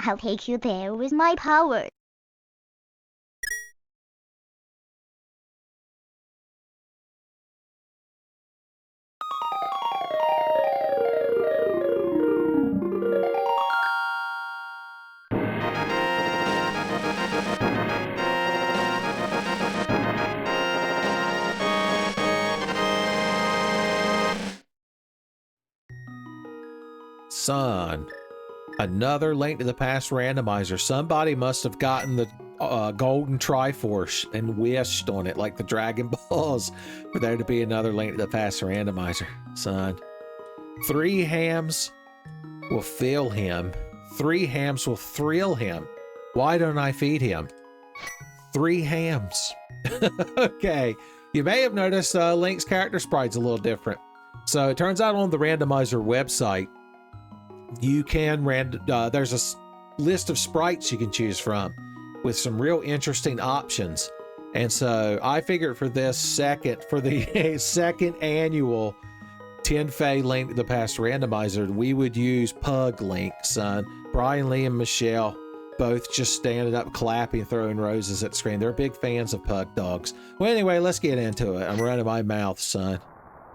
I'll take you there with my power. Son, another Link to the Past randomizer. Somebody must have gotten the golden Triforce and wished on it like the Dragon Balls for there to be another Link to the Past randomizer. Son, 3 hams will fill him. 3 hams will thrill him. Why don't I feed him? 3 hams. Okay, you may have noticed Link's character sprite's a little different. So it turns out on the randomizer website, you can there's a list of sprites you can choose from with some real interesting options. And so I figured for the second annual Tenfey Link to the Past randomizer, we would use Pug Link, son. Brian Lee and Michelle both just standing up, clapping, throwing roses at the screen. They're big fans of pug dogs. Well, anyway, let's get into it. I'm running my mouth, son.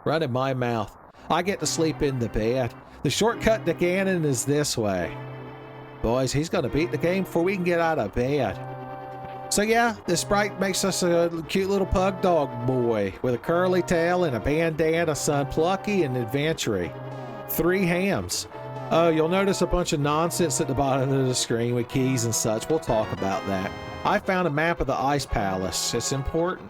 Running my mouth. I get to sleep in the bed. The shortcut to Ganon is this way. Boys, he's going to beat the game before we can get out of bed. So yeah, this sprite makes us a cute little pug dog boy with a curly tail and a bandana, son. Plucky and adventure-y. 3 hams. Oh, you'll notice a bunch of nonsense at the bottom of the screen with keys and such. We'll talk about that. I found a map of the Ice Palace. It's important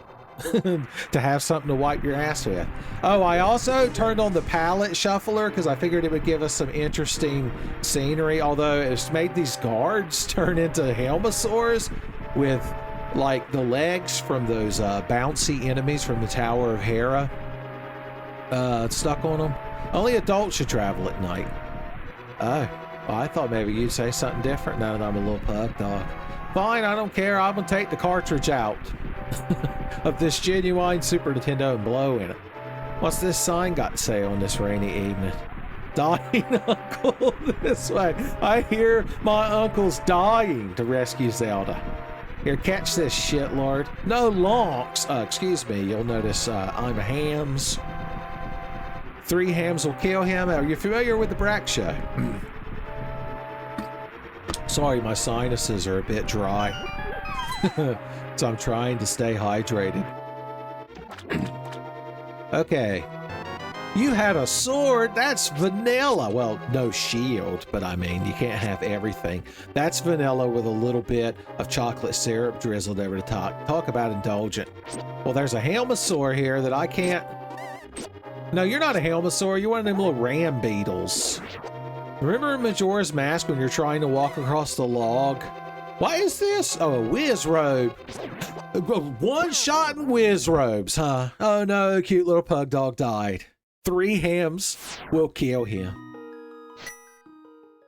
to have something to wipe your ass with. Oh, I also turned on the palette shuffler because I figured it would give us some interesting scenery, although it's made these guards turn into Helmosaurs with like the legs from those bouncy enemies from the Tower of Hera stuck on them. Only adults should travel at night. Oh, well, I thought maybe you'd say something different now that I'm a little pug dog. Fine, I don't care. I'm gonna take the cartridge out of this genuine Super Nintendo and blow in it. What's this sign got to say on this rainy evening? Dying uncle this way. I hear my uncle's dying to rescue Zelda. Here, catch this shit, Lord. No lonks. Excuse me. You'll notice I'm a hams. 3 hams will kill him. Are you familiar with the Brack Show? Sorry, my sinuses are a bit dry. So I'm trying to stay hydrated. Okay. You had a sword. That's vanilla. Well, no shield, but I mean, you can't have everything. That's vanilla with a little bit of chocolate syrup drizzled over the top. Talk about indulgent. Well, there's a Helmosaur here that I can't... No, you're not a Helmosaur. You're one of them little ram beetles. Remember Majora's Mask when you're trying to walk across the log? Why is this? Oh, a whiz robe. One shot in whiz robes, huh? Oh no, cute little pug dog died. 3 hams will kill him.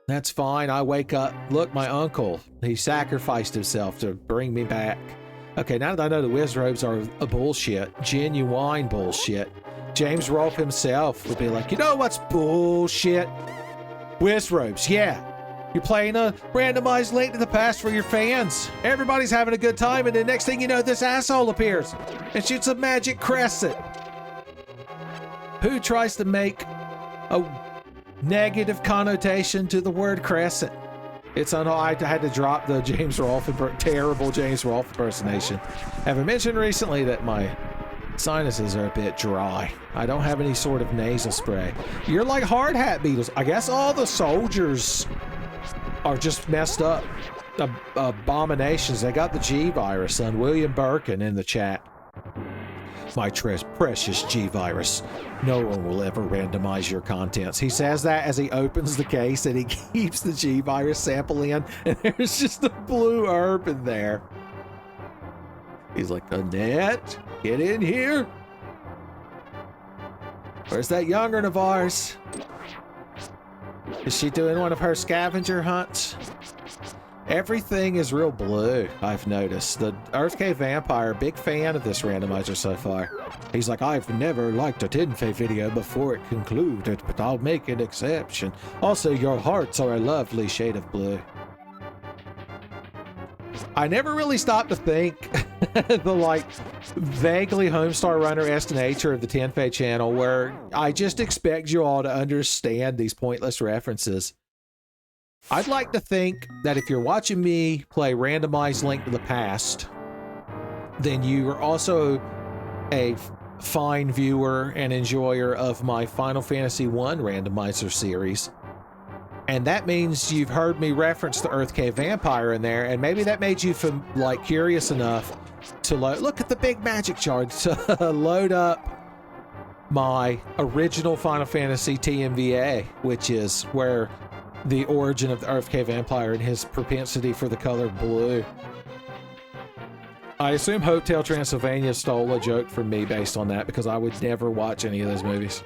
That's fine. I wake up. Look, my uncle. He sacrificed himself to bring me back. Okay, now that I know the whiz robes are a bullshit, genuine bullshit, James Rolfe himself would be like, you know what's bullshit? Whiz robes, yeah. You're playing a randomized Link to the Past for your fans. Everybody's having a good time, and the next thing you know, this asshole appears and shoots a magic crescent. Who tries to make a negative connotation to the word crescent? I had to drop the James Rolfe, terrible James Rolfe impersonation. Have I mentioned recently that my sinuses are a bit dry? I don't have any sort of nasal spray. You're like hard hat beetles. I guess all the soldiers are just messed up abominations. They got the G virus on William Birkin in the chat. My precious G virus. No one will ever randomize your contents. He says that as he opens the case and he keeps the G virus sample in, and there's just a blue herb in there. He's like, Annette, get in here. Where's that young'un of ours? Is she doing one of her scavenger hunts? Everything is real blue, I've noticed. The Earth Cave Vampire, big fan of this randomizer so far. He's like, I've never liked a Tenfey video before it concluded, but I'll make an exception. Also, your hearts are a lovely shade of blue. I never really stopped to think the like vaguely Homestar Runner-esque nature of the Tenfey channel, where I just expect you all to understand these pointless references. I'd like to think that if you're watching me play randomized Link to the Past, then you are also a fine viewer and enjoyer of my Final Fantasy I randomizer series. And that means you've heard me reference the Earth Cave Vampire in there, and maybe that made you curious enough to look at the big magic jar to load up my original Final Fantasy TMVA, which is where the origin of the Earth Cave Vampire and his propensity for the color blue. I assume Hotel Transylvania stole a joke from me based on that, because I would never watch any of those movies.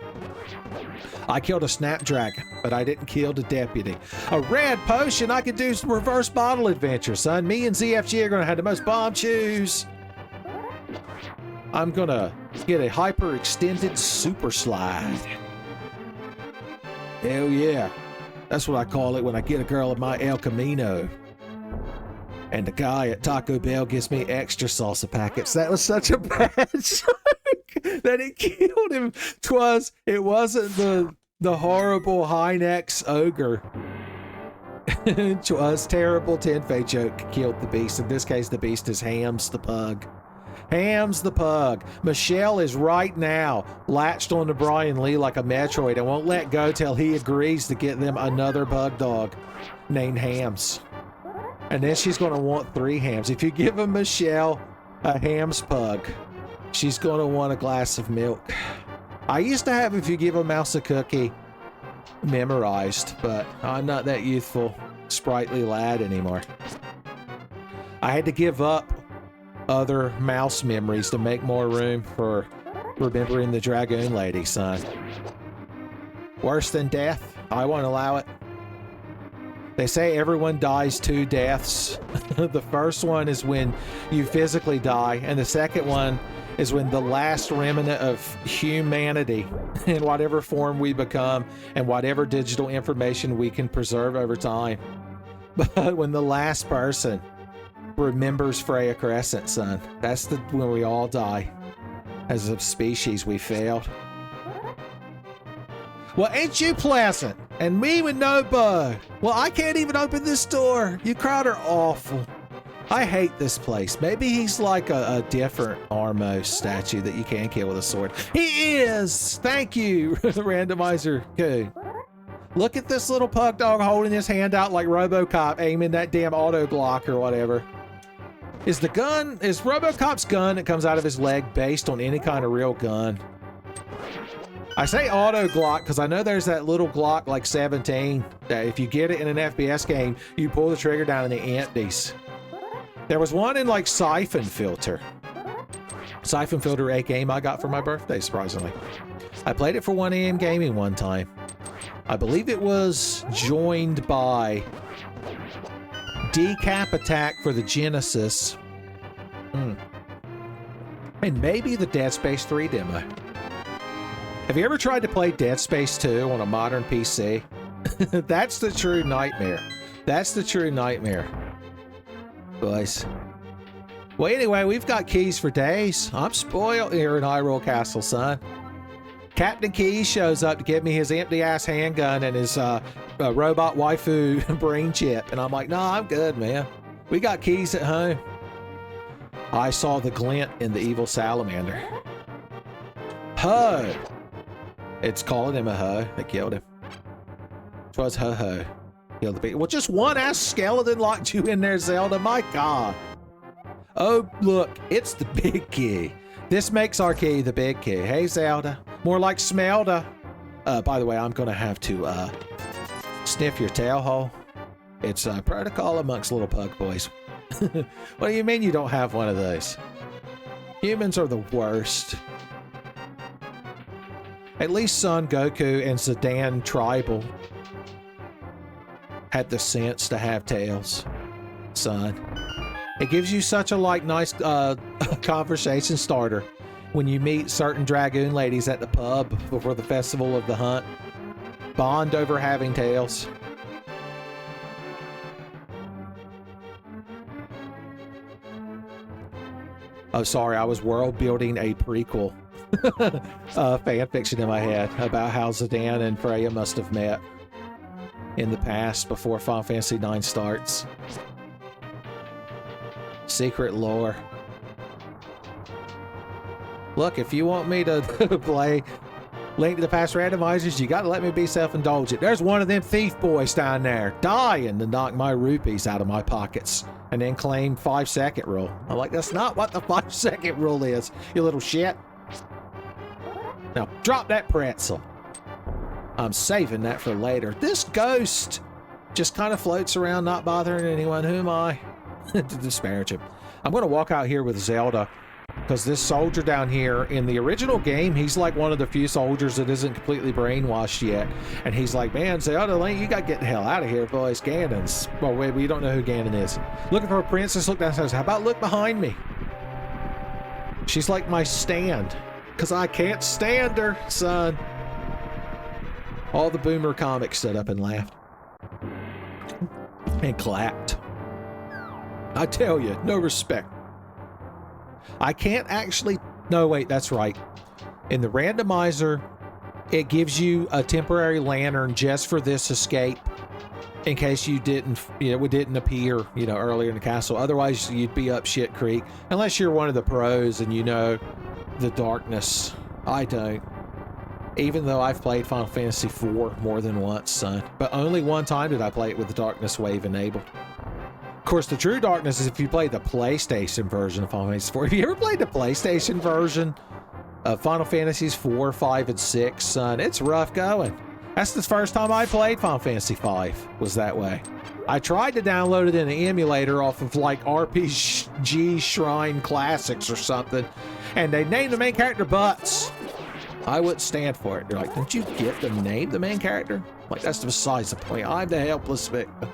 I killed a snapdragon, but I didn't kill the deputy. A red potion, I could do some reverse bottle adventure, son. Me and ZFG are gonna have the most bomb chews. I'm gonna get a hyper extended super slide. Hell yeah. That's what I call it when I get a girl in my El Camino. And the guy at Taco Bell gives me extra salsa packets. That was such a bad joke that it killed him. It wasn't the horrible high-necks ogre. It was terrible Tenfey joke killed the beast. In this case, the beast is Hams the pug. Hams the pug. Michelle is right now latched onto Brian Lee like a Metroid and won't let go till he agrees to get them another bug dog named Hams. And then she's going to want 3 hams. If you give Michelle a Hams pug, she's going to want a glass of milk. I used to have if you give a mouse a cookie memorized, but I'm not that youthful, sprightly lad anymore. I had to give up other mouse memories to make more room for remembering the Dragoon Lady, son. Worse than death? I won't allow it. They say everyone dies 2 deaths. The first one is when you physically die, and the second one is when the last remnant of humanity, in whatever form we become and whatever digital information we can preserve over time. But when the last person remembers Freya Crescent, son, that's when we all die. As a species, we failed. Well, ain't you pleasant? And me with no bow. Well, I can't even open this door. You crowd are awful. I hate this place. Maybe he's like a different Armo statue that you can kill with a sword. He is! Thank you, Randomizer. Good. Look at this little pug dog holding his hand out like RoboCop, aiming that damn auto block or whatever. Is RoboCop's gun that comes out of his leg based on any kind of real gun? I say auto Glock because I know there's that little Glock like 17 that if you get it in an FPS game, you pull the trigger down and it empties. There was one in like Siphon Filter. Siphon Filter, a game I got for my birthday, surprisingly. I played it for 1 AM gaming one time. I believe it was joined by Decap Attack for the Genesis. And maybe the Dead Space 3 demo. Have you ever tried to play Dead Space 2 on a modern PC? That's the true nightmare. That's the true nightmare. Boys. Well, anyway, we've got keys for days. I'm spoiled here in Hyrule Castle, son. Captain Keys shows up to give me his empty-ass handgun and his robot waifu brain chip. And I'm like, nah, I'm good, man. We got keys at home. I saw the glint in the evil salamander. Ho! It's calling him a ho. They killed him. Twas ho-ho. Killed the beast. Well, just one ass skeleton locked you in there, Zelda. My God. Oh, look. It's the big key. This makes our key the big key. Hey, Zelda. More like Smelda. By the way, I'm going to have to sniff your tail hole. It's a protocol amongst little pug boys. What do you mean you don't have one of those? Humans are the worst. At least Son Goku and Zidane Tribal had the sense to have tails, son. It gives you such a nice conversation starter when you meet certain Dragoon ladies at the pub before the Festival of the Hunt. Bond over having tails. Oh, sorry, I was world building a prequel fan fiction in my head about how Zidane and Freya must have met in the past before Final Fantasy IX starts. Secret lore. Look, if you want me to play Link to the Past randomizers, you gotta let me be self-indulgent. There's one of them thief boys down there dying to knock my rupees out of my pockets and then claim 5-second rule. I'm like, that's not what the 5-second rule is, you little shit. Now, drop that pretzel. I'm saving that for later. This ghost just kind of floats around, not bothering anyone. Who am I to disparage him? I'm going to walk out here with Zelda, because this soldier down here, in the original game, he's like one of the few soldiers that isn't completely brainwashed yet. And he's like, man, Zelda, Link, you got to get the hell out of here, boys. Ganon's. Well, wait, we don't know who Ganon is. Looking for a princess, look downstairs. How about look behind me? She's like my stand, because I can't stand her, son. All the boomer comics stood up and laughed. And clapped. I tell you, no respect. I can't actually... No, wait, that's right. In the randomizer, it gives you a temporary lantern just for this escape, in case you didn't, it didn't appear, earlier in the castle. Otherwise, you'd be up shit creek. Unless you're one of the pros and you know the darkness. I don't. Even though I've played Final Fantasy IV more than once, son. But only one time did I play it with the darkness wave enabled. Of course, the true darkness is if you play the PlayStation version of Final Fantasy IV. Have you ever played the PlayStation version of Final Fantasies 4, 5, and 6, son? It's rough going. That's the first time I played Final Fantasy V, was that way. I tried to download it in an emulator off of like RPG Shrine Classics or something, and they named the main character Butts. I wouldn't stand for it. They're like, don't you get to name the main character? Like, that's besides the point. I'm the helpless victim.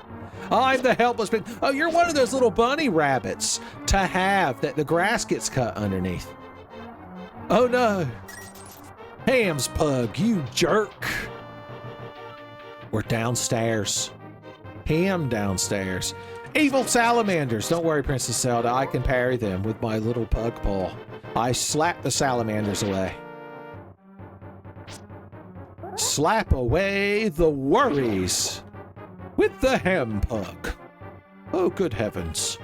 I'm the helpless victim. Oh, you're one of those little bunny rabbits to have that the grass gets cut underneath. Oh no. Ham's pug, you jerk. We're downstairs. Ham downstairs. Evil salamanders. Don't worry, Princess Zelda. I can parry them with my little pug paw. I slap the salamanders away. Slap away the worries with the ham pug. Oh, good heavens.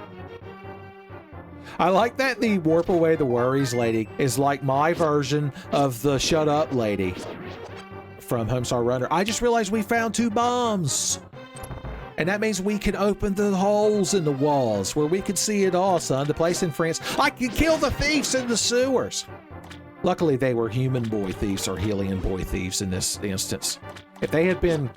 I like that the warp away the worries lady is like my version of the shut up lady from Homestar Runner. I just realized we found 2 bombs. And that means we can open the holes in the walls where we can see it all, son. The place in France. I can kill the thieves in the sewers. Luckily, they were human boy thieves or Helian boy thieves in this instance. If they had been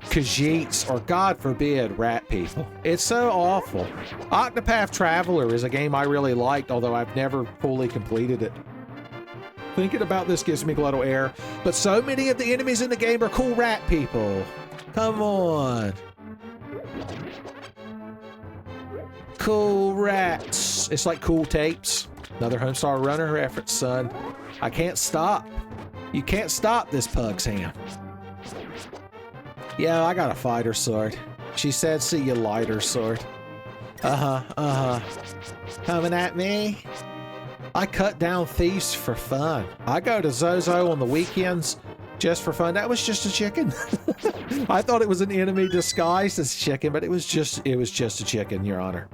Khajiits or, God forbid, rat people. It's so awful. Octopath Traveler is a game I really liked, although I've never fully completed it. Thinking about this gives me glottal air, but so many of the enemies in the game are cool rat people. Come on. Cool rats. It's like cool tapes. Another Homestar Runner reference, son. I can't stop. You can't stop this pug's hand. Yeah, I got a fighter sword. She said, see you lighter sword. Coming at me? I cut down thieves for fun. I go to Zozo on the weekends just for fun. That was just a chicken. I thought it was an enemy disguised as chicken, but it was just a chicken, Your Honor.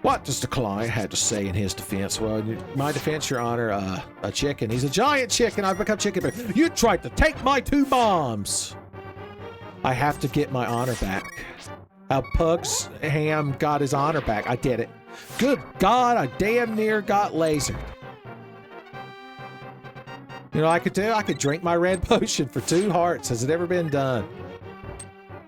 What does the client have to say in his defense? Well, in my defense, Your Honor, a chicken. He's a giant chicken. I've become chicken. You tried to take my 2 bombs. I have to get my honor back. How Pug's ham got his honor back. I did it. Good God, I damn near got lasered. You know what I could do? I could drink my red potion for 2 hearts. Has it ever been done?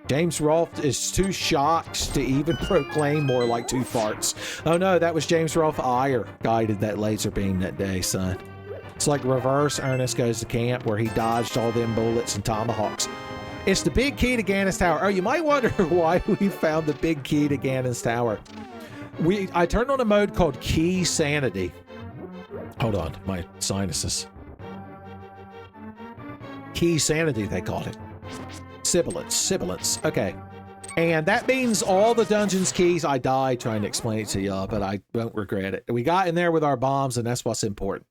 James Rolfe is too shocked to even proclaim more like 2 farts. Oh no, that was James Rolfe Iyer guided that laser beam that day, son. It's like reverse Ernest Goes to Camp where he dodged all them bullets and tomahawks. It's the big key to Ganon's Tower. Oh, you might wonder why we found the big key to Ganon's Tower. I turned on a mode called Key Sanity. Hold on, my sinuses. Key Sanity, they called it. Sibilance. Okay. And that means all the dungeon's keys. I died trying to explain it to y'all, but I don't regret it. We got in there with our bombs, and that's what's important.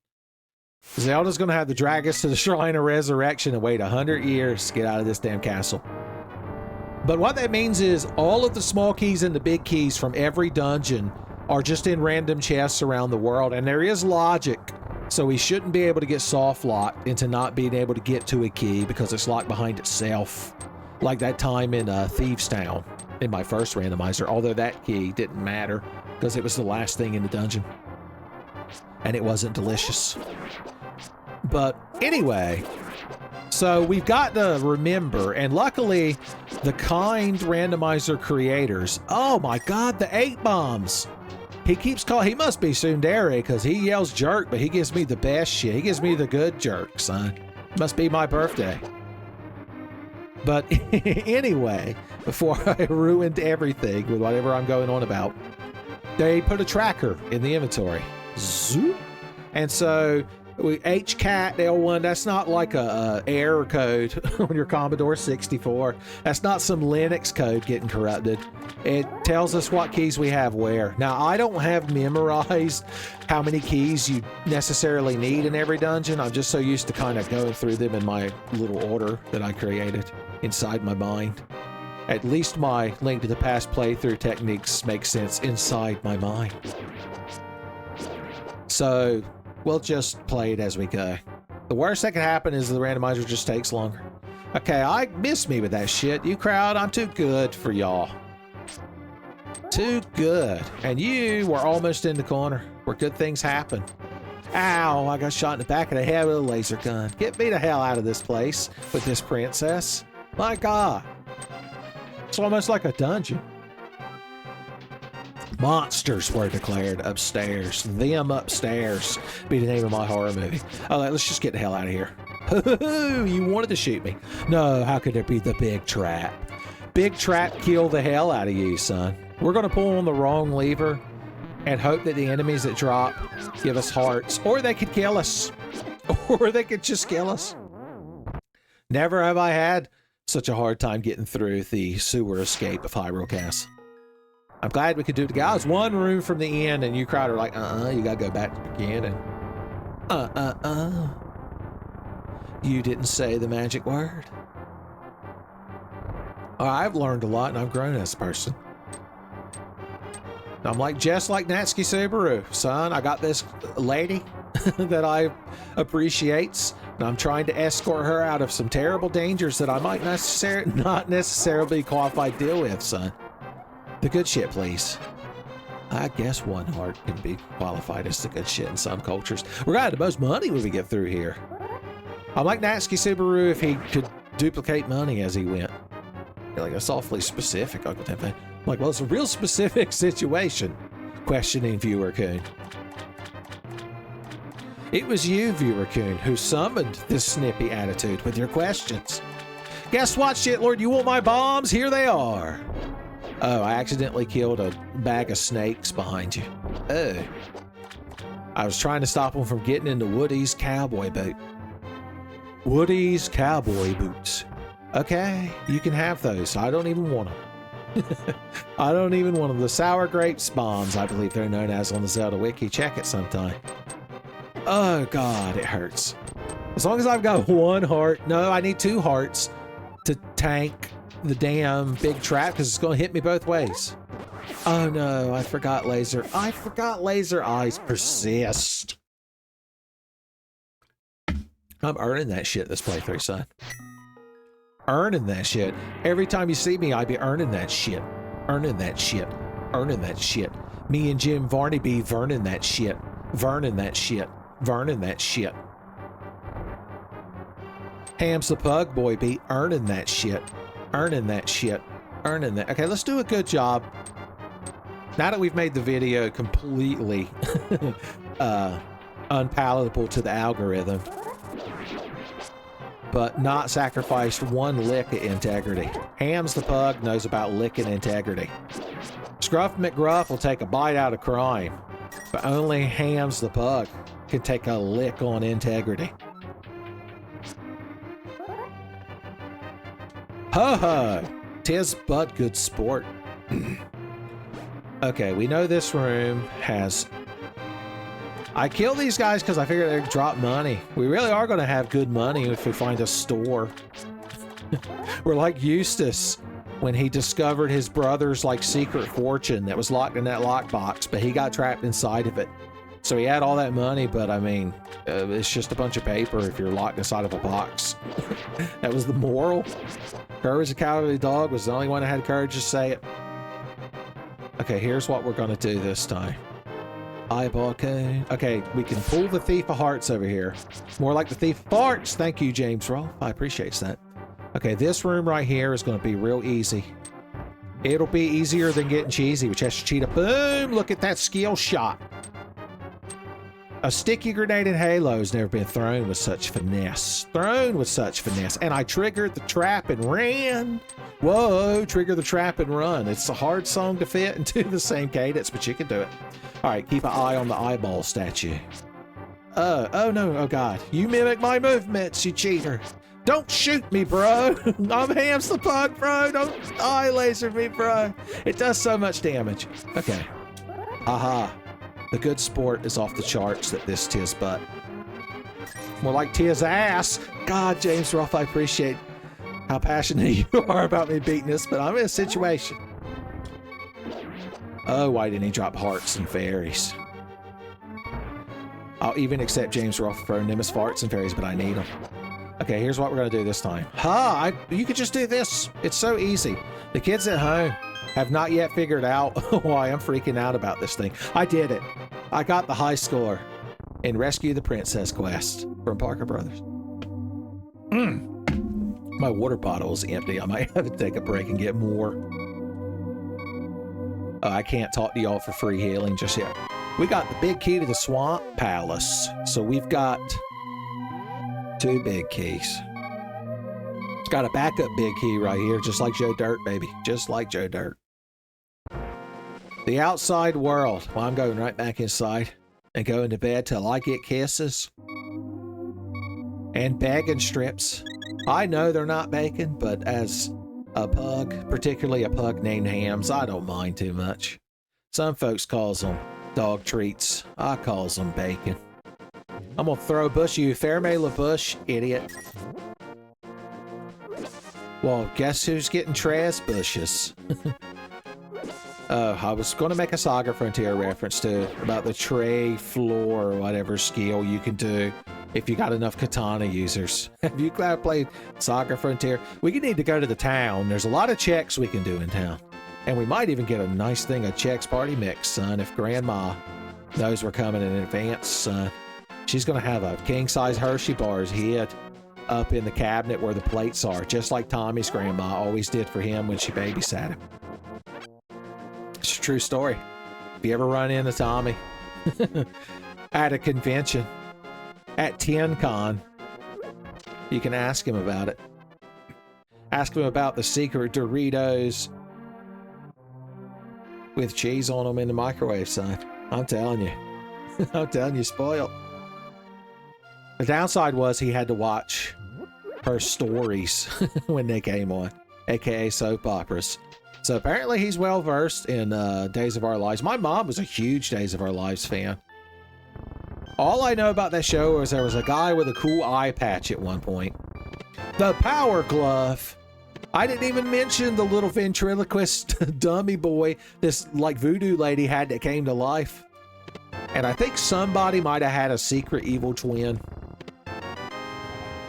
Zelda's going to have to drag us to the Shrine of Resurrection and wait 100 years to get out of this damn castle. But what that means is all of the small keys and the big keys from every dungeon are just in random chests around the world, and there is logic. So we shouldn't be able to get soft locked into not being able to get to a key because it's locked behind itself. Like that time in Thieves Town in my first randomizer, although that key didn't matter because it was the last thing in the dungeon. And it wasn't delicious. But anyway, so we've got to remember, and luckily the kind randomizer creators, oh my god, the 8 bombs. He keeps calling, he must be Tsundere because he yells jerk, but he gives me the best shit. He gives me the good jerk, son. Must be my birthday. But anyway, before I ruined everything with whatever I'm going on about, they put a tracker in the inventory. Zoop. And so HCAT L1, that's not like a error code on your Commodore 64. That's not some Linux code getting corrupted. It tells us what keys we have where. Now, I don't have memorized how many keys you necessarily need in every dungeon. I'm just so used to kind of going through them in my little order that I created inside my mind. At least my Link to the Past playthrough techniques make sense inside my mind. So we'll just play it as we go. The worst that can happen is the randomizer just takes longer. Okay, I miss me with that shit. You crowd, I'm too good for y'all. Too good. And you were almost in the corner where good things happen. Ow, I got shot in the back of the head with a laser gun. Get me the hell out of this place with this princess. My god. It's almost like a dungeon. Monsters were declared upstairs. Them upstairs be the name of my horror movie. All right, let's just get the hell out of here. You wanted to shoot me. No, how could it be the big trap? Big trap kill the hell out of you, son. We're going to pull on the wrong lever and hope that the enemies that drop give us hearts. Or they could kill us. Or they could just kill us. Never have I had such a hard time getting through the sewer escape of Hyrule Castle. I'm glad we could do it together. I was one room from the end, and you crowd are like, you gotta go back to the beginning. You didn't say the magic word. I've learned a lot, and I've grown as a person. I'm like, just like Natsuki Subaru, son. I got this lady that I appreciates, and I'm trying to escort her out of some terrible dangers that I might not necessarily be qualified to deal with, son. The good shit, please. I guess one heart can be qualified as the good shit in some cultures. We're gonna have the most money when we get through here. I'm like Natsuki Subaru if he could duplicate money as he went. You're like, that's awfully specific, Uncle Tenfey. I'm like, well, it's a real specific situation. Questioning Viewer Coon. It was you, Viewer Coon, who summoned this snippy attitude with your questions. Guess what, shitlord? You want my bombs? Here they are. Oh, I accidentally killed a bag of snakes behind you. Oh. I was trying to stop them from getting into Woody's cowboy boot. Woody's cowboy boots. Okay, you can have those. I don't even want them. I don't even want them. The sour grapes bombs, I believe they're known as on the Zelda wiki. Check it sometime. Oh god, it hurts. As long as I've got one heart. No, I need 2 hearts to tank the damn big trap because it's going to hit me both ways. Oh no, I forgot laser. I forgot laser eyes persist. I'm earning that shit this playthrough, son. Earning that shit. Every time you see me, I be earning that shit. Earning that shit. Earning that shit. Me and Jim Varney be verning that shit. Verning that shit. Verning that shit. Hams the Pug Boy be earning that shit. Earning that shit. Earning that. Okay, let's do a good job. Now that we've made the video completely unpalatable to the algorithm, but not sacrificed one lick of integrity. Hams the Pug knows about licking integrity. Scruff McGruff will take a bite out of crime, but only Hams the Pug can take a lick on integrity. Ho ho! Tis but good sport. Okay, we know this room has... I killed these guys because I figured they'd drop money. We really are going to have good money if we find a store. We're like Eustace when he discovered his brother's like secret fortune that was locked in that lockbox, but he got trapped inside of it. So he had all that money, but I mean, it's just a bunch of paper if you're locked inside of a box. That was the moral. Courage the Cowardly Dog was the only one that had courage to say it. Okay, here's what we're going to do this time. Eyeball code. Okay, we can pull the Thief of Hearts over here. More like the Thief of Farts. Thank you, James Rolfe. I appreciate that. Okay, this room right here is going to be real easy. It'll be easier than getting cheesy, which has to cheat a boom. Look at that skill shot. A sticky grenade in Halo has never been thrown with such finesse. Thrown with such finesse. And I triggered the trap and ran. Whoa, trigger the trap and run. It's a hard song to fit into the same cadence, but you can do it. All right, keep an eye on the eyeball statue. Oh no, oh God. You mimic my movements, you cheater. Don't shoot me, bro. I'm Hamster Pug, bro. Don't eye laser me, bro. It does so much damage. Okay. Aha. The good sport is off the charts that this tis but. More like tis ass. God, James Rolfe, I appreciate how passionate you are about me beating this, but I'm in a situation. Oh, why didn't he drop hearts and fairies? I'll even accept James Rolfe for Nimbus farts and fairies, but I need them. Okay, here's what we're going to do this time. You could just do this. It's so easy. The kids at home have not yet figured out why I'm freaking out about this thing. I did it. I got the high score in Rescue the Princess Quest from Parker Brothers. My water bottle is empty. I might have to take a break and get more. I can't talk to y'all for free healing just yet. We got the big key to the Swamp Palace. So we've got 2 big keys. It's got a backup big key right here, just like Joe Dirt, baby. Just like Joe Dirt. The outside world. Well, I'm going right back inside and going to bed till I get kisses. And bacon strips. I know they're not bacon, but as a pug, particularly a pug named Hams, I don't mind too much. Some folks calls them dog treats. I calls them bacon. I'm gonna throw bush you, Fairmay LaBush, idiot. Well, guess who's getting trash bushes? I was gonna make a Saga Frontier reference to about the tray floor or whatever skill you can do if you got enough katana users. Have you played Saga Frontier? We need to go to the town. There's a lot of checks we can do in town. And we might even get a nice thing of Chex Party Mix, son, if Grandma knows we're coming in advance, son. She's going to have a king-size Hershey bars hid up in the cabinet where the plates are, just like Tommy's grandma always did for him when she babysat him. It's a true story. If you ever run into Tommy at a convention, at TenCon, you can ask him about it. Ask him about the secret Doritos with cheese on them in the microwave, son. I'm telling you. I'm telling you, spoiled. The downside was he had to watch her stories when they came on, aka soap operas. So apparently he's well versed in Days of Our Lives. My mom was a huge Days of Our Lives fan. All I know about that show is there was a guy with a cool eye patch at one point. The Power Glove. I didn't even mention the little ventriloquist dummy boy this like voodoo lady had that came to life. And I think somebody might have had a secret evil twin.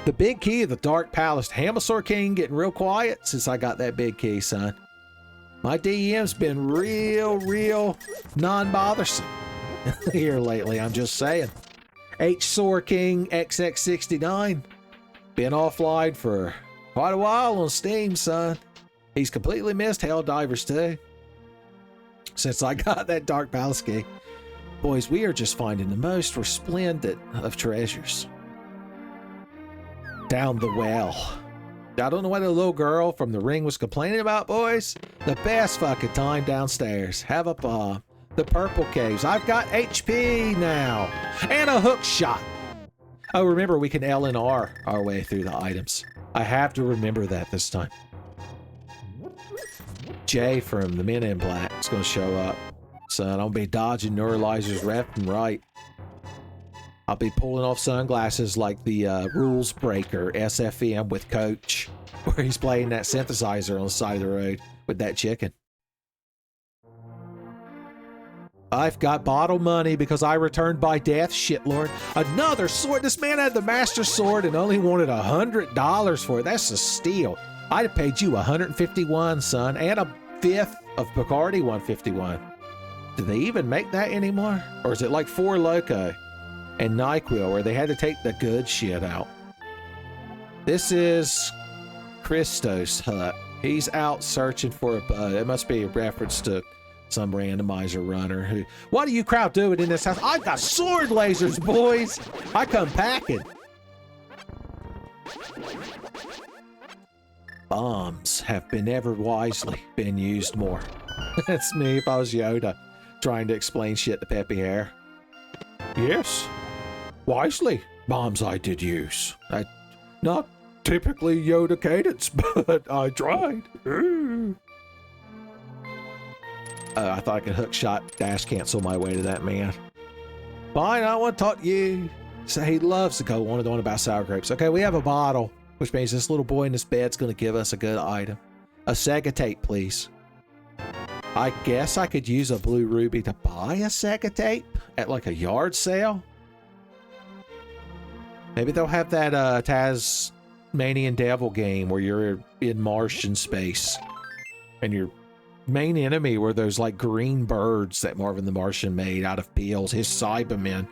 The big key of the Dark Palace. Hamasaur King getting real quiet since I got that big key, son. My DM's been real non-bothersome here lately, I'm just saying. H-Saur King XX69. Been offline for quite a while on Steam, son. He's completely missed Helldivers too. Since I got that Dark Palace key. Boys, we are just finding the most resplendent of treasures. Down the well. I don't know what the little girl from the ring was complaining about, boys. The best fucking time downstairs. Have a bomb. The purple caves. I've got HP now. And a hook shot. Oh, remember, we can L and R our way through the items. I have to remember that this time. Jay from the Men in Black is going to show up. Son, I'm going to be dodging neuralizers left and right. I'll be pulling off sunglasses like the Rules Breaker SFM with Coach, where he's playing that synthesizer on the side of the road with that chicken. I've got bottle money because I returned by death, shitlord. Another sword. This man had the master sword and only wanted $100 for it. That's a steal. I'd have paid you $151, son, and a fifth of Bacardi 151. Do they even make that anymore? Or is it like Four Loko and NyQuil where they had to take the good shit out? This is Christos' hut. He's out searching for a bug. It must be a reference to some randomizer runner who... What are you crowd doing in this house? I've got sword lasers, boys! I come packing. Bombs have been ever wisely been used more. That's me if I was Yoda, trying to explain shit to Peppy Hare. Yes, wisely bombs I did use. Not typically Yoda cadence, but I tried. I thought I could hook shot dash cancel my way to that man. Fine, I want to talk to you. So he loves to go on and on about sour grapes. Okay, we have a bottle, which means this little boy in this bed's going to give us a good item. A Sega tape, please. I guess I could use a blue ruby to buy a Sega tape at like a yard sale. Maybe they'll have that Tasmanian Devil game where you're in Martian space and your main enemy were those like green birds that Marvin the Martian made out of peels, his Cybermen.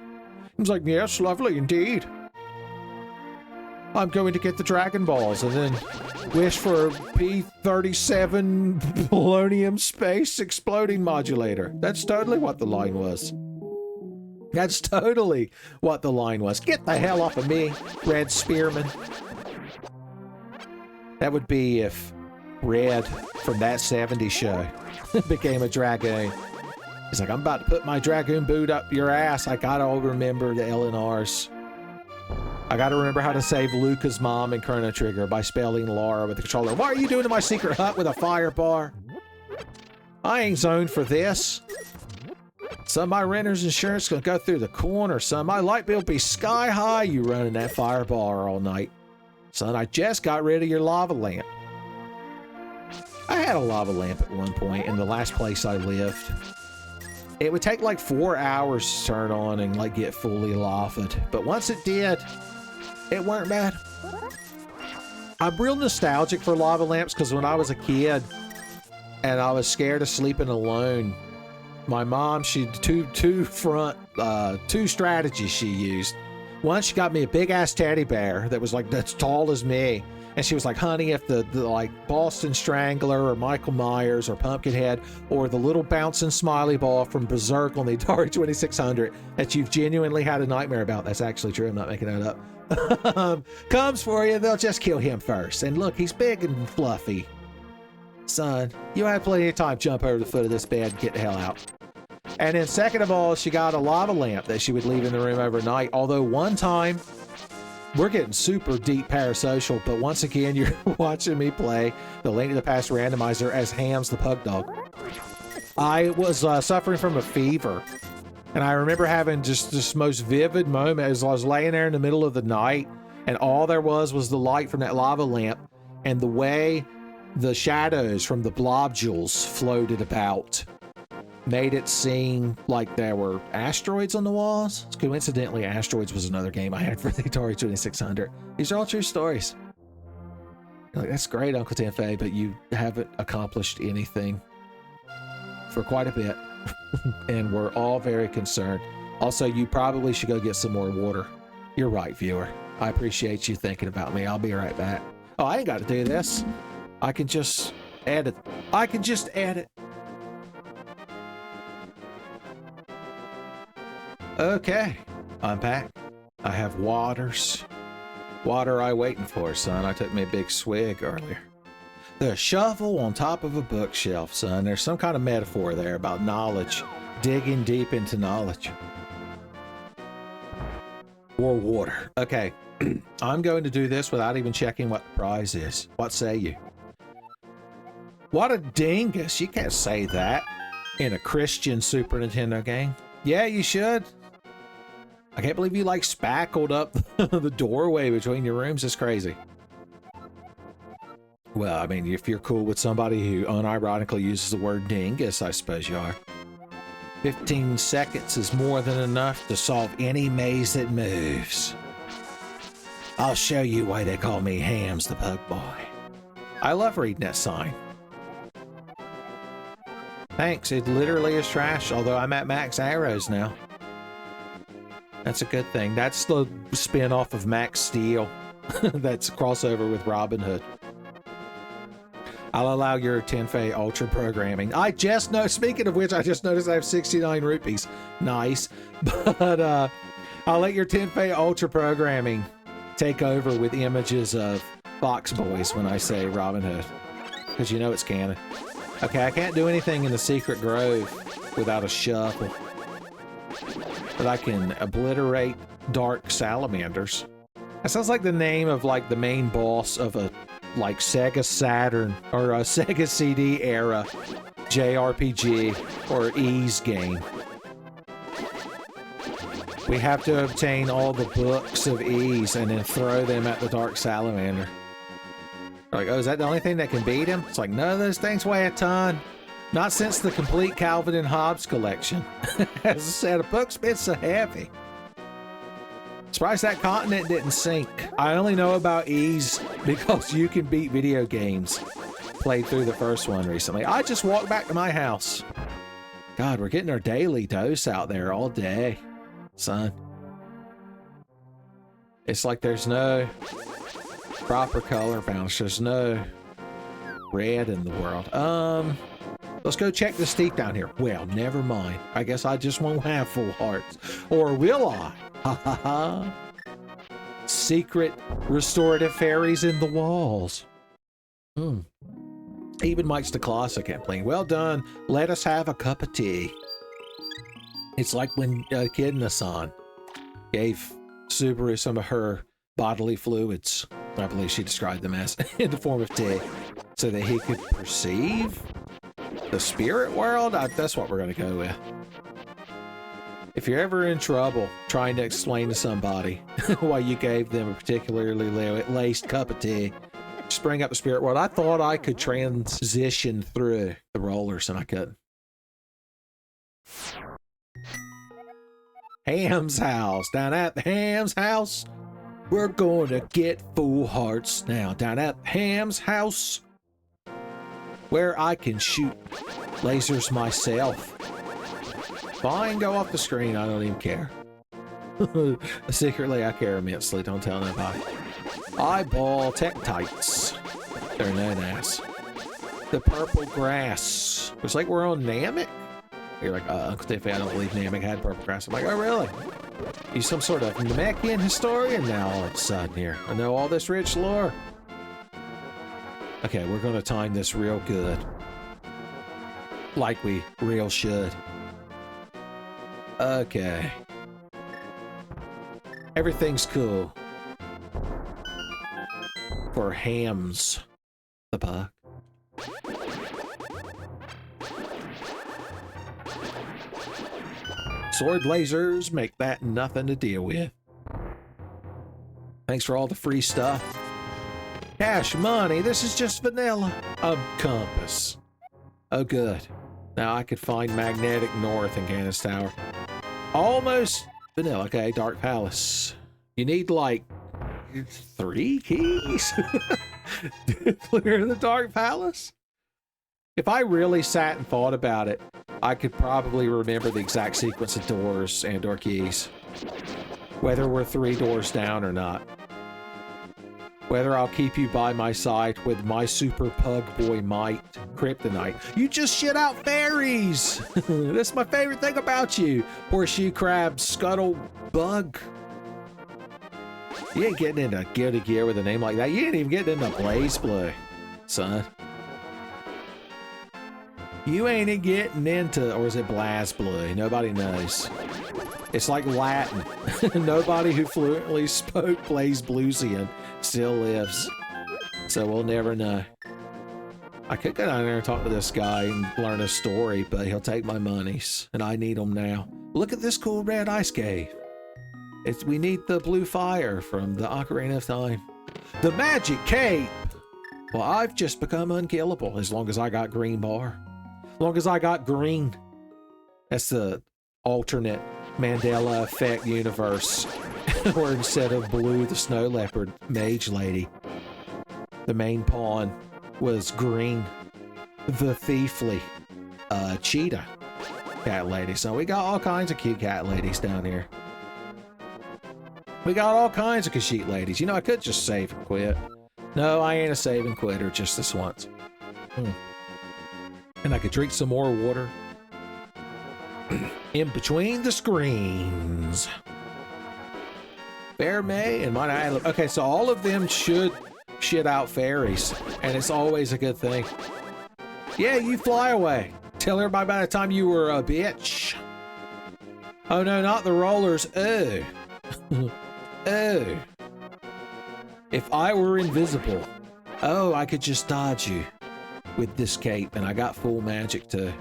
He was like, yes, lovely indeed. I'm going to get the Dragon Balls and then wish for a P-37 polonium space exploding modulator. That's totally what the line was. That's totally what the line was. Get the hell off of me, Red Spearman. That would be if Red from that 70s show became a Dragoon. He's like, I'm about to put my Dragoon boot up your ass. I gotta remember the LNRs. I gotta remember how to save Luca's mom in Chrono Trigger by spelling Laura with the controller. What are you doing in my secret hut with a fire bar? I ain't zoned for this. Some of my renter's insurance gonna go through the corner. Some of my light bill be sky high. You running that fire bar all night. Son, I just got rid of your lava lamp. I had a lava lamp at one point in the last place I lived. It would take like 4 hours to turn on and like get fully lavaed. But once it did, it weren't bad. I'm real nostalgic for lava lamps because when I was a kid and I was scared of sleeping alone, my mom, she two strategies she used. One, she got me a big ass teddy bear that was like as tall as me. And she was like, honey, if the like Boston Strangler or Michael Myers or Pumpkinhead or the little bouncing smiley ball from Berserk on the Atari 2600 that you've genuinely had a nightmare about, that's actually true, I'm not making that up, comes for you, they'll just kill him first. And look, he's big and fluffy. Son, you had plenty of time to jump over the foot of this bed and get the hell out. And then second of all, she got a lava lamp that she would leave in the room overnight. Although one time, we're getting super deep parasocial, but once again, you're watching me play the Link to the Past Randomizer as Hams the Pug Dog. I was suffering from a fever, and I remember having just this most vivid moment as I was laying there in the middle of the night, and all there was the light from that lava lamp, and the way the shadows from the blobules floated about made it seem like there were asteroids on the walls. Coincidentally, Asteroids was another game I had for the Atari 2600. These are all true stories. Like, that's great, Uncle Tenfey, but you haven't accomplished anything for quite a bit. And we're all very concerned. Also, you probably should go get some more water. You're right, viewer. I appreciate you thinking about me. I'll be right back. Oh, I ain't got to do this. I can just edit. I can just edit. Okay, I'm back. I have waters. Water I waiting for, son. I took me a big swig earlier. The shovel on top of a bookshelf, son. There's some kind of metaphor there about knowledge. Digging deep into knowledge. Or water. Okay, I'm going to do this without even checking what the prize is. What say you? What a dingus. You can't say that in a Christian Super Nintendo game. Yeah, you should. I can't believe you like spackled up the doorway between your rooms. It's crazy. Well, I mean, if you're cool with somebody who unironically uses the word dingus, I suppose you are. 15 seconds is more than enough to solve any maze that moves. I'll show you why they call me Hams the Pug Boy. I love reading that sign. Thanks, it literally is trash, although I'm at max arrows now. That's a good thing. That's the spin-off of Max Steel. That's a crossover with Robin Hood. I'll allow your Tenfey Ultra programming. I just know, speaking of which, I just noticed I have 69 rupees. Nice. But I'll let your Tenfey Ultra programming take over with images of Fox Boys when I say Robin Hood. Because you know it's canon. Okay, I can't do anything in the Secret Grove without a shuffle. But I can obliterate dark salamanders. That sounds like the name of like the main boss of a like Sega Saturn or a Sega CD era JRPG or Ease game. We have to obtain all the books of Ease and then throw them at the Dark Salamander. Like, oh, is that the only thing that can beat him? It's like, no, those things weigh a ton. Not since the complete Calvin and Hobbes collection. As I said, a book's been so heavy. Surprised that continent didn't sink. I only know about Ease because you can beat video games. Played through the first one recently. I just walked back to my house. God, we're getting our daily dose out there all day, son. It's like there's no proper color balance. There's no red in the world. Let's go check this thief down here. Well, never mind. I guess I just won't have full hearts. Or will I? Ha ha ha. Secret restorative fairies in the walls. Even Mike's the Classic can't play. Well done. Let us have a cup of tea. It's like when Echidna-san gave Subaru some of her bodily fluids. I believe she described them as in the form of tea, so that he could perceive the spirit world. That's what we're going to go with. If you're ever in trouble trying to explain to somebody why you gave them a particularly laced cup of tea, just bring up the spirit world. I thought I could transition through the rollers and I couldn't. Ham's house. Down at the Ham's house, we're going to get full hearts now. Down at Ham's house, where I can shoot lasers myself. Fine, go off the screen. I don't even care. Secretly, I care immensely. Don't tell nobody. Eyeball Tektites. They're known as. The purple grass. It's like we're on Namek. You're like, Uncle Tenfey, I don't believe Namek had purple grass. I'm like, oh, really? You some sort of Namekian historian now all of a sudden here. I know all this rich lore. Okay, we're going to time this real good. Like we real should. Okay. Everything's cool. For Hams the Pug. Sword lasers make that nothing to deal with. Thanks for all the free stuff. Cash money, this is just vanilla. A compass. Oh good. Now I could find magnetic north in Gannis Tower. Almost vanilla. Okay, Dark Palace. You need like 3 keys to clear the Dark Palace? If I really sat and thought about it, I could probably remember the exact sequence of doors and or keys. Whether we're 3 doors down or not. Whether I'll keep you by my side with my super pug boy might, kryptonite. You just shit out fairies! That's my favorite thing about you, horseshoe crab, scuttle bug. You ain't getting into Guilty Gear with a name like that. You ain't even getting into Blaze Blue, son. You ain't getting into, or is it Blaz Blue? Nobody knows. It's like Latin. Nobody who fluently spoke Blaze Bluesian still lives. So we'll never know. I could go down there and talk to this guy and learn his story, but he'll take my monies, and I need them now. Look at this cool red ice cave. We need the blue fire from the Ocarina of Time. The magic cape! Well, I've just become unkillable as long as I got green bar. As long as I got green. That's the alternate Mandela effect universe where instead of blue, the snow leopard mage lady, the main pawn was green, the thiefly cheetah cat lady. So we got all kinds of cute cat ladies down here. We got all kinds of Kashyyyk ladies. You know, I could just save and quit. No, I ain't a save and quitter, just this once. And I could drink some more water in between the screens. Fair May and Mine Island. Okay, so all of them should shit out fairies, and it's always a good thing. Yeah, you fly away. Tell everybody by the time you were a bitch. Oh no, not the rollers. Oh. Oh. If I were invisible, oh, I could just dodge you with this cape, and I got full magic too.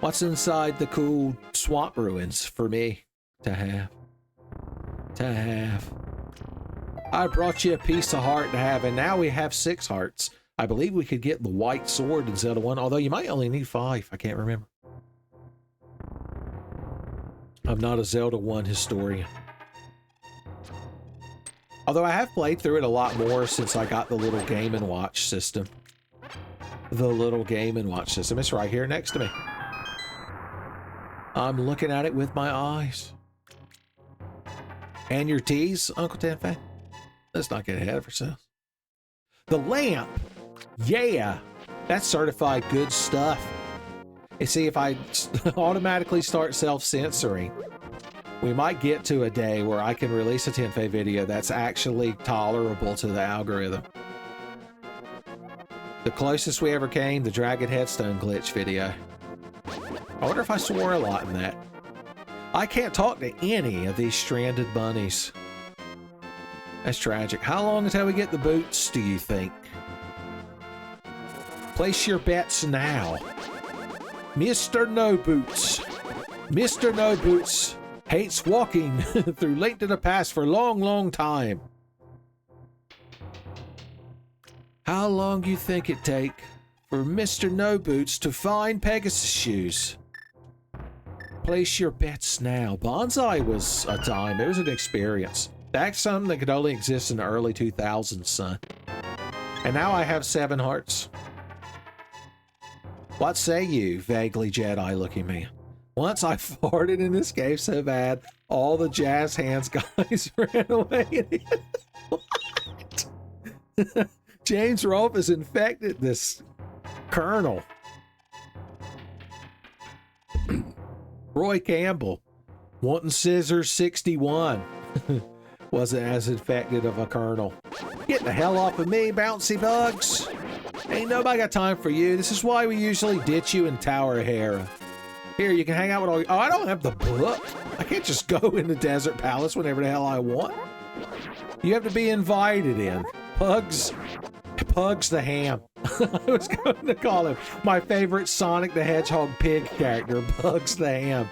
What's inside the cool swamp ruins for me to have? I brought you a piece of heart to have, and now we have 6 hearts. I believe we could get the white sword in Zelda 1, although you might only need 5. I can't remember. I'm not a Zelda 1 historian. Although I have played through it a lot more since I got the little Game & Watch system. The little Game & Watch system. It's right here next to me. I'm looking at it with my eyes. And your teas, Uncle Tenfey? Let's not get ahead of ourselves. The lamp! Yeah! That's certified good stuff. And see, if I automatically start self-censoring, we might get to a day where I can release a Tenfey video that's actually tolerable to the algorithm. The closest we ever came, the Dragon Headstone glitch video. I wonder if I swore a lot in that. I can't talk to any of these stranded bunnies. That's tragic. How long until we get the boots, do you think? Place your bets now. Mr. No Boots. Mr. No Boots hates walking through Link to the Past for a long, long time. How long do you think it take for Mr. No Boots to find Pegasus shoes? Place your bets now. Bonsai was a time. It was an experience. That's something that could only exist in the early 2000s, son. And now I have 7 hearts. What say you, vaguely Jedi-looking man? Once I farted in this cave so bad, all the jazz hands guys ran away. What? James Rolfe has infected this colonel. Roy Campbell, wanting scissors 61, wasn't as infected of a colonel. Get the hell off of me, bouncy bugs. Ain't nobody got time for you. This is why we usually ditch you in Tower of Hera. Here, you can hang out with all. Oh, I don't have the book. I can't just go in the Desert Palace whenever the hell I want. You have to be invited in. Pugs the Ham. I was going to call him my favorite Sonic the Hedgehog pig character, Pugs the Ham.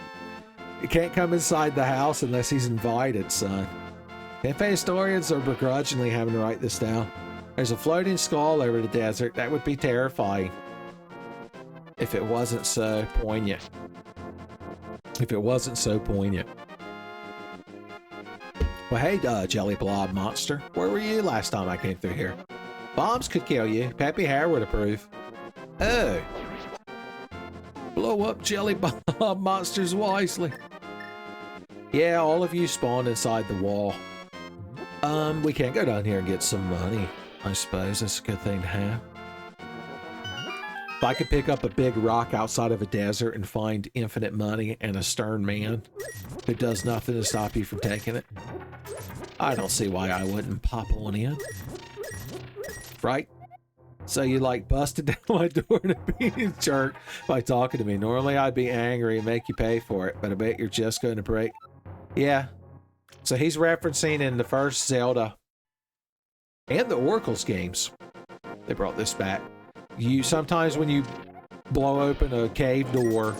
He can't come inside the house unless he's invited, son. Tenfey historians are begrudgingly having to write this down. There's a floating skull over the desert. That would be terrifying if it wasn't so poignant. If it wasn't so poignant. Well, hey, Jelly Blob Monster. Where were you last time I came through here? Bombs could kill you. Peppy Hair would approve. Oh. Blow up Jelly Blob Monsters wisely. Yeah, all of you spawned inside the wall. We can't go down here and get some money. I suppose that's a good thing to have. If I could pick up a big rock outside of a desert and find infinite money and a stern man who does nothing to stop you from taking it, I don't see why I wouldn't pop one in. Right? So you like busted down my door to be a jerk by talking to me. Normally I'd be angry and make you pay for it, but I bet you're just going to break. Yeah. So he's referencing in the first Zelda and the Oracle's games. They brought this back. Sometimes when you blow open a cave door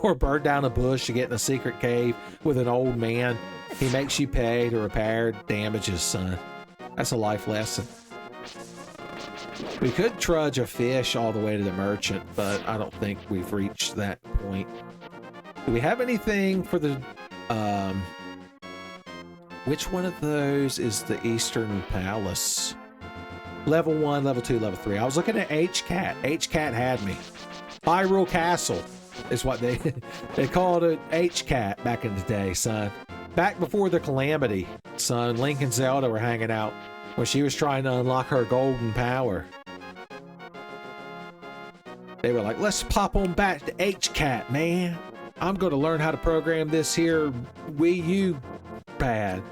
or burn down a bush to get in a secret cave with an old man, he makes you pay to repair damages, son. That's a life lesson. We could trudge a fish all the way to the merchant, but I don't think we've reached that point. Do we have anything for the, which one of those is the Eastern Palace? Level 1, level 2, level 3. I was looking at H-Cat. H-Cat had me. Hyrule Castle is what they called it, H-Cat back in the day, son. Back before the Calamity, son, Link and Zelda were hanging out when she was trying to unlock her golden power. They were like, let's pop on back to H-Cat, man. I'm going to learn how to program this here Wii U pad.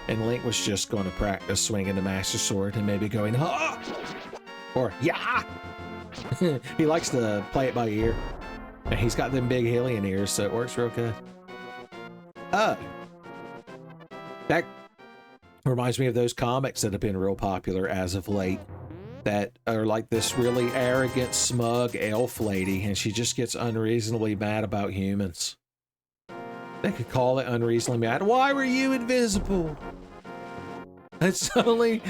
And Link was just going to practice swinging the Master Sword and maybe going, ha! Or, yeah! He likes to play it by ear. And he's got them big Hylian ears, so it works real good. That reminds me of those comics that have been real popular as of late. That are like this really arrogant, smug elf lady, and she just gets unreasonably mad about humans. They could call it unreasonably mad. Why were you invisible? It's only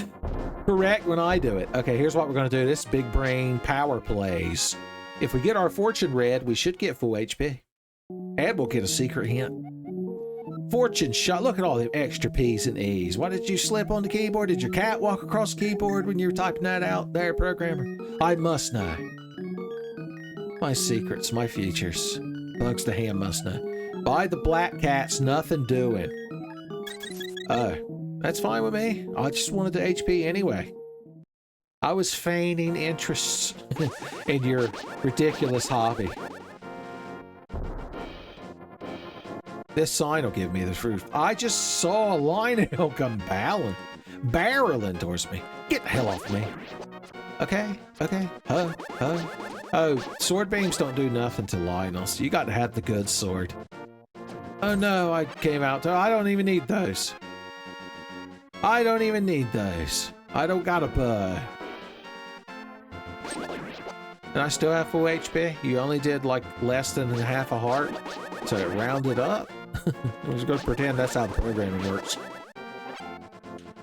correct when I do it. Okay, here's what we're going to do. This big brain power plays. If we get our fortune red, we should get full HP. And we'll get a secret hint. Fortune shot. Look at all the extra P's and E's. Why did you slip on the keyboard? Did your cat walk across the keyboard when you were typing that out there, programmer? I must know. My secrets, my features. Bugs the Ham must know. By the black cats, nothing doing. Oh, that's fine with me. I just wanted the HP anyway. I was feigning interest in your ridiculous hobby. This sign will give me the truth. I just saw a Lionel come barreling towards me. Get the hell off me. Okay. Oh, sword beams don't do nothing to Lionels. You got to have the good sword. Oh no, I came out to... I don't even need those. I don't got a bow. And I still have full HP. You only did like less than half a heart. So it rounded up. I'm just going to pretend that's how the programming works.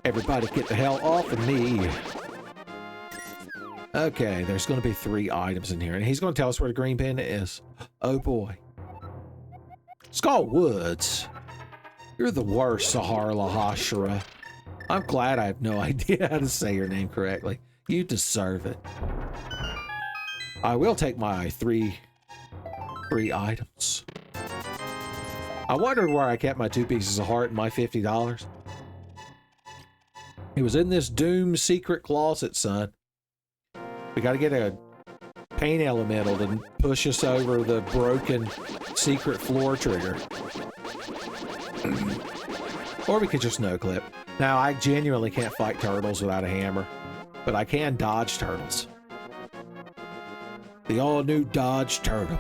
Everybody get the hell off of me. Okay, there's going to be 3 items in here. And he's going to tell us where the green pin is. Oh boy. Skull Woods. You're the worst, Sahara Lahashara. I'm glad I have no idea how to say your name correctly. You deserve it. I will take my 3 items. I wondered where I kept my 2 pieces of heart and my $50. It was in this doomed secret closet, son. We gotta get a paint elemental to push us over the broken secret floor trigger. Or we could just no-clip. Now, I genuinely can't fight turtles without a hammer, but I can dodge turtles. The all-new Dodge Turtle.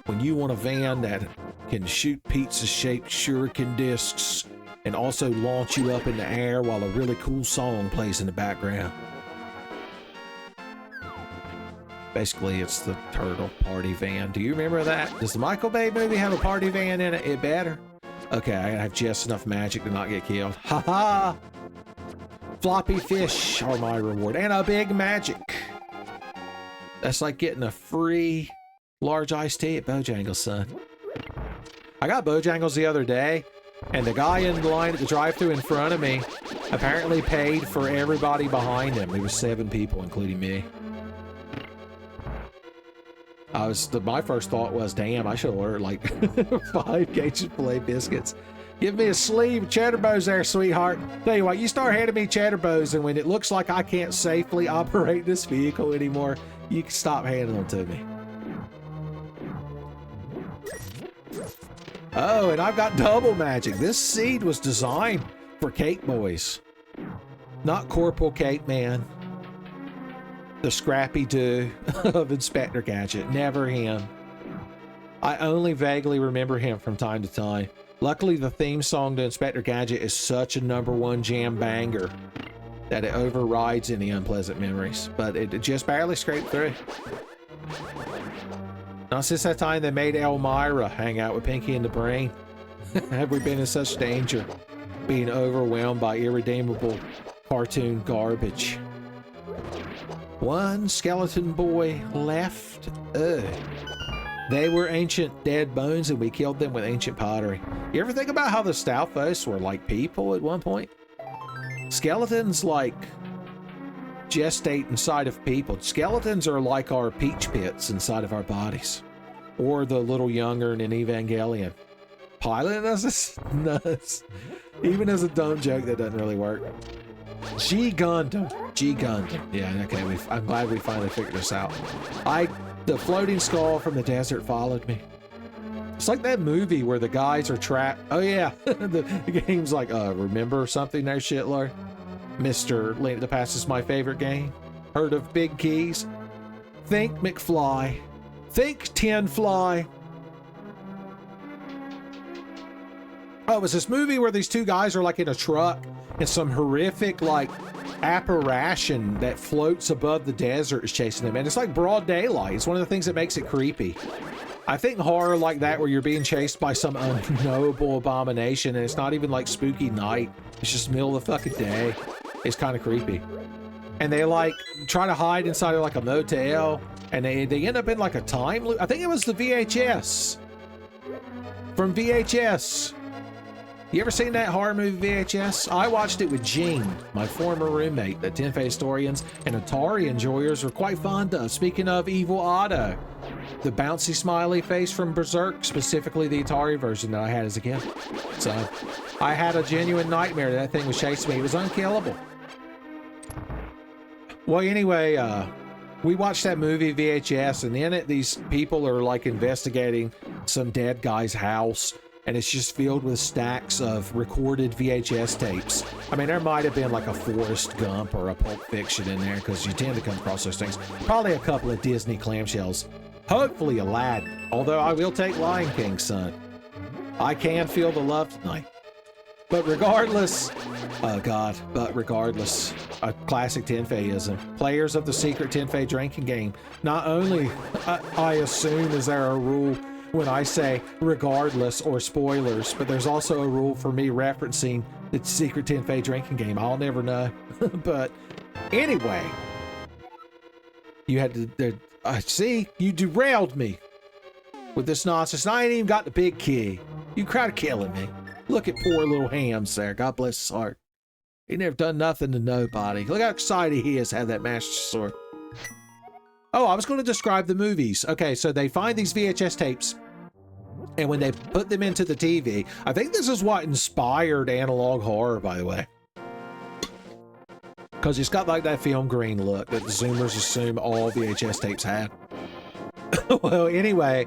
When you want a van that can shoot pizza-shaped shuriken discs and also launch you up in the air while a really cool song plays in the background. Basically, it's the Turtle Party Van. Do you remember that? Does the Michael Bay movie have a party van in it? It better. Okay, I have just enough magic to not get killed. Ha-ha! Floppy fish are my reward. And a big magic. That's like getting a free large iced tea at Bojangles, son. I got Bojangles the other day, and the guy in line at the drive-thru in front of me apparently paid for everybody behind him. It was 7 people, including me. My first thought was, damn, I should order like 5 Cajun filet biscuits. Give me a sleeve of cheddar bows there, sweetheart. Tell you what, you start handing me cheddar bows, and when it looks like I can't safely operate this vehicle anymore, you can stop handing them to me. Oh, and I've got double magic. This seed was designed for Cake Boys. Not Corporal Cake Man. The Scrappy-Doo of Inspector Gadget. Never him. I only vaguely remember him from time to time. Luckily, the theme song to Inspector Gadget is such a #1 jam banger that it overrides any unpleasant memories, but it just barely scraped through. Not since that time they made Elmira hang out with Pinky and the Brain have we been in such danger, being overwhelmed by irredeemable cartoon garbage. One skeleton boy left. Ugh. They were ancient dead bones and we killed them with ancient pottery. You ever think about how the Stalfos were like people at one point? Skeletons like gestate inside of people. Skeletons are like our peach pits inside of our bodies. Or the little younger in Evangelion. Pilot us nuts. Even as a dumb joke, that doesn't really work. G Gundam. G Gundam. Yeah, okay, I'm glad we finally figured this out. The floating skull from the desert followed me. It's like that movie where the guys are trapped. Oh yeah, the game's like, remember something there, Shitlord? Mr. Link to the Past is my favorite game. Heard of Big Keys? Think McFly. Think Tenfey. Oh, it was this movie where these two guys are like in a truck and some horrific like apparition that floats above the desert is chasing them. And it's like broad daylight. It's one of the things that makes it creepy. I think horror like that where you're being chased by some unknowable abomination and it's not even like spooky night. It's just middle of the fucking day. It's kind of creepy. And they like try to hide inside of like a motel and they end up in like a time loop. I think it was the VHS. From VHS. You ever seen that horror movie VHS? I watched it with Gene, my former roommate that Tenfey historians and Atari enjoyers are quite fond of. Speaking of Evil Otto, the bouncy smiley face from Berserk, specifically the Atari version that I had as a kid. So I had a genuine nightmare that thing was chasing me. It was unkillable. Well, anyway, we watched that movie VHS, and in it, these people are like investigating some dead guy's house. And it's just filled with stacks of recorded VHS tapes. I mean, there might have been like a Forrest Gump or a Pulp Fiction in there because you tend to come across those things. Probably a couple of Disney clamshells. Hopefully Aladdin. Although I will take Lion King, son. I can feel the love tonight. But regardless, oh God, but regardless, a classic Tenfeyism. Players of the secret Tenfey drinking game. Not only, I assume, is there a rule when I say regardless or spoilers, but there's also a rule for me referencing the secret Tenfey drinking game. I'll never know. But anyway, you had to, see, you derailed me with this nonsense. I ain't even got the big key. You crowd killing me. Look at poor little Hams there. God bless his heart. He never done nothing to nobody. Look how excited he is to have that Master Sword. Oh, I was going to describe the movies. Okay, so they find these VHS tapes, and when they put them into the TV, I think this is what inspired analog horror, by the way. Because it's got like that film green look that the Zoomers assume all VHS tapes had. Well, anyway.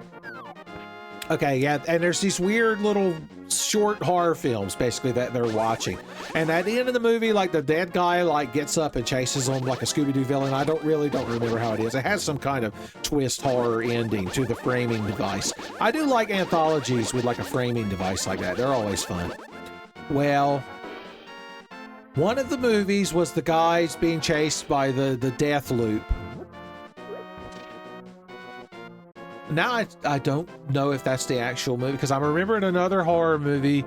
Okay, yeah, and there's these weird little short horror films, basically, that they're watching. And at the end of the movie, like, the dead guy, like, gets up and chases them like a Scooby-Doo villain. I don't remember how it is. It has some kind of twist horror ending to the framing device. I do like anthologies with, like, a framing device like that. They're always fun. Well, one of the movies was the guys being chased by the death loop. Now I don't know if that's the actual movie, because I'm remembering another horror movie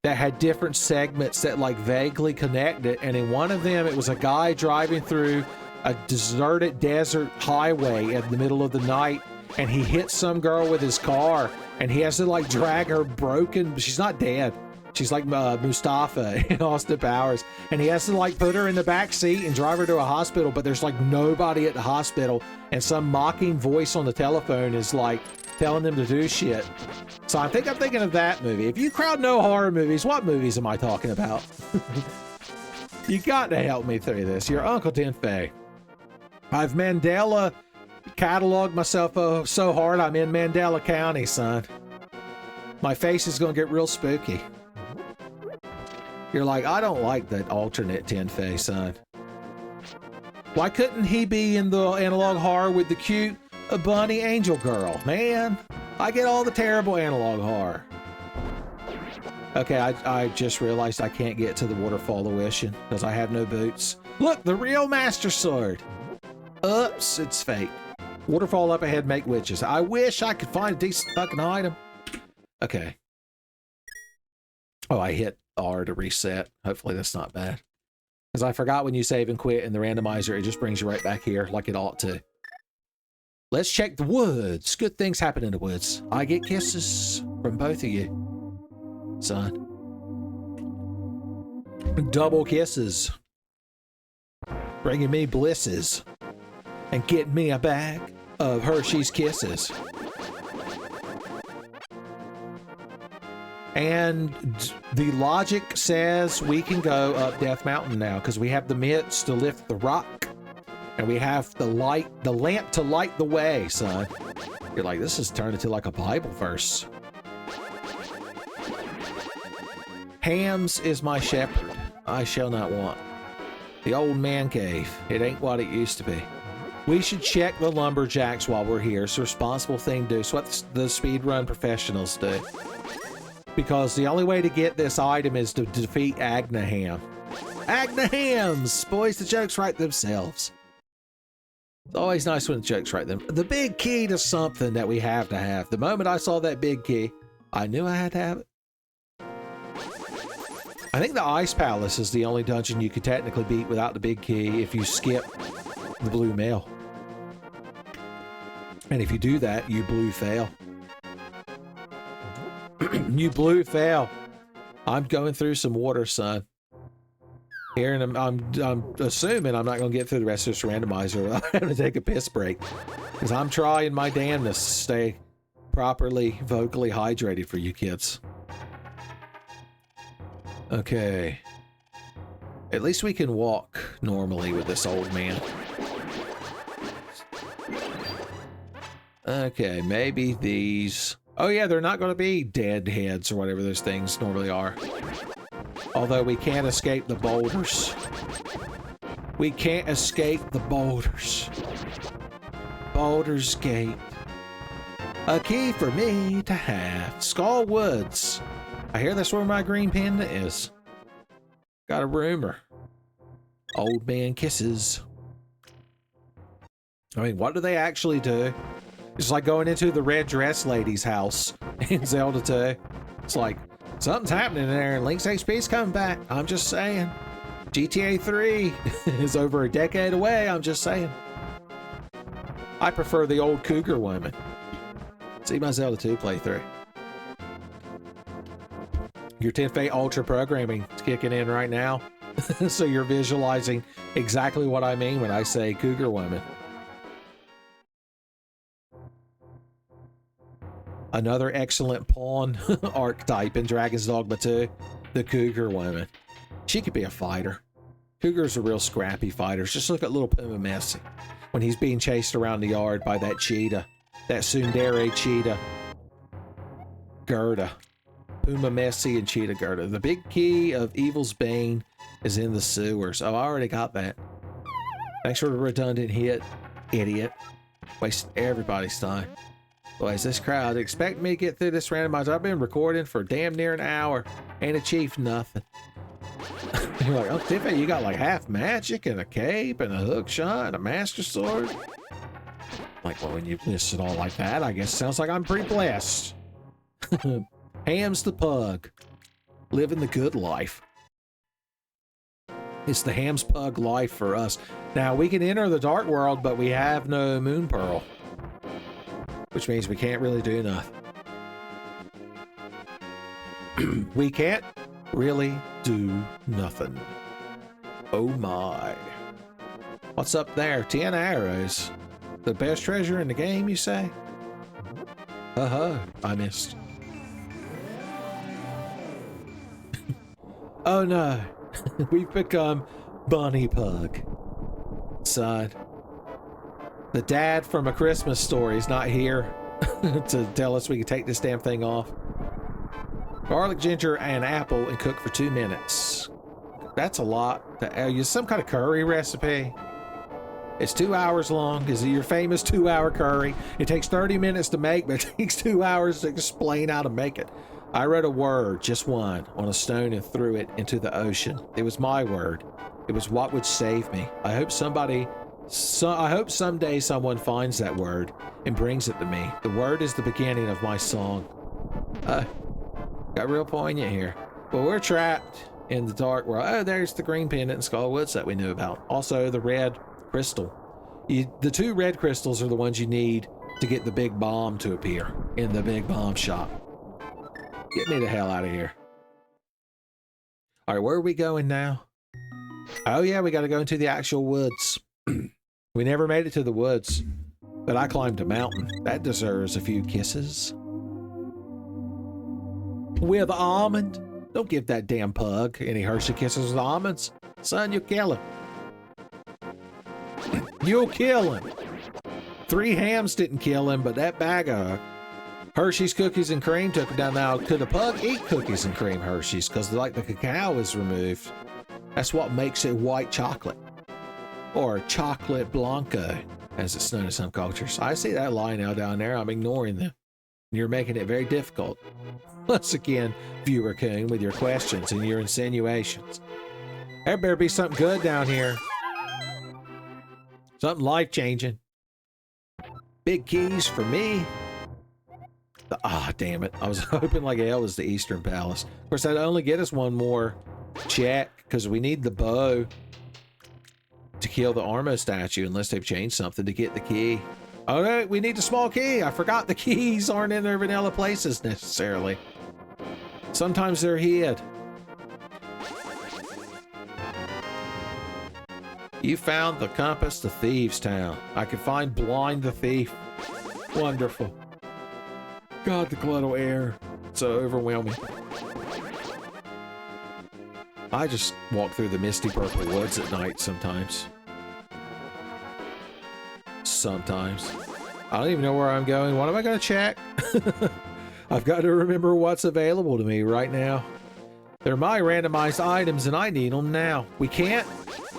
that had different segments that like vaguely connected, and in one of them it was a guy driving through a deserted desert highway in the middle of the night, and he hits some girl with his car, and he has to like drag her broken, but she's not dead. She's like Mustafa in Austin Powers, and he has to like put her in the back seat and drive her to a hospital, but there's like nobody at the hospital, and some mocking voice on the telephone is like telling them to do shit. So I think I'm thinking of that movie. If you crowd know horror movies, what movies am I talking about? You got to help me through this. Your Uncle Tenfey. I've Mandela cataloged myself so hard I'm in Mandela County, son. My face is gonna get real spooky. You're like, I don't like that alternate Tenfey, son. Why couldn't he be in the analog horror with the cute bunny angel girl? Man, I get all the terrible analog horror. Okay, I just realized I can't get to the Waterfall of Wishing because I have no boots. Look, the real Master Sword! Oops, it's fake. Waterfall up ahead, make witches. I wish I could find a decent fucking item. Okay. Oh, I hit R to reset. Hopefully that's not bad. Because I forgot when you save and quit in the randomizer, it just brings you right back here like it ought to. Let's check the woods. Good things happen in the woods. I get kisses from both of you, son. Double kisses. Bringing me blisses. And getting me a bag of Hershey's Kisses. And the logic says we can go up Death Mountain now because we have the mitts to lift the rock. And we have the lamp to light the way, son. You're like, this has turned into like a Bible verse. Hams is my shepherd. I shall not want. The old man cave. It ain't what it used to be. We should check the lumberjacks while we're here. It's a responsible thing to do. It's what the speedrun professionals do. Because the only way to get this item is to defeat Agnaham. Agnahams! Boys, the jokes write themselves. It's always nice when the jokes write them. The big key to something that we have to have. The moment I saw that big key, I knew I had to have it. I think the Ice Palace is the only dungeon you could technically beat without the big key if you skip the blue mail. And if you do that, you blue fail. You blue fail. I'm going through some water, son. Here, and I'm assuming I'm not going to get through the rest of this randomizer without having to take a piss break. Because I'm trying my damnedest to stay properly vocally hydrated for you kids. Okay. At least we can walk normally with this old man. Okay, maybe these... Oh yeah, they're not going to be dead heads or whatever those things normally are. Although we can't escape the boulders. We can't escape the boulders. Boulders Gate. A key for me to have. Skull Woods. I hear that's where my green panda is. Got a rumor. Old man kisses. I mean, what do they actually do? It's like going into the red dress lady's house in Zelda 2. It's like, something's happening there and Link's HP's coming back. I'm just saying. GTA 3 is over a decade away. I'm just saying. I prefer the old cougar woman. See my Zelda 2 playthrough. Your Tenfey Ultra programming is kicking in right now. So you're visualizing exactly what I mean when I say cougar woman. Another excellent pawn archetype in Dragon's Dogma 2, the cougar woman. She could be a fighter. Cougars are real scrappy fighters. Just look at little Puma Messi when he's being chased around the yard by that cheetah, that tsundere cheetah, Gerda. Puma Messi and Cheetah Gerda. The big key of Evil's Bane is in the sewers. Oh, I already got that. Thanks for the redundant hit, idiot. Wasting everybody's time. Boys, this crowd expect me to get through this randomizer. I've been recording for damn near an hour and achieved nothing. You're like, oh, Tenfey, you got like half magic and a cape and a hook shot and a master sword. Like, well, when you list it all like that, I guess it sounds like I'm pretty blessed. Ham's the pug, living the good life. It's the Ham's pug life for us. Now, we can enter the dark world, but we have no moon pearl. Which means we can't really do nothing. We can't really do nothing. Oh my. What's up there? 10 arrows. The best treasure in the game, you say? I missed. Oh no. We've become Bunny Pug. Son. The dad from A Christmas Story is not here to tell us we can take this damn thing off. Garlic, ginger, and apple and cook for 2 minutes. That's a lot. Use some kind of curry recipe. It's 2 hours long. Is it your famous 2-hour curry? It takes 30 minutes to make, but it takes 2 hours to explain how to make it. I wrote a word, just one, on a stone and threw it into the ocean. It was my word. It was what would save me. I hope someday someone finds that word and brings it to me. The word is the beginning of my song. Got real poignant here. Well, we're trapped in the dark world. Oh, there's the green pendant in Skull Woods that we knew about. Also, the red crystal. The 2 red crystals are the ones you need to get the big bomb to appear in the big bomb shop. Get me the hell out of here. All right, where are we going now? Oh yeah, we got to go into the actual woods. We never made it to the woods, but I climbed a mountain. That deserves a few kisses. With almond. Don't give that damn pug any Hershey Kisses with almonds. Son, you'll kill him. You'll kill him. 3 hams didn't kill him, but that bag of Hershey's cookies and cream took him down. Now, could a pug eat cookies and cream Hershey's? Because like the cacao is removed. That's what makes it white chocolate. Or chocolate blanco, as it's known in some cultures. I see that lie now down there. I'm ignoring them. You're making it very difficult. Once again, viewer Coon, with your questions and your insinuations. There better be something good down here. Something life-changing. Big keys for me. Damn it. I was hoping like hell was the Eastern Palace. Of course, that'd only get us one more check, because we need the bow to kill the Armo statue, unless they've changed something to get the key. Oh no, we need the small key. I forgot the keys aren't in their vanilla places necessarily. Sometimes they're hid. You found the compass to Thieves' Town. I can find Blind the Thief. Wonderful. God, the glottal air. So overwhelming. I just walk through the misty purple woods at night sometimes. Sometimes. I don't even know where I'm going. What am I going to check? I've got to remember what's available to me right now. They're my randomized items and I need them now. We can't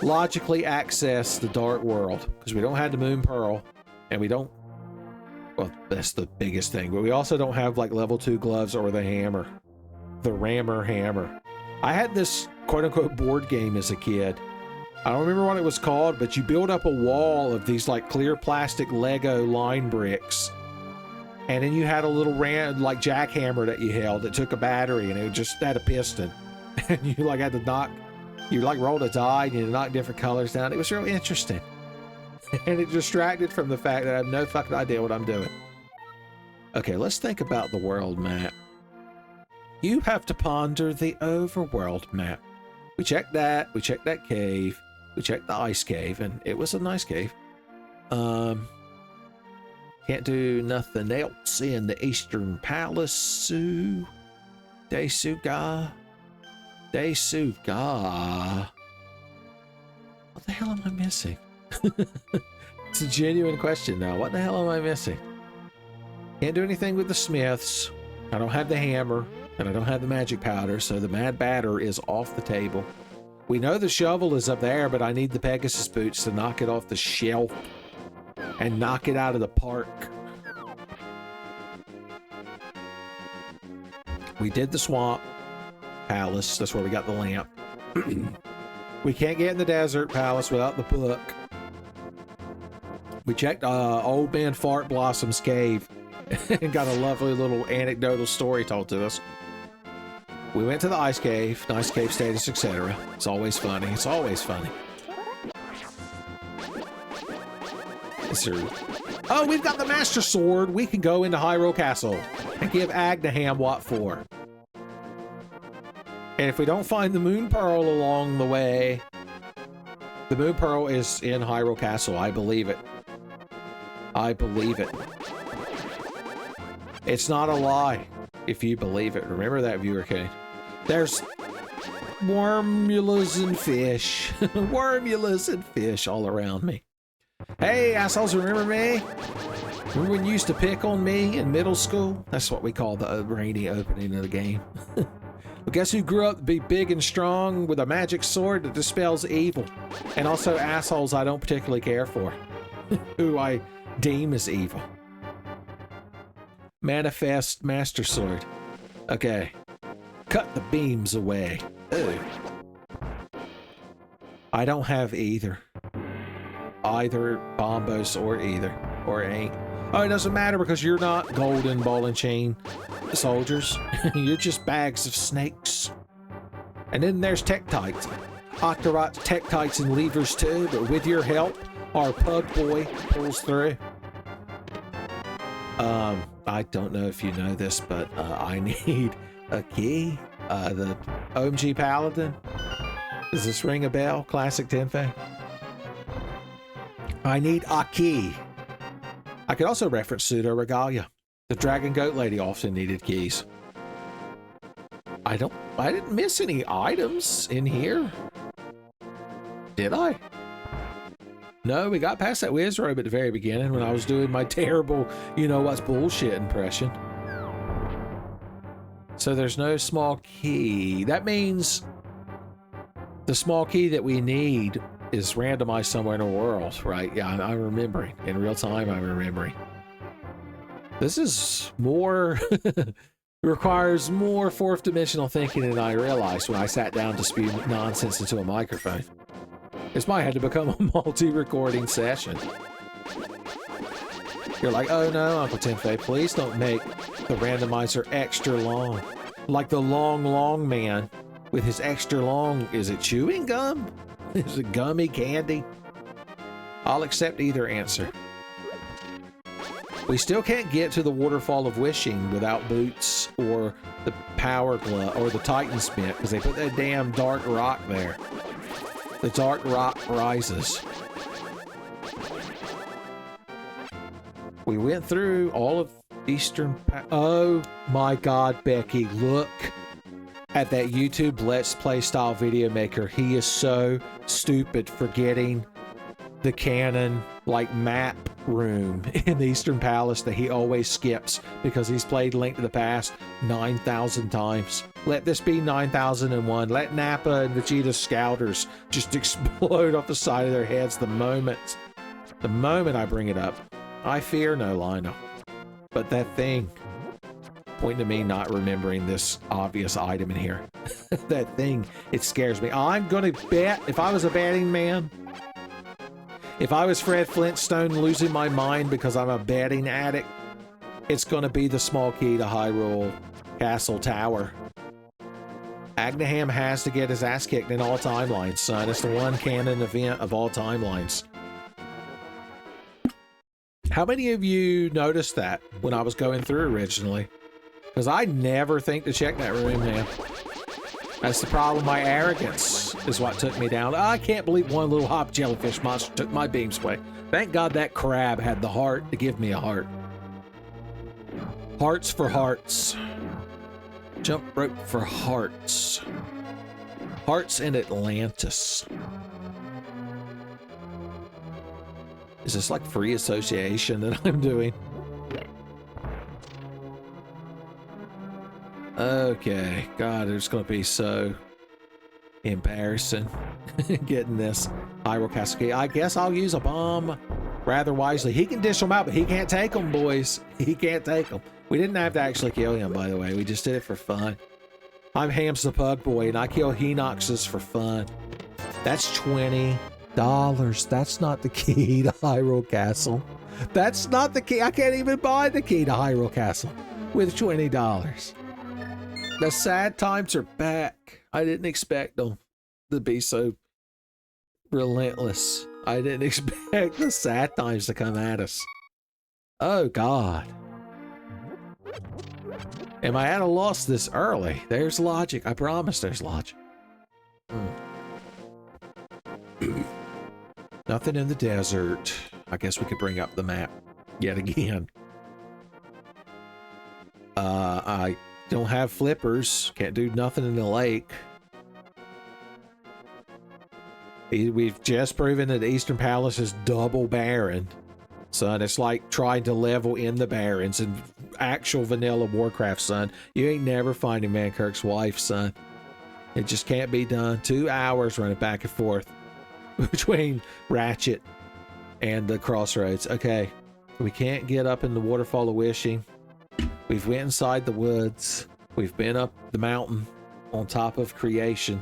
logically access the dark world because we don't have the Moon Pearl and we don't... Well, that's the biggest thing. But we also don't have like level 2 gloves or the hammer. The rammer hammer. I had this quote-unquote board game as a kid. I don't remember what it was called, but you build up a wall of these like clear plastic Lego line bricks. And then you had a little like jackhammer that you held that took a battery and it just had a piston. And you like had to knock, you like rolled a die and you knock different colors down. It was real interesting. And it distracted from the fact that I have no fucking idea what I'm doing. Okay, let's think about the world map. You have to ponder the overworld map. We checked that cave, we checked the ice cave, and it was a nice cave. Can't do nothing else in the Eastern Palace. Desuga. What the hell am I missing? It's a genuine question now. What the hell am I missing? Can't do anything with the smiths. I don't have the hammer, and I don't have the magic powder, so the mad batter is off the table. We know the shovel is up there, but I need the Pegasus boots to knock it off the shelf and knock it out of the park. We did the swamp palace. That's where we got the lamp. We can't get in the desert palace without the book. We checked Old Man Fart Blossom's cave and got a lovely little anecdotal story told to us. We went to the ice cave, nice cave status, etc. It's always funny. It's always funny. Oh, we've got the Master Sword. We can go into Hyrule Castle and give Agnaham what for. And if we don't find the Moon Pearl along the way, the Moon Pearl is in Hyrule Castle. I believe it. I believe it. It's not a lie if you believe it. Remember that, viewer Kane. There's wormulas and fish. Wormulas and fish all around me. Hey, assholes, remember me? Remember when you used to pick on me in middle school? That's what we call the rainy opening of the game. Well, guess who grew up to be big and strong with a magic sword that dispels evil? And also assholes I don't particularly care for. Who I deem as evil. Manifest Master Sword. Okay. Cut the beams away. Ooh. I don't have either. Either bombos or either. Or ain't. Oh, it doesn't matter because you're not golden ball and chain soldiers. You're just bags of snakes. And then there's Tektites. Octorot, Tektites, and levers too, but with your help, our pug boy pulls through. I don't know if you know this, but I need a key. The OMG Paladin. Does this ring a bell? Classic Tenfey. I need a key. I could also reference Pseudo Regalia. The Dragon Goat Lady often needed keys. I didn't miss any items in here. Did I? No, we got past that whiz robe at the very beginning when I was doing my terrible, you know what's bullshit impression. So there's no small key. That means the small key that we need is randomized somewhere in the world, right? Yeah, I'm remembering. In real time, I'm remembering. This is more... requires more fourth dimensional thinking than I realized when I sat down to spew nonsense into a microphone. This might have to become a multi-recording session. You're like, oh no, Uncle Tenfey, please don't make the randomizer extra long. Like the long man with his extra long, is it chewing gum? Is it gummy candy? I'll accept either answer. We still can't get to the Waterfall of Wishing without boots or the Power Glove or the Titan Smith because they put that damn dark rock there. The dark rock rises. We went through all of Eastern... Oh my God, Becky, look at that YouTube Let's Play style video maker. He is so stupid for getting the canon like map room in the Eastern Palace that he always skips because he's played Link to the Past 9,000 times. Let this be 9,001. Let Nappa and Vegeta Scouters just explode off the side of their heads the moment I bring it up. I fear no, Lionel. But that thing, pointing to me not remembering this obvious item in here. That thing, it scares me. I'm gonna bet, if I was a betting man, if I was Fred Flintstone losing my mind because I'm a betting addict, it's gonna be the small key to Hyrule Castle Tower. Agnaham has to get his ass kicked in all timelines, son. It's the one canon event of all timelines. How many of you noticed that when I was going through originally? Because I never think to check that room, man. That's the problem. My arrogance is what took me down. I can't believe one little hop jellyfish monster took my beams away. Thank God that crab had the heart to give me a heart. Hearts for hearts. Jump rope for hearts. Hearts in Atlantis. Is this like free association that I'm doing? Okay, God, it's gonna be so embarrassing getting this Hyrule Castle key. I guess I'll use a bomb rather wisely. He can dish them out, but he can't take them, boys. He can't take them. We didn't have to actually kill him, by the way. We just did it for fun. I'm Hams the Pug Boy, and I kill Henoxes for fun. That's $20. That's not the key to Hyrule Castle. That's not the key. I can't even buy the key to Hyrule Castle with $20. The sad times are back. I didn't expect them to be so relentless. I didn't expect the sad times to come at us. Oh, God. Am I at a loss this early? There's logic. I promise there's logic. Nothing in the desert. I guess we could bring up the map yet again. I don't have flippers. Can't do nothing in the lake. We've just proven that Eastern Palace is double barren. Son, it's like trying to level in the barrens in actual vanilla Warcraft, son. You ain't never finding Mankirk's wife, son. It just can't be done. 2 hours running back and forth between Ratchet and the crossroads. Okay, we can't get up in the Waterfall of Wishing. We've went inside the woods. We've been up the mountain on top of creation,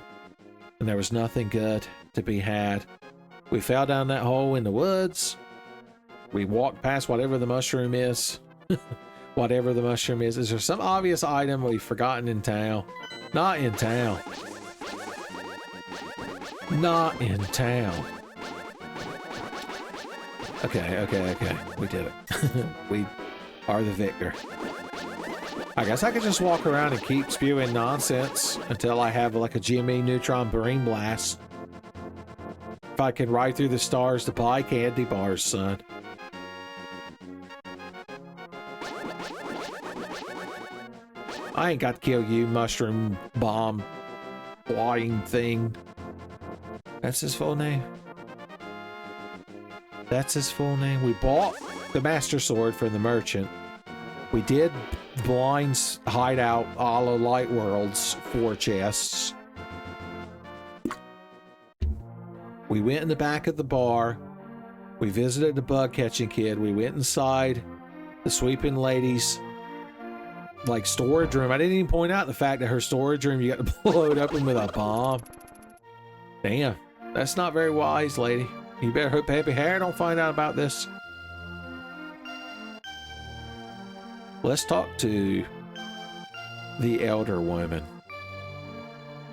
and there was nothing good to be had. We fell down that hole in the woods. We walked past whatever the mushroom is. Whatever the mushroom is. Is there some obvious item we've forgotten in town? Not in town. Not in town. Okay. We did it. We are the victor. I guess I could just walk around and keep spewing nonsense until I have like a Jimmy Neutron Brain Blast. If I can ride through the stars to buy candy bars, son. I ain't got to kill you, mushroom bomb flying thing. That's his full name. That's his full name. We bought the Master Sword from the merchant. We did Blind's hideout a la Light World's 4 chests. We went in the back of the bar. We visited the bug catching kid. We went inside the sweeping lady's like storage room. I didn't even point out the fact that her storage room you got to blow it open with a bomb. Damn, that's not very wise, lady. You better hope Happy Hair don't find out about this. Let's talk to the elder woman.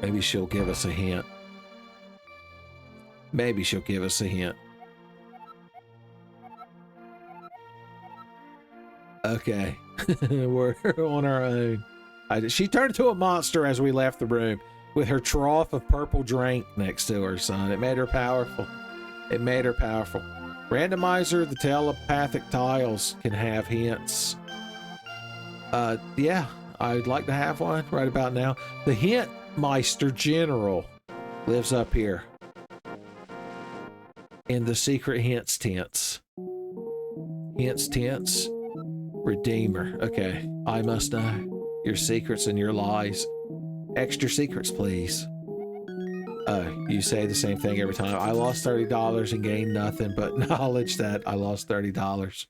Maybe she'll give us a hint. Maybe she'll give us a hint. Okay. We're on our own. She turned into a monster as we left the room with her trough of purple drink next to her, son. It made her powerful. It made her powerful. Randomizer, the telepathic tiles can have hints. Yeah, I'd like to have one right about now. The Hint Meister General lives up here in the secret hints tents. Hints tents. Redeemer. Okay, I must know your secrets and your lies. Extra secrets, please. You say the same thing every time. I lost $30 and gained nothing but knowledge that I lost $30.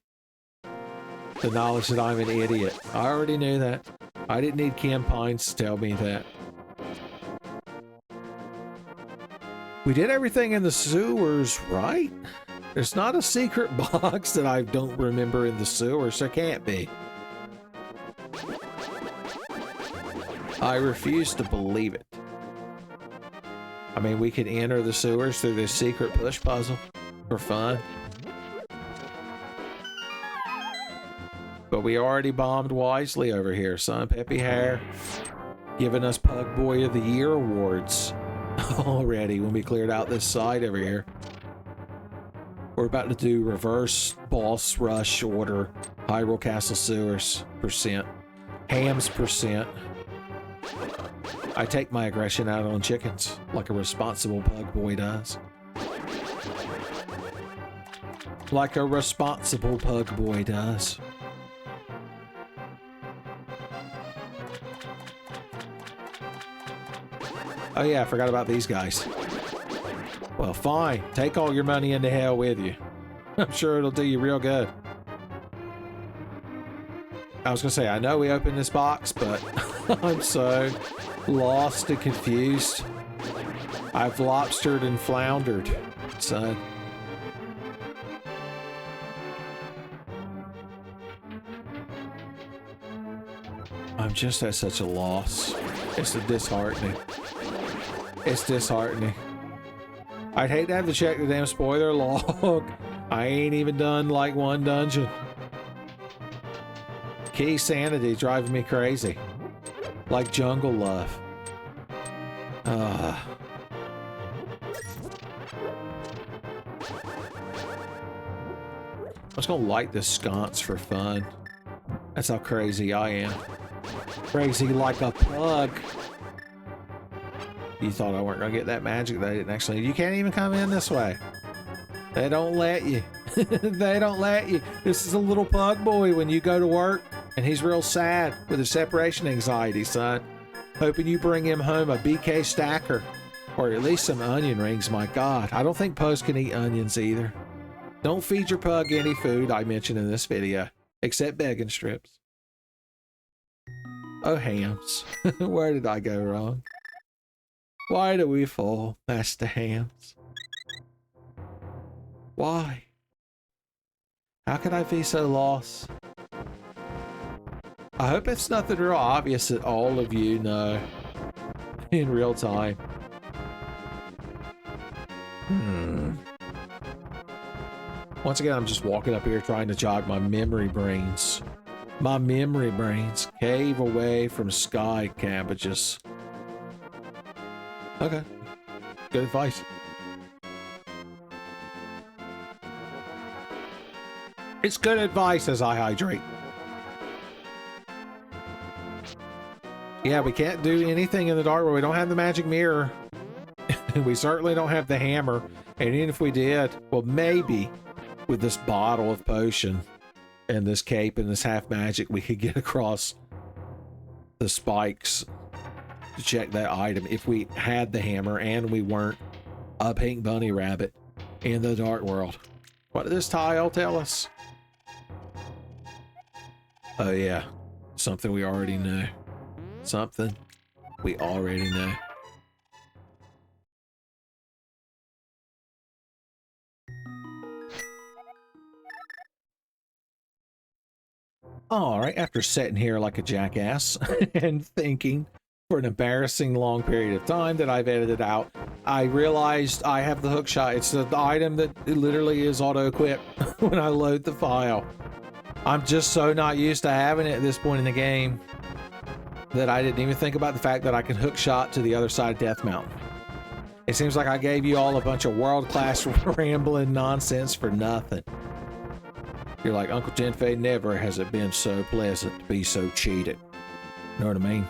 The knowledge that I'm an idiot. I already knew that. I didn't need Kim Pines to tell me that. We did everything in the sewers, right? There's not a secret box that I don't remember in the sewers. There can't be. I refuse to believe it. I mean, we could enter the sewers through this secret push puzzle for fun. But we already bombed wisely over here, son. Peppy Hair giving us Pug Boy of the Year awards already when we cleared out this side over here. We're about to do reverse boss rush order. Hyrule Castle sewers %. Hams %. I take my aggression out on chickens like a responsible pug boy does. Like a responsible pug boy does. Oh yeah, I forgot about these guys. Well, fine. Take all your money into hell with you. I'm sure it'll do you real good. I was gonna say, I know we opened this box, but I'm so lost and confused. I've lobstered and floundered, son. I'm just at such a loss. It's disheartening. It's disheartening. I'd hate to have to check the damn spoiler log. I ain't even done like one dungeon. Key sanity driving me crazy. Like jungle love. I was gonna light this sconce for fun. That's how crazy I am. Crazy like a pug. You thought I weren't gonna get that magic that I didn't actually. You can't even come in this way. They don't let you. They don't let you. This is a little pug boy when you go to work, and he's real sad with his separation anxiety, son. Hoping you bring him home a BK stacker, or at least some onion rings. My God, I don't think pugs can eat onions either. Don't feed your pug any food I mentioned in this video, except bacon strips. Oh, Hams. Where did I go wrong? Why do we fall, Master Hams? Why? How could I be so lost? I hope it's nothing real obvious that all of you know in real time. Once again, I'm just walking up here trying to jog my memory brains. My memory brains. Cave away from sky cabbages. Okay. Good advice. It's good advice as I hydrate. Yeah, we can't do anything in the dark where we don't have the magic mirror. We certainly don't have the hammer. And even if we did, well, maybe with this bottle of potion and this cape and this half magic, we could get across the spikes to check that item if we had the hammer and we weren't a pink bunny rabbit in the dark world. What did this tile tell us? Oh yeah, something we already know. Something we already know. All right, after sitting here like a jackass and thinking for an embarrassing long period of time that I've edited out, I realized I have the hook shot. It's the item that literally is auto-equipped when I load the file. I'm just so not used to having it at this point in the game that I didn't even think about the fact that I can hook shot to the other side of Death Mountain. It seems like I gave you all a bunch of world-class rambling nonsense for nothing. You're like, Uncle Tenfey, never has it been so pleasant to be so cheated. Know what I mean?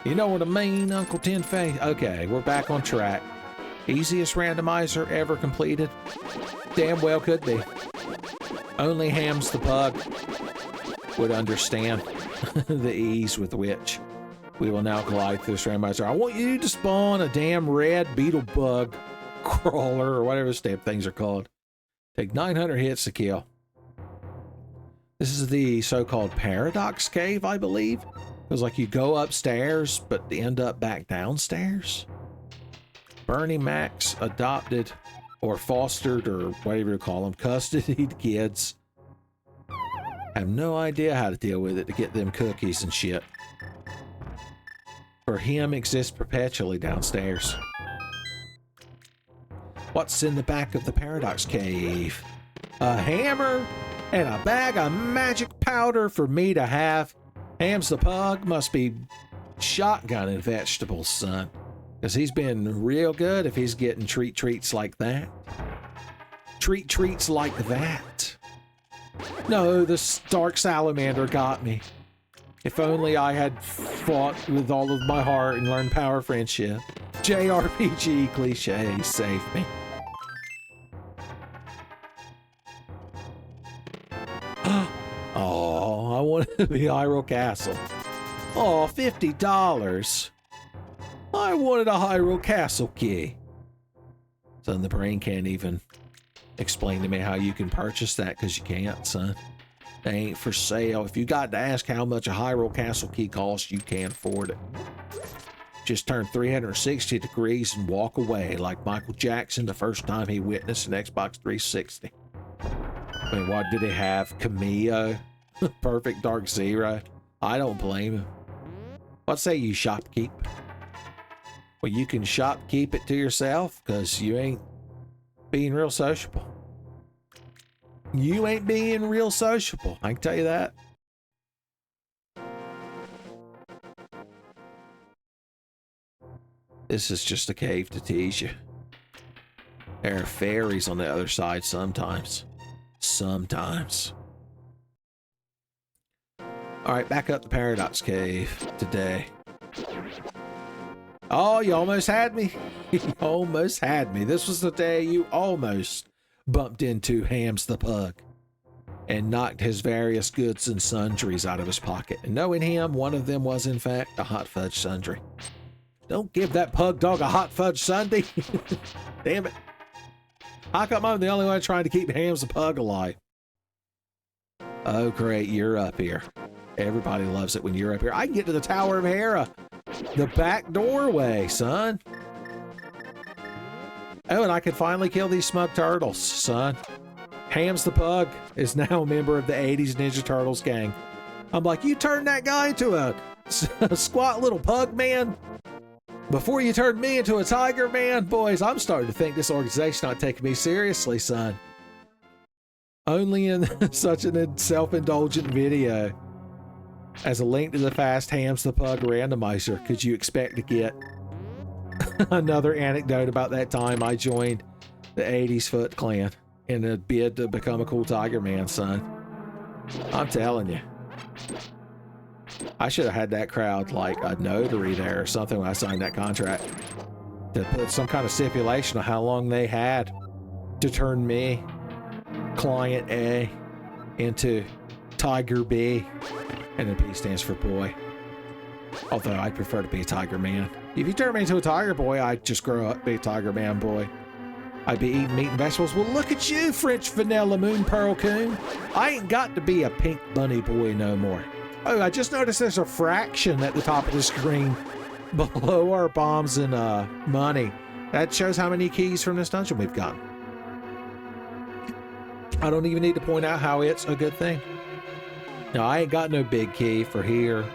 You know what I mean, Uncle Tenfey? Okay, we're back on track. Easiest randomizer ever completed? Damn well could be. Only Hams the Pug would understand the ease with which we will now glide through this randomizer. I want you to spawn a damn red beetle bug crawler or whatever those damn things are called. Take 900 hits to kill. This is the so-called Paradox Cave, I believe. It was like you go upstairs, but end up back downstairs. Bernie Mac's adopted or fostered or whatever you call them, custodied kids have no idea how to deal with it to get them cookies and shit. For him exists perpetually downstairs. What's in the back of the Paradox Cave? A hammer and a bag of magic powder for me to have. Hams the Pug must be shotgunning vegetables, son. Because he's been real good if he's getting treats like that. Treats like that. No, the Stark Salamander got me. If only I had fought with all of my heart and learned power friendship. JRPG cliche, save me. Oh, I want to be Hyrule Castle. Oh, $50. I wanted a Hyrule Castle key. Son, the brain can't even explain to me how you can purchase that because you can't, son. They ain't for sale. If you got to ask how much a Hyrule Castle key costs, you can't afford it. Just turn 360 degrees and walk away like Michael Jackson the first time he witnessed an Xbox 360. I mean, what did he have? Cameo? Perfect Dark Zero? I don't blame him. What say you, shopkeep? Well, you can shopkeep it to yourself because you ain't being real sociable. You ain't being real sociable. I can tell you that. This is just a cave to tease you. There are fairies on the other side sometimes. Sometimes. Alright, back up the Paradox Cave today. Oh, you almost had me. You almost had me. This was the day you almost bumped into Hams the Pug and knocked his various goods and sundries out of his pocket. And knowing him, one of them was in fact a hot fudge sundry. Don't give that pug dog a hot fudge sundae. Damn it. How come I'm the only one trying to keep Hams the Pug alive? Oh, great, you're up here. Everybody loves it when you're up here. I can get to the Tower of Hera. The back doorway, son. Oh, and I can finally kill these smug turtles, son. Hams the Pug is now a member of the 80s Ninja Turtles gang. I'm like, you turned that guy into a squat little pug man before you turned me into a tiger man? Boys, I'm starting to think this organization not taking me seriously, son. Only in such an self-indulgent video as a link to the Fast Hams the Pug randomizer could you expect to get another anecdote about that time I joined the 80s Foot Clan in a bid to become a cool tiger man, son. I'm telling you. I should have had that crowd like a notary there or something when I signed that contract to put some kind of stipulation on how long they had to turn me, Client A, into Tiger B, and then P stands for boy. Although I'd prefer to be a tiger man. If you turn me into a tiger boy, I'd just grow up, be a tiger man boy. I'd be eating meat and vegetables. Well, look at you, French vanilla moon pearl coon. I ain't got to be a pink bunny boy no more. Oh, I just noticed there's a fraction at the top of the screen below our bombs and money. That shows how many keys from this dungeon we've gotten. I don't even need to point out how it's a good thing. Now, I ain't got no big key for here,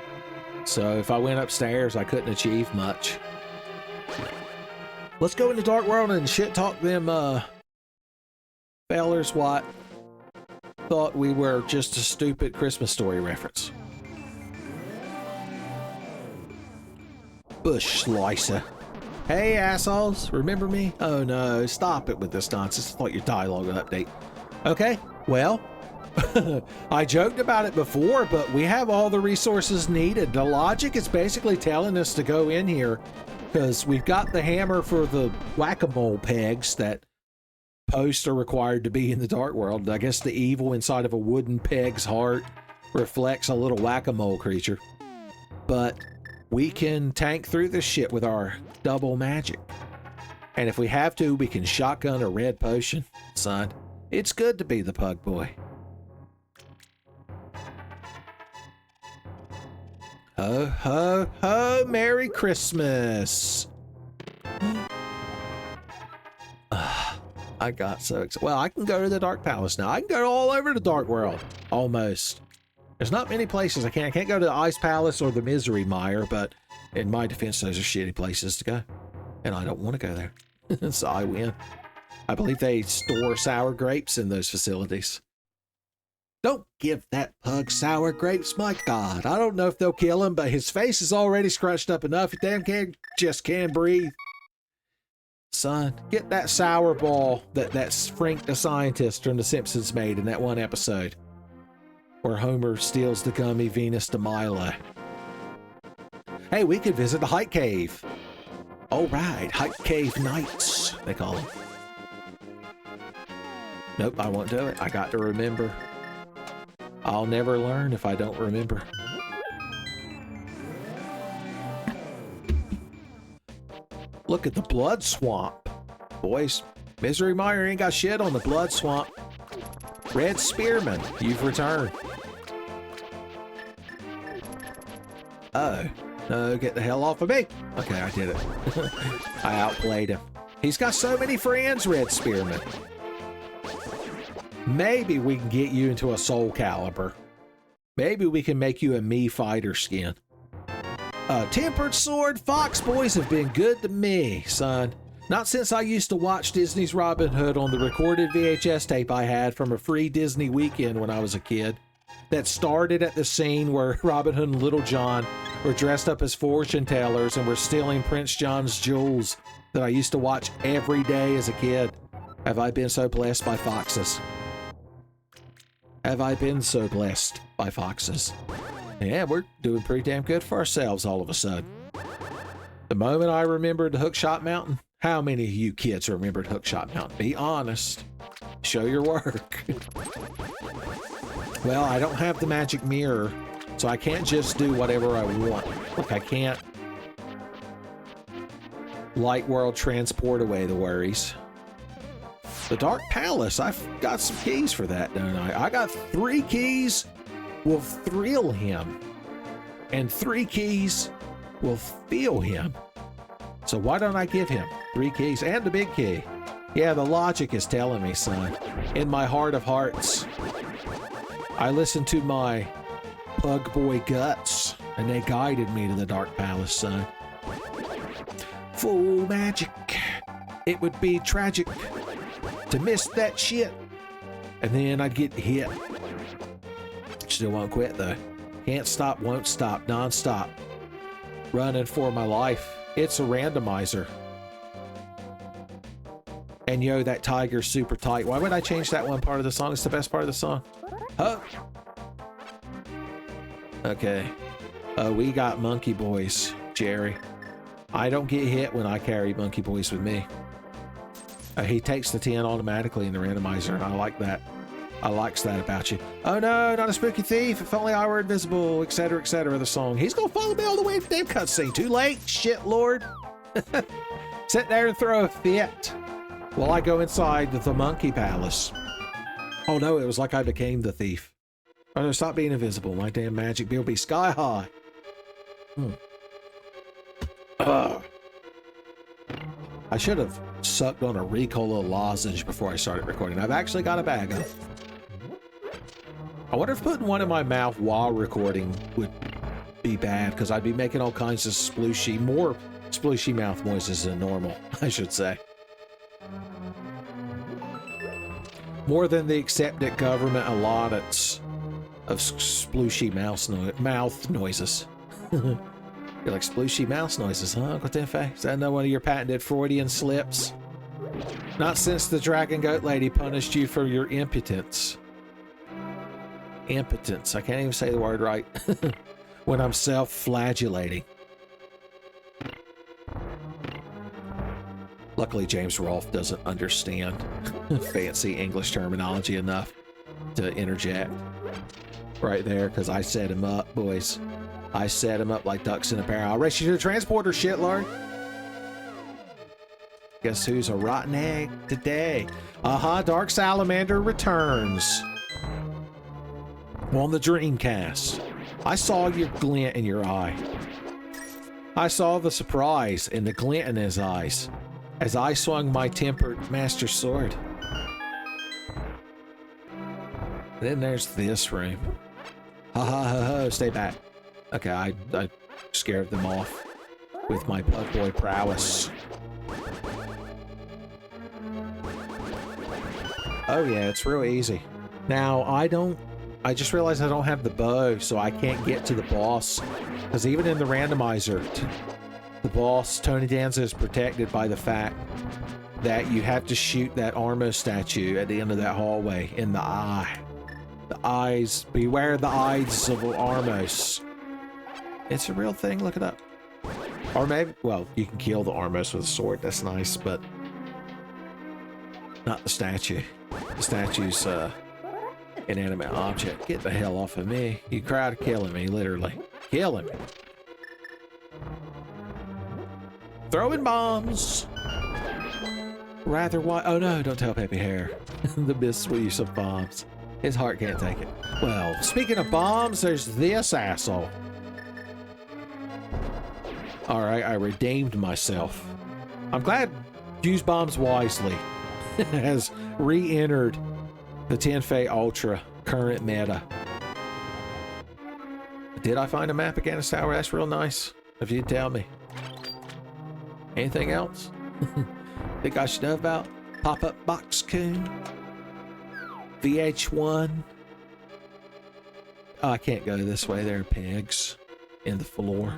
so if I went upstairs, I couldn't achieve much. Let's go into Dark World and shit talk them fellers what thought we were just a stupid Christmas Story reference. Bush Slicer. Hey, assholes, remember me? Oh no, stop it with this nonsense. I thought your dialogue would update. Okay, well, I joked about it before, but we have all the resources needed. The logic is basically telling us to go in here because we've got the hammer for the whack-a-mole pegs that posts are required to be in the Dark World. I guess the evil inside of a wooden peg's heart reflects a little whack-a-mole creature. But we can tank through this shit with our double magic. And if we have to, we can shotgun a red potion. Son, it's good to be the pug boy. Ho, ho, ho, Merry Christmas. I got so excited. Well, I can go to the Dark Palace now. I can go all over the Dark World. Almost. There's not many places I can't. I can't go to the Ice Palace or the Misery Mire, but in my defense, those are shitty places to go. And I don't want to go there. So I win. I believe they store sour grapes in those facilities. Don't give that pug sour grapes, my God. I don't know if they'll kill him, but his face is already scratched up enough. He damn just can't breathe. Son, get that sour ball that Frank the Scientist from The Simpsons made in that one episode where Homer steals the gummy Venus de Milo. Hey, we could visit the Height Cave. All right, Height Cave Nights, they call them. Nope, I won't do it. I got to remember. I'll never learn if I don't remember. Look at the Blood Swamp. Boys, Misery Mire ain't got shit on the Blood Swamp. Red Spearman, you've returned. Oh, no, get the hell off of me. Okay, I did it. I outplayed him. He's got so many friends, Red Spearman. Maybe we can get you into a Soul Calibur. Maybe we can make you a me fighter skin. Tempered Sword Fox boys have been good to me, son. Not since I used to watch Disney's Robin Hood on the recorded VHS tape I had from a free Disney weekend when I was a kid. That started at the scene where Robin Hood and Little John were dressed up as fortune tellers and were stealing Prince John's jewels that I used to watch every day as a kid. Have I been so blessed by foxes? Have I been so blessed by foxes? Yeah, we're doing pretty damn good for ourselves all of a sudden. The moment I remembered the Hookshot Mountain, how many of you kids remembered Hookshot Mountain? Be honest. Show your work. Well, I don't have the magic mirror, so I can't just do whatever I want. Look, I can't Light World transport away the worries. The Dark Palace, I've got some keys for that, don't I? I got 3 keys will thrill him, and 3 keys will feel him. So why don't I give him 3 keys and the big key? Yeah, the logic is telling me, son. In my heart of hearts, I listened to my pug boy guts, and they guided me to the Dark Palace, son. Full magic. It would be tragic to miss that shit. And then I'd get hit. Still won't quit, though. Can't stop, won't stop, non-stop. Running for my life. It's a randomizer. And yo, that tiger's super tight. Why would I change that one part of the song? It's the best part of the song. Huh? Okay. We got monkey boys, Jerry. I don't get hit when I carry monkey boys with me. He takes the 10 automatically in the randomizer, and I like that. I likes that about you. Oh no, not a spooky thief. If only I were invisible, etc., etc. The song. He's gonna follow me all the way to the damn cutscene. Too late, shit lord. Sit there and throw a fit while I go inside the monkey palace. Oh no, it was like I became the thief. Oh no, stop being invisible. My damn magic bill be sky high. I should have sucked on a Ricola lozenge before I started recording. I've actually got a bag of it. I wonder if putting one in my mouth while recording would be bad, because I'd be making all kinds of splooshy, more splooshy mouth noises than normal, I should say. More than the accepted government allotments of splooshy mouth noises. You're like, splooshy mouse noises, huh, Uncle Tenfey? Is that another one of your patented Freudian slips? Not since the Dragon Goat Lady punished you for your impotence. Impotence. I can't even say the word right. When I'm self-flagellating. Luckily, James Rolfe doesn't understand fancy English terminology enough to interject right there, because I set him up, boys. I set him up like ducks in a barrel. I'll race you to the transporter, shitlord. Guess who's a rotten egg today? Dark Salamander returns on the Dreamcast. I saw your glint in your eye. I saw the surprise and the glint in his eyes as I swung my tempered master sword. And then there's this room. Stay back. Okay, I scared them off with my pug boy prowess. Oh yeah, it's real easy. Now, I just realized I don't have the bow, so I can't get to the boss. Because even in the randomizer, the boss, Tony Danza, is protected by the fact that you have to shoot that Armo statue at the end of that hallway in the eye. The eyes, beware the eyes of Armos. It's a real thing, look it up. Or maybe, well, you can kill the Armos with a sword, that's nice, but not the statue. The statue's inanimate object. Get the hell off of me. You tried killing me, literally. Killing me. Throwing bombs. Rather why? Oh no, don't tell Peppy Hare. The misuse of bombs. His heart can't take it. Well, speaking of bombs, there's this asshole. Alright, I redeemed myself. I'm glad Use Bombs Wisely has re-entered the Tenfey Ultra current meta. Did I find a map again of Tower? That's real nice. If you'd tell me. Anything else? Think I should know about? Pop-up box coon? VH1? Oh, I can't go this way. There are pigs in the floor.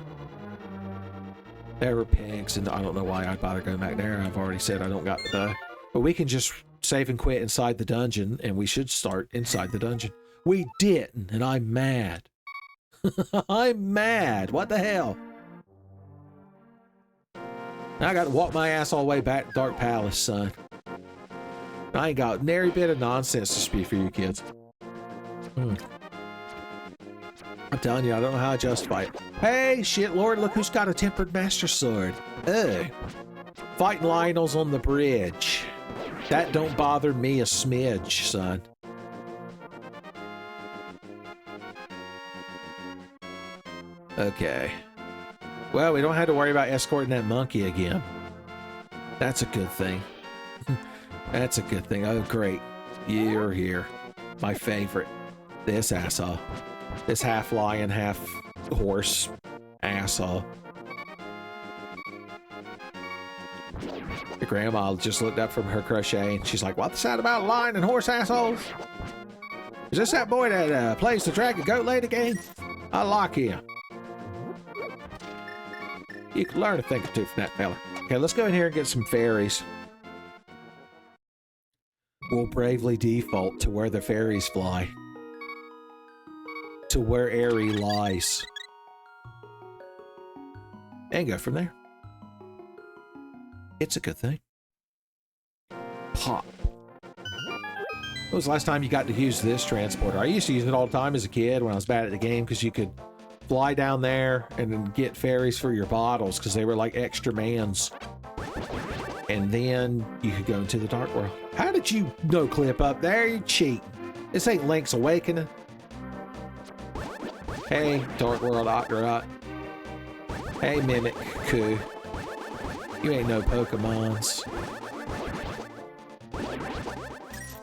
There were pigs, and I don't know why I'd bother going back there. I've already said I don't got the bow. But we can just save and quit inside the dungeon, and we should start inside the dungeon. We didn't, and I'm mad. I'm mad. What the hell? Now I got to walk my ass all the way back to Dark Palace, son. I ain't got nary bit of nonsense to speak for you kids. I'm telling you, I don't know how to justify it. Hey, shit lord, look who's got a tempered master sword. Ugh. Fighting Lionel's on the bridge. That don't bother me a smidge, son. Okay. Well, we don't have to worry about escorting that monkey again. That's a good thing. That's a good thing. Oh, great. You're here. My favorite. This asshole. This half lion, half horse asshole. Your grandma just looked up from her crochet and she's like, what's that about lion and horse assholes? Is this that boy that plays the dragon goat lady game? I like him. You can learn a thing or two from that fella. Okay, let's go in here and get some fairies. We'll bravely default to where the fairies fly. To where Airy lies. And go from there. It's a good thing. Pop. When was the last time you got to use this transporter? I used to use it all the time as a kid when I was bad at the game because you could fly down there and then get fairies for your bottles because they were like extra mans. And then you could go into the dark world. How did you no clip up there? You cheat. This ain't Link's Awakening. Hey, Dark World Octorok. Hey, Mimikyu. You ain't no Pokemons.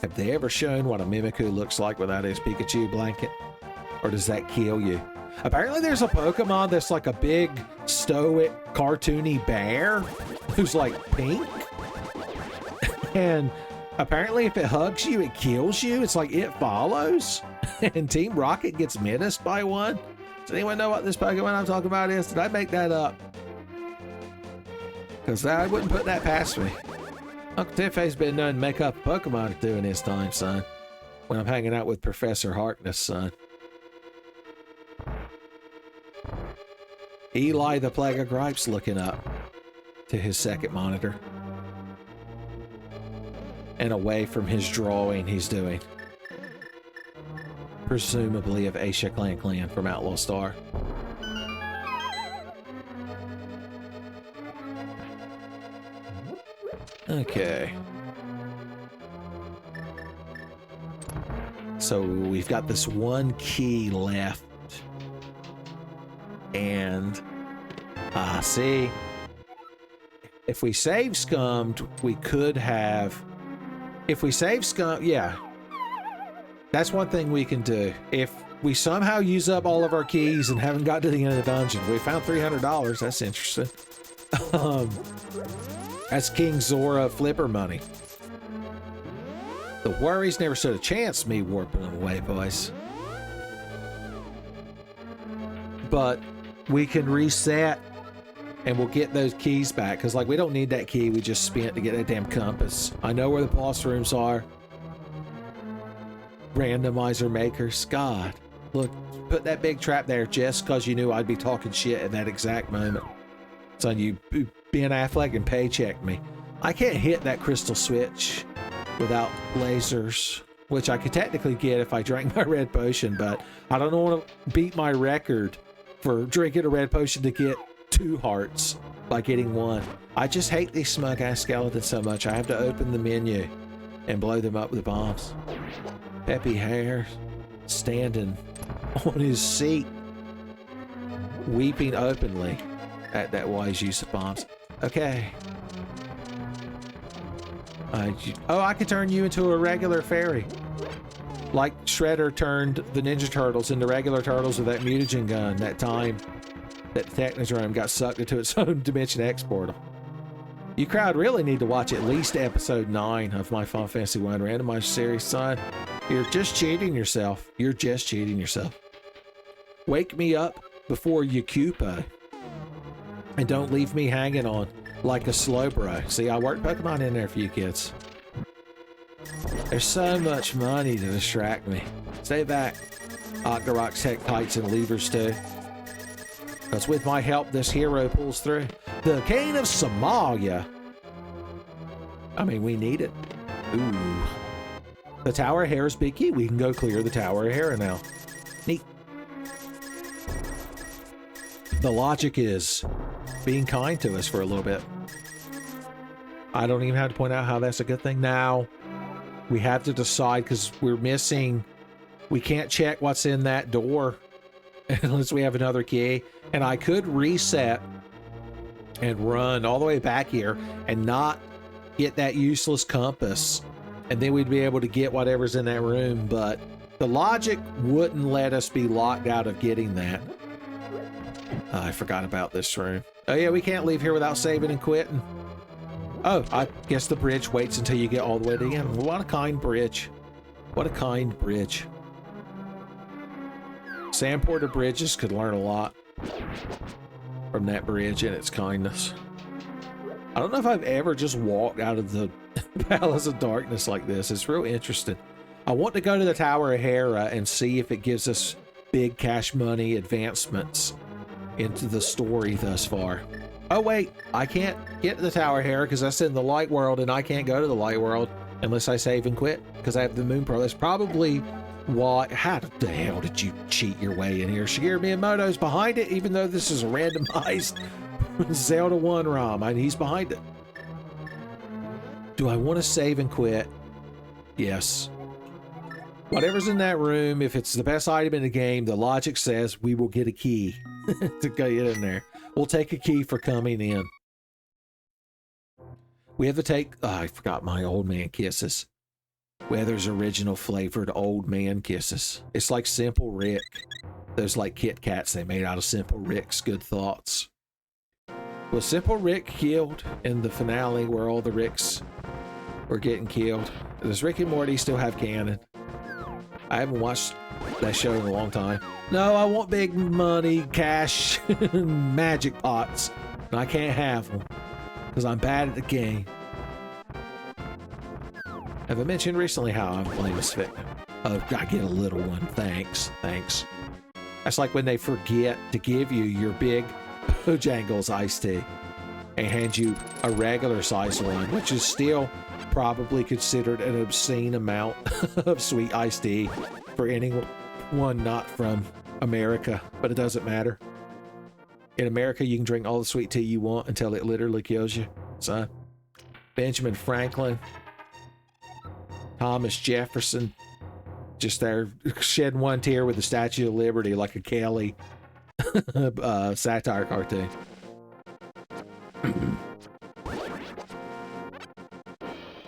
Have they ever shown what a Mimikyu looks like without his Pikachu blanket? Or does that kill you? Apparently there's a Pokemon that's like a big, stoic, cartoony bear who's like pink. And apparently if it hugs you, it kills you. It's like It Follows. And Team Rocket gets menaced by one. Does anyone know what this Pokemon I'm talking about is? Did I make that up? Because I wouldn't put that past me. Uncle Tenfey's been known to make up a Pokemon or two in his time, son. When I'm hanging out with Professor Harkness, son. Eli the Plague of Gripes looking up to his second monitor. And away from his drawing he's doing. Presumably of Aisha Clan from Outlaw Star. Okay. So we've got this one key left. And, see, if we save scummed, we could have, if we save scum, yeah, that's one thing we can do. If we somehow use up all of our keys and haven't got to the end of the dungeon, we found $300, that's interesting. That's King Zora Flipper money. The worries never stood a chance me warping them away, boys. But we can reset and we'll get those keys back because like we don't need that key we just spent to get that damn compass. I know where the boss rooms are. Randomizer makers. God, look, put that big trap there just because you knew I'd be talking shit at that exact moment. Son, you Ben Affleck and paycheck me. I can't hit that crystal switch without lasers, which I could technically get if I drank my red potion, but I don't want to beat my record for drinking a red potion to get 2 hearts by getting 1. I just hate these smug-ass skeletons so much. I have to open the menu and blow them up with bombs. Peppy hair, standing on his seat, weeping openly at that wise use of bombs. Okay. I could turn you into a regular fairy. Like Shredder turned the Ninja Turtles into regular turtles with that mutagen gun that time that the Technodrome got sucked into its own Dimension X portal. You crowd really need to watch at least episode 9 of my Final Fantasy 1 randomized series, son. You're just cheating yourself. You're just cheating yourself. Wake me up before you Cupo. And don't leave me hanging on like a slow bro. See, I worked Pokemon in there for you kids. There's so much money to distract me. Stay back, Octorok's Hectites and Levers too. Because with my help, this hero pulls through. The Cane of Somalia. I mean, we need it. Ooh. The Tower of Hera's big key. We can go clear the Tower of Hera now. Neat. The logic is being kind to us for a little bit. I don't even have to point out how that's a good thing. Now, we have to decide because we're missing. We can't check what's in that door unless we have another key. And I could reset and run all the way back here and not get that useless compass, and then we'd be able to get whatever's in that room, but the logic wouldn't let us be locked out of getting that. I forgot about this room. Oh yeah, we can't leave here without saving and quitting. Oh, I guess the bridge waits until you get all the way to the end. What a kind bridge. What a kind bridge. Sandporter bridges could learn a lot from that bridge and its kindness. I don't know if I've ever just walked out of the Palace of Darkness like this. It's real interesting. I want to go to the Tower of Hera and see if it gives us big cash money advancements into the story thus far. Oh wait, I can't get to the Tower of Hera because that's in the light world, and I can't go to the light world unless I save and quit because I have the Moon Pearl. That's probably why. How the hell did you cheat your way in here? Shigeru Miyamoto's behind it, even though this is a randomized Zelda 1 ROM. I mean, he's behind it. Do I want to save and quit? Yes. Whatever's in that room, if it's the best item in the game, the logic says we will get a key to get in there. We'll take a key for coming in. We have to take... Oh, I forgot my old man kisses. Weather's original flavored old man kisses. It's like Simple Rick. Those like Kit Kats they made out of Simple Rick's good thoughts. Was Simple Rick killed in the finale where all the Ricks were getting killed? Does Rick and Morty still have canon? I haven't watched that show in a long time. No, I want big money, cash, magic pots. And I can't have them because I'm bad at the game. Have I mentioned recently how I'm playing this victim? Oh, I get a little one. Thanks. Thanks. That's like when they forget to give you your big Bojangles iced tea and hand you a regular size one, which is still probably considered an obscene amount of sweet iced tea for anyone not from America, but it doesn't matter. In America, you can drink all the sweet tea you want until it literally kills you. So, Benjamin Franklin, Thomas Jefferson, just there shedding one tear with the Statue of Liberty like a Kelly satire cartoon.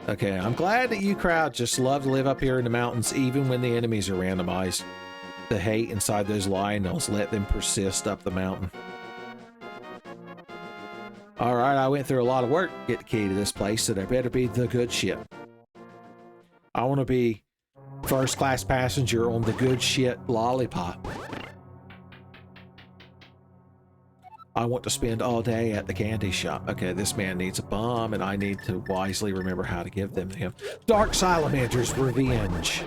Okay, I'm glad that you crowd just love to live up here in the mountains even when the enemies are randomized. The hate inside those Lionels, let them persist up the mountain. Alright, I went through a lot of work to get the key to this place, so there better be the good shit. I want to be first class passenger on the good shit lollipop. I want to spend all day at the candy shop. Okay, this man needs a bomb, and I need to wisely remember how to give them to him. Dark Salamander's Revenge.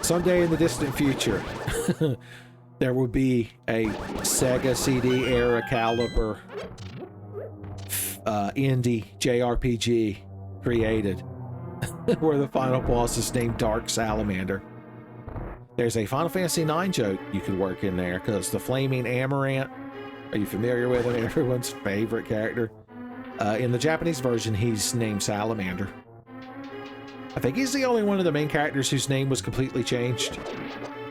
Someday in the distant future, there will be a Sega CD era caliber indie JRPG created where the final boss is named Dark Salamander. There's a Final Fantasy IX joke you could work in there because the Flaming Amaranth, are you familiar with him? Everyone's favorite character. In the Japanese version, he's named Salamander. I think he's the only one of the main characters whose name was completely changed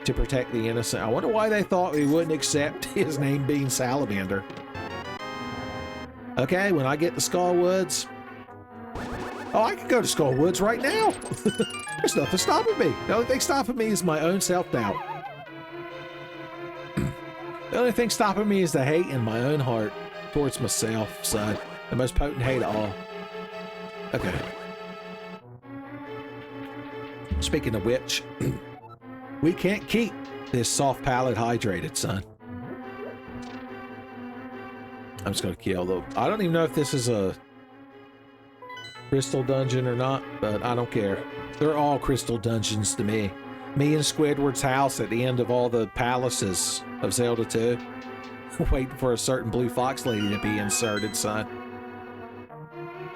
to protect the innocent. I wonder why they thought we wouldn't accept his name being Salamander. Okay, when I get to Skullwoods... Oh, I can go to Skullwoods right now! There's nothing stopping me. The only thing stopping me is my own self-doubt. The only thing stopping me is the hate in my own heart towards myself, so the most potent hate of all. Okay. Speaking of which, we can't keep this soft palate hydrated, son. I'm just gonna kill them. I don't even know if this is a crystal dungeon or not, but I don't care. They're all crystal dungeons to me. Me and Squidward's house at the end of all the palaces of Zelda 2. Waiting for a certain blue fox lady to be inserted, son.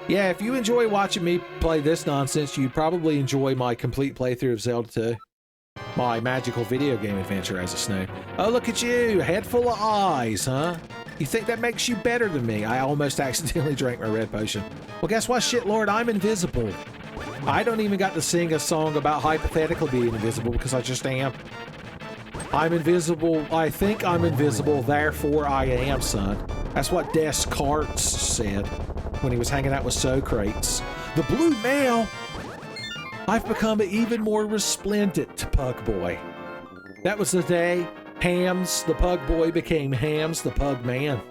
Yeah, if you enjoy watching me play this nonsense, you'd probably enjoy my complete playthrough of Zelda 2. My magical video game adventure as a SNES. Oh, look at you! A head full of eyes, huh? You think that makes you better than me? I almost accidentally drank my red potion. Well, guess what, shitlord? I'm invisible. I don't even got to sing a song about hypothetically being invisible because I just am. I'm invisible. I think I'm invisible, therefore I am, son. That's what Descartes said when he was hanging out with Socrates. The blue male! I've become even more resplendent, Pug Boy. That was the day Hams, the Pug Boy, became Hams, the Pug Man.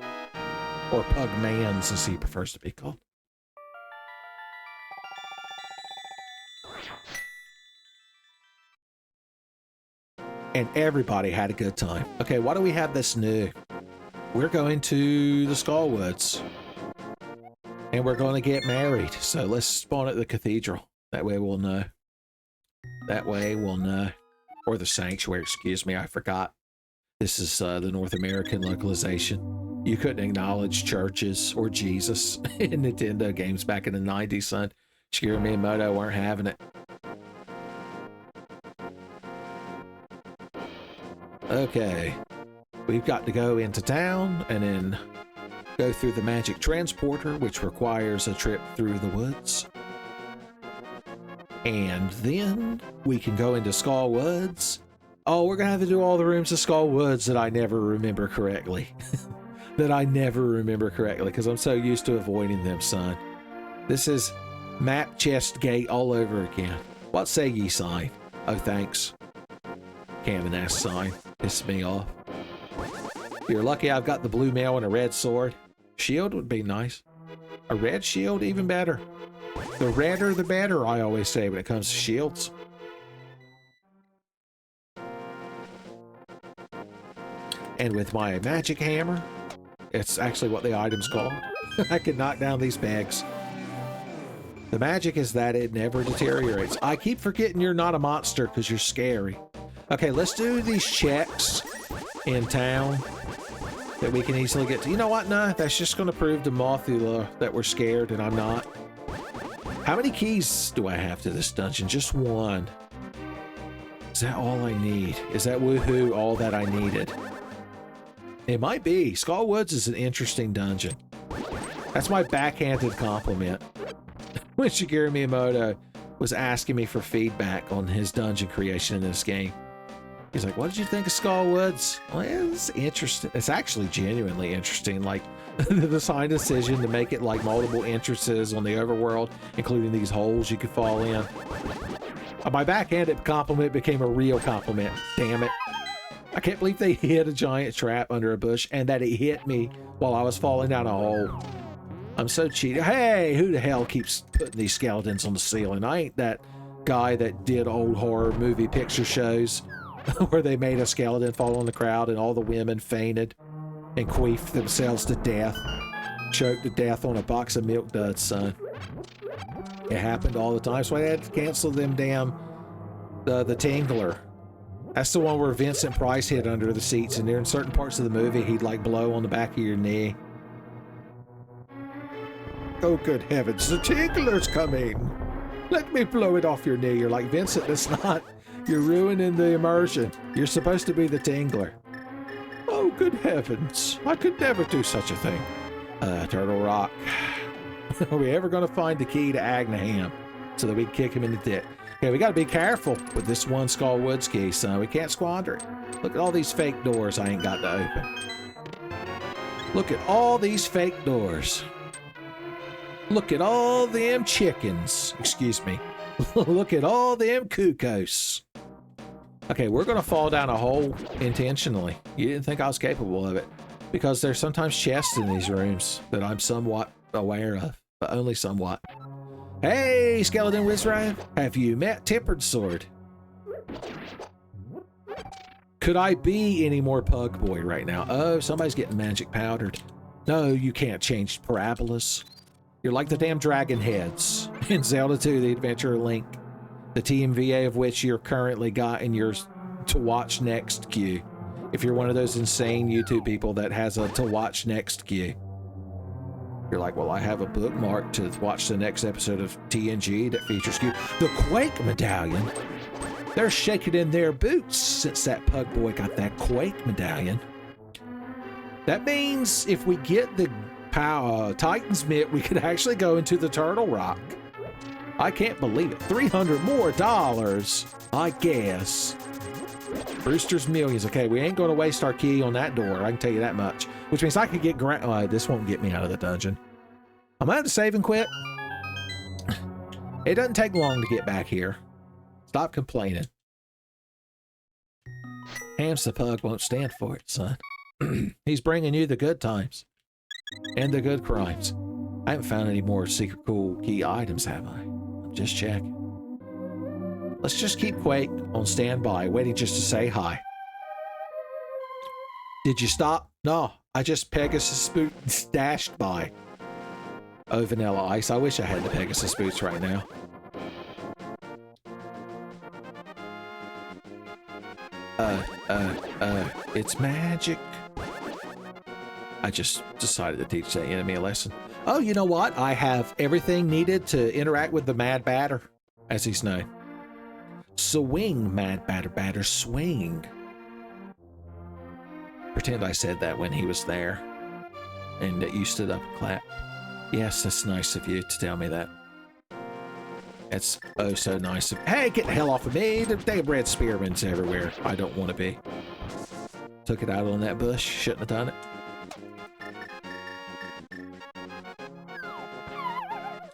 Or Pug Mans, as he prefers to be called. And everybody had a good time. Okay, why do we have this new? We're going to the Skullwoods. And we're going to get married. So let's spawn at the cathedral. That way we'll know. That way we'll know. Or the sanctuary, excuse me, I forgot. This is the North American localization. You couldn't acknowledge churches or Jesus in Nintendo games back in the 90s, son. Shigeru Miyamoto weren't having it. Okay. We've got to go into town and then go through the magic transporter, which requires a trip through the woods. And then we can go into Skull Woods. Oh, we're gonna have to do all the rooms of Skull Woods that I never remember correctly. Because I'm so used to avoiding them, son. This is Map Chest Gate all over again. What say ye, sign? Oh, thanks. Cannon ass sign. Pisses me off. You're lucky I've got the blue mail and a red sword. Shield would be nice. A red shield, even better. The redder, the better, I always say when it comes to shields. And with my magic hammer, it's actually what the item's called. I can knock down these bags. The magic is that it never deteriorates. I keep forgetting you're not a monster because you're scary. Okay, let's do these checks in town that we can easily get to. You know what? No, that's just going to prove to Mothula that we're scared and I'm not. How many keys do I have to this dungeon? Just one. Is that all I need? Is that woohoo all that I needed? It might be. Skull Woods is an interesting dungeon. That's my backhanded compliment. When Shigeru Miyamoto was asking me for feedback on his dungeon creation in this game, he's like, what did you think of Skull Woods? Well, it's interesting. It's actually genuinely interesting. Like, the design decision to make it like multiple entrances on the overworld, including these holes you could fall in. My backhanded compliment became a real compliment. Damn it. I can't believe they hid a giant trap under a bush and that it hit me while I was falling down a hole. I'm so cheated. Hey, who the hell keeps putting these skeletons on the ceiling? I ain't that guy that did old horror movie picture shows where they made a skeleton fall on the crowd and all the women fainted and queefed themselves to death, choked to death on a box of milk duds, son. It happened all the time, so I had to cancel them damn the Tingler. That's the one where Vincent Price hid under the seats, and in certain parts of the movie, he'd like blow on the back of your knee. Oh, good heavens, the Tingler's coming! Let me blow it off your knee. You're like, Vincent, that's not. You're ruining the immersion. You're supposed to be the Tingler. Oh, good heavens. I could never do such a thing. Turtle Rock. Are we ever going to find the key to Agnaham so that we can kick him in the dick? Okay, we got to be careful with this one Skull Woods key, son. We can't squander it. Look at all these fake doors I ain't got to open. Look at all these fake doors. Look at all them chickens. Excuse me. Look at all them cuckoos. Okay, we're going to fall down a hole intentionally. You didn't think I was capable of it. Because there's sometimes chests in these rooms that I'm somewhat aware of. But only somewhat. Hey, Skeleton Wizard, have you met Tempered Sword? Could I be any more Pug Boy right now? Oh, somebody's getting magic powdered. No, you can't change parabolas. You're like the damn dragon heads in Zelda 2, The Adventure of Link. The TMVA of which you're currently got in your to watch next queue. If you're one of those insane YouTube people that has a to watch next queue. You're like, well, I have a bookmark to watch the next episode of TNG that features you. The Quake Medallion. They're shaking in their boots since that Pug Boy got that Quake Medallion. That means if we get the Titan's Mitt, we could actually go into the Turtle Rock. I can't believe it. $300 more, I guess. Brewster's Millions. Okay, we ain't going to waste our key on that door. I can tell you that much. Which means I could get this won't get me out of the dungeon. I'm going to have to save and quit. It doesn't take long to get back here. Stop complaining. Hams the pug won't stand for it, son. He's bringing you the good times. And the good crimes. I haven't found any more secret cool key items, have I? I'm just checking. Let's just keep Quake on standby, waiting just to say hi. Did you stop? No, I just Pegasus boots dashed by. Oh, Vanilla Ice. I wish I had the Pegasus boots right now. It's magic. I just decided to teach that enemy a lesson. Oh, you know what? I have everything needed to interact with the Mad Batter, as he's known. Swing, Mad Batter, swing. Pretend I said that when he was there, and that you stood up and clapped. Yes, that's nice of you to tell me that. It's oh so nice of— Hey, get the hell off of me! The damn red spearman's everywhere. I don't want to be. Took it out on that bush. Shouldn't have done it.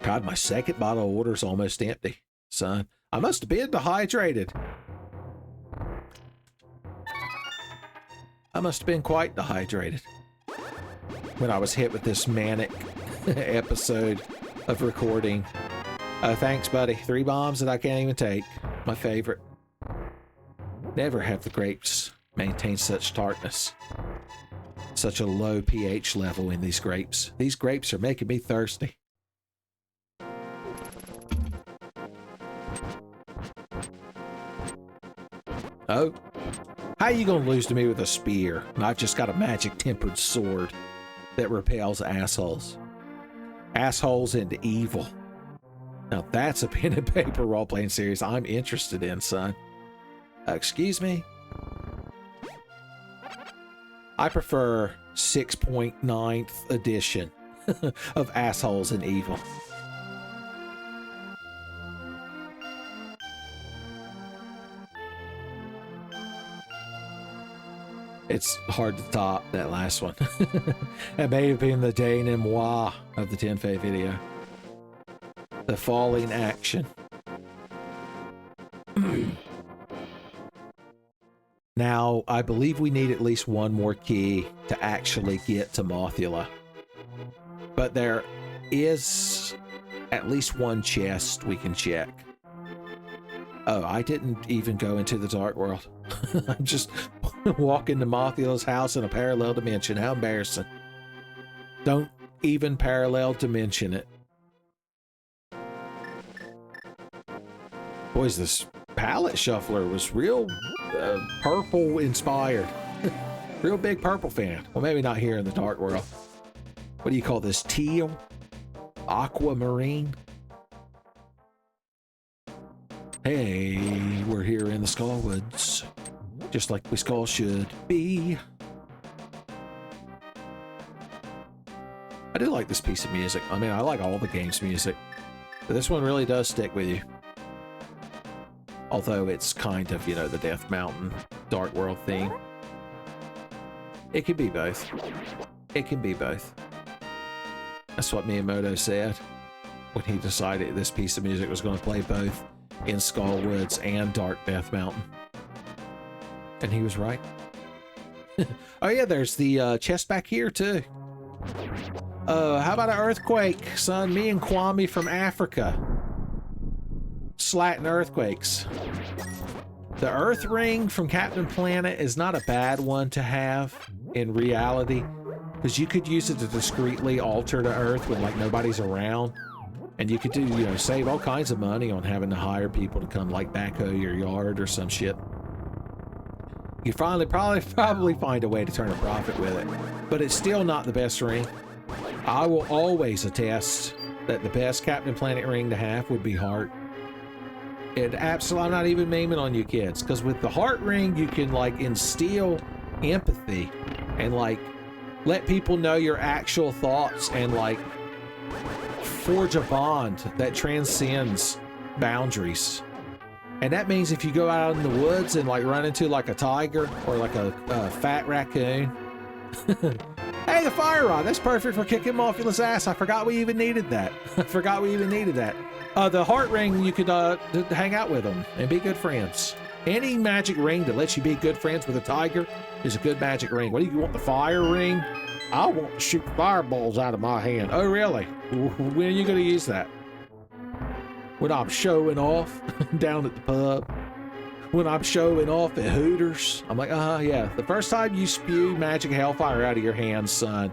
God, my second bottle of water's almost empty, son. I must have been dehydrated. I must have been quite dehydrated when I was hit with this manic episode of recording. Thanks, buddy. 3 bombs that I can't even take. My favorite. Never have the grapes maintain such tartness. Such a low pH level in these grapes. These grapes are making me thirsty. Oh, how you gonna lose to me with a spear? And I've just got a magic tempered sword that repels assholes. Assholes into evil. Now that's a pen and paper role-playing series I'm interested in, son. Excuse me? I prefer 6.9th edition of Assholes and Evil. It's hard to top that last one. That may have been the denouement of the Tenfey video. The falling action. Now, I believe we need at least one more key to actually get to Mothula. But there is at least one chest we can check. Oh, I didn't even go into the Dark World. I'm just walking to Mothula's house in a parallel dimension. How embarrassing. Don't even parallel dimension it. Boys, this palette shuffler was real purple inspired. Real big purple fan. Well, maybe not here in the Dark World. What do you call this? Teal? Aquamarine? Hey, we're here in the Skullwoods. Just like we Skull should be. I do like this piece of music. I mean, I like all the game's music. But this one really does stick with you. Although it's kind of, you know, the Death Mountain Dark World theme. It can be both. It can be both. That's what Miyamoto said when he decided this piece of music was going to play both in Skullwoods and Dark Death Mountain. And he was right. Oh yeah, there's the chest back here too. How about an earthquake, son? Me and Kwame from Africa. Slatting earthquakes. The Earth Ring from Captain Planet is not a bad one to have in reality, because you could use it to discreetly alter the Earth when like nobody's around, and you could do, you know, save all kinds of money on having to hire people to come like backhoe your yard or some shit. You probably find a way to turn a profit with it, but it's still not the best ring. I will always attest that the best Captain Planet ring to have would be Heart. It absolutely, I'm not even memeing on you kids, because with the Heart ring you can like instill empathy and like let people know your actual thoughts and like forge a bond that transcends boundaries. And that means if you go out in the woods and like run into like a tiger or like a fat raccoon. Hey, the fire rod. That's perfect for kicking Mothula's ass. I forgot we even needed that. I forgot we even needed that. The heart ring, you could hang out with them and be good friends. Any magic ring that lets you be good friends with a tiger is a good magic ring. What do you want, the fire ring? I want to shoot fireballs out of my hand. Oh, really? When are you going to use that? When I'm showing off down at the pub? When I'm showing off at Hooters? I'm like, yeah. The first time you spew magic hellfire out of your hands, son,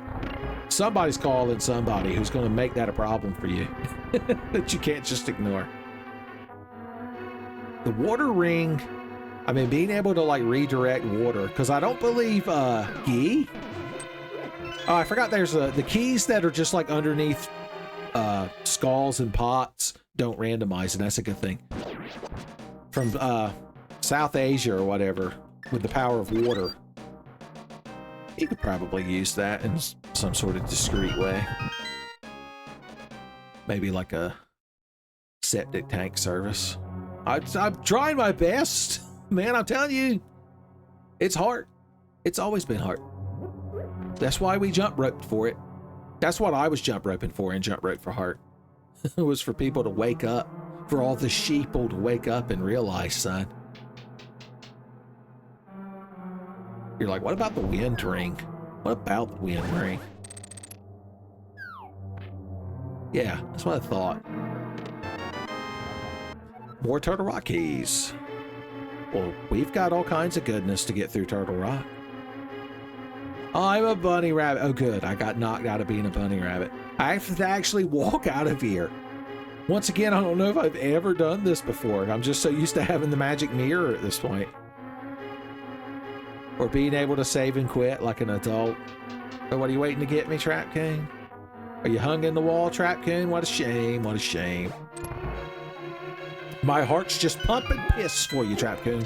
somebody's calling somebody who's going to make that a problem for you that you can't just ignore. The water ring, I mean, being able to like redirect water, because I don't believe key. Oh, I forgot there's the keys that are just like underneath skulls and pots don't randomize, and that's a good thing. From South Asia or whatever, with the power of water. You could probably use that in some sort of discreet way. Maybe like a septic tank service. I'm trying my best. Man, I'm telling you, it's hard. It's always been hard. That's why we jump roped for it. That's what I was jump roping for in Jump Rope for Heart. It was for people to wake up, for all the sheeple to wake up and realize, son. You're like, what about the wind ring? What about the wind ring? Yeah, that's what I thought. More Turtle Rock keys. Well, we've got all kinds of goodness to get through Turtle Rock. I'm a bunny rabbit. Oh, good. I got knocked out of being a bunny rabbit. I have to actually walk out of here. Once again, I don't know if I've ever done this before. I'm just so used to having the magic mirror at this point. Or being able to save and quit like an adult. But what are you waiting to get me, Trap King? Are you hung in the wall, Trap King? What a shame. What a shame. My heart's just pumping piss for you, Trap King.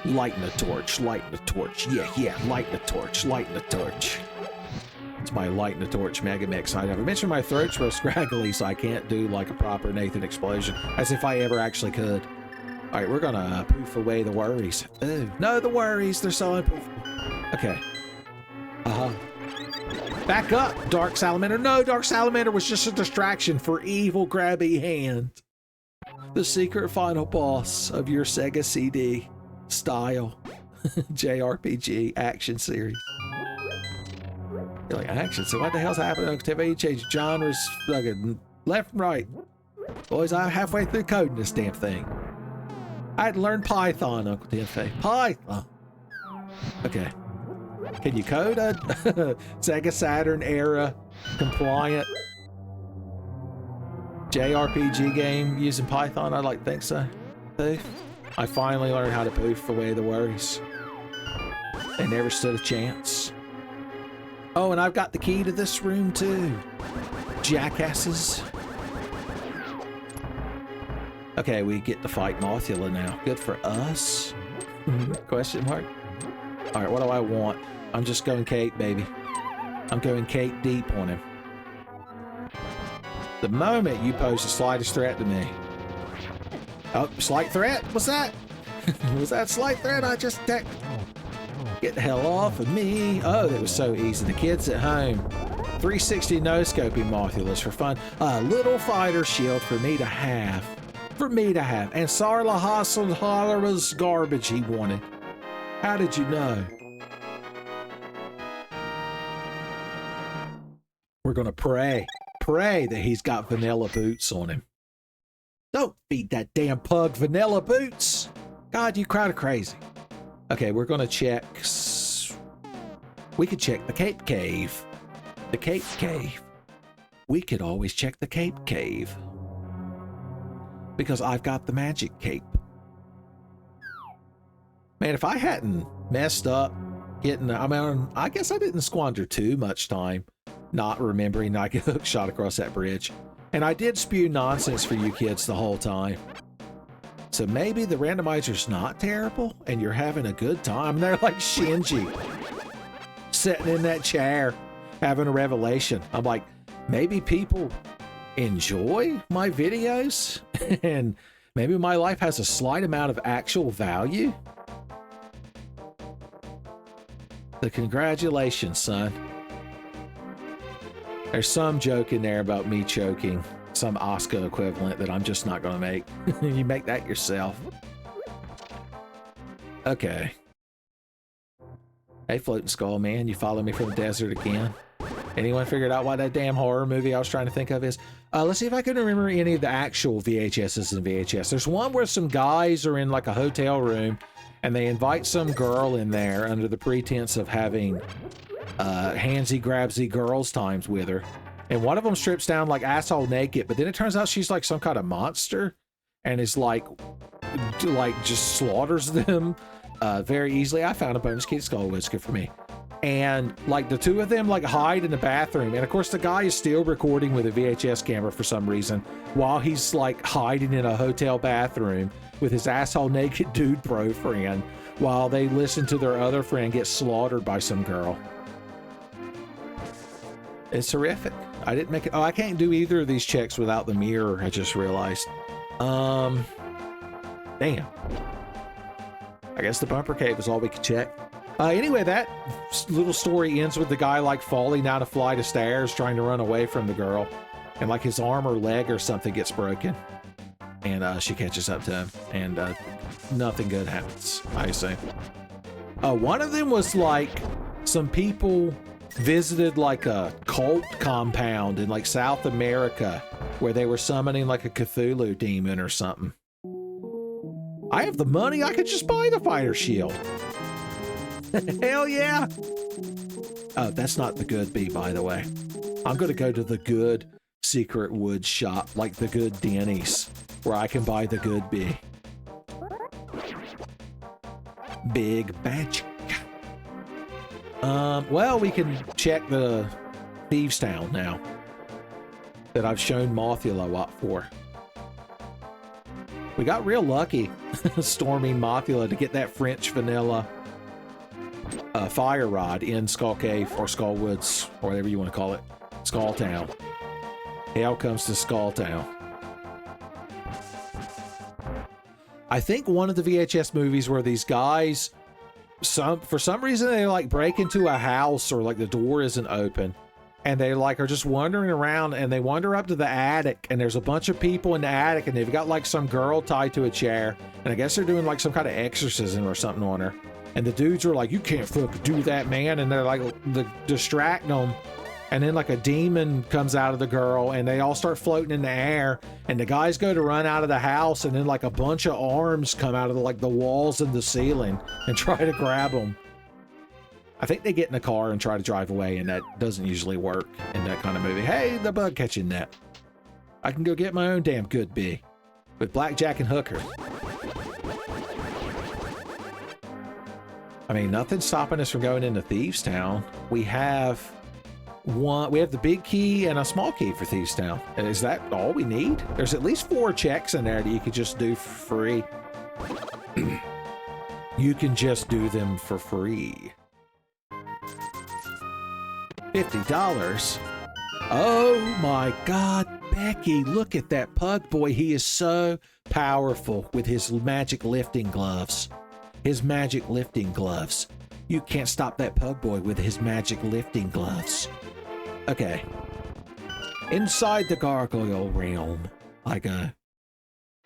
Lighten the torch, lighten the torch. Yeah, lighten the torch, lighten the torch. It's my lighten the torch mega mix. I never mentioned my throat's real scraggly, so I can't do like a proper Nathan explosion, as if I ever actually could. All right, we're gonna poof away the worries. Ooh, no, the worries, they're so unpoofable. Okay. Back up, Dark Salamander. No, Dark Salamander was just a distraction for evil grabby hand. The secret final boss of your Sega CD style JRPG action series. You're like, action? So what the hell's happening? Uncle Tenfey, you changed genres fucking left and right. Boys, I'm halfway through coding this damn thing. I had to learn Python, Uncle Tenfey. Python. Okay. Can you code a Sega Saturn era compliant JRPG game using Python? I'd like to think so. Poof. I finally learned how to poof away the worries. They never stood a chance. Oh, and I've got the key to this room too. Jackasses. Okay, we get to fight Mothula now. Good for us? Question mark? All right, what do I want? I'm just going Kate, baby. I'm going Kate deep on him. The moment you pose the slightest threat to me. Oh, slight threat? What's that? Was that slight threat? I just attacked. Get the hell off of me. Oh, that was so easy. The kids at home. 360 no-scoping Mothulas for fun. A little fighter shield for me to have. For me to have. And Sarla Hassel Hollera's garbage he wanted. How did you know? We're gonna pray. Pray that he's got vanilla boots on him. Don't feed that damn pug vanilla boots. God, you crowd are crazy. Okay, we're gonna check. We could check the Cape Cave. The Cape Cave. We could always check the Cape Cave. Because I've got the magic cape. Man, if I hadn't messed up getting, I guess I didn't squander too much time not remembering I get hook shot across that bridge. And I did spew nonsense for you kids the whole time. So maybe the randomizer's not terrible and you're having a good time. They're like Shinji sitting in that chair having a revelation. I'm like, maybe people enjoy my videos and maybe my life has a slight amount of actual value. The congratulations, son. There's some joke in there about me choking, some Oscar equivalent that I'm just not gonna make. You make that yourself. Okay. Hey, Floating Skull Man, you follow me from the desert again? Anyone figured out what that damn horror movie I was trying to think of is? Let's see if I can remember any of the actual VHSs and VHS. There's one where some guys are in like a hotel room and they invite some girl in there under the pretense of having handsy-grabsy girls times with her. And one of them strips down like asshole naked, but then it turns out she's like some kind of monster and is like just slaughters them very easily. I found a bonus key to Skullwood's good for me. And like the two of them like hide in the bathroom, and of course the guy is still recording with a VHS camera for some reason while he's like hiding in a hotel bathroom with his asshole naked dude bro friend while they listen to their other friend get slaughtered by some girl. It's horrific. I didn't make it. Oh, I can't do either of these checks without the mirror, I just realized. Damn. I guess the bumper cave is all we could check. Anyway, that little story ends with the guy like falling down a flight of stairs trying to run away from the girl, and like his arm or leg or something gets broken, and she catches up to him, and nothing good happens, I assume. One of them was like some people visited like a cult compound in like South America where they were summoning like a Cthulhu demon or something. I have the money, I could just buy the fighter shield. Hell yeah! Oh, that's not the good bee, by the way. I'm gonna go to the good secret wood shop, like the good Denny's, where I can buy the good bee. Big magic. Well, we can check the Thieves' Town now that I've shown Mothula what for. We got real lucky storming Mothula to get that French vanilla fire rod in Skull Cave or Skull Woods or whatever you want to call it. Skull Town. Hell comes to Skull Town. I think one of the VHS movies where these guys, for some reason they like break into a house or like the door isn't open and they like are just wandering around and they wander up to the attic and there's a bunch of people in the attic and they've got like some girl tied to a chair and I guess they're doing like some kind of exorcism or something on her. And the dudes are like, you can't fucking do that, man. And they're like, distract them. And then like a demon comes out of the girl and they all start floating in the air. And the guys go to run out of the house and then like a bunch of arms come out of the walls and the ceiling and try to grab them. I think they get in a car and try to drive away, and that doesn't usually work in that kind of movie. Hey, the bug catching net. I can go get my own damn good bee with Blackjack and Hooker. I mean, nothing's stopping us from going into Thieves' Town. We have the big key and a small key for Thieves' Town. And is that all we need? There's at least 4 checks in there that you could just do for free. You can just do them for free. $50. Oh my God, Becky, look at that pug boy. He is so powerful with his magic lifting gloves. His magic lifting gloves. You can't stop that pug boy with his magic lifting gloves. Okay. Inside the gargoyle realm, I go.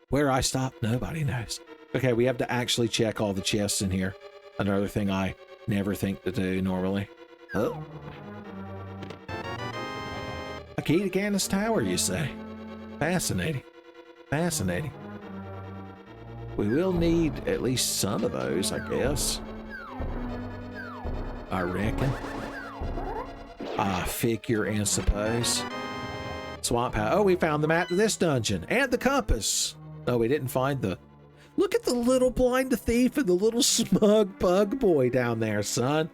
Where I stop, nobody knows. Okay, we have to actually check all the chests in here. Another thing I never think to do normally. Oh. A key to Gannis Tower, you say? Fascinating. Fascinating. We will need at least some of those, I guess. I reckon. I figure and suppose. Swamp House. Oh, we found the map to this dungeon. And the compass. Oh, we didn't find the... Look at the little blind thief and the little smug bug boy down there, son.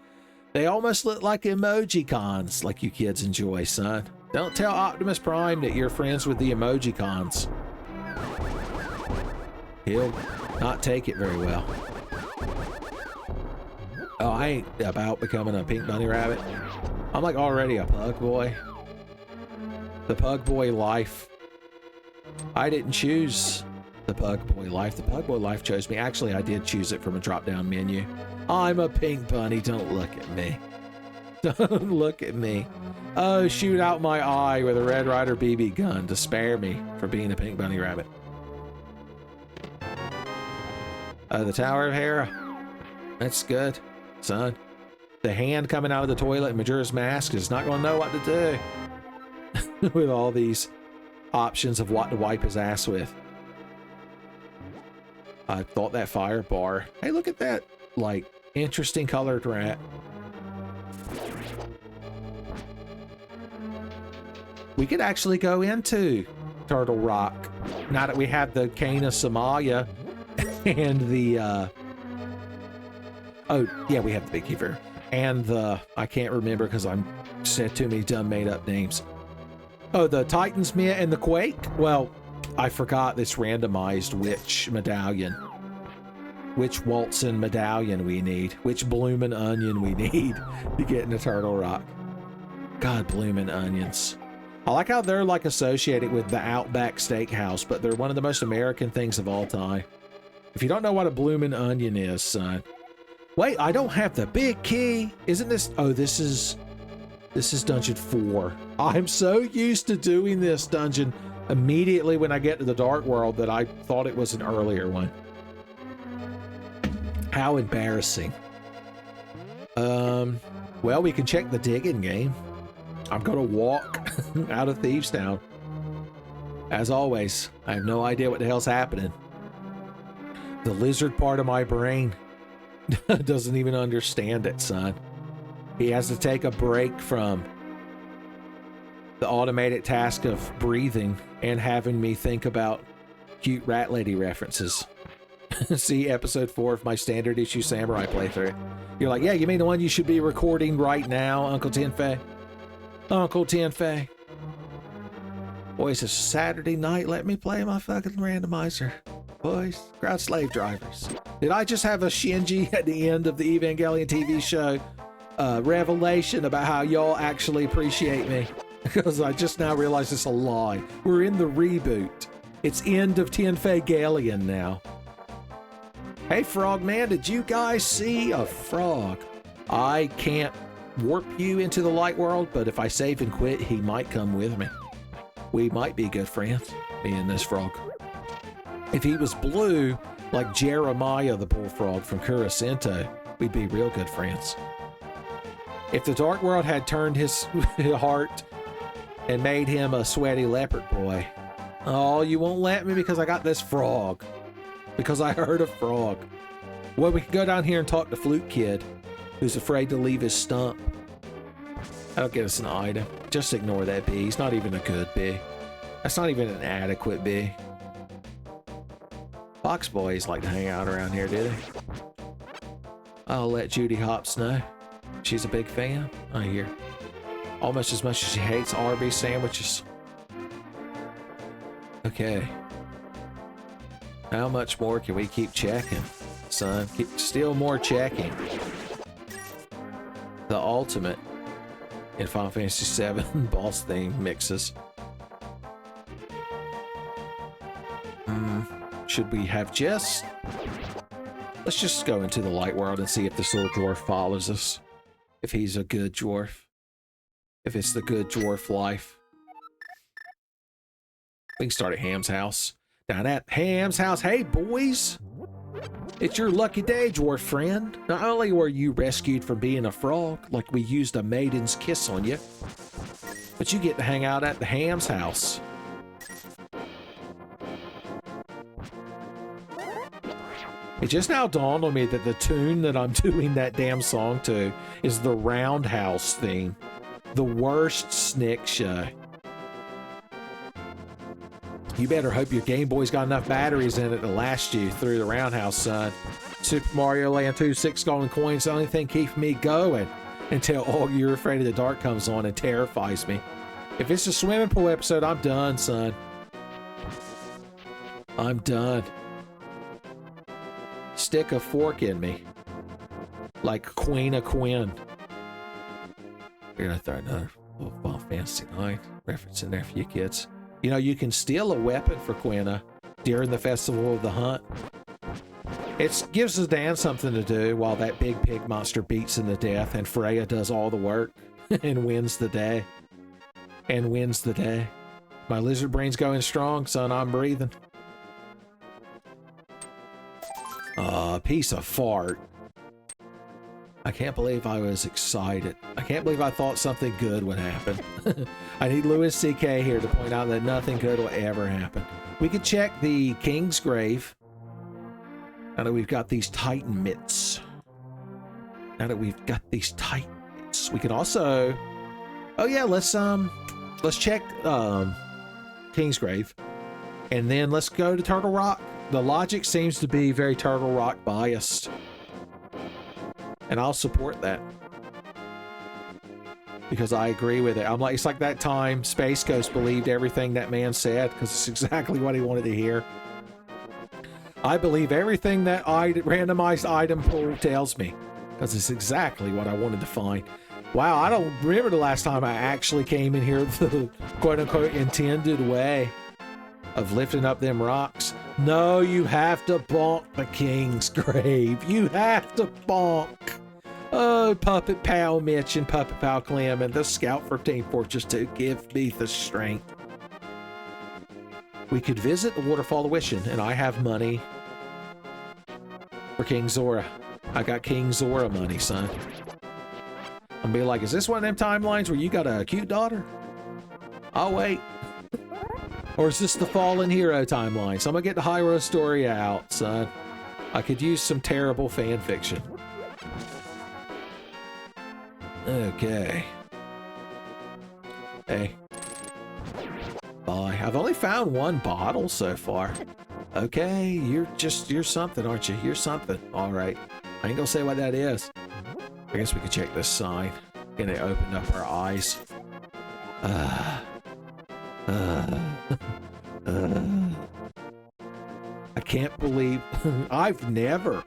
They almost look like emoji cons, like you kids enjoy, son. Don't tell Optimus Prime that you're friends with the emoji cons. He'll not take it very well. Oh, I ain't about becoming a pink bunny rabbit. I'm like already a pug boy. The Pug Boy life. I didn't choose the Pug Boy life. The Pug Boy life chose me. Actually, I did choose it from a drop-down menu. I'm a pink bunny. Don't look at me. Don't look at me. Oh, shoot out my eye with a Red Ryder BB gun to spare me for being a pink bunny rabbit. The Tower of Hera. That's good, son. The hand coming out of the toilet in Majora's Mask is not going to know what to do with all these options of what to wipe his ass with. I thought that fire bar. Hey, look at that, like, interesting colored rat. We could actually go into Turtle Rock now that we have the Cane of Somalia and the, oh, yeah, we have the Big Kiefer. And the, I can't remember because I'm said too many dumb made-up names. Oh, the Titan's Myth and the Quake? Well, I forgot this randomized which medallion. Which Waltzen medallion we need. Which bloomin' onion we need to get into Turtle Rock. God, bloomin' onions. I like how they're like associated with the Outback Steakhouse, but they're one of the most American things of all time. If you don't know what a bloomin' onion is, son. Wait, I don't have the big key. Isn't this? Oh, this is dungeon 4. I'm so used to doing this dungeon immediately when I get to the Dark World that I thought it was an earlier one. How embarrassing. Well, we can check the digging game. I'm gonna walk out of Thieves Town. As always, I have no idea what the hell's happening. The lizard part of my brain doesn't even understand it, son. He has to take a break from the automated task of breathing and having me think about cute rat lady references. See episode 4 of my standard issue samurai playthrough. You're like, yeah, you mean the one you should be recording right now, Uncle Tenfey? Uncle Tenfey. Boys, it's Saturday night. Let me play my fucking randomizer. Boys, crowd slave drivers. Did I just have a Shinji at the end of the Evangelion TV show revelation about how y'all actually appreciate me? Because I just now realized it's a lie. We're in the reboot. It's end of Tenfey Galion now. Hey, Frogman, did you guys see a frog? I can't warp you into the light world, but if I save and quit, he might come with me. We might be good friends, me and this frog. If he was blue, like Jeremiah the bullfrog from Kurosento, we'd be real good friends. If the Dark World had turned his heart and made him a sweaty leopard boy. Oh, you won't let me because I got this frog. Because I heard a frog. Well, we can go down here and talk to Flute Kid, who's afraid to leave his stump. That'll get us an item. Just ignore that bee. He's not even a good bee. That's not even an adequate bee. Fox boys like to hang out around here, do they? I'll let Judy Hopps know. She's a big fan, I hear. Almost as much as she hates Arby's sandwiches. Okay. How much more can we keep checking, son? Still more checking. The ultimate in Final Fantasy VII boss theme mixes. Should we have just... Let's just go into the light world and see if this little dwarf follows us. If he's a good dwarf. If it's the good dwarf life. We can start at Ham's house. Down at Ham's house. Hey, boys! It's your lucky day, dwarf friend. Not only were you rescued from being a frog, like we used a maiden's kiss on you, but you get to hang out at the Ham's house. It just now dawned on me that the tune that I'm doing that damn song to is the Roundhouse theme. The worst SNES show. You better hope your Game Boy's got enough batteries in it to last you through the Roundhouse, son. Super Mario Land 2, 6 golden coins, the only thing keeping me going until All You're Afraid of the Dark comes on and terrifies me. If it's a swimming pool episode, I'm done, son. I'm done. Stick a fork in me. Like Queen of Quinn. You're gonna throw another Oh, Final Fantasy 9 reference in there for you kids. You know, you can steal a weapon for Quina during the Festival of the Hunt. It gives the Dan something to do while that big pig monster beats him to death, and Freya does all the work and wins the day. My lizard brain's going strong, son. I'm breathing. Piece of fart. I can't believe I was excited. I can't believe I thought something good would happen. I need Louis C.K. here to point out that nothing good will ever happen. We could check the King's Grave. Now that we've got these Titan mitts. We can also... Oh yeah, let's check King's Grave. And then let's go to Turtle Rock. The logic seems to be very Turtle Rock biased. And I'll support that. Because I agree with it. It's like that time Space Ghost believed everything that man said, because it's exactly what he wanted to hear. I believe everything that randomized item pool tells me, because it's exactly what I wanted to find. Wow, I don't remember the last time I actually came in here the quote-unquote intended way of lifting up them rocks. No, you have to bonk the King's Grave. You have to bonk. Oh, Puppet Pal Mitch and Puppet Pal Clem and the Scout for Team Fortress 2, give me the strength. We could visit the Waterfall of Wishing, and I have money for King Zora. I got King Zora money, son. I'm be like, is this one of them timelines where you got a cute daughter? I'll wait. Or is this the Fallen Hero timeline? So I'm gonna get the Hyro story out, son. I could use some terrible fan fiction. Okay. Hey. Bye. I've only found one bottle so far. Okay, you're something, aren't you? You're something. All right. I ain't gonna say what that is. I guess we could check this sign. And it opened up our eyes. I can't believe I've never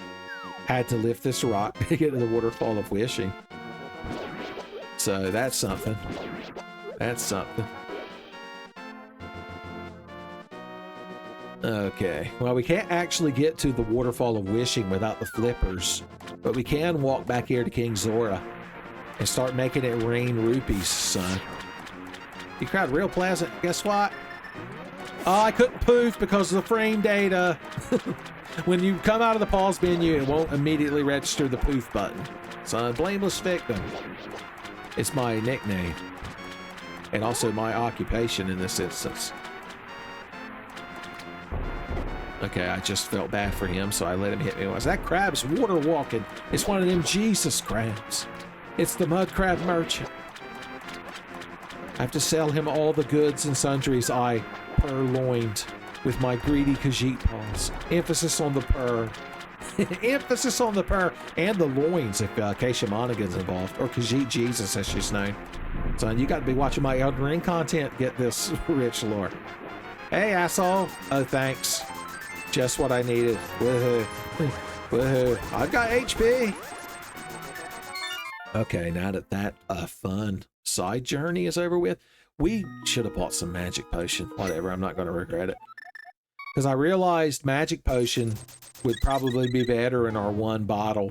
had to lift this rock to get to the Waterfall of Wishing. So that's something. That's something. Okay. Well, we can't actually get to the Waterfall of Wishing without the flippers, but we can walk back here to King Zora and start making it rain rupees, son. You crowd real pleasant. Guess what? Oh, I couldn't poof because of the frame data. When you come out of the pause menu, it won't immediately register the poof button. Son, blameless victim. It's my nickname. And also my occupation in this instance. Okay, I just felt bad for him, so I let him hit me once. That crab's water walking. It's one of them Jesus crabs. It's the mud crab merchant. I have to sell him all the goods and sundries I purloined with my greedy Khajiit paws. Emphasis on the purr. Emphasis on the purr and the loins if Keisha Monaghan's involved. Or Khajiit Jesus, as she's known. Son, you got to be watching my Elden Ring content to get this rich lore. Hey, asshole. Oh, thanks. Just what I needed. Woohoo. Woohoo. I've got HP. Okay, now that that fun side journey is over with, we should have bought some magic potion. Whatever, I'm not going to regret it. Because I realized magic potion would probably be better in our one bottle.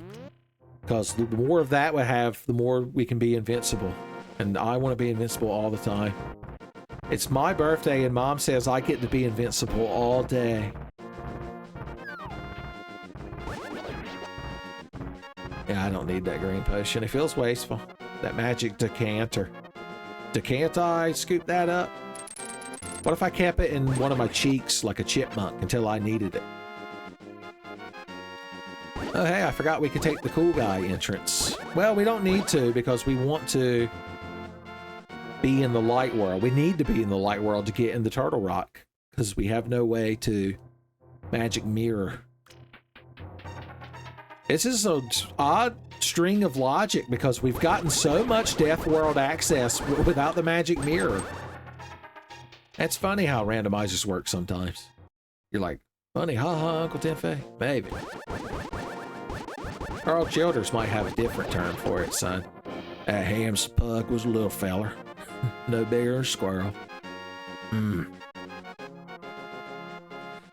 Because the more of that we have, the more we can be invincible. And I want to be invincible all the time. It's my birthday and Mom says I get to be invincible all day. Yeah, I don't need that green potion. It feels wasteful. That magic decanter. Decant I scoop that up? What if I kept it in one of my cheeks like a chipmunk until I needed it? Oh, hey, I forgot we could take the cool guy entrance. Well, we don't need to because we want to be in the light world. We need to be in the light world to get in the Turtle Rock because we have no way to magic mirror. This is an odd string of logic because we've gotten so much Death World access without the magic mirror. That's funny how randomizers work sometimes. You're like, funny, haha, Uncle Tenfey? Maybe. Carl Childers might have a different term for it, son. That Ham's pug was a little feller. No bigger than a squirrel.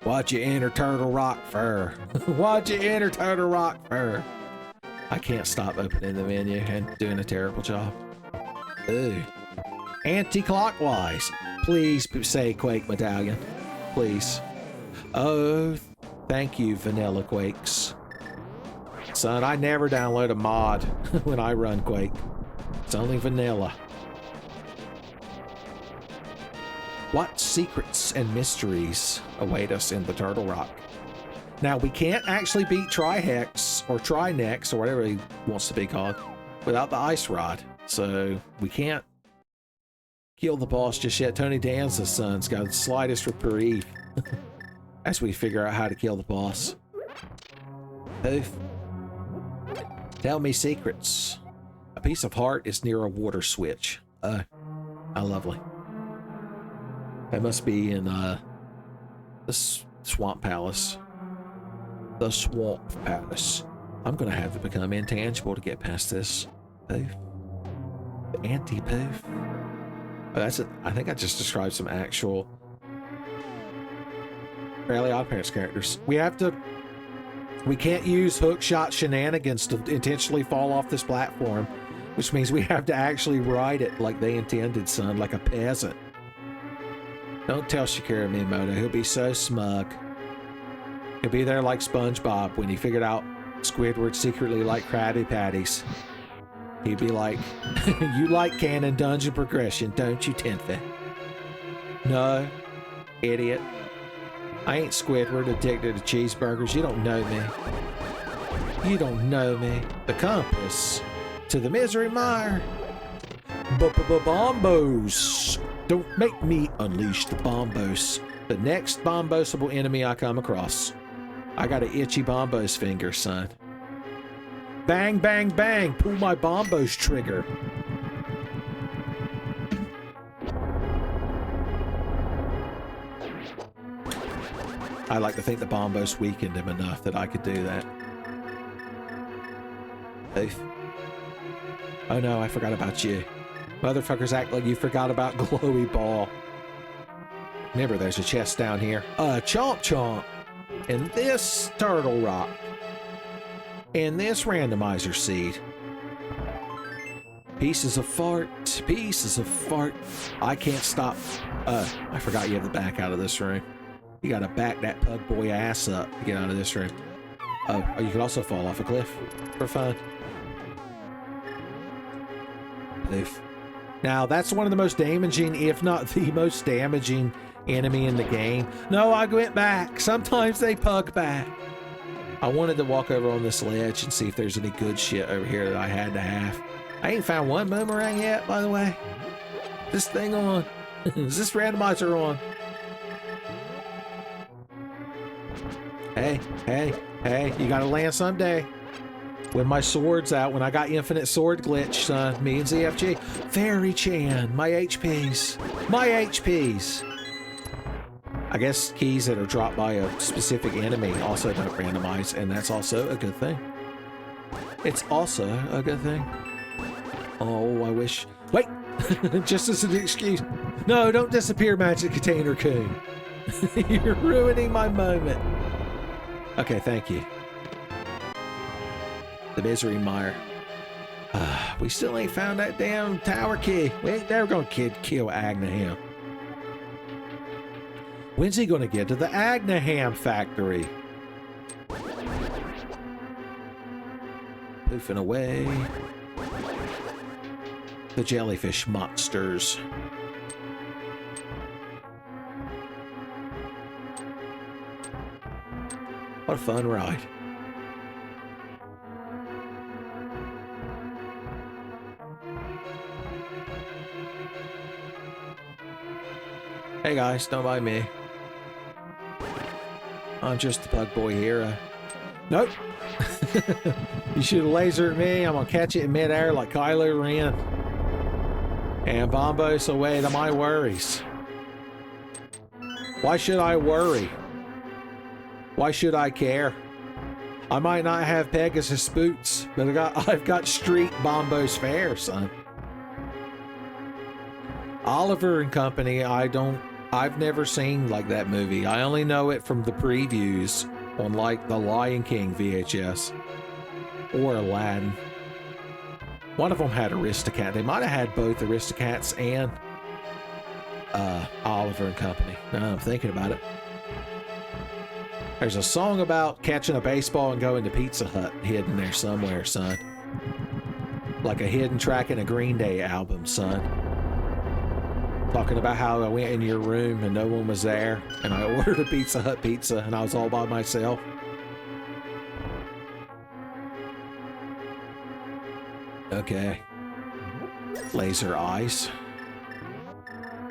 Why'd you enter Turtle Rock for? Why'd you enter Turtle Rock for? I can't stop opening the menu and doing a terrible job. Ooh. Anti-clockwise. Please say Quake Medallion. Please. Oh, thank you, Vanilla Quakes. Son, I never download a mod when I run Quake. It's only vanilla. What secrets and mysteries await us in the Turtle Rock? Now, we can't actually beat Trihex or Trinex or whatever he wants to be called without the ice rod. So we can't kill the boss just yet. Tony Danza's son's got the slightest reprieve as we figure out how to kill the boss. Poof. Tell me secrets. A piece of heart is near a water switch. How lovely. That must be in the Swamp Palace. The Swamp Palace. I'm gonna have to become intangible to get past this. Poof. The anti-poof. Oh, that's it. I think I just described some actual Fairly Odd Parents characters. We can't use hookshot shenanigans to intentionally fall off this platform, which means we have to actually ride it like they intended, son, like a peasant. Don't tell Shakira Miyamoto. He'll be so smug. He'll be there like SpongeBob when he figured out Squidward secretly liked Krabby Patties. He'd be like, you like canon dungeon progression, don't you, Tenfey? No, idiot. I ain't Squidward addicted to cheeseburgers. You don't know me. You don't know me. The compass to the misery mire. Bombos. Don't make me unleash the bombos. The next bombosable enemy I come across. I got an itchy bombos finger, son. Bang, bang, bang. Pull my bombos trigger. I like to think the bombos weakened him enough that I could do that. Oof. Oh no, I forgot about you. Motherfuckers act like you forgot about Glowy Ball. Remember, there's a chest down here. Chomp Chomp. And this Turtle Rock. And this randomizer seed. Pieces of fart. Pieces of fart. I can't stop. I forgot you have to back out of this room. You gotta back that pug boy ass up to get out of this room. Oh, you can also fall off a cliff for fun. Oof. Now, that's one of the most damaging, if not the most damaging enemy in the game. No, I went back. Sometimes they pug back. I wanted to walk over on this ledge and see if there's any good shit over here that I had to have. I ain't found one boomerang yet, by the way. This thing on? Is this randomizer on? Hey, hey, hey, you gotta land someday. When my sword's out, when I got infinite sword glitch, son, me and ZFG. Fairy Chan, my HPs. My HPs. I guess keys that are dropped by a specific enemy also don't randomize, and that's also a good thing. It's also a good thing. Oh, I wish... Wait! Just as an excuse. No, don't disappear, Magic Container Coon. You're ruining my moment. Okay, thank you. The misery mire. We still ain't found that damn tower key. We ain't never gonna kill Agnaham. When's he gonna get to the Agnaham factory? Poofing away. The jellyfish monsters. What a fun ride. Hey guys, don't mind me. I'm just the bug boy here. Nope. You shoot a laser at me, I'm gonna catch it in midair like Kylo Ren. And bombos away to my worries. Why should I worry? Why should I care? I might not have Pegasus boots, but I've got street bombos fair, son. Oliver and Company, I've never seen like that movie. I only know it from the previews on like the Lion King VHS or Aladdin. One of them had Aristocat. They might have had both Aristocats and Oliver and Company. Now I'm thinking about it. There's a song about catching a baseball and going to Pizza Hut hidden there somewhere, son. Like a hidden track in a Green Day album, son. Talking about how I went in your room and no one was there, and I ordered a Pizza Hut pizza and I was all by myself. Okay. Laser eyes.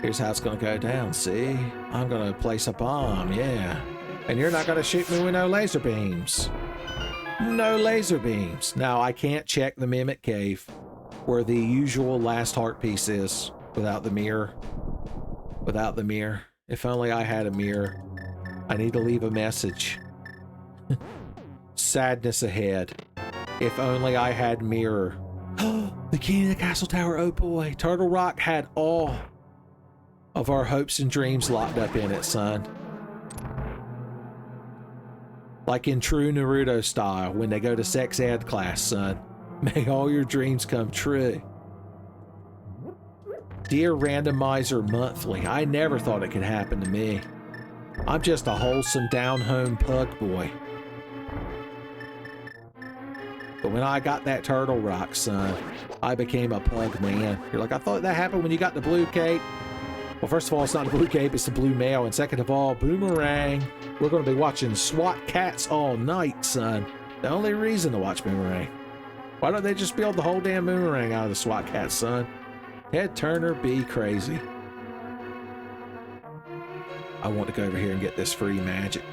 Here's how it's gonna go down, see? I'm gonna place a bomb, yeah. And you're not gonna shoot me with no laser beams. No laser beams. Now, I can't check the Mimic Cave where the usual last heart piece is without the mirror. Without the mirror. If only I had a mirror. I need to leave a message. Sadness ahead. If only I had mirror. The key to the castle tower, oh boy. Turtle Rock had all of our hopes and dreams locked up in it, son. Like in true Naruto style, when they go to sex ed class, son. May all your dreams come true. Dear Randomizer Monthly, I never thought it could happen to me. I'm just a wholesome down-home pug boy. But when I got that Turtle Rock, son, I became a pug man. You're like, I thought that happened when you got the blue cape. Well, first of all, it's not the blue cape, it's the blue mail. And second of all, Boomerang. We're going to be watching SWAT Cats all night, son. The only reason to watch Boomerang. Why don't they just build the whole damn Boomerang out of the SWAT Cats, son? Ted Turner be crazy. I want to go over here and get this free magic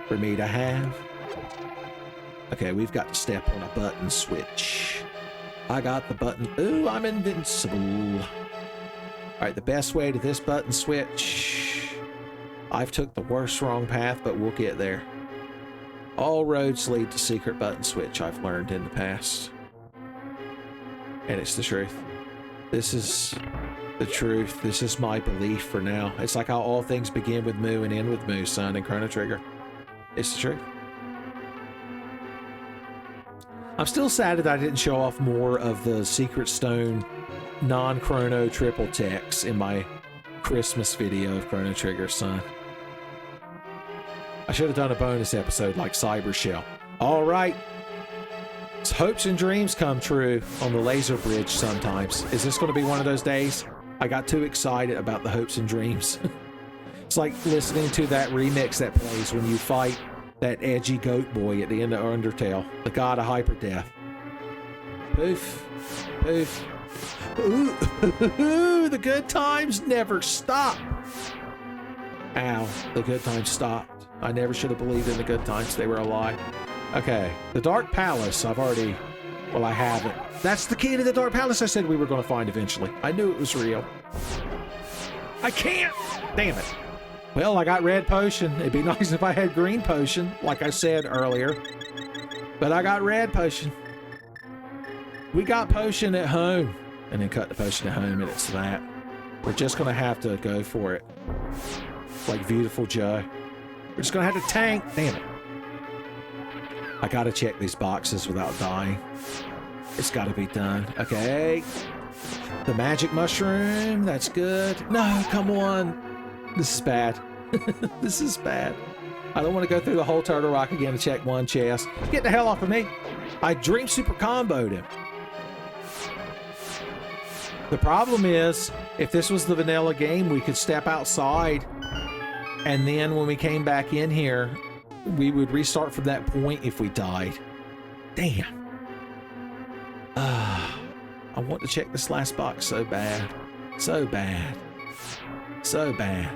for me to have. Okay, we've got to step on a button switch. I got the button. Ooh, I'm invincible. All right, the best way to this button switch. I've took the worst wrong path, but we'll get there. All roads lead to secret button switch, I've learned in the past. And it's the truth. This is the truth. This is my belief for now. It's like how all things begin with Moo and end with Moo, son, and Chrono Trigger. It's the truth. I'm still sad that I didn't show off more of the Secret Stone non-Chrono triple techs in my Christmas video of Chrono Trigger, son. I should have done a bonus episode like Cyber Shell. All right. Hopes and dreams come true on the laser bridge sometimes. Is this going to be one of those days? I got too excited about the hopes and dreams. It's like listening to that remix that plays when you fight that edgy goat boy at the end of Undertale, the god of hyper death. Poof. Poof. Ooh, the good times never stop. Ow, the good times stopped. I never should have believed in the good times. They were a lie. Okay, the Dark Palace, I've already... Well, I haven't. That's the key to the Dark Palace I said we were going to find eventually. I knew it was real. I can't! Damn it. Well, I got red potion. It'd be nice if I had green potion, like I said earlier. But I got red potion. We got potion at home. And then cut the potion at home, and it's that. We're just going to have to go for it. Like Beautiful Joe. We're just going to have to tank. Damn it. I got to check these boxes without dying. It's got to be done. Okay. The magic mushroom. That's good. No, come on. This is bad. This is bad. I don't want to go through the whole Turtle Rock again to check one chest. Get the hell off of me. I Dream Super comboed him. The problem is, if this was the vanilla game, we could step outside, and then when we came back in here, we would restart from that point if we died. Damn. I want to check this last box so bad. So bad. So bad.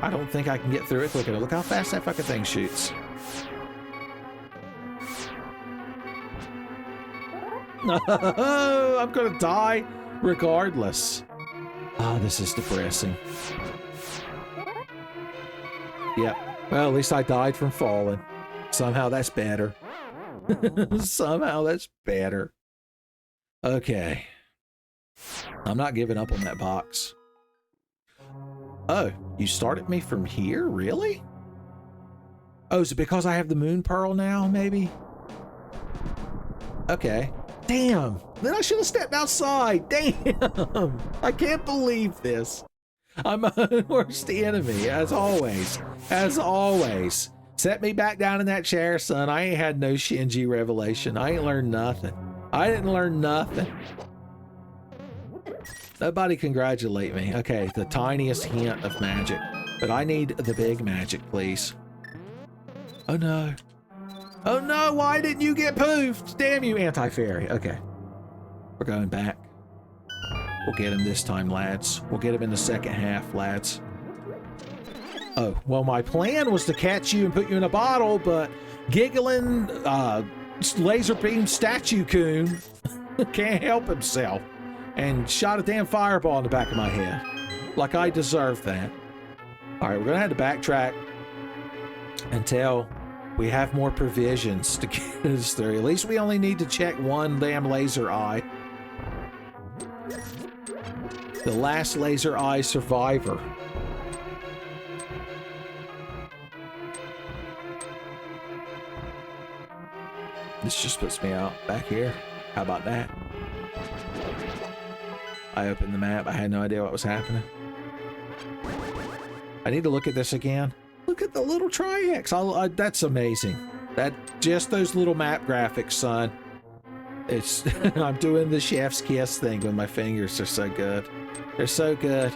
I don't think I can get through it quick enough. Look how fast that fucking thing shoots. No, I'm gonna die regardless. Oh, this is depressing. Yep. Well, at least I died from falling. Somehow that's better. Somehow that's better. Okay. I'm not giving up on that box. Oh, you started me from here? Really? Oh, is it because I have the moon pearl now, maybe? Okay. Damn. Then I should have stepped outside. Damn. I can't believe this. I'm my own worst enemy, as always. As always. Set me back down in that chair, son. I ain't had no Shinji revelation. I ain't learned nothing. I didn't learn nothing. Nobody congratulate me. Okay, the tiniest hint of magic. But I need the big magic, please. Oh no. Oh no, why didn't you get poofed? Damn you, anti-fairy. Okay. We're going back. We'll get him this time, lads. We'll get him in the second half, lads. Oh, well, my plan was to catch you and put you in a bottle, but giggling, laser beam statue coon can't help himself and shot a damn fireball in the back of my head. Like I deserve that. All right, we're gonna have to backtrack until we have more provisions to get us through. At least we only need to check one damn laser eye. The last laser eye survivor. This just puts me out back here. How about that? I opened the map. I had no idea what was happening. I need to look at this again. Look at the little tri-X. That's amazing. That just those little map graphics, son. It's I'm doing the chef's kiss thing with my fingers. They're so good. They're so good.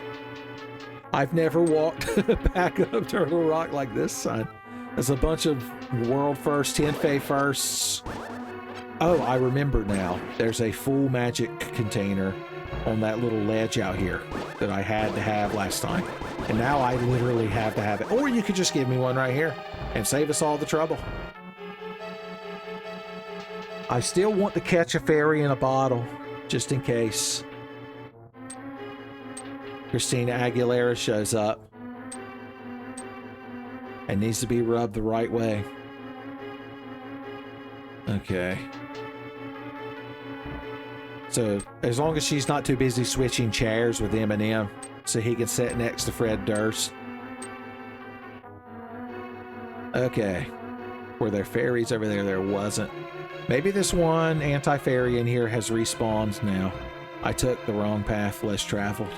I've never walked back up Turtle Rock like this, son. There's a bunch of world first, Tenfey firsts. Oh, I remember now. There's a full magic container on that little ledge out here that I had to have last time. And now I literally have to have it. Or you could just give me one right here and save us all the trouble. I still want to catch a fairy in a bottle, just in case Christina Aguilera shows up and needs to be rubbed the right way. Okay. So, as long as she's not too busy switching chairs with Eminem, so he can sit next to Fred Durst. Okay. Were there fairies over there? There wasn't. Maybe this one anti-fairy in here has respawned now. I took the wrong path, less traveled.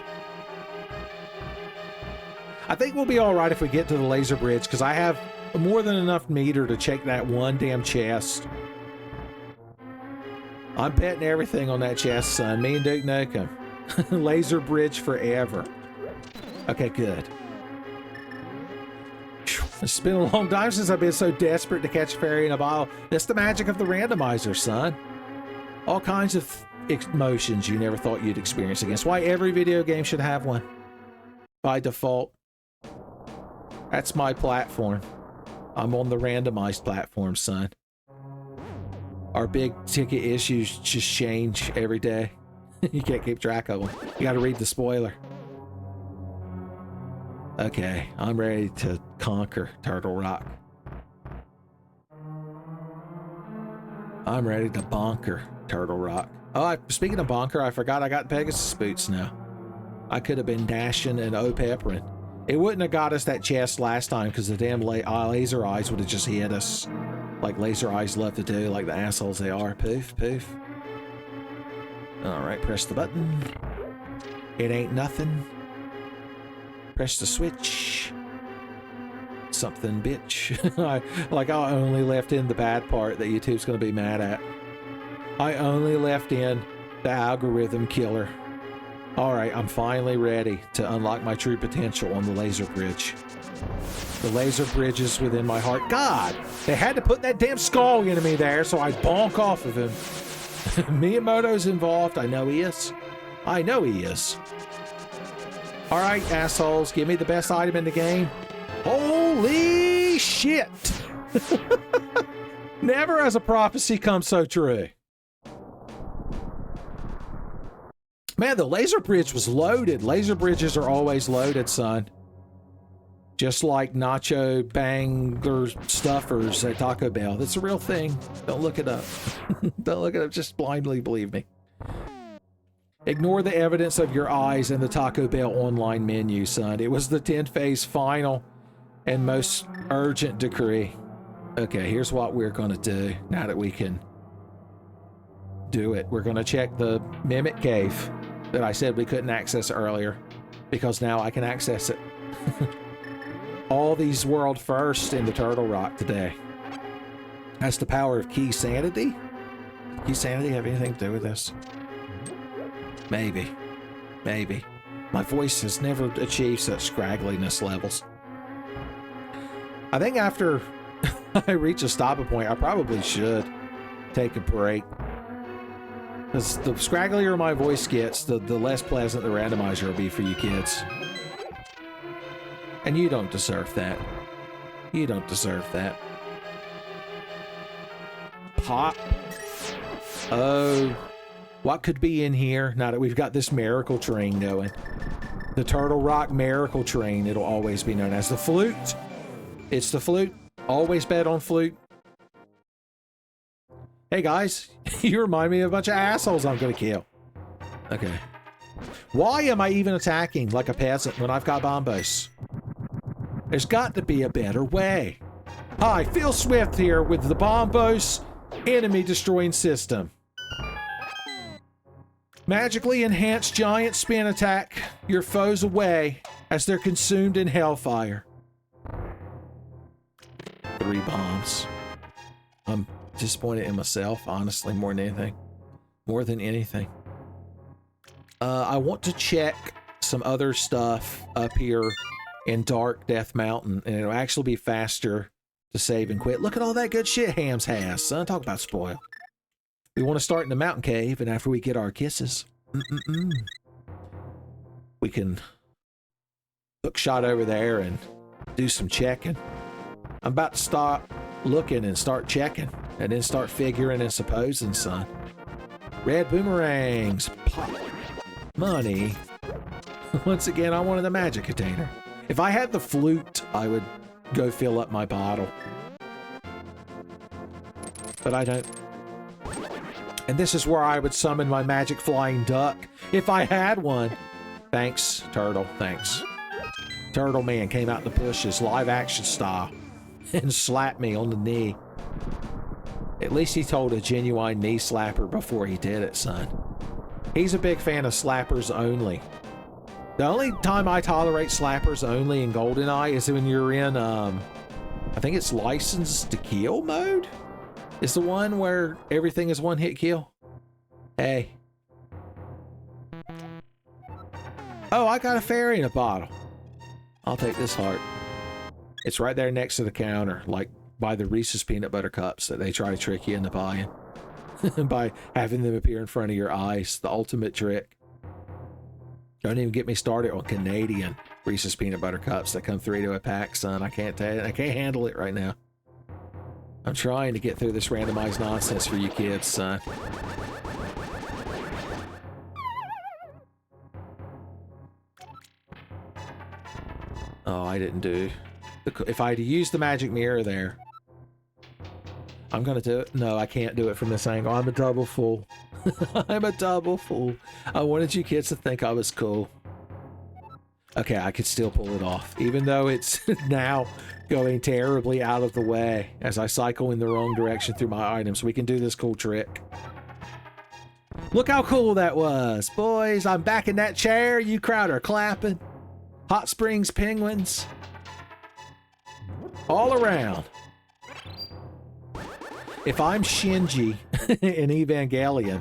I think we'll be alright if we get to the laser bridge, because I have more than enough meter to check that one damn chest. I'm betting everything on that chest, son. Me and Duke Nukem. Laser bridge forever. Okay, good. It's been a long time since I've been so desperate to catch a fairy in a bottle. That's the magic of the randomizer, son. All kinds of emotions you never thought you'd experience against. Why every video game should have one. By default. That's my platform. I'm on the randomized platform, son. Our big ticket issues just change every day. You can't keep track of them. You gotta read the spoiler. Okay, I'm ready to conquer Turtle Rock. I'm ready to bonker Turtle Rock. Oh, speaking of bonker, I forgot I got Pegasus boots now. I could have been dashing and O-peppering. It wouldn't have got us that chest last time because the damn laser eyes would have just hit us. Like laser eyes love to do, like the assholes they are. Poof, poof. Alright, press the button. It ain't nothing. Press the switch. Something, bitch. I only left in the bad part that YouTube's gonna be mad at. I only left in the algorithm killer. Alright, I'm finally ready to unlock my true potential on the laser bridge. The laser bridge is within my heart. God! They had to put that damn skull into me there so I bonk off of him. Miyamoto's involved. I know he is. I know he is. Alright, assholes. Give me the best item in the game. Holy shit! Never has a prophecy come so true. Man, the laser bridge was loaded. Laser bridges are always loaded, son. Just like nacho bangler stuffers at Taco Bell. That's a real thing. Don't look it up. Don't look it up. Just blindly believe me. Ignore the evidence of your eyes in the Taco Bell online menu, son. It was the Tenfey's final and most urgent decree. Okay, here's what we're gonna do now that we can do it. We're gonna check the Mimic Cave that I said we couldn't access earlier, because now I can access it. All these world first in the Turtle Rock today. That's the power of key sanity? Key sanity have anything to do with this? Maybe. Maybe. My voice has never achieved such scraggliness levels. I think after I reach a stopping point, I probably should take a break. Because the scragglier my voice gets, the less pleasant the randomizer will be for you kids. And you don't deserve that. You don't deserve that. Pop. Oh. What could be in here now that we've got this miracle train going? The Turtle Rock miracle train, it'll always be known as the flute. It's the flute. Always bet on flute. Hey guys, you remind me of a bunch of assholes I'm gonna kill. Okay. Why am I even attacking like a peasant when I've got bombos? There's got to be a better way. Hi, Phil Swift here with the bombos enemy destroying system. Magically enhanced giant spin attack your foes away as they're consumed in hellfire. 3 bombs. I'm disappointed in myself, honestly, more than anything. More than anything. I want to check some other stuff up here in Dark Death Mountain, and it'll actually be faster to save and quit. Look at all that good shit Hams has, son. Talk about spoil. We want to start in the mountain cave, and after we get our kisses, we can hook shot over there and do some checking. I'm about to stop looking and start checking, and then start figuring and supposing, son. Red boomerangs, pop, money. Once again, I wanted the magic container. If I had the flute, I would go fill up my bottle. But I don't. And this is where I would summon my magic flying duck, if I had one. Thanks, Turtle, thanks. Turtle Man came out the bushes, live action style, and slapped me on the knee. At least he told a genuine knee slapper before he did it, son. He's a big fan of slappers only. The only time I tolerate slappers only in GoldenEye is when you're in, I think it's License to Kill mode? It's the one where everything is one-hit kill. Hey. Oh, I got a fairy in a bottle. I'll take this heart. It's right there next to the counter, like by the Reese's peanut butter cups that they try to trick you into buying. By having them appear in front of your eyes. The ultimate trick. Don't even get me started on Canadian Reese's peanut butter cups that come 3 to a pack, son. I can't handle it right now. I'm trying to get through this randomized nonsense for you kids, son. Oh, I didn't do... If I had used the magic mirror there... I'm gonna do it. No, I can't do it from this angle. I'm a double fool. I'm a double fool. I wanted you kids to think I was cool. Okay, I could still pull it off, even though it's now going terribly out of the way as I cycle in the wrong direction through my items. We can do this cool trick. Look how cool that was, boys. I'm back in that chair. You crowd are clapping. Hot Springs penguins. All around. If I'm Shinji in Evangelion,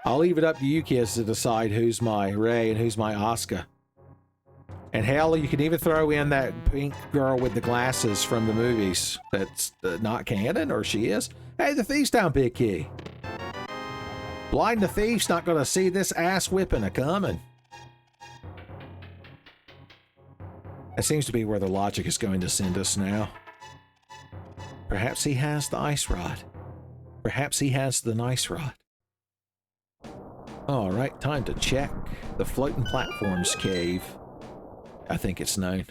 I'll leave it up to you kids to decide who's my Rei and who's my Asuka. And hell, you can even throw in that pink girl with the glasses from the movies that's not canon, or she is. Hey, the thief's down, Big Key. Blind the thief's not gonna see this ass whipping a-coming. That seems to be where the logic is going to send us now. Perhaps he has the ice rod. Perhaps he has the nice rod. Alright, time to check the floating platforms cave. I think it's known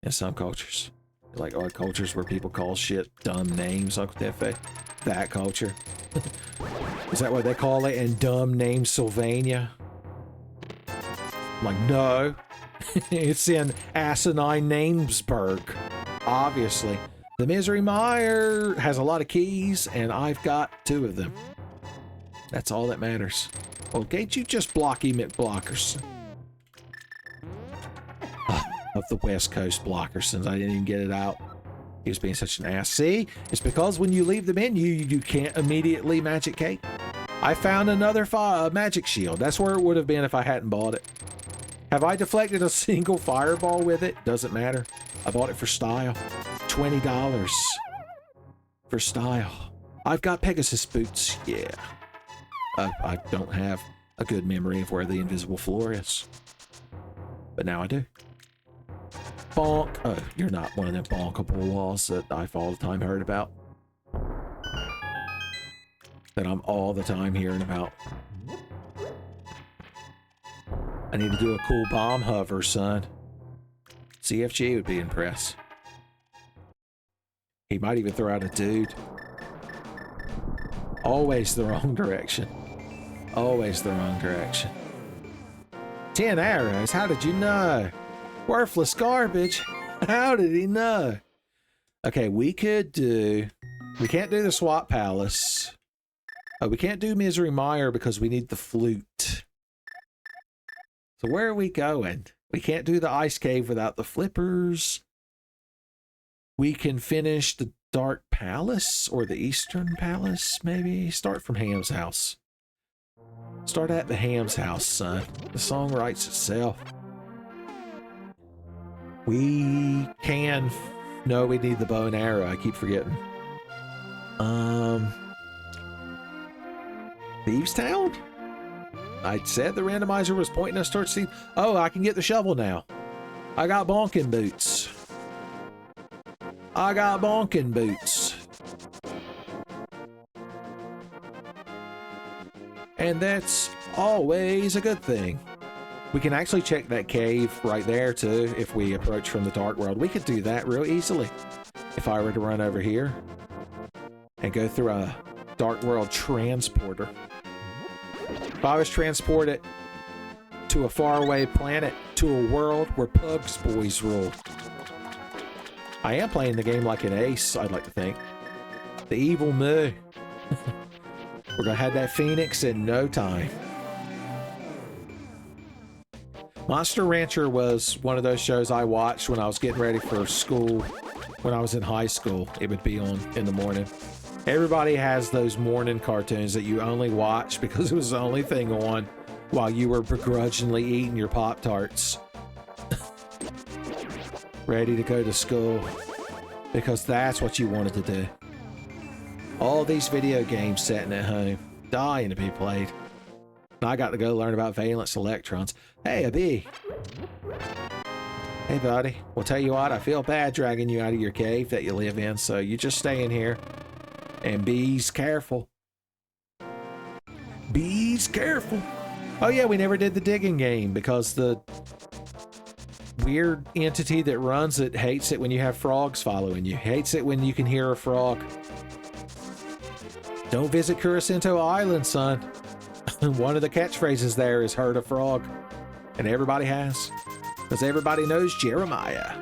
in some cultures. Like our cultures where people call shit dumb names, Uncle Tenfey. That culture. Is that what they call it in dumb name Sylvania? I'm like, no. It's in asinine Namesburg. Obviously. The Misery Mire has a lot of keys, and I've got 2 of them. That's all that matters. Well, can't you just blocky McBlockerson? Of the West Coast Blockersons. I didn't even get it out. He was being such an ass. See? It's because when you leave the menu, you can't immediately magic cape. I found another magic shield. That's where it would have been if I hadn't bought it. Have I deflected a single fireball with it? Doesn't matter. I bought it for style. $20 for style. I've got Pegasus boots. Yeah. I don't have a good memory of where the invisible floor is. But now I do. Bonk. Oh, you're not one of them bonkable walls that I've all the time heard about. That I'm all the time hearing about. I need to do a cool bomb hover, son. CFG would be impressed. He might even throw out a dude. Always the wrong direction. Always the wrong direction. 10 arrows? How did you know? Worthless garbage. How did he know? Okay, we could do... We can't do the Swap Palace. Oh, we can't do Misery Mire because we need the flute. So where are we going? We can't do the Ice Cave without the flippers. We can finish the Dark Palace or the Eastern Palace, maybe. Start from Ham's house. Start at the Ham's house, son. The song writes itself. We can... No, we need the bow and arrow. I keep forgetting. Thieves Town? I said the randomizer was pointing us towards Steve. Oh, I can get the shovel now. I got bonking boots. I got bonking boots. And that's always a good thing. We can actually check that cave right there too if we approach from the Dark World. We could do that real easily if I were to run over here and go through a Dark World transporter. If I was transported to a faraway planet, to a world where Pugs Boys rule. I am playing the game like an ace, I'd like to think. The evil Moo. We're gonna have that Phoenix in no time. Monster Rancher was one of those shows I watched when I was getting ready for school. When I was in high school, it would be on in the morning. Everybody has those morning cartoons that you only watch because it was the only thing on while you were begrudgingly eating your Pop-Tarts. Ready to go to school. Because that's what you wanted to do. All these video games sitting at home, dying to be played. And I got to go learn about valence electrons. Hey, a bee. Hey, buddy. Well, tell you what, I feel bad dragging you out of your cave that you live in, so you just stay in here. And bees careful. Bees careful. Oh yeah, we never did the digging game because the weird entity that runs it hates it when you have frogs following you. Hates it when you can hear a frog. Don't visit Curacinto Island, son. One of the catchphrases there is heard a frog. And everybody has. Because everybody knows Jeremiah.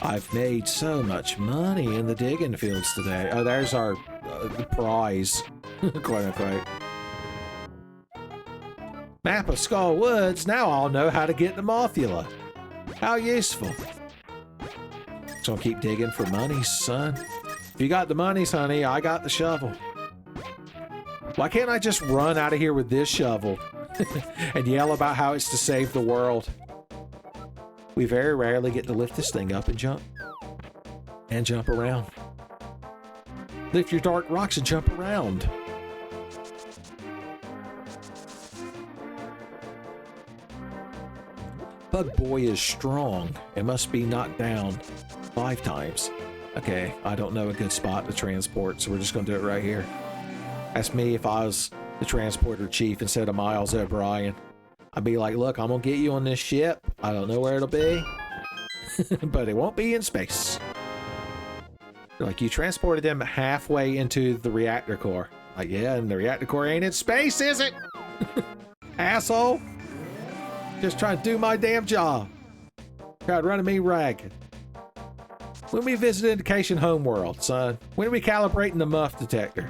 I've made so much money in the digging fields today. Oh, there's our prize, quote unquote. Map of Skull Woods. Now I'll know how to get to Mothula. How useful. So I'll keep digging for monies, son. If you got the monies, honey, I got the shovel. Why can't I just run out of here with this shovel and yell about how it's to save the world? We very rarely get to lift this thing up and jump. And jump around. Lift your dark rocks and jump around. Bug Boy is strong and must be knocked down 5 times. Okay, I don't know a good spot to transport, so we're just gonna do it right here. Ask me if I was the transporter chief instead of Miles O'Brien. I'd be like, look, I'm gonna get you on this ship. I don't know where it'll be, but it won't be in space. Like, you transported them halfway into the reactor core. Like, yeah, and the reactor core ain't in space, is it? Asshole! Just trying to do my damn job. Crowd running me ragged. When we visit Indication Homeworld, son? When are we calibrating the muff detector?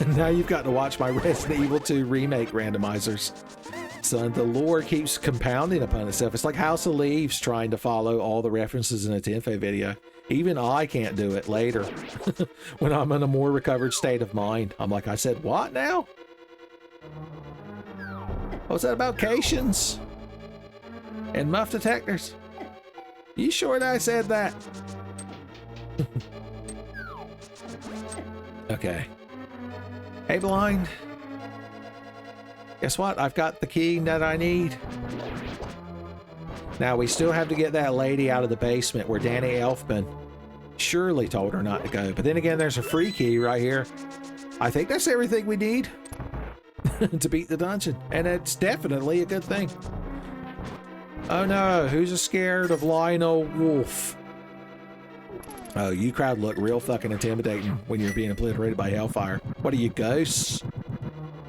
Now you've got to watch my Resident Evil 2 remake randomizers. Son, the lore keeps compounding upon itself. It's like House of Leaves trying to follow all the references in a Tenfey video. Even I can't do it later. When I'm in a more recovered state of mind. I'm like, I said, what now? What's that about Cations? And muff detectors? You sure that I said that? Okay. Hey, blind. Guess what? I've got the key that I need. Now, we still have to get that lady out of the basement where Danny Elfman surely told her not to go. But then again, there's a free key right here. I think that's everything we need to beat the dungeon. And it's definitely a good thing. Oh no, who's scared of Lionel Wolf? Oh, you crowd look real fucking intimidating when you're being obliterated by Hellfire. What are you, ghosts?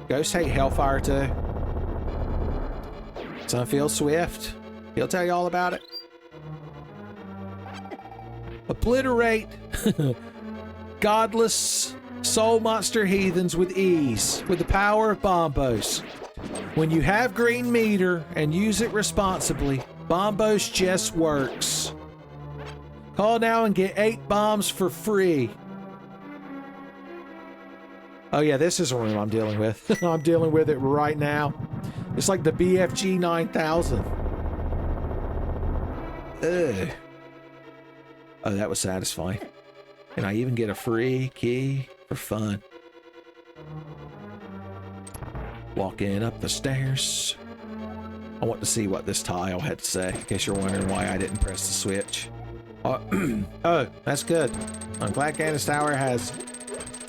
Ghosts hate Hellfire too. Sunfield Swift. He'll tell you all about it. Obliterate godless soul monster heathens with ease, with the power of bombos. When you have green meter and use it responsibly, bombos just works. Call now and get 8 bombs for free. Oh yeah, this is a room I'm dealing with. I'm dealing with it right now. It's like the BFG 9000. Ugh. Oh, that was satisfying. And I even get a free key for fun. Walking up the stairs. I want to see what this tile had to say, in case you're wondering why I didn't press the switch. Oh, that's good. I'm glad Candace Tower has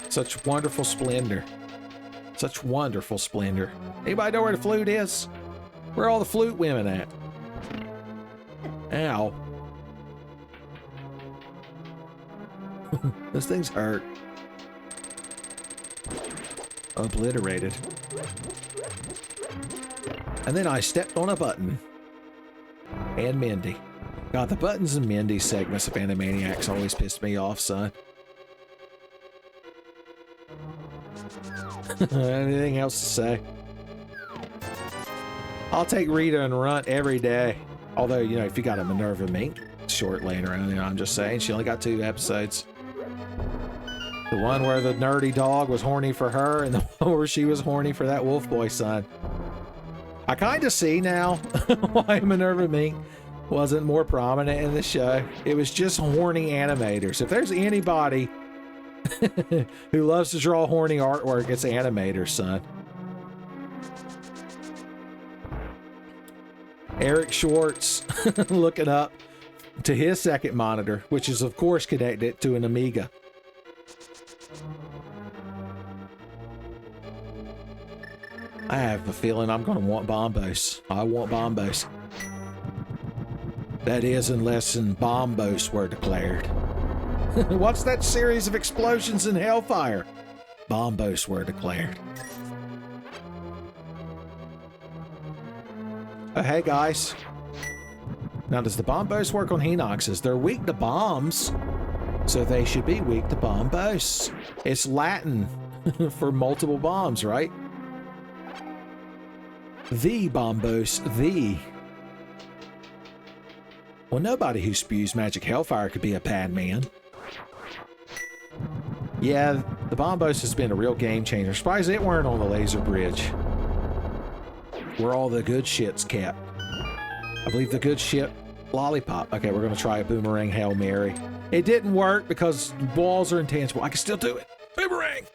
such wonderful splendor. Such wonderful splendor. Anybody know where the flute is? Where are all the flute women at? Ow. Those things hurt. Obliterated. And then I stepped on a button. And Mindy. God, the buttons in Mindy's segments of Animaniacs always pissed me off, son. Anything else to say? I'll take Rita and Runt every day. Although, you know, if you got a Minerva Mink short laying around there, I'm just saying, she only got 2 episodes. The one where the nerdy dog was horny for her, and the one where she was horny for that wolf boy son. I kind of see now why Minerva Mink wasn't more prominent in the show. It was just horny animators. If there's anybody who loves to draw horny artwork, it's animators, son. Eric Schwartz looking up to his second monitor, which is of course connected to an Amiga. I have a feeling I'm going to want bombos. I want bombos. That is, unless bombos were declared. What's that series of explosions in Hellfire? Bombos were declared. Oh, hey guys. Now, does the bombos work on Henoxes? They're weak to bombs, so they should be weak to bombos. It's Latin for multiple bombs, right? The bombos, the. Well, nobody who spews magic hellfire could be a bad man. Yeah, the bombos has been a real game changer. Surprised it weren't on the laser bridge, where all the good shit's kept. I believe the good shit lollipop. Okay, we're gonna try a boomerang Hail Mary. It didn't work because balls are intangible. I can still do it. Boomerang!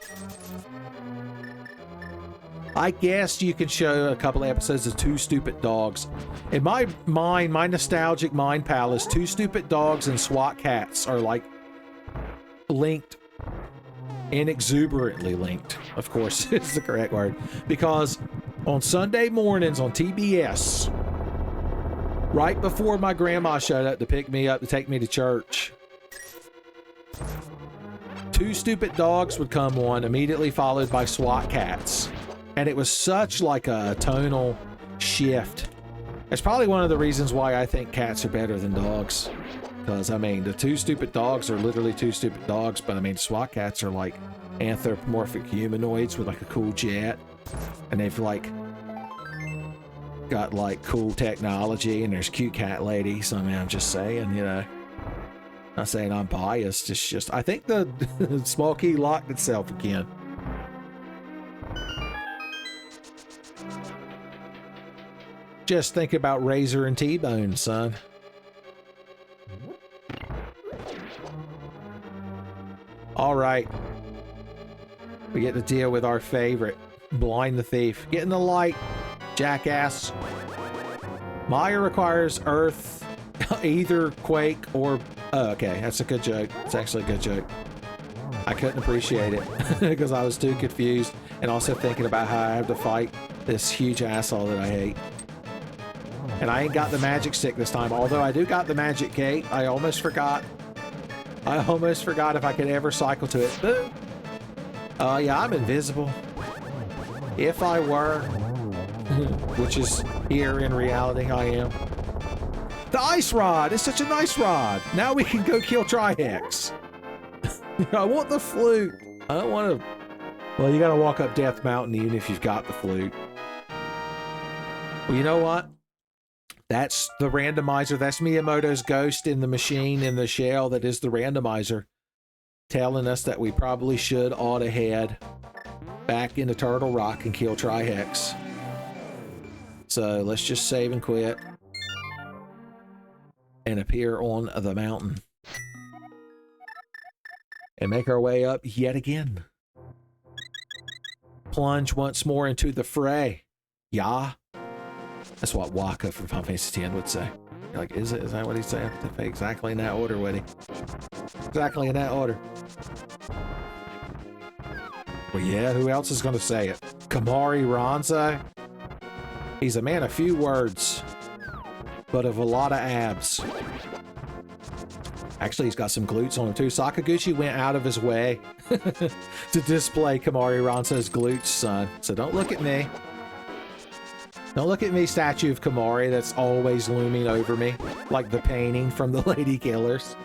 I guess you could show a couple of episodes of Two Stupid Dogs. In my mind, my nostalgic mind palace, Two Stupid Dogs and SWAT Cats are like linked, inexuberantly linked, of course is the correct word, because on Sunday mornings on TBS, right before my grandma showed up to pick me up to take me to church, Two Stupid Dogs would come on, immediately followed by SWAT Cats. And it was such like a tonal shift. It's probably one of the reasons why I think cats are better than dogs. Because, I mean, the two stupid dogs are literally two stupid dogs, but I mean, SWAT cats are like anthropomorphic humanoids with like a cool jet. And they've like got like cool technology, and there's cute cat ladies. I mean, I'm just saying, you know. Not saying I'm biased, it's just, I think the small key locked itself again. Just think about Razor and T-Bone, son. All right. We get to deal with our favorite, Blind the Thief. Get in the light, jackass. Maya requires Earth, either Quake or... Oh, okay. That's a good joke. It's actually a good joke. I couldn't appreciate it because I was too confused and also thinking about how I have to fight this huge asshole that I hate. And I ain't got the magic stick this time, although I do got the magic gate. I almost forgot. I almost forgot if I could ever cycle to it. Boom! Yeah, I'm invisible. If I were, which is here in reality, I am. The ice rod! It's such a nice rod! Now we can go kill Trihex. I want the flute. I don't want to... Well, you gotta walk up Death Mountain even if you've got the flute. Well, you know what? That's the randomizer. That's Miyamoto's ghost in the machine in the shell that is the randomizer, telling us that we probably ought to head back into Turtle Rock and kill Trihex. So let's just save and quit and appear on the mountain and make our way up yet again. Plunge once more into the fray. Yeah. That's what Waka from Final Fantasy X would say. You're like, is that what he's saying? Exactly in that order, Woody. Exactly in that order. Well, yeah, who else is going to say it? Kamari Ranzo? He's a man of few words, but of a lot of abs. Actually, he's got some glutes on him, too. Sakaguchi went out of his way to display Kamari Ranzo's glutes, son. So don't look at me. Don't look at me, statue of Kamari that's always looming over me, like the painting from the Lady Killers.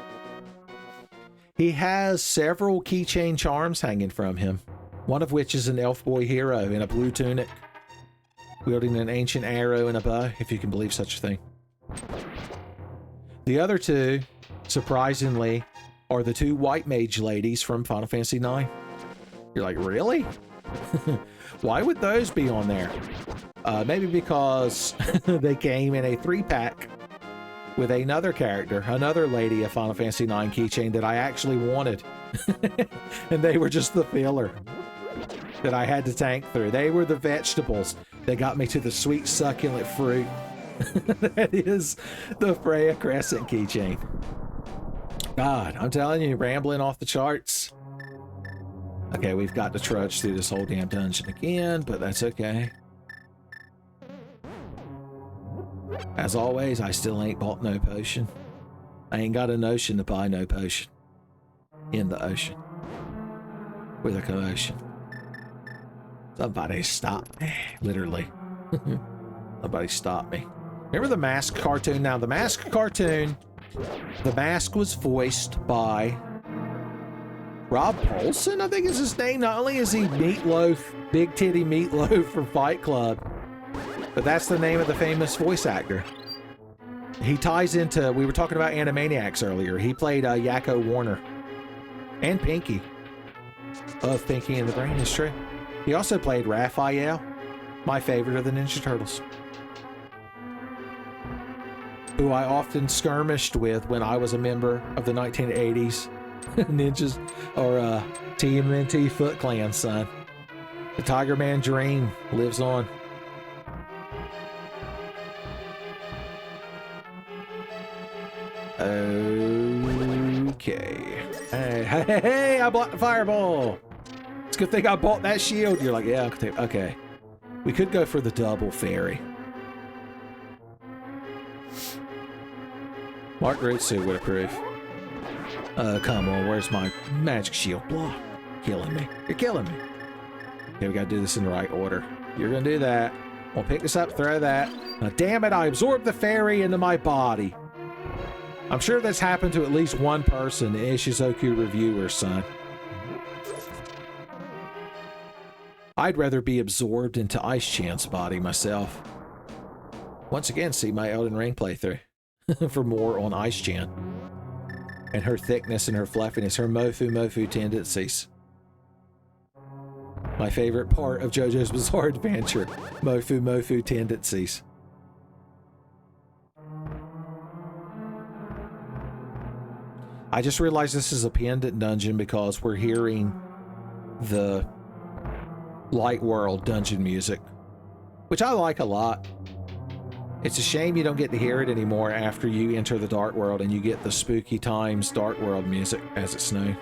He has several keychain charms hanging from him, one of which is an elf boy hero in a blue tunic, wielding an ancient arrow and a bow, if you can believe such a thing. The other two, surprisingly, are the two white mage ladies from Final Fantasy IX. You're like, really? Why would those be on there? Maybe because they came in a 3-pack with another character, another lady of Final Fantasy IX keychain that I actually wanted. And they were just the filler that I had to tank through. They were the vegetables that got me to the sweet succulent fruit. That is the Freya Crescent keychain. God, I'm telling you, rambling off the charts. Okay, we've got to trudge through this whole damn dungeon again, but that's okay. As always, I still ain't bought no potion. I ain't got a notion to buy no potion. In the ocean. With a commotion. Somebody stop me. Literally. Somebody stop me. Remember the Mask cartoon? Now, the Mask cartoon, the Mask was voiced by Rob Paulson, I think is his name. Not only is he Meatloaf, Big Titty Meatloaf from Fight Club, but that's the name of the famous voice actor. He ties into, we were talking about Animaniacs earlier. He played Yakko Warner. And Pinky. Of Pinky and the Brain, is true. He also played Raphael, my favorite of the Ninja Turtles, who I often skirmished with when I was a member of the 1980s Ninjas, or TMNT Foot Clan, son. The Tiger Man dream lives on. Okay. Hey, I bought the fireball. It's a good thing I bought that shield. You're like, yeah, okay. We could go for the double fairy. Mark Rutsu would approve. Come on, where's my magic shield? Blah. Killing me. You're killing me. Okay, we gotta do this in the right order. You're gonna do that. We'll pick this up, throw that. Now, damn it, I absorbed the fairy into my body. I'm sure that's happened to at least one person, the Ishizoku reviewer, son. I'd rather be absorbed into Ice-chan's body myself. Once again, see my Elden Ring playthrough for more on Ice-chan. And her thickness and her fluffiness, her mofu tendencies. My favorite part of JoJo's Bizarre Adventure, mofu tendencies. I just realized this is a pendant dungeon because we're hearing the Light World dungeon music, which I like a lot. It's a shame you don't get to hear it anymore after you enter the Dark World and you get the Spooky Times Dark World music, as it's known.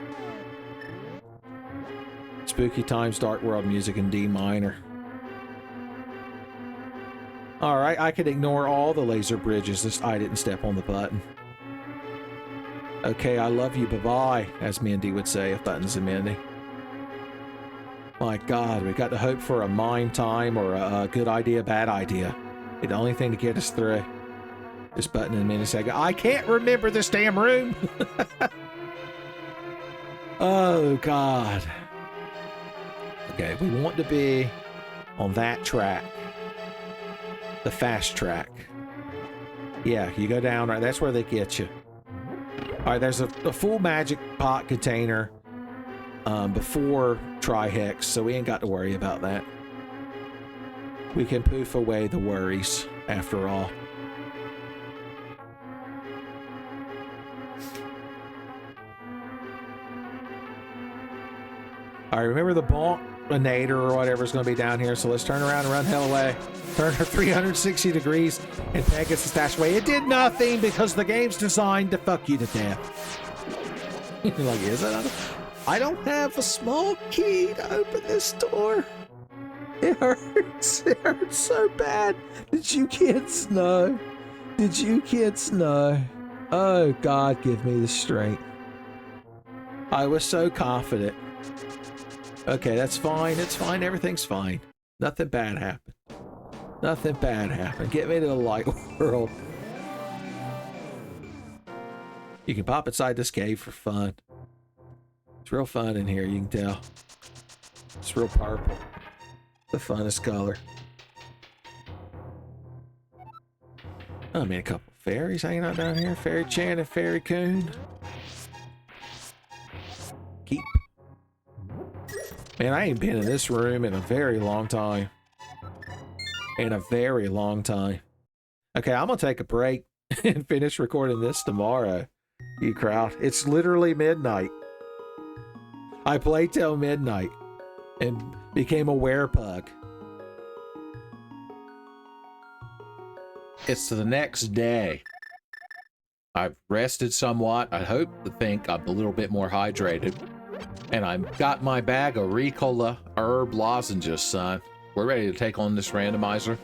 Spooky Times Dark World music in D minor. Alright, I could ignore all the laser bridges, just I didn't step on the button. Okay, I love you, bye-bye, as Mindy would say if buttons and Mindy. My God, we got to hope for a mime time or a good idea, bad idea. The only thing to get us through. This button in Mindy said, I can't remember this damn room! Oh, God. Okay, we want to be on that track. The fast track. Yeah, you go down, right? That's where they get you. Alright, there's a full magic pot container before Trihex, so we ain't got to worry about that. We can poof away the worries, after all. Alright, remember the bonk-inator or whatever is going to be down here, so let's turn around and run hell away. Turn her 360 degrees and Peg gets the stash away. It did nothing because the game's designed to fuck you to death. You're like, is it? I don't have a small key to open this door. It hurts. It hurts so bad. Did you kids know? Did you kids know? Oh, God, give me the strength. I was so confident. Okay, that's fine. It's fine. Everything's fine. Nothing bad happened. Nothing bad happened. Get me to the light world. You can pop inside this cave for fun. It's real fun in here, you can tell. It's real purple. The funnest color. Oh, I mean, a couple fairies hanging out down here. Fairy Chan and Fairy Coon. Keep. Man, I ain't been in this room in a very long time. In a very long time. Okay, I'm gonna take a break and finish recording this tomorrow, you crowd. It's literally midnight. I played till midnight and became a werepug. It's the next day. I've rested somewhat. I hope to think I'm a little bit more hydrated. And I've got my bag of Ricola herb lozenges, son. We're ready to take on this randomizer.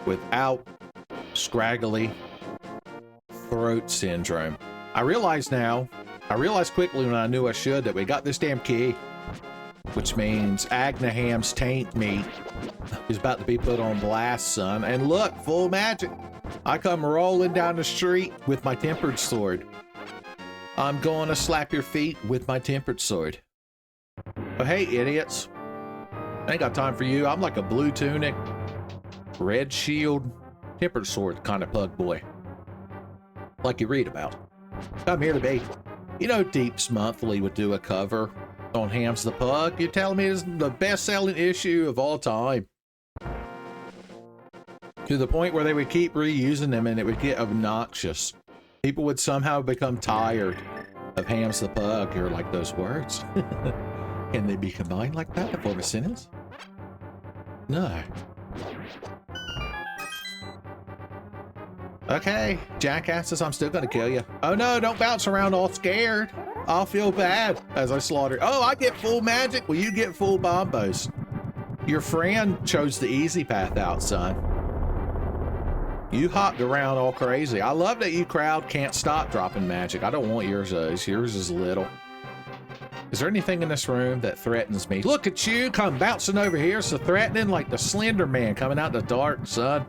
Without scraggly throat syndrome. I realize quickly when I knew I should that we got this damn key. Which means Agnaham's taint meat is about to be put on blast, son. And look, full magic. I come rolling down the street with my tempered sword. I'm gonna slap your feet with my tempered sword. But hey, idiots. I ain't got time for you. I'm like a blue tunic, red shield, tempered sword kind of pug boy. Like you read about. I'm here to be. You know, Deeps Monthly would do a cover on Hams the Pug. You're telling me it's the best-selling issue of all time. To the point where they would keep reusing them and it would get obnoxious. People would somehow become tired of Hams the Pug. You're like, those words? Can they be combined like that to form a sentence? No. Okay, jackasses, I'm still gonna kill you. Oh no, don't bounce around all scared. I'll feel bad as I slaughter. Oh, I get full magic. Well, you get full bombos. Your friend chose the easy path out, son. You hopped around all crazy. I love that you crowd can't stop dropping magic. I don't want yours. Yours is little. Is there anything in this room that threatens me? Look at you, come bouncing over here, so threatening like the Slender Man coming out in the dark, son.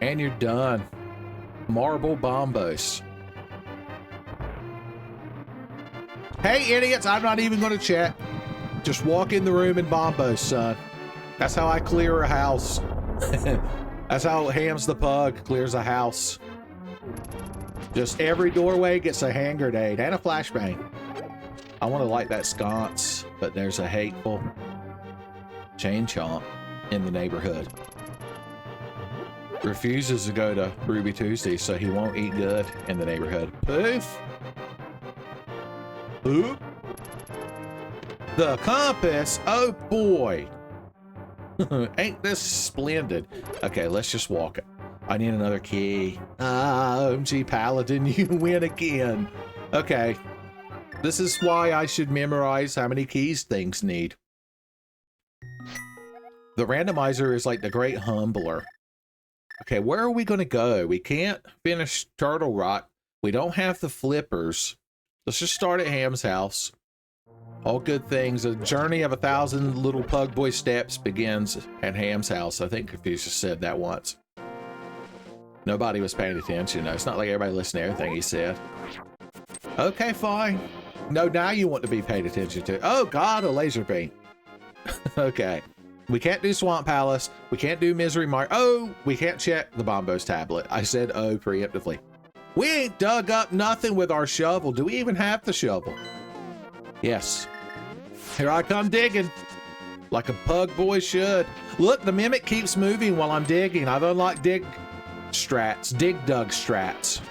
And you're done. Marble bombos. Hey, idiots, I'm not even going to chat. Just walk in the room and bombos, son. That's how I clear a house. That's how Hams the Pug clears a house. Just every doorway gets a hand grenade and a flashbang. I want to light that sconce, but there's a hateful chain chomp in the neighborhood. Refuses to go to Ruby Tuesday, so he won't eat good in the neighborhood. Poof! Oop! The compass! Oh boy! Ain't this splendid? Okay, let's just walk it. I need another key. OMG Paladin, you win again. Okay. This is why I should memorize how many keys things need. The randomizer is like the great humbler. Okay, where are we going to go? We can't finish Turtle Rock. We don't have the flippers. Let's just start at Ham's house. All good things. A journey of 1,000 little pug boy steps begins at Ham's house. I think Confucius said that once. Nobody was paying attention. No, it's not like everybody listened to everything he said. Okay, fine. No, now you want to be paid attention to. Oh, God, a laser beam. Okay. We can't do Swamp Palace. We can't do Misery Mark. Oh, we can't check the Bombos tablet. I said oh preemptively. We ain't dug up nothing with our shovel. Do we even have the shovel? Yes. Here I come digging. Like a pug boy should. Look, the mimic keeps moving while I'm digging. I've unlocked dig strats. Dig dug strats.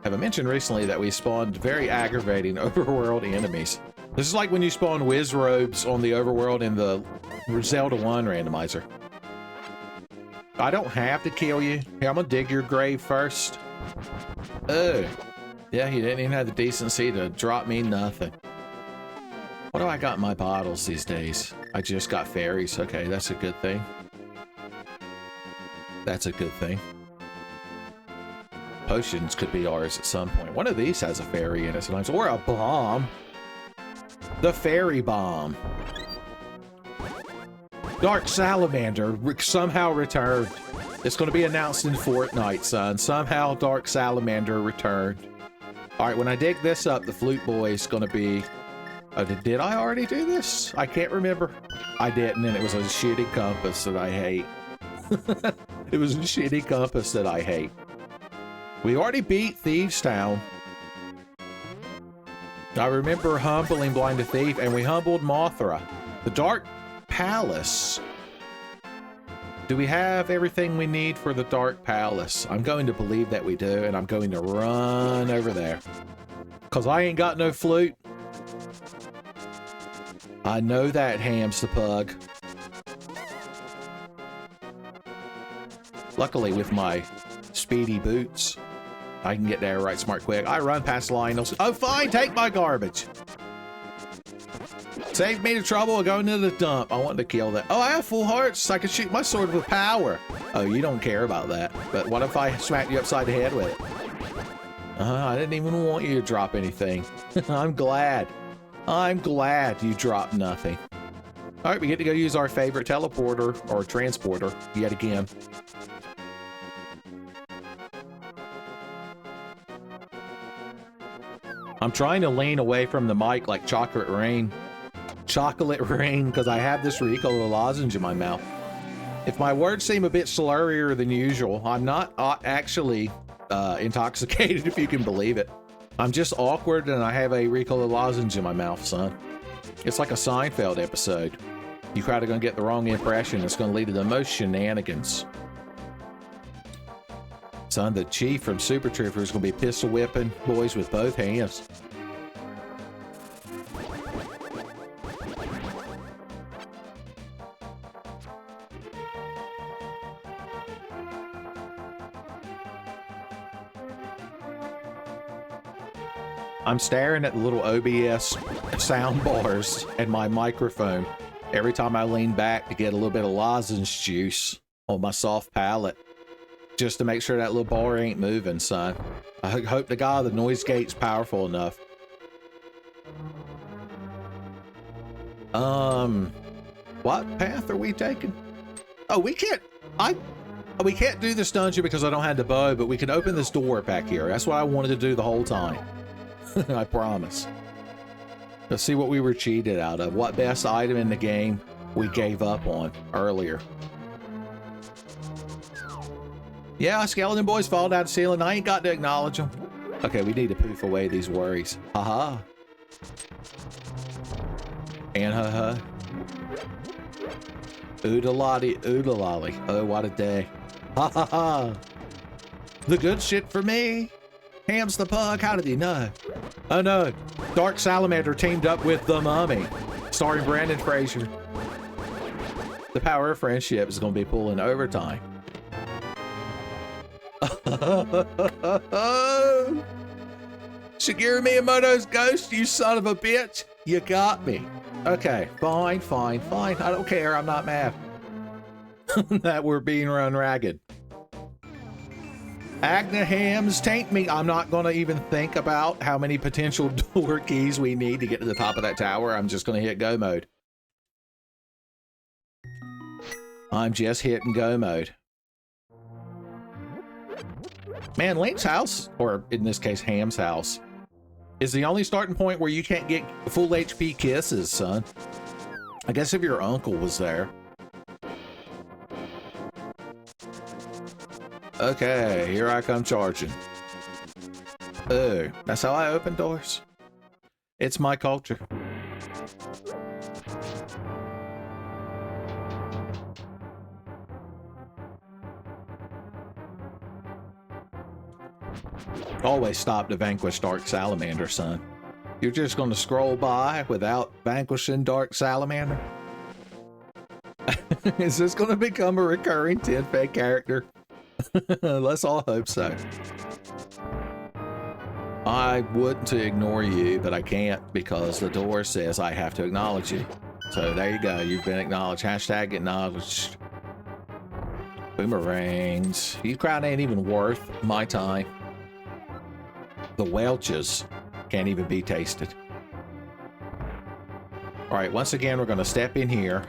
Have I mentioned recently that we spawned very aggravating overworld enemies? This is like when you spawn whiz robes on the overworld in the Zelda 1 randomizer. I don't have to kill you. Here, I'm gonna dig your grave first. Oh. Yeah, he didn't even have the decency to drop me nothing. What do I got in my bottles these days? I just got fairies. Okay, that's a good thing. That's a good thing. Potions could be ours at some point. One of these has a fairy in it sometimes, or a bomb. The fairy bomb. Dark Salamander somehow returned. It's going to be announced in Fortnite, son. Somehow Dark Salamander returned. All right, when I dig this up, the flute boy is going to be... Oh, did I already do this? I can't remember. I didn't, and it was a shitty compass that I hate. It was a shitty compass that I hate. We already beat Thieves Town. I remember humbling Blind Thief, and we humbled Mothra. The Dark Palace. Do we have everything we need for the Dark Palace? I'm going to believe that we do, and I'm going to run over there. Because I ain't got no flute. I know that, Hams the Pug. Luckily, with my speedy boots, I can get there right smart quick. I run past Lionel's. Oh, fine, take my garbage. Saved me the trouble of going to the dump. I wanted to kill that. Oh, I have full hearts. I can shoot my sword with power. Oh, you don't care about that. But what if I smack you upside the head with it? I didn't even want you to drop anything. I'm glad. I'm glad you dropped nothing. All right, we get to go use our favorite teleporter or transporter yet again. I'm trying to lean away from the mic like Chocolate Rain. Chocolate Rain, because I have this Ricola lozenge in my mouth. If my words seem a bit slurrier than usual, I'm not actually intoxicated, if you can believe it. I'm just awkward and I have a Ricola lozenge in my mouth, son. It's like a Seinfeld episode. You're probably going to get the wrong impression. It's going to lead to the most shenanigans. Son, the chief from Super Trooper is going to be pistol whipping boys with both hands. I'm staring at the little OBS sound bars and my microphone every time I lean back to get a little bit of lozenge juice on my soft palate. Just to make sure that little bar ain't moving, son. I hope to God the noise gate's powerful enough. What path are we taking? Oh, we can't do this dungeon because I don't have the bow, but we can open this door back here. That's what I wanted to do the whole time. I promise. Let's see what we were cheated out of. What best item in the game we gave up on earlier. Yeah, skeleton boys fall down the ceiling. I ain't got to acknowledge them. Okay, we need to poof away these worries. Haha. And haha. Oodalotty, oodalolly. Oh, what a day. Ha ha ha. The good shit for me. Ham's the pug. How did he know? Oh no. Dark Salamander teamed up with the Mummy. Starring Brandon Fraser. The power of friendship is going to be pulling overtime. Shigeru Miyamoto's ghost, you son of a bitch. You got me. Okay, fine, fine, fine. I don't care. I'm not mad that we're being run ragged. Agnahams taint me. I'm not going to even think about how many potential door keys we need to get to the top of that tower. I'm just going to hit go mode. I'm just hitting go mode. Man, Link's house, or in this case, Ham's house, is the only starting point where you can't get full HP kisses, son. I guess if your uncle was there. Okay, here I come charging. Oh, that's how I open doors. It's my culture. Always stop to vanquish Dark Salamander, son. You're just going to scroll by without vanquishing Dark Salamander? Is this going to become a recurring Tenfey character? Let's all hope so. I would to ignore you, but I can't because the door says I have to acknowledge you. So there you go. You've been acknowledged. Hashtag acknowledged. Boomerangs. You crowd ain't even worth my time. The Welches can't even be tasted. All right, once again, we're going to step in here.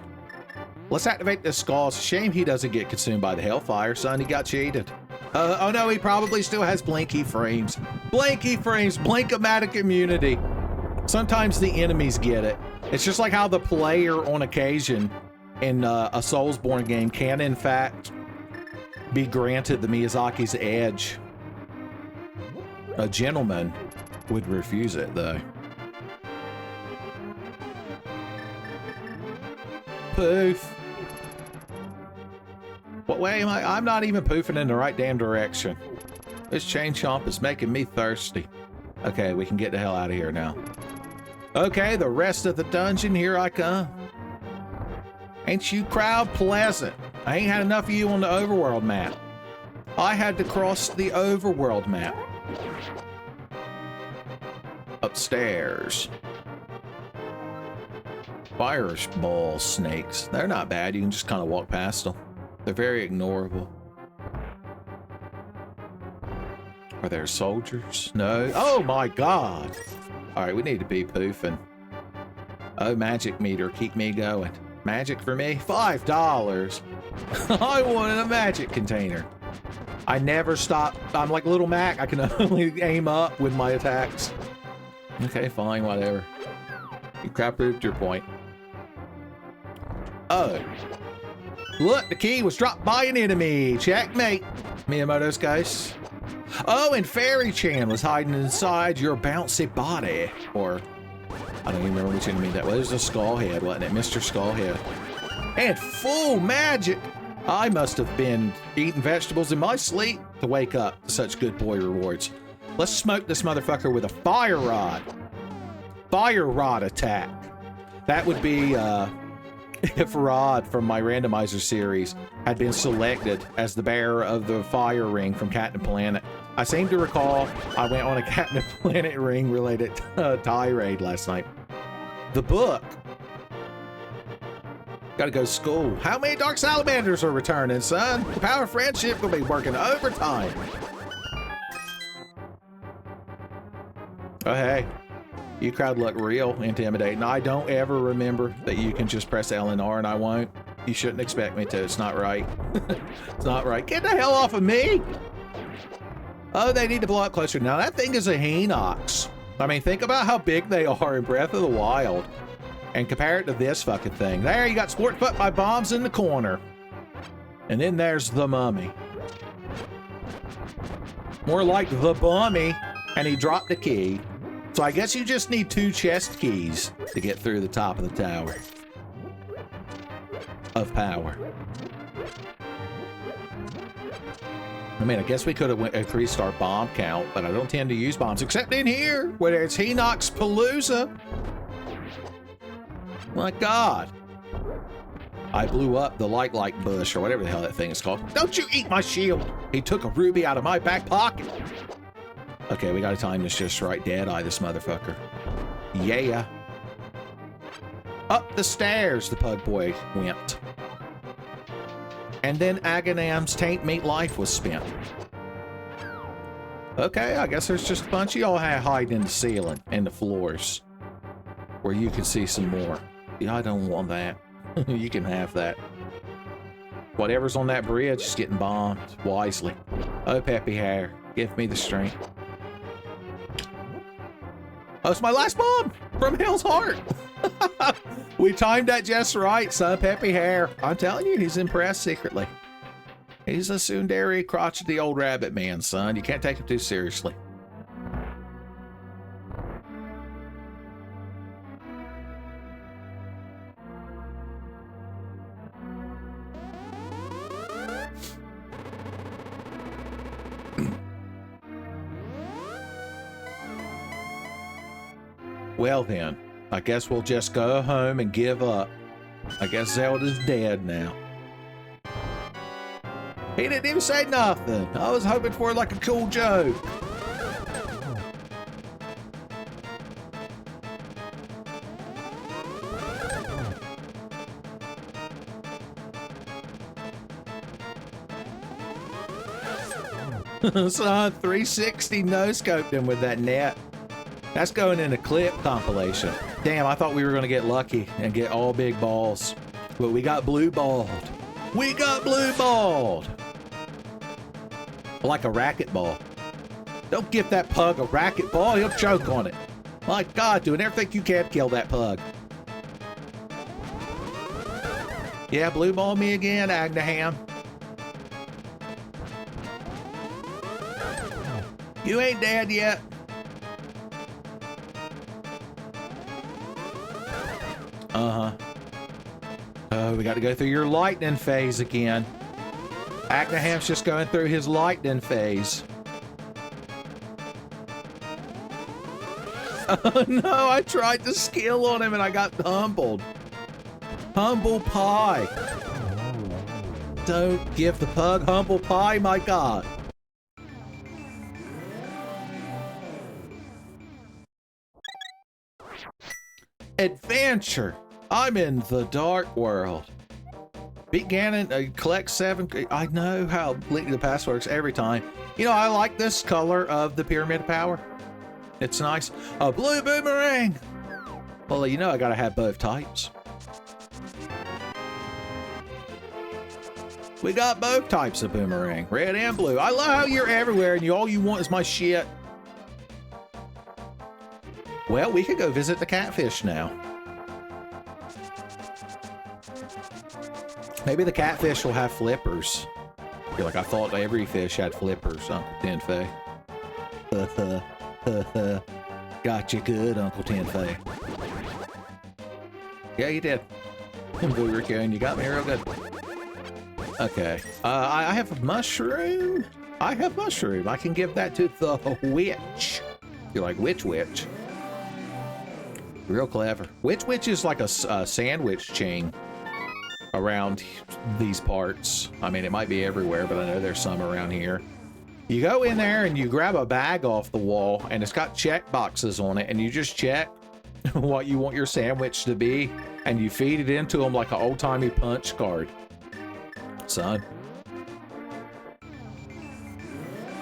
Let's activate this skull. It's a shame he doesn't get consumed by the Hellfire, son. He got cheated. Oh no, he probably still has blinky frames. Blinky frames, blink-o-matic immunity. Sometimes the enemies get it. It's just like how the player on occasion in a Soulsborne game can in fact be granted the Miyazaki's edge. A gentleman would refuse it, though. Poof. What way am I? I'm not even poofing in the right damn direction. This chain chomp is making me thirsty. Okay, we can get the hell out of here now. Okay, the rest of the dungeon, here I come. Ain't you crowd pleasant? I ain't had enough of you on the overworld map. I had to cross the overworld map. Upstairs. Fireball snakes. They're not bad. You can just kind of walk past them. They're very ignorable. Are there soldiers? No. Oh my god. All right, we need to be poofing. Oh, magic meter. Keep me going. Magic for me? $5. I wanted a magic container. I never stop. I'm like Little Mac. I can only aim up with my attacks. Okay, fine, whatever. You crap proved your point. Oh. Look, the key was dropped by an enemy. Checkmate. Miyamoto's ghost. Oh, and Fairy-chan was hiding inside your bouncy body. Or, I don't even remember which enemy that was. It was a Skullhead, wasn't it? Mr. Skullhead. And full magic. I must have been eating vegetables in my sleep to wake up to such good boy rewards. Let's smoke this motherfucker with a fire rod. Fire rod attack. That would be if Rod from my randomizer series had been selected as the bearer of the fire ring from Captain Planet. I seem to recall I went on a Captain Planet ring related tirade last night. The book. Gotta go to school. How many Dark Salamanders are returning, son? The power of friendship will be working overtime. Oh, hey. You crowd look real intimidating. I don't ever remember that you can just press L and R and I won't. You shouldn't expect me to. It's not right. It's not right. Get the hell off of me! Oh, they need to blow up closer. Now, that thing is a Hinox. I mean, think about how big they are in Breath of the Wild. And compare it to this fucking thing. There, you got sport foot by bombs in the corner. And then there's the mummy. More like the bummy. And he dropped the key. So I guess you just need 2 chest keys to get through the top of the tower of power. I mean, I guess we could have went a 3-star bomb count, but I don't tend to use bombs, except in here, where it's Hinox Palooza. My God. I blew up the light bush, or whatever the hell that thing is called. Don't you eat my shield! He took a ruby out of my back pocket. Okay, we gotta time this just right. Dead-eye this motherfucker. Yeah. Up the stairs the pug boy went. And then Agonam's taint meat life was spent. Okay, I guess there's just a bunch of y'all hiding in the ceiling and the floors. Where you can see some more. Yeah, I don't want that. You can have that. Whatever's on that bridge is getting bombed wisely. Oh, peppy hair, give me the strength. Oh, it's my last bomb from Hell's Heart. We timed that just right, son. Peppy hair. I'm telling you, he's impressed secretly. He's a tsundere, crotchety old rabbit man, son. You can't take him too seriously. Well then, I guess we'll just go home and give up. I guess Zelda's dead now. He didn't even say nothing. I was hoping for like a cool joke. Son, 360 no-scoped him with that net. That's going in a clip compilation. Damn, I thought we were going to get lucky and get all big balls. But we got blue balled. We got blue balled. Like a racquetball. Don't give that pug a racquetball. He'll choke on it. My God, doing everything you can to kill that pug. Yeah, blue ball me again, Agnaham. You ain't dead yet. Uh-huh. Oh, we got to go through your lightning phase again. Agnaham's just going through his lightning phase. Oh no, I tried to skill on him and I got humbled. Humble pie. Don't give the pug humble pie, my God. Adventure. I'm in the dark world. Beat Ganon, collect 7. I know how Link to the Past works every time. You know, I like this color of the Pyramid of Power. It's nice. A blue boomerang. Well, you know I gotta have both types. We got both types of boomerang, red and blue. I love how you're everywhere and all you want is my shit. Well, we could go visit the catfish now. Maybe the catfish will have flippers. You're like, I thought every fish had flippers, Uncle Tenfey. Got you good, Uncle Tenfey. Yeah, you did. You got me real good. Okay. I have a mushroom. I have mushroom. I can give that to the witch. You're like, which witch? Real clever. Which is like a sandwich chain around these parts. I mean, it might be everywhere, but I know there's some around here. You go in there and you grab a bag off the wall and it's got check boxes on it and you just check what you want your sandwich to be and you feed it into them like an old-timey punch card. Son.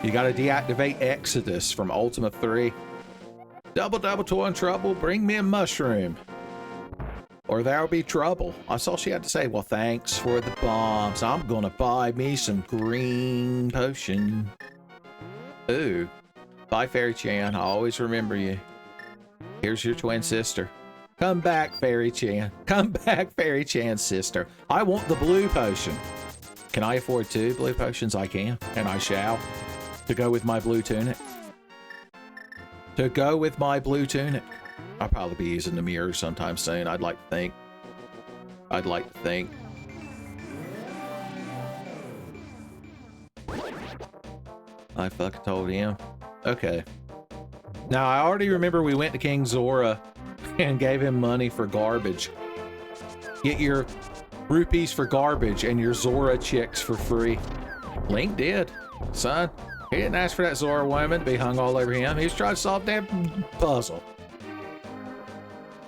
You gotta deactivate Exodus from Ultima 3. Double, double, toil and trouble. Bring me a mushroom. Or there'll be trouble. That's all she had to say. Well, thanks for the bombs. I'm gonna buy me some green potion. Ooh. Bye, Fairy Chan. I always remember you. Here's your twin sister. Come back, Fairy Chan. Come back, Fairy Chan's sister. I want the blue potion. Can I afford 2 blue potions? I can, and I shall. To go with my blue tunic. To go with my blue tunic. I'll probably be using the mirror sometime soon. I'd like to think. I'd like to think. I fucking told him. Okay. Now, I already remember we went to King Zora and gave him money for garbage. Get your rupees for garbage and your Zora chicks for free. Link did. Son, he didn't ask for that Zora woman to be hung all over him. He was trying to solve that puzzle.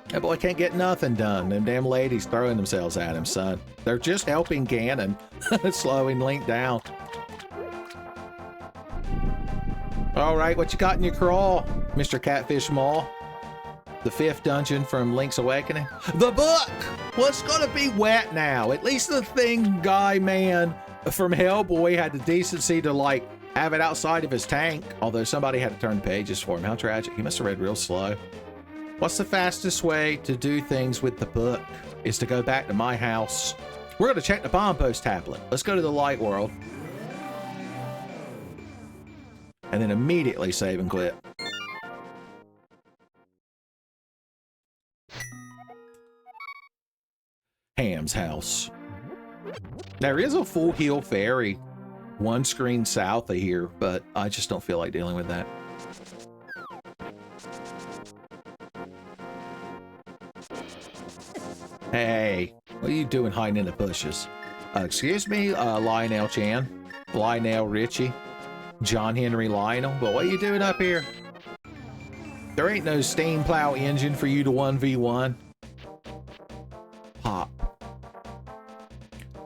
That boy can't get nothing done. Them damn ladies throwing themselves at him, son. They're just helping Ganon, slowing Link down. All right, what you got in your crawl, Mr. Catfish Maw? The 5th dungeon from Link's Awakening. The book! Well, it's gonna be wet now. At least the thing guy man from Hellboy had the decency to, like, have it outside of his tank. Although somebody had to turn the pages for him. How tragic. He must have read real slow. What's the fastest way to do things with the book? Is to go back to my house. We're gonna check the bomb post tablet. Let's go to the light world. And then immediately save and quit. Ham's house. There is a Full Heal Fairy 1 screen south of here, but I just don't feel like dealing with that. Hey, what are you doing hiding in the bushes? Excuse me, Lionel Chan, Lionel Richie, John Henry Lionel, but what are you doing up here? There ain't no steam plow engine for you to 1v1. Pop.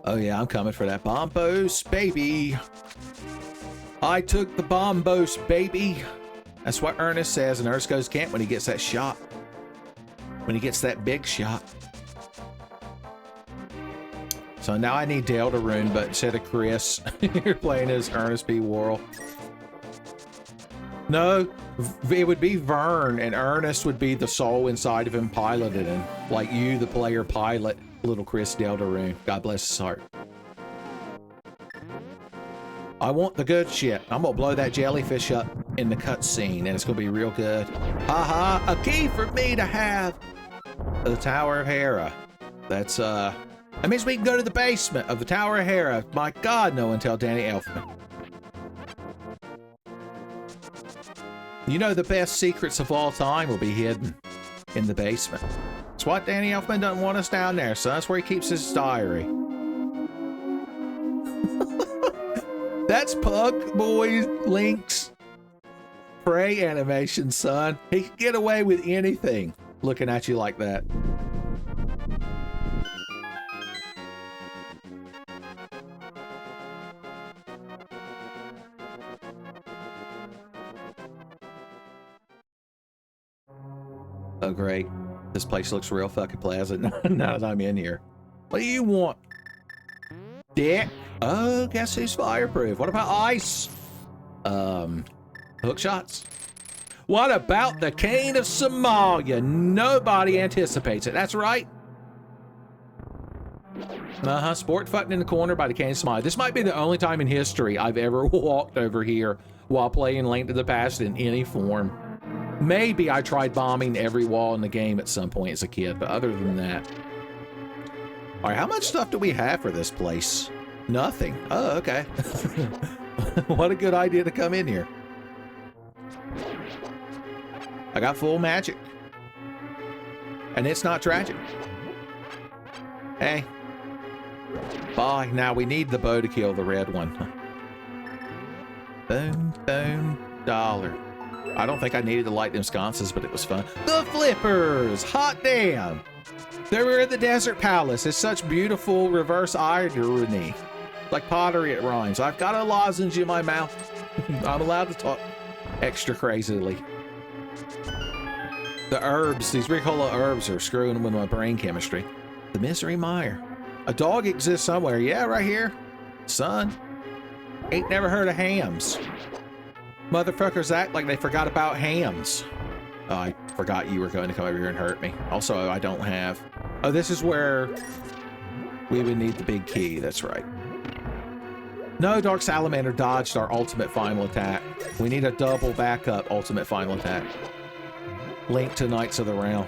Oh yeah, I'm coming for that bombos, baby. I took the bombos, baby. That's what Ernest says, and Ernest goes camp when he gets that shot. When he gets that big shot. So now I need Deltarune, but instead of Chris, you're playing as Ernest B. Worrell. No, it would be Vern, and Ernest would be the soul inside of him piloted him. Like you, the player pilot, little Chris Deltarune. God bless his heart. I want the good shit. I'm gonna blow that jellyfish up in the cutscene, and it's gonna be real good. Haha, a key for me to have. The Tower of Hera. That's, that means we can go to the basement of the Tower of Hera. My God, no one tell Danny Elfman. You know the best secrets of all time will be hidden in the basement. That's what Danny Elfman doesn't want us down there, so that's where he keeps his diary. That's Pug Boy Link's prey animation, son. He can get away with anything looking at you like that. Oh, great. This place looks real fucking pleasant now that I'm in here. What do you want? Dick? Oh, guess who's fireproof? What about ice? Hook shots? What about the Cane of Somalia? Nobody anticipates it. That's right. Sport fucking in the corner by the Cane of Somalia. This might be the only time in history I've ever walked over here while playing Link to the Past in any form. Maybe I tried bombing every wall in the game at some point as a kid, but other than that. All right, how much stuff do we have for this place? Nothing. Oh, okay. What a good idea to come in here. I got full magic. And it's not tragic. Hey. Bye. Now we need the bow to kill the red one. Boom, boom, dollar. I don't think I needed to light them sconces, but it was fun. The flippers! Hot damn! They were in the Desert Palace. It's such beautiful reverse irony. Like pottery, it rhymes. I've got a lozenge in my mouth. I'm allowed to talk extra crazily. The herbs, these Ricola herbs are screwing with my brain chemistry. The Misery Mire. A dog exists somewhere. Yeah, right here. Son. Ain't never heard of hams. Motherfuckers act like they forgot about hams. Oh, I forgot you were going to come over here and hurt me. Also, I don't have... Oh, this is where we would need the big key. That's right. No, Dark Salamander dodged our ultimate final attack. We need a double backup ultimate final attack. Link to Knights of the Realm.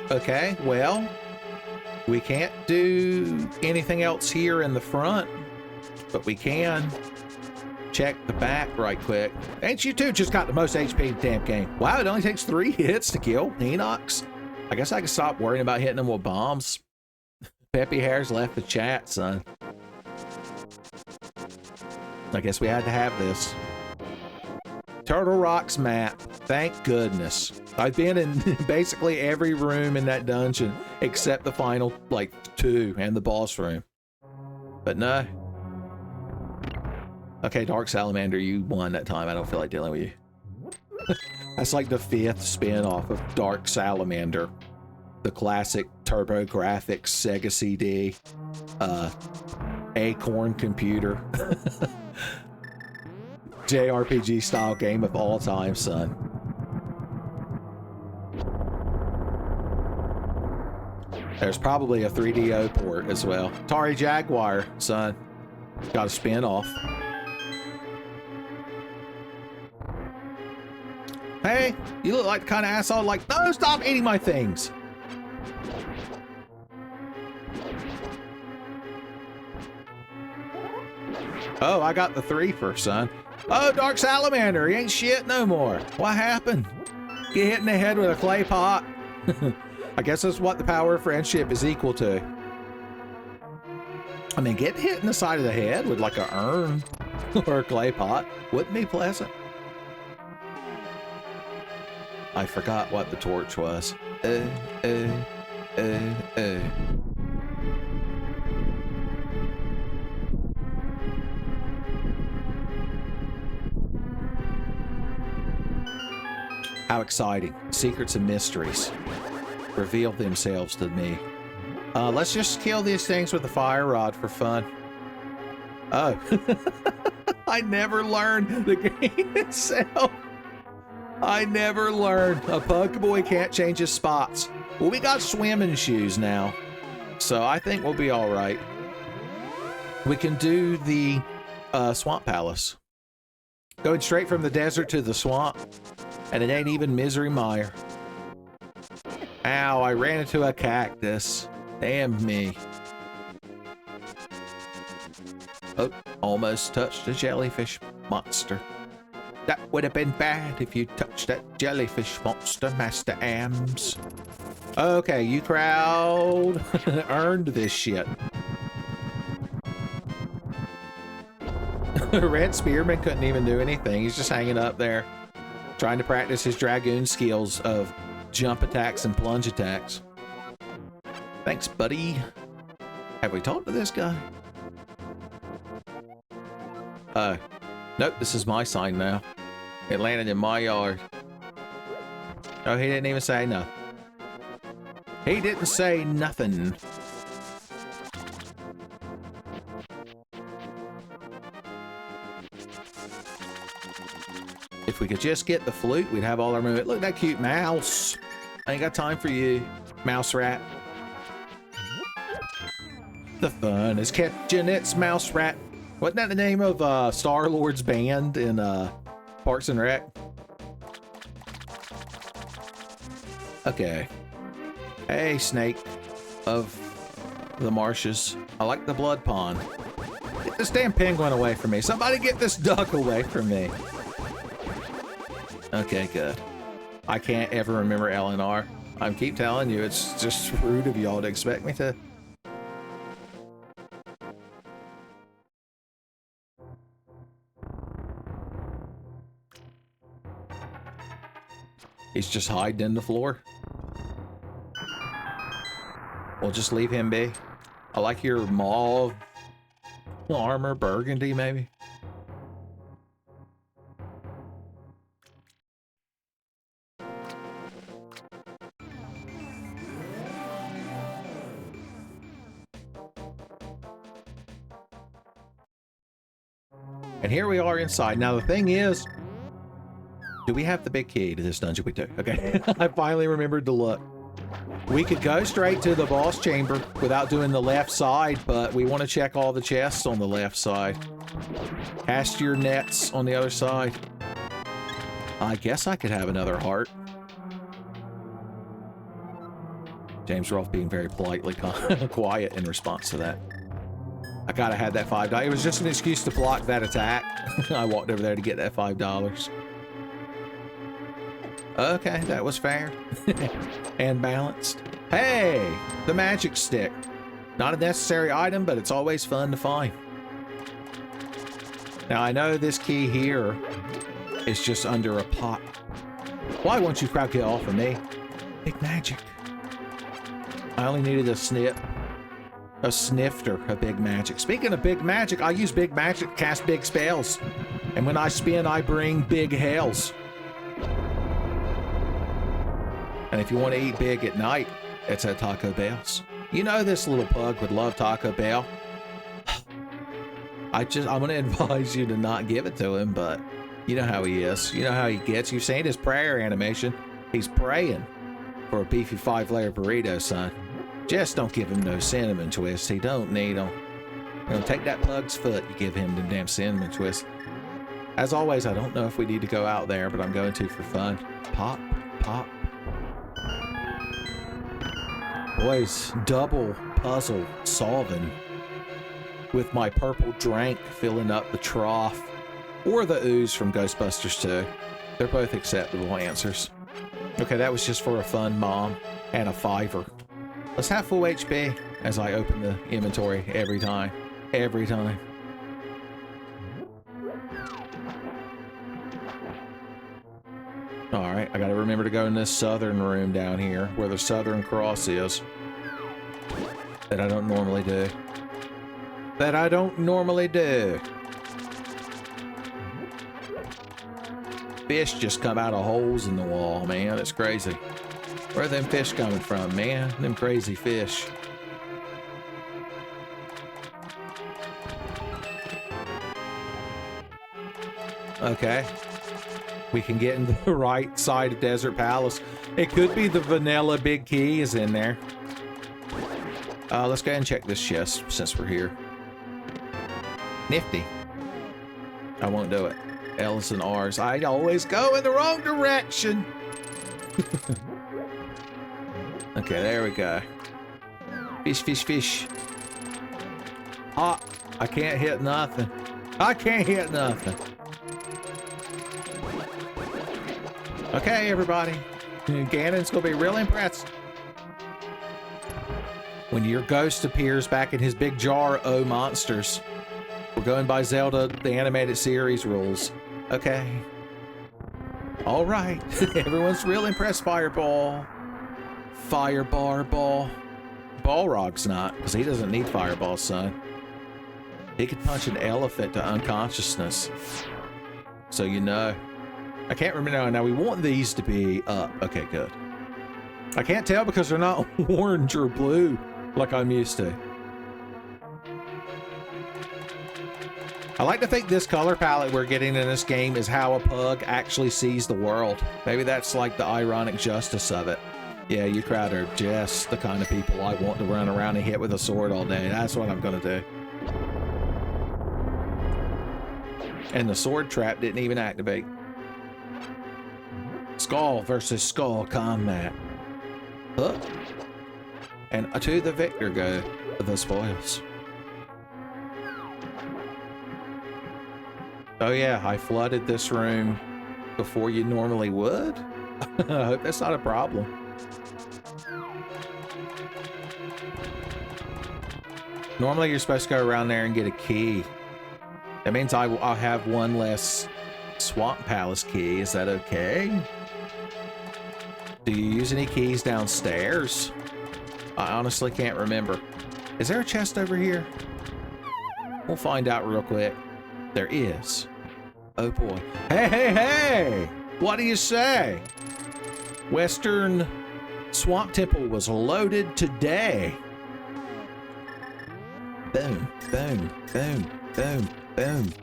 Okay, well, we can't do anything else here in the front, but we can check the back right quick. Ain't you two just got the most HP in the damn game? Wow, it only takes 3 hits to kill Enox. I guess I can stop worrying about hitting them with bombs. Peppy Hair's left the chat, son. I guess we had to have this. Turtle Rock's map. Thank goodness. I've been in basically every room in that dungeon except the final, like, 2 and the boss room. But no. Okay, Dark Salamander, you won that time. I don't feel like dealing with you. That's like the 5th spin-off of Dark Salamander. The classic TurboGrafx Sega CD. Acorn computer. JRPG style game of all time, son. There's probably a 3DO port as well. Atari Jaguar, son. Got a spin-off. Hey, you look like the kind of asshole like, no, stop eating my things. Oh, I got the 3-fer, son. Oh, Dark Salamander, he ain't shit no more. What happened? Get hit in the head with a clay pot. I guess that's what the power of friendship is equal to. I mean, getting hit in the side of the head with like a urn or a clay pot wouldn't be pleasant. I forgot what the torch was. How exciting. Secrets and mysteries reveal themselves to me. Let's just kill these things with a fire rod for fun. Oh. I never learned the game itself. I never learned. A bug boy can't change his spots. Well, we got swimming shoes now, so I think we'll be all right. We can do the swamp palace. Going straight from the desert to the swamp, and it ain't even Misery Mire. Ow, I ran into a cactus. Damn me. Oh, almost touched a jellyfish monster. That would have been bad if you touched that jellyfish monster, Master Ams. Okay, you crowd earned this shit. Red Spearman couldn't even do anything. He's just hanging up there, trying to practice his dragoon skills of jump attacks and plunge attacks. Thanks, buddy. Have we talked to this guy? Nope, this is my sign now. It landed in my yard. Oh, he didn't even say nothing. He didn't say nothing. If we could just get the flute, we'd have all our movement. Look at that cute mouse. I ain't got time for you, mouse rat. The fun is catching its mouse rat. Wasn't that the name of Star-Lord's band in Parks and Rec? Okay. Hey, snake of the marshes. I like the blood pond. Get this damn penguin away from me. Somebody get this duck away from me. Okay, good. I can't ever remember LNR. I keep telling you, it's just rude of y'all to expect me to. He's just hiding in the floor. We'll just leave him be. I like your mauve armor, burgundy maybe. And here we are inside. Now, the thing is, do we have the big key to this dungeon? We do. Okay. I finally remembered to look. We could go straight to the boss chamber without doing the left side, but we want to check all the chests on the left side. Cast your nets on the other side. I guess I could have another heart. James Rolfe being very politely quiet in response to that. I gotta have that $5. It was just an excuse to block that attack. I walked over there to get that $5. Okay, that was fair. And balanced. Hey, the magic stick. Not a necessary item, but it's always fun to find. Now, I know this key here is just under a pot. Why won't you crowd get off of me? Big magic. I only needed a snifter of big magic. Speaking of big magic, I use big magic to cast big spells. And when I spin, I bring big hells. And if you want to eat big at night, it's at Taco Bell's. You know this little pug would love Taco Bell. I'm going to advise you to not give it to him, but you know how he is. You know how he gets. You've seen his prayer animation. He's praying for a beefy 5-layer burrito, son. Just don't give him no cinnamon twists. He don't need them. You know, take that pug's foot, you give him the damn cinnamon twist. As always, I don't know if we need to go out there, but I'm going to for fun. Pop, pop. Boys, double puzzle solving with my purple drink filling up the trough, or the ooze from Ghostbusters 2. They're both acceptable answers. Okay, that was just for a fun mom and a $5. Let's have full HP as I open the inventory every time. Every time. Alright, I gotta remember to go in this southern room down here, where the Southern Cross is. That I don't normally do. That I don't normally do. Fish just come out of holes in the wall, man. It's crazy. Where are them fish coming from, man? Them crazy fish. Okay. We can get into the right side of Desert Palace. It could be the vanilla big key is in there. Let's go ahead and check this chest since we're here. Nifty. I won't do it. L's and R's. I always go in the wrong direction. Okay, there we go. Fish, fish, fish. Ah, I can't hit nothing. I can't hit nothing. Okay, everybody. Ganon's gonna be real impressed when your ghost appears back in his big jar. Oh, monsters. We're going by Zelda, the animated series rules. Okay. All right. Everyone's real impressed. Fireball. Firebar ball. Balrog's not, because he doesn't need fireballs, son. He could punch an elephant to unconsciousness. So you know. I can't remember now. We want these to be up. Okay, good. I can't tell because they're not orange or blue like I'm used to. I like to think this color palette we're getting in this game is how a pug actually sees the world. Maybe that's like the ironic justice of it. Yeah, you crowd are just the kind of people I want to run around and hit with a sword all day. That's what I'm gonna do. And the sword trap didn't even activate. Skull versus skull combat. And to the victor go the spoils. Oh yeah, I flooded this room before you normally would. I hope that's not a problem. Normally you're supposed to go around there and get a key. That means I'll have one less Swamp Palace key. Is that okay? Do you use any keys downstairs? I honestly can't remember. Is there a chest over here? We'll find out real quick. There is. Oh boy. Hey, hey, hey! What do you say? Western Swamp Temple was loaded today. Boom, boom, boom, boom, boom.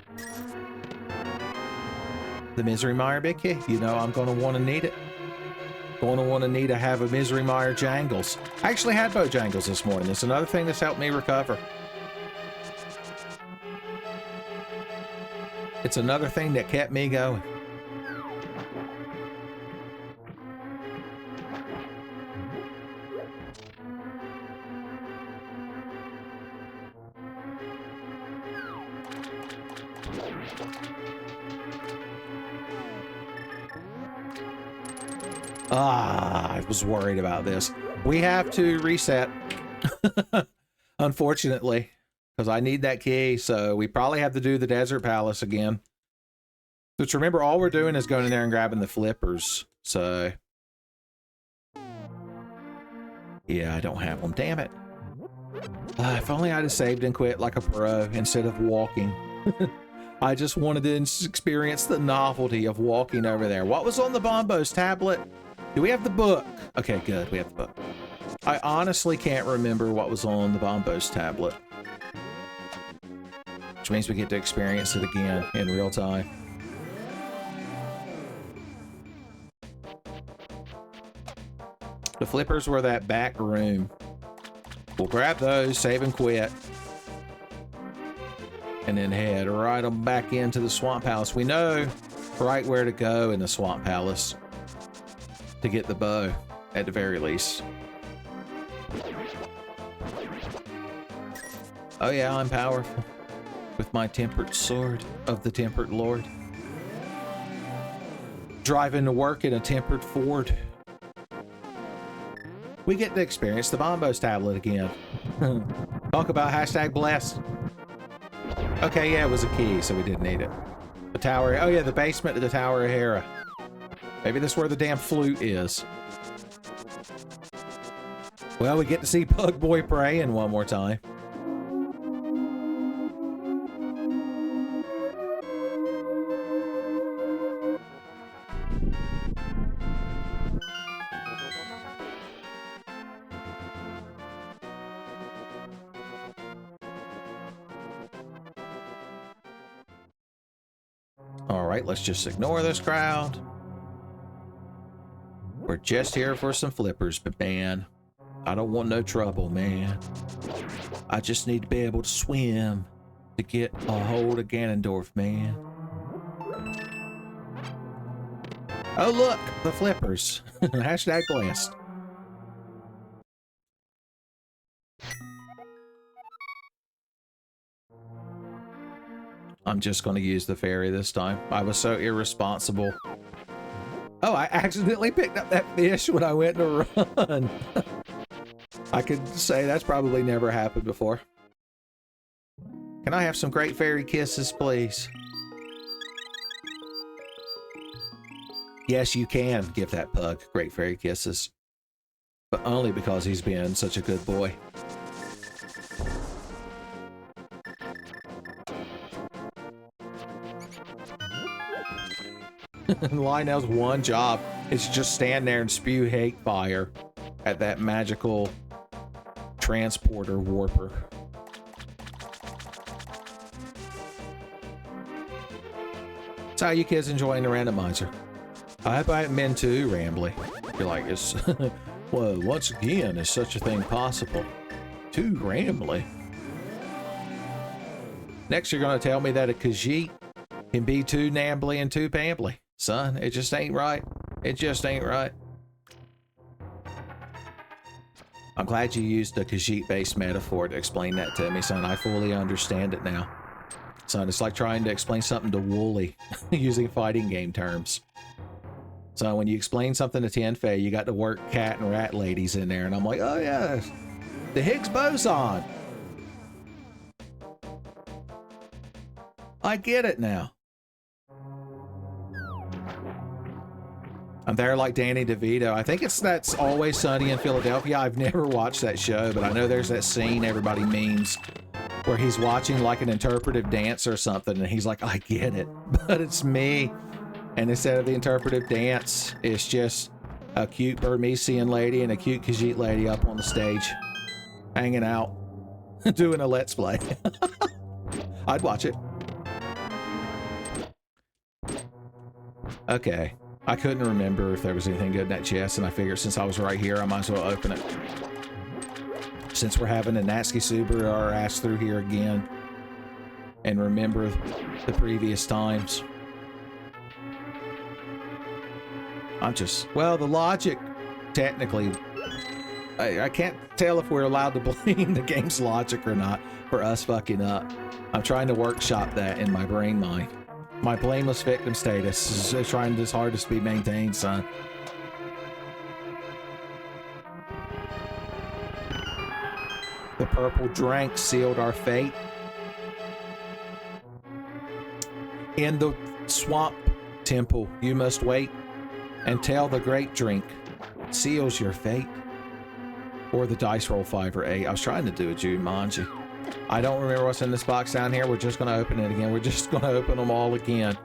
The Misery Mire Big Key. You know I'm going to want to need it. Going to want to need to have a Misery Mire Jangles. I actually had Bojangles this morning. It's another thing that's helped me recover. It's another thing that kept me going. I was worried about this. We have to reset, unfortunately, because I need that key, so we probably have to do the Desert Palace again. Which, remember, all we're doing is going in there and grabbing the flippers, so... Yeah, I don't have them. Damn it. If only I'd have saved and quit like a pro instead of walking. I just wanted to experience the novelty of walking over there. What was on the Bombo's tablet? Do we have the book? Okay, good. We have the book. I honestly can't remember what was on the Bombo's tablet. Which means we get to experience it again in real time. The flippers were that back room. We'll grab those, save and quit. And then head right on back into the Swamp Palace. We know right where to go in the Swamp Palace to get the bow, at the very least. Oh yeah, I'm powerful. With my tempered sword of the Tempered Lord. Driving to work in a tempered Ford. We get to experience the Bombo's tablet again. Talk about hashtag blessed. Okay, yeah, it was a key, so we didn't need it. The tower, oh yeah, the basement of the Tower of Hera. Maybe this is where the damn flute is. Well, we get to see Pug Boy praying one more time. Alright, let's just ignore this crowd. We're just here for some flippers, but man, I don't want no trouble, man. I just need to be able to swim to get a hold of Ganondorf, man. Oh look, the flippers. Hashtag blessed. I'm just going to use the ferry this time. I was so irresponsible. Oh, I accidentally picked up that fish when I went to run. I could say that's probably never happened before. Can I have some Great Fairy kisses, please? Yes, you can give that pug Great Fairy kisses. But only because he's been such a good boy. Lionel's one job is just stand there and spew hate fire at that magical transporter warper. So how you kids enjoying the randomizer? I hope I haven't been too rambly. You're like, it's well, once again, is such a thing possible? Too rambly. Next, you're gonna tell me that a Khajiit can be too nambly and too pambly. Son, it just ain't right. It just ain't right. I'm glad you used a Khajiit-based metaphor to explain that to me, son. I fully understand it now. Son, it's like trying to explain something to Wooly using fighting game terms. So when you explain something to Tenfey, you got to work cat and rat ladies in there, and I'm like, oh yeah, the Higgs boson. I get it now. I'm there like Danny DeVito. I think that's Always Sunny in Philadelphia. I've never watched that show, but I know there's that scene everybody memes where he's watching like an interpretive dance or something, and he's like, I get it, but it's me. And instead of the interpretive dance, it's just a cute Burmesian lady and a cute Khajiit lady up on the stage, hanging out, doing a Let's Play. I'd watch it. Okay. I couldn't remember if there was anything good in that chest, and I figured since I was right here, I might as well open it. Since we're having a Natsuki Subaru our ass through here again, and remember the previous times. I'm just, well, the logic, technically, I can't tell if we're allowed to blame the game's logic or not for us fucking up. I'm trying to workshop that in my brain mind. My blameless victim status is trying this hard to be maintained, son. The purple drink sealed our fate. In the swamp temple, you must wait until the great drink seals your fate. Or the dice roll 5 or 8. I was trying to do a Jumanji. I don't remember what's in this box down here. We're just going to open it again. We're just going to open them all again.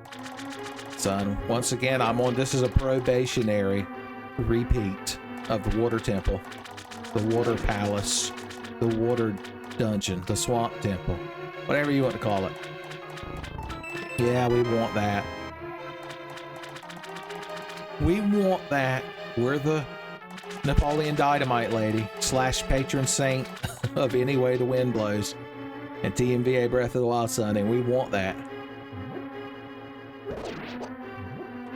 Son, once again, this is a probationary repeat of the water temple, the water palace, the water dungeon, the swamp temple, whatever you want to call it. Yeah, we want that. We want that. We're the Napoleon Dynamite lady / patron saint of Any Way the Wind Blows and TMVA Breath of the Wild Son, and we want that.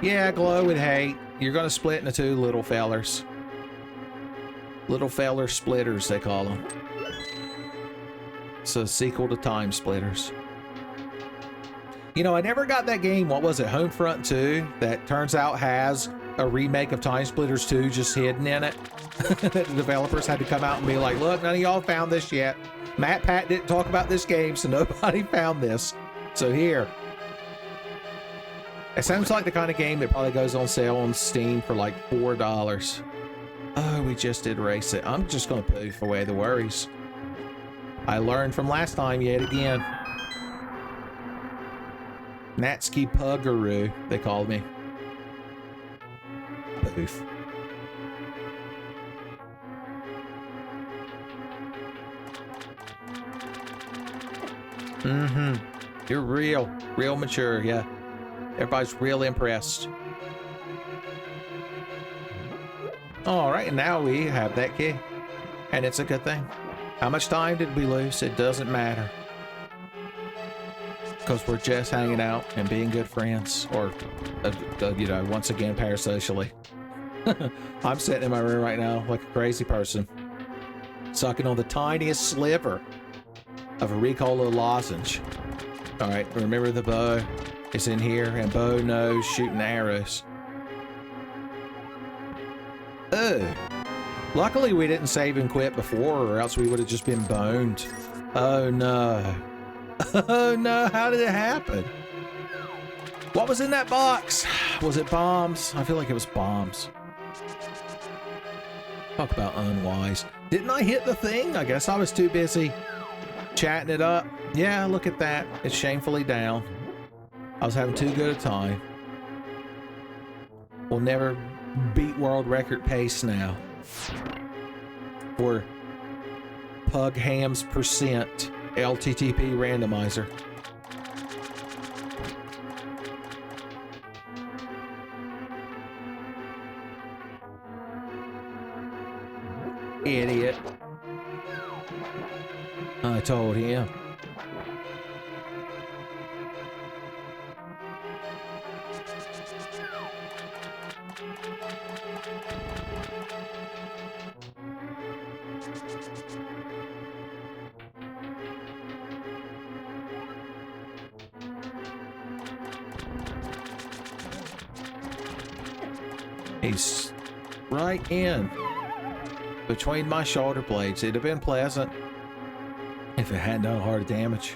Yeah, Glow would hate. You're gonna split into 2 little fellers. Little feller splitters, they call them. It's a sequel to Time Splitters. You know, I never got that game, what was it, Homefront 2, that turns out has a remake of Time Splitters 2 just hidden in it. That the developers had to come out and be like, look, none of y'all found this yet. Matt Pat didn't talk about this game, so nobody found this. So here. It sounds like the kind of game that probably goes on sale on Steam for like $4. Oh, we just did race it. I'm just going to poof away the worries. I learned from last time yet again. Natsuki Puggaroo, they called me. Poof. Mm-hmm. You're real mature, yeah. Everybody's real impressed. All right, and now we have that key. And it's a good thing. How much time did we lose? It doesn't matter. Because we're just hanging out and being good friends. Or, you know, once again, parasocially. I'm sitting in my room right now like a crazy person. Sucking on the tiniest sliver of a Ricola lozenge. All right, remember the bow is in here, and bow knows shooting arrows. Oh, luckily we didn't save and quit before, or else we would have just been boned. Oh no. Oh no, how did it happen? What was in that box? Was it bombs? I feel like it was bombs. Talk about unwise. Didn't I hit the thing? I guess I was too busy chatting it up. Yeah, look at that. It's shamefully down. I was having too good a time. We'll never beat world record pace now. For Pug Ham's percent LTTP Randomizer. Idiot. I told him. He's right in between my shoulder blades. It'd have been pleasant if it hadn't done a heart of damage.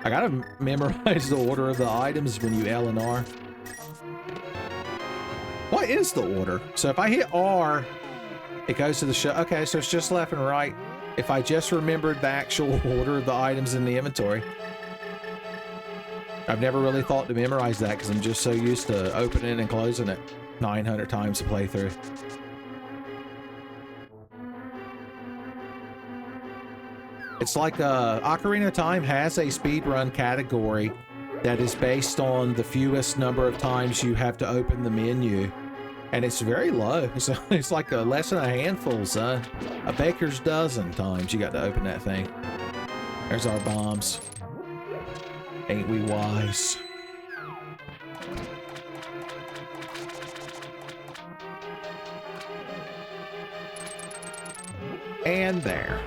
I gotta memorize the order of the items when you L and R. What is the order? So if I hit R, it goes to the show. Okay, so it's just left and right. If I just remembered the actual order of the items in the inventory. I've never really thought to memorize that because I'm just so used to opening and closing it 900 times a playthrough. It's like Ocarina of Time has a speedrun category that is based on the fewest number of times you have to open the menu. And it's very low. It's like less than a handful, son. A baker's dozen times you got to open that thing. There's our bombs. Ain't we wise? And there.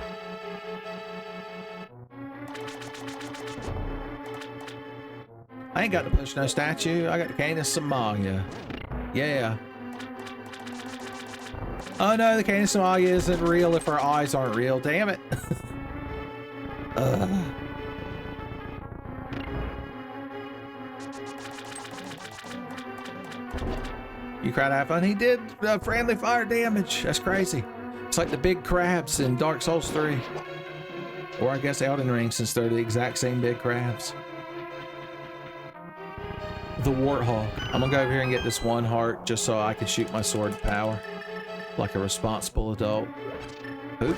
I ain't got to push no statue. I got the Canis Somalia. Yeah. Oh no, the Canis Somalia isn't real if our eyes aren't real. Damn it. You cried out fun. He did friendly fire damage. That's crazy. It's like the big crabs in Dark Souls 3. Or I guess Elden Ring, since they're the exact same big crabs. The Warthog. I'm gonna go over here and get this one heart just so I can shoot my sword to power. Like a responsible adult. Oop.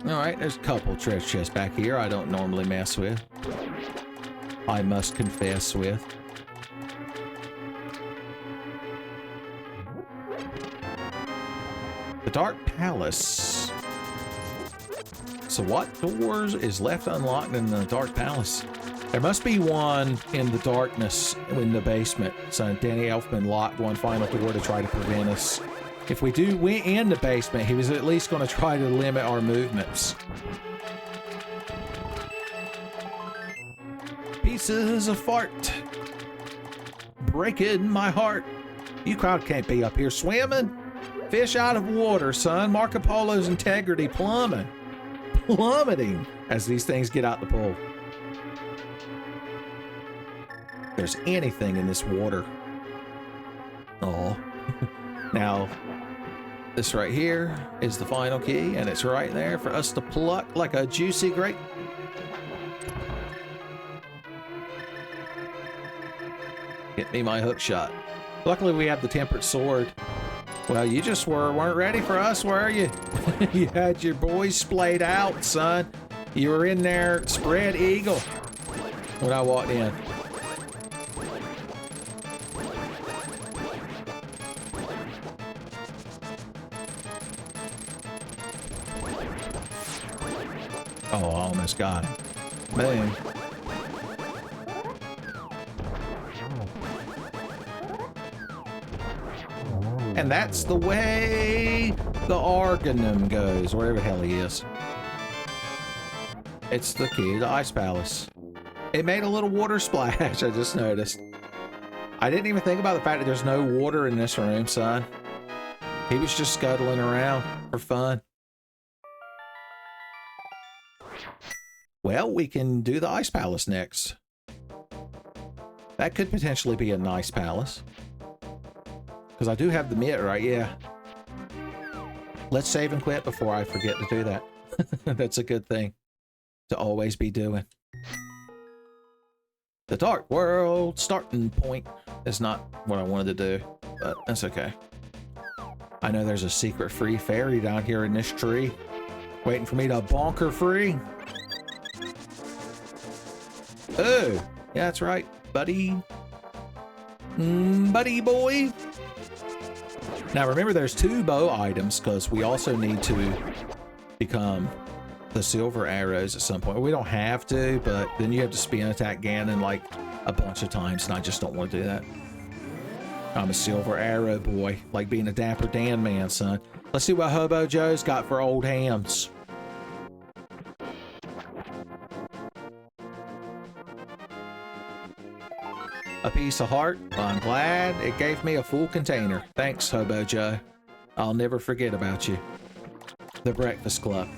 Alright, there's a couple treasure chests back here I don't normally mess with. I must confess with. The Dark Palace. So what doors is left unlocked in the Dark Palace? There must be one in the darkness in the basement. So Danny Elfman locked one final door to try to prevent us. If we do went in the basement, he was at least going to try to limit our movements. Pieces of fart. Breaking my heart. You crowd can't be up here swimming. Fish out of water, son. Marco Polo's integrity plummeting as these things get out the pool. There's anything in this water. Oh. Now, this right here is the final key, and it's right there for us to pluck like a juicy grape. Get me my hook shot. Luckily, we have the tempered sword. Well, you just weren't ready for us, were you? You had your boys splayed out, son. You were in there, spread eagle, when I walked in. Oh, I almost got him. Boom. And that's the way the Argonum goes, wherever the hell he is. It's the key to the Ice Palace. It made a little water splash, I just noticed. I didn't even think about the fact that there's no water in this room, son. He was just scuttling around for fun. Well, we can do the Ice Palace next. That could potentially be a nice palace. Because I do have the mitt, right? Yeah. Let's save and quit before I forget to do that. That's a good thing to always be doing. The Dark World starting point is not what I wanted to do, but that's okay. I know there's a secret free fairy down here in this tree, waiting for me to bonker free. Oh, yeah, that's right, buddy. Buddy boy. Now remember, there's 2 bow items because we also need to become the silver arrows at some point. We don't have to, but then you have to spin attack Ganon like a bunch of times, and I just don't want to do that. I'm a silver arrow boy, like being a Dapper Dan man, son. Let's see what Hobo Joe's got for old hams. A piece of heart. Well, I'm glad it gave me a full container. Thanks, Hobo Joe. I'll never forget about you. The Breakfast Club.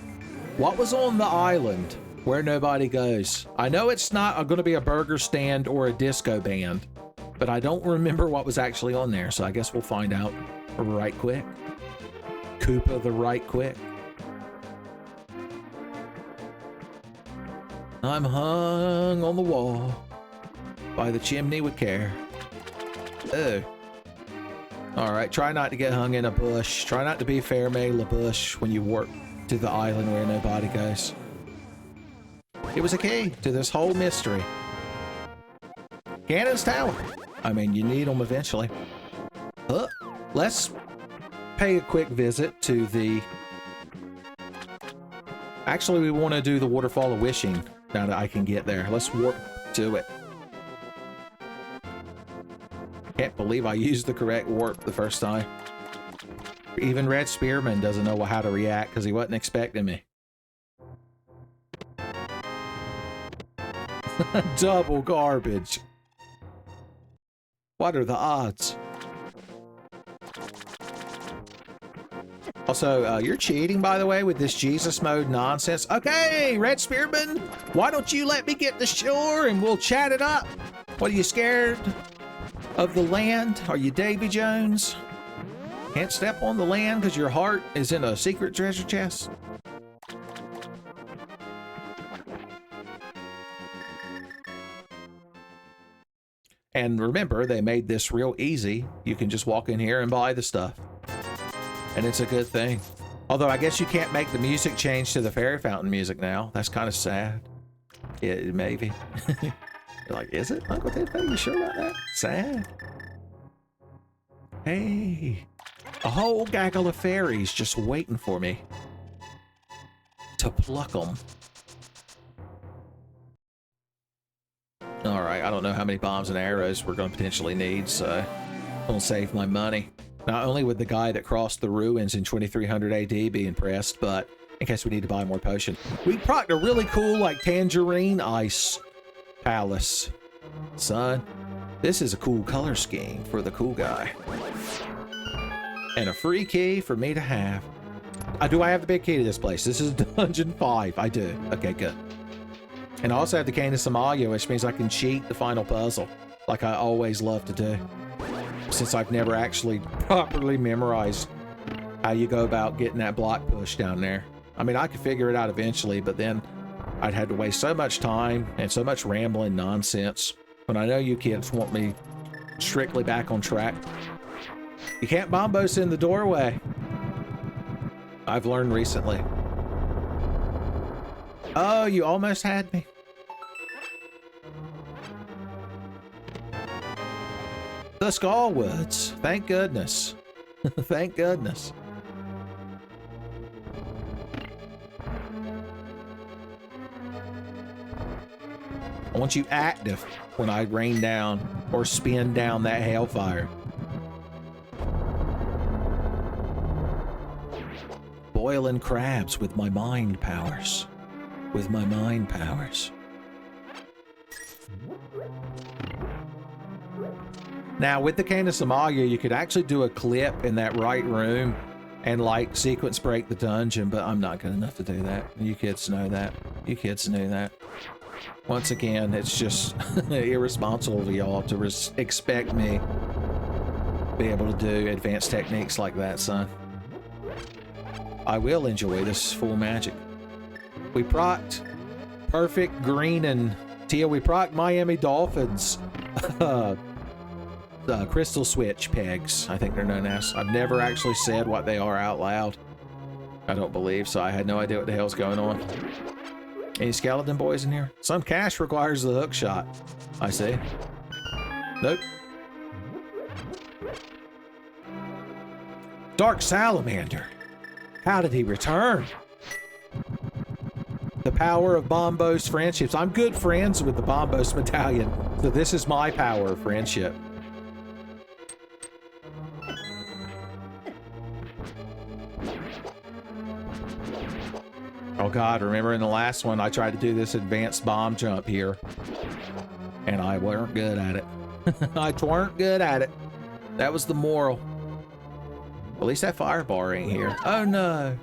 What was on the island where nobody goes? I know it's not going to be a burger stand or a disco band, but I don't remember what was actually on there, so I guess we'll find out right quick. Koopa the right quick. I'm hung on the wall by the chimney with care. Oh. Alright, try not to get hung in a bush. Try not to be Fairmay LaBush when you warp to the island where nobody goes. It was a key to this whole mystery. Cannon's Tower. I mean, you need them eventually. Let's pay a quick visit to the... Actually, we want to do the Waterfall of Wishing now that I can get there. Let's warp to it. Can't believe I used the correct warp the first time. Even Red Spearman doesn't know how to react because he wasn't expecting me. Double garbage. What are the odds? Also, you're cheating, by the way, with this Jesus mode nonsense. Okay, Red Spearman, why don't you let me get to shore and we'll chat it up? What, are you scared of the land? Are you Davy Jones? Can't step on the land because your heart is in a secret treasure chest? And remember, they made this real easy. You can just walk in here and buy the stuff. And it's a good thing. Although I guess you can't make the music change to the fairy fountain music now. That's kind of sad. Yeah, maybe. You're like, is it, Uncle Tenfey? You sure about that? Sad. Hey, a whole gaggle of fairies just waiting for me to pluck them. All right, I don't know how many bombs and arrows we're going to potentially need, so I'm going to save my money. Not only would the guy that crossed the ruins in 2300 AD be impressed, but in case we need to buy more potion. We procced a really cool, like, tangerine ice palace. Son, this is a cool color scheme for the cool guy. And a free key for me to have. Do I have the big key to this place? This is Dungeon 5. I do. Okay, good. And I also have the cane of Somalia, which means I can cheat the final puzzle, like I always love to do. Since I've never actually properly memorized how you go about getting that block push down there. I mean, I could figure it out eventually, but then I'd had to waste so much time and so much rambling nonsense when I know you kids want me strictly back on track. You can't bombos in the doorway. I've learned recently. Oh, you almost had me. The Skullwoods. Thank goodness. Thank goodness. I want you active when I rain down or spin down that hailfire. Boiling crabs with my mind powers. With my mind powers. Now, with the cane of Somalia, you could actually do a clip in that right room and, like, sequence break the dungeon, but I'm not good enough to do that. You kids know that. You kids knew that. Once again, it's just irresponsible of y'all to expect me be able to do advanced techniques like that, son. I will enjoy this full magic. We procced perfect green and teal. We procced Miami Dolphins. Crystal switch pegs, I think they're known as. I've never actually said what they are out loud. I don't believe, so I had no idea what the hell's going on. Any skeleton boys in here? Some cash requires the hook shot. I see. Nope. Dark Salamander. How did he return? The power of Bombos friendships. I'm good friends with the Bombos Battalion, so this is my power of friendship. Oh God, remember in the last one, I tried to do this advanced bomb jump here, and I weren't good at it. I weren't good at it. That was the moral. At least that fire bar ain't here. Oh no.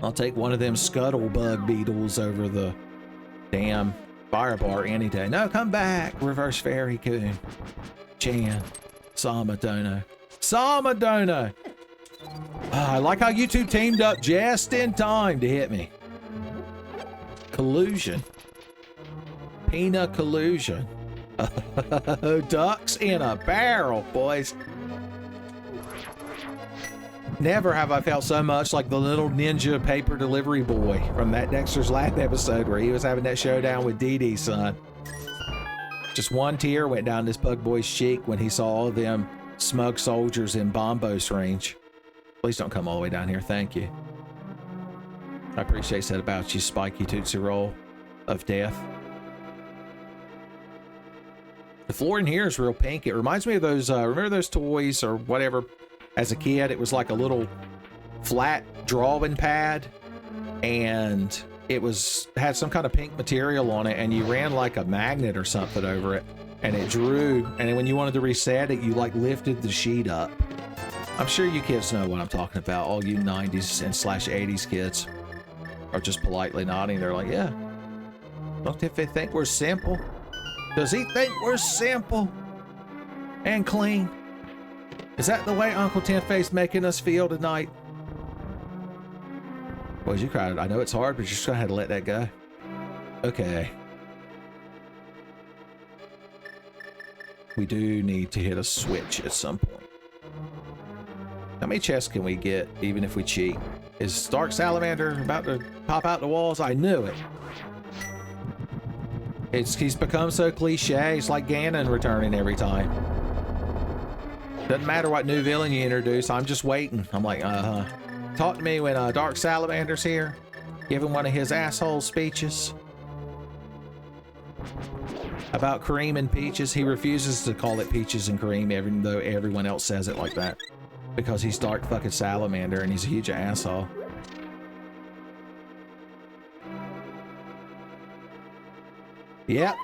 I'll take one of them scuttlebug beetles over the damn fire bar any day. No, come back, Reverse Fairy Coon. Chan. Samadono. Samadono! I like how you two teamed up just in time to hit me. Collusion. Pina collusion. Ducks in a barrel, boys. Never have I felt so much like the little ninja paper delivery boy from that Dexter's Lab episode where he was having that showdown with Dee Dee's son. Just one tear went down this pug boy's cheek when he saw all of them smug soldiers in Bombo's range. Please don't come all the way down here, thank you. I appreciate that about you, spiky Tootsie Roll of death. The floor in here is real pink. It reminds me of those, remember those toys or whatever? As a kid, it was like a little flat drawing pad, and it had some kind of pink material on it, and you ran like a magnet or something over it, and it drew, and then when you wanted to reset it, you like lifted the sheet up. I'm sure you kids know what I'm talking about. All you 90s and /80s kids are just politely nodding. They're like, yeah. Don't they think we're simple? Does he think we're simple and clean? Is that the way Uncle Tenfey's making us feel tonight? Boys, you cried. I know it's hard, but you're just gonna have to let that go. Okay. We do need to hit a switch at some point. How many chests can we get, even if we cheat? Is Dark Salamander about to pop out the walls? I knew it. He's become so cliche. It's like Ganon returning every time. Doesn't matter what new villain you introduce. I'm just waiting. I'm like, Talk to me when Dark Salamander's here. Give him one of his asshole speeches about cream and peaches. He refuses to call it peaches and cream, even though everyone else says it like that. Because he's Dark fucking Salamander and he's a huge asshole. Yep.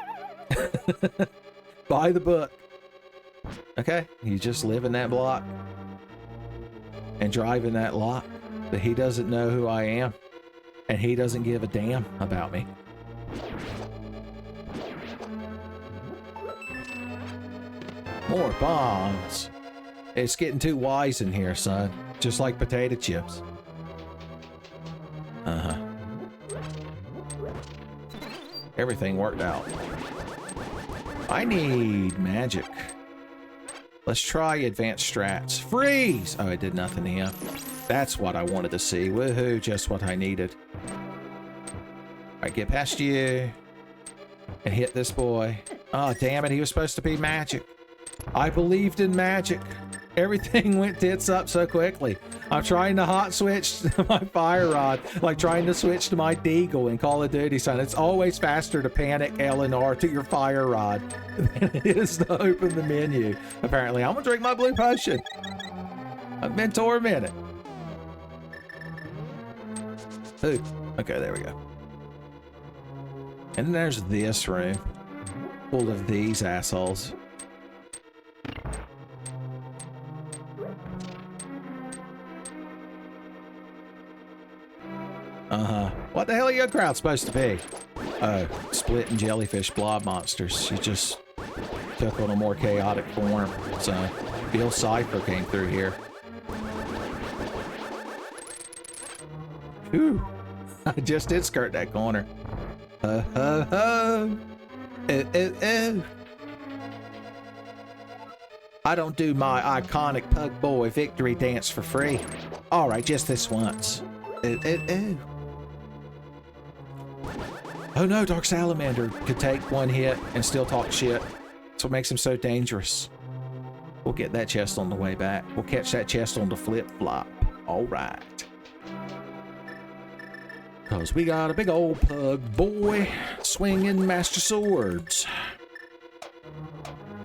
Buy the book. Okay, you just live in that block and drive in that lot, but he doesn't know who I am and he doesn't give a damn about me. More bombs. It's getting too wise in here, son. Just like potato chips. Everything worked out. I need magic. Let's try advanced strats. Freeze! Oh, it did nothing here. That's what I wanted to see. Woohoo, just what I needed. Alright, get past you. And hit this boy. Oh, damn it, he was supposed to be magic. I believed in magic. Everything went tits up so quickly. I'm trying to hot switch to my fire rod, like trying to switch to my deagle in Call of Duty, son. It's always faster to panic L and R to your fire rod than it is to open the menu. Apparently, I'm gonna drink my blue potion. I've been tormented. Ooh, okay, there we go. And then there's this room full of these assholes. What the hell are your crowd supposed to be? Oh, splitting jellyfish blob monsters. You just took on a more chaotic form. So, Bill Cipher came through here. Whew. I just did skirt that corner. I don't do my iconic pug boy victory dance for free. Alright, just this once. Oh no, Dark Salamander could take one hit and still talk shit. That's what makes him so dangerous. We'll get that chest on the way back. We'll catch that chest on the flip-flop. Alright. Because we got a big old pug boy swinging master swords.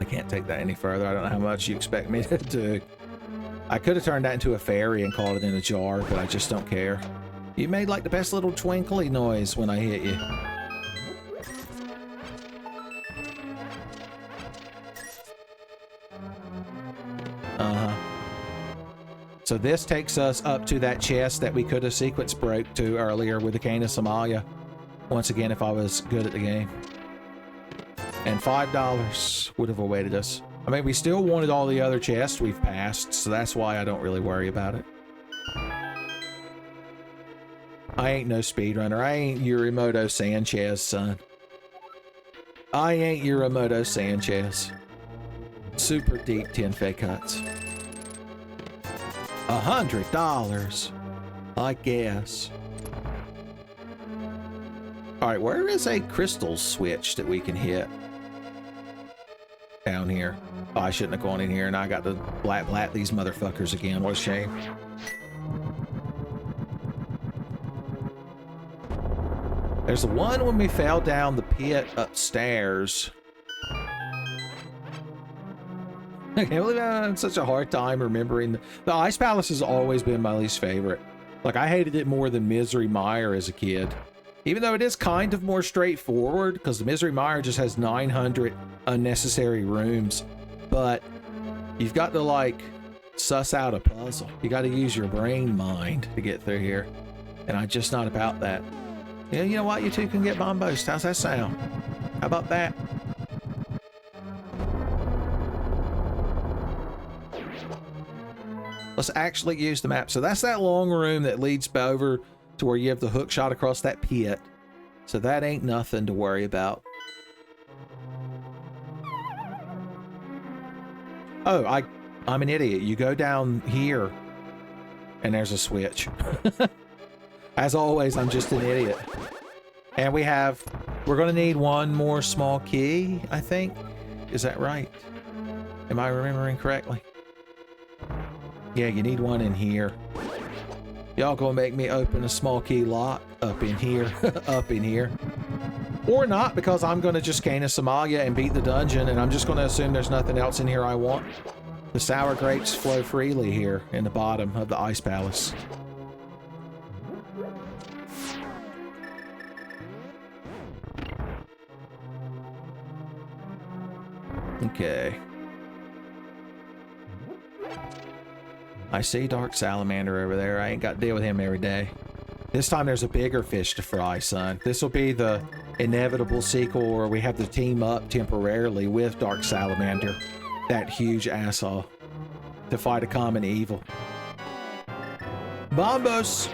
I can't take that any further. I don't know how much you expect me to do. I could have turned that into a fairy and caught it in a jar, but I just don't care. You made like the best little twinkly noise when I hit you. So this takes us up to that chest that we could have sequence broke to earlier with the Cane of Somalia. Once again, if I was good at the game. And $5 would have awaited us. I mean, we still wanted all the other chests we've passed, so that's why I don't really worry about it. I ain't no speedrunner. I ain't Yorimoto Sanchez, son. I ain't Yorimoto Sanchez. Super deep Tenfey cuts. $100, I guess. All right, where is a crystal switch that we can hit? Down here. Oh, I shouldn't have gone in here, and I got to blat these motherfuckers again. What a shame. There's the one when we fell down the pit upstairs. I can't believe I had such a hard time remembering. The Ice Palace has always been my least favorite. Like, I hated it more than Misery Mire as a kid. Even though it is kind of more straightforward, because the Misery Mire just has 900 unnecessary rooms. But you've got to, like, suss out a puzzle. You got to use your brain mind to get through here. And I'm just not about that. Yeah, you know what? You two can get bombos. How's that sound? How about that? Let's actually use the map. So that's that long room that leads over to where you have the hook shot across that pit. So that ain't nothing to worry about. Oh, I'm an idiot. You go down here and there's a switch. As always, I'm just an idiot. And we're going to need one more small key, I think. Is that right? Am I remembering correctly? Yeah, you need one in here. Y'all gonna make me open a small key lock up in here, up in here. Or not, because I'm gonna just gain a Somalia and beat the dungeon, and I'm just gonna assume there's nothing else in here I want. The sour grapes flow freely here in the bottom of the Ice Palace. Okay. I see Dark Salamander over there. I ain't got to deal with him every day. This time there's a bigger fish to fry, son. This will be the inevitable sequel where we have to team up temporarily with Dark Salamander, that huge asshole, to fight a common evil. Bombos!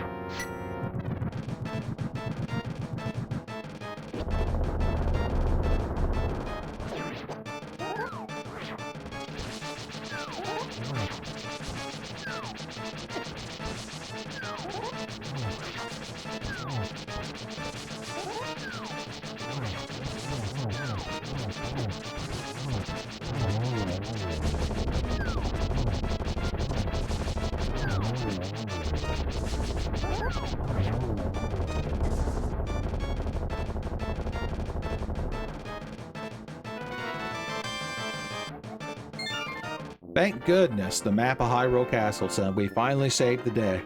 Thank goodness, the map of Hyrule Castle, son. We finally saved the day.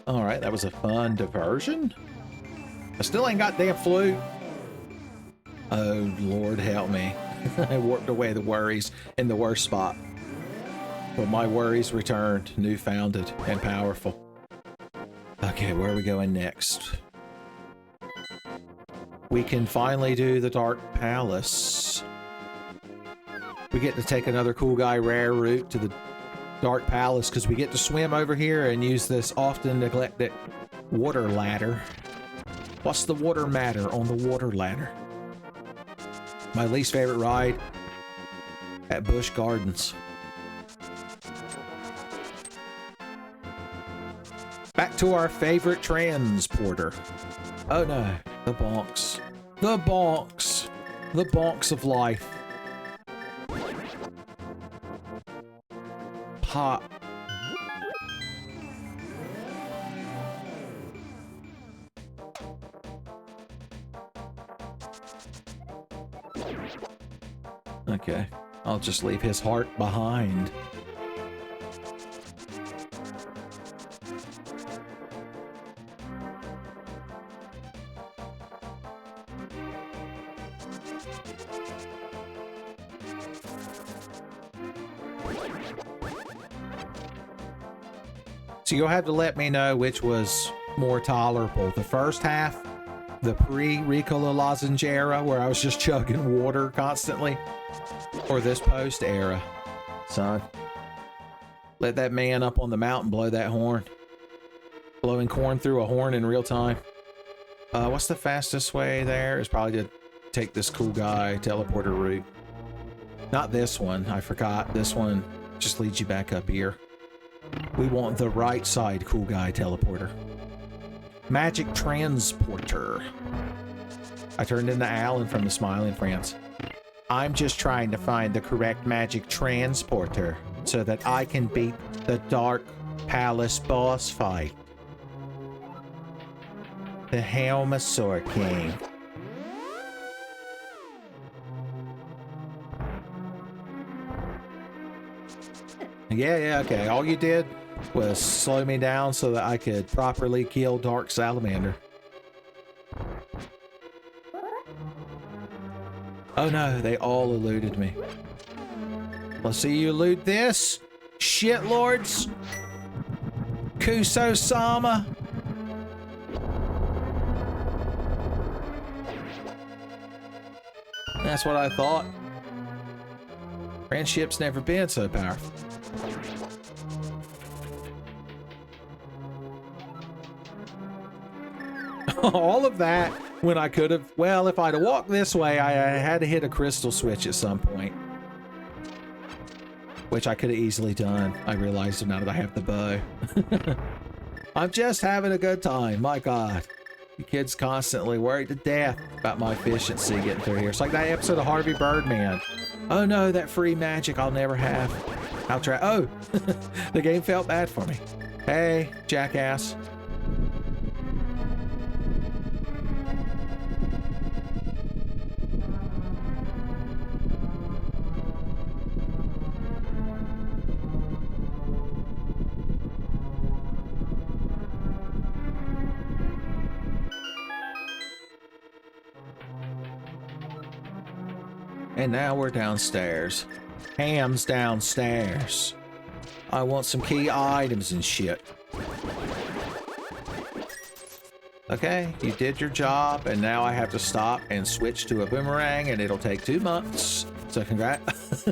Alright, that was a fun diversion. I still ain't got damn flute. Oh, Lord help me. I warped away the worries in the worst spot. But my worries returned, newfounded and powerful. Okay, where are we going next? We can finally do the Dark Palace. We get to take another cool guy rare route to the Dark Palace because we get to swim over here and use this often neglected water ladder. What's the water matter on the water ladder? My least favorite ride at Busch Gardens. Back to our favorite transporter. Oh no, the bonks. The bonks. The bonks of life. Pop. Okay, I'll just leave his heart behind. So you'll have to let me know which was more tolerable. The first half, the pre-Ricola Lozenge era, where I was just chugging water constantly, or this post era. Son, let that man up on the mountain blow that horn. Blowing corn through a horn in real time. What's the fastest way there? Is probably to take this cool guy teleporter route. Not this one, I forgot. This one just leads you back up here. We want the right side cool guy teleporter. Magic transporter. I turned into Alan from the Smiling Friends. I'm just trying to find the correct magic transporter so that I can beat the Dark Palace boss fight. The Helmasaur King. Yeah, okay. All you did was slow me down so that I could properly kill Dark Salamander. Oh no, they all eluded me. Let's see you elude this. Shitlords. Kuso-sama. That's what I thought. Friendship's never been so powerful. All of that when I could have, well, if I'd have walked this way, I had to hit a crystal switch at some point. Which I could have easily done. I realized now that I have the bow. I'm just having a good time, my God. You kids constantly worried to death about my efficiency getting through here. It's like that episode of Harvey Birdman. Oh no, that free magic I'll never have. I'll try. Oh, the game felt bad for me. Hey, jackass. And now we're downstairs. Ham's downstairs. I want some key items and shit. Okay, you did your job, and now I have to stop and switch to a boomerang, and it'll take 2 months. So congrats.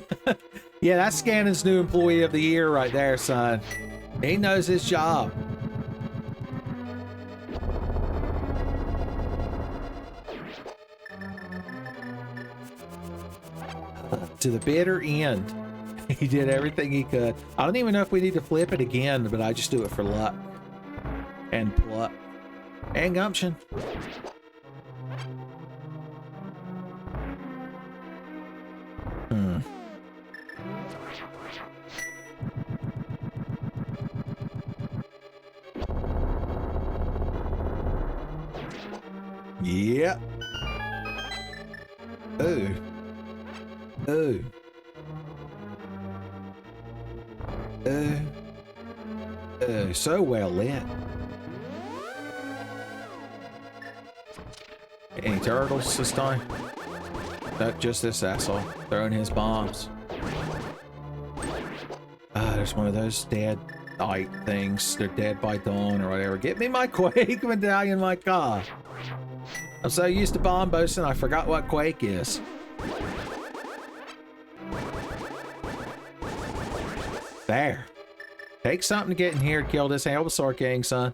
Yeah, that's Scannon's new employee of the year right there, son. He knows his job. To the bitter end. He did everything he could. I don't even know if we need to flip it again, but I just do it for luck. And pluck. And gumption. Yep. Ooh. Ooh. So well lit. Any turtles this time? Nope, just this asshole throwing his bombs. There's one of those dead night things. They're dead by dawn or whatever. Get me my Quake medallion, my God. I'm so used to bomb boasting, I forgot what Quake is. There. Take something to get in here to kill this Helmasaur King, son.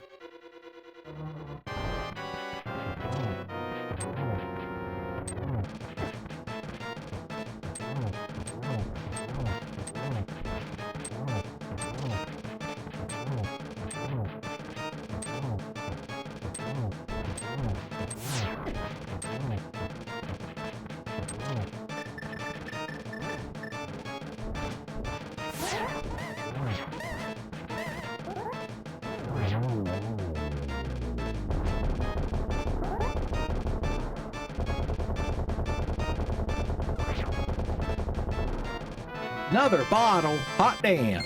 Another bottle. Hot damn.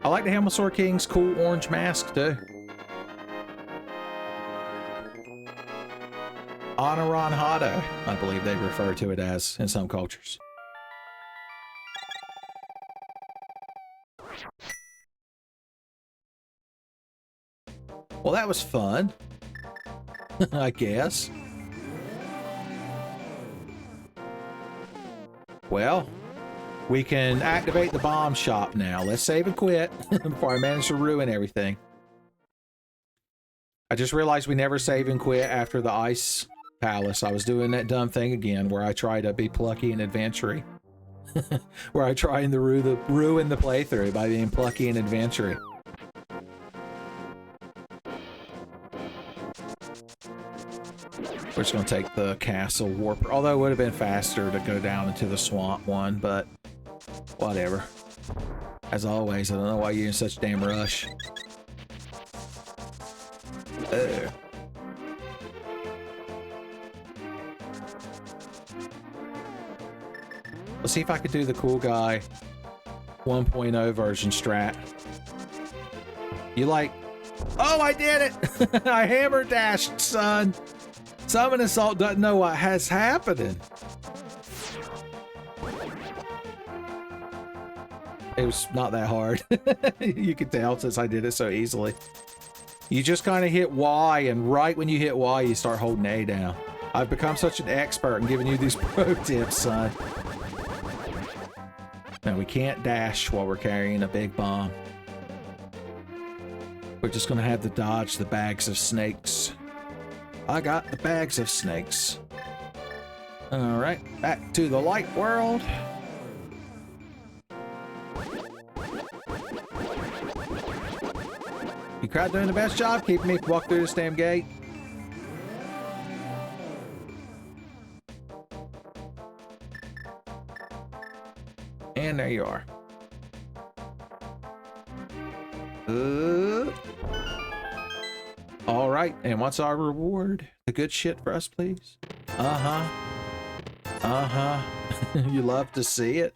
I like the Helmasaur King's cool orange mask, too. Anaranjado, I believe they refer to it as in some cultures. Well, that was fun. I guess. Well, we can activate the bomb shop now. Let's save and quit before I manage to ruin everything. I just realized we never save and quit after the ice palace. I was doing that dumb thing again where I try to be plucky and adventury. Where I try to ruin the playthrough by being plucky and adventury. We're just gonna take the castle warper. Although it would have been faster to go down into the swamp one, but whatever. As always, I don't know why you're in such damn rush. Let's see if I could do the cool guy 1.0 version strat. You like, oh, I did it! I hammer dashed, son! Summon Assault doesn't know what has happening. It was not that hard. You could tell since I did it so easily. You just kind of hit Y, and right when you hit Y, you start holding A down. I've become such an expert in giving you these pro tips, son. Now, we can't dash while we're carrying a big bomb. We're just gonna have to dodge the bags of snakes. I got the bags of snakes. All right, back to the light world. You crowd doing the best job keeping me walk through this damn gate. And there you are. All right, and what's our reward? The good shit for us, please? Uh-huh. You love to see it?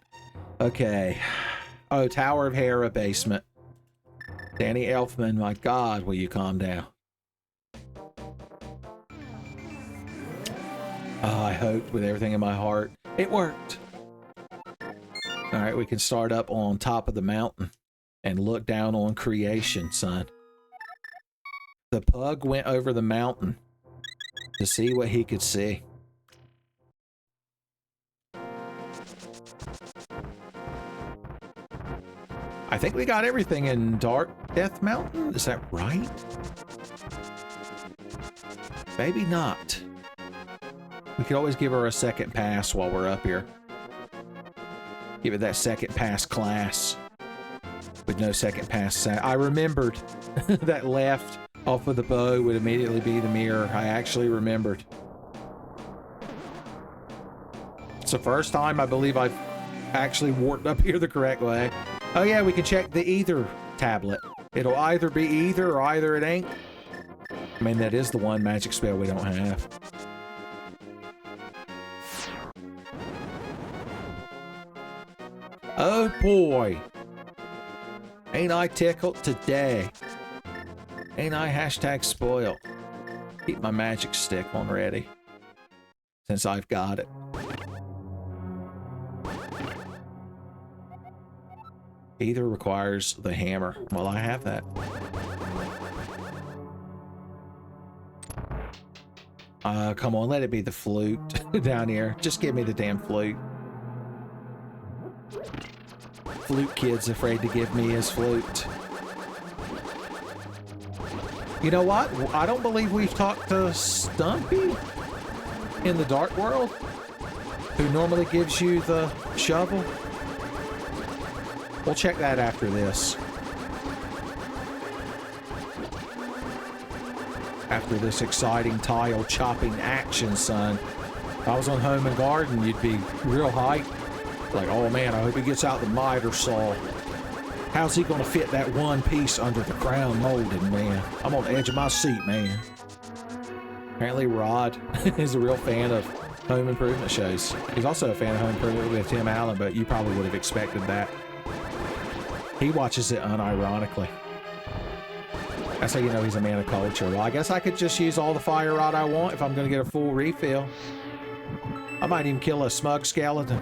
Okay. Oh, Tower of Hera basement. Danny Elfman, my God, will you calm down? Oh, I hoped with everything in my heart. It worked. All right, we can start up on top of the mountain and look down on creation, son. The pug went over the mountain to see what he could see. I think we got everything in Dark Death Mountain. Is that right? Maybe not. We could always give her a second pass while we're up here. Give it that second pass class. With no second pass. I remembered that left off of the bow would immediately be the mirror. I actually remembered. It's the first time I believe I've actually warped up here the correct way. Oh yeah, we can check the either tablet. It'll either be either or either it ain't. I mean, that is the one magic spell we don't have. Oh boy. Ain't I tickled today? Ain't I hashtag spoiled? Keep my magic stick on ready. Since I've got it. Either requires the hammer. Well, I have that. Come on, let it be the flute down here. Just give me the damn flute. Flute kid's afraid to give me his flute. You know what? I don't believe we've talked to Stumpy in the Dark World, who normally gives you the shovel. We'll check that after this. After this exciting tile chopping action, son. If I was on Home and Garden, you'd be real hyped. Like, oh man, I hope he gets out the miter saw. How's he gonna fit that one piece under the crown molding, man? I'm on the edge of my seat, man. Apparently Rod is a real fan of home improvement shows. He's also a fan of Home Improvement with Tim Allen, but you probably would have expected that. He watches it unironically. That's how you know he's a man of culture. Well, I guess I could just use all the fire rod I want if I'm gonna get a full refill. I might even kill a smug skeleton.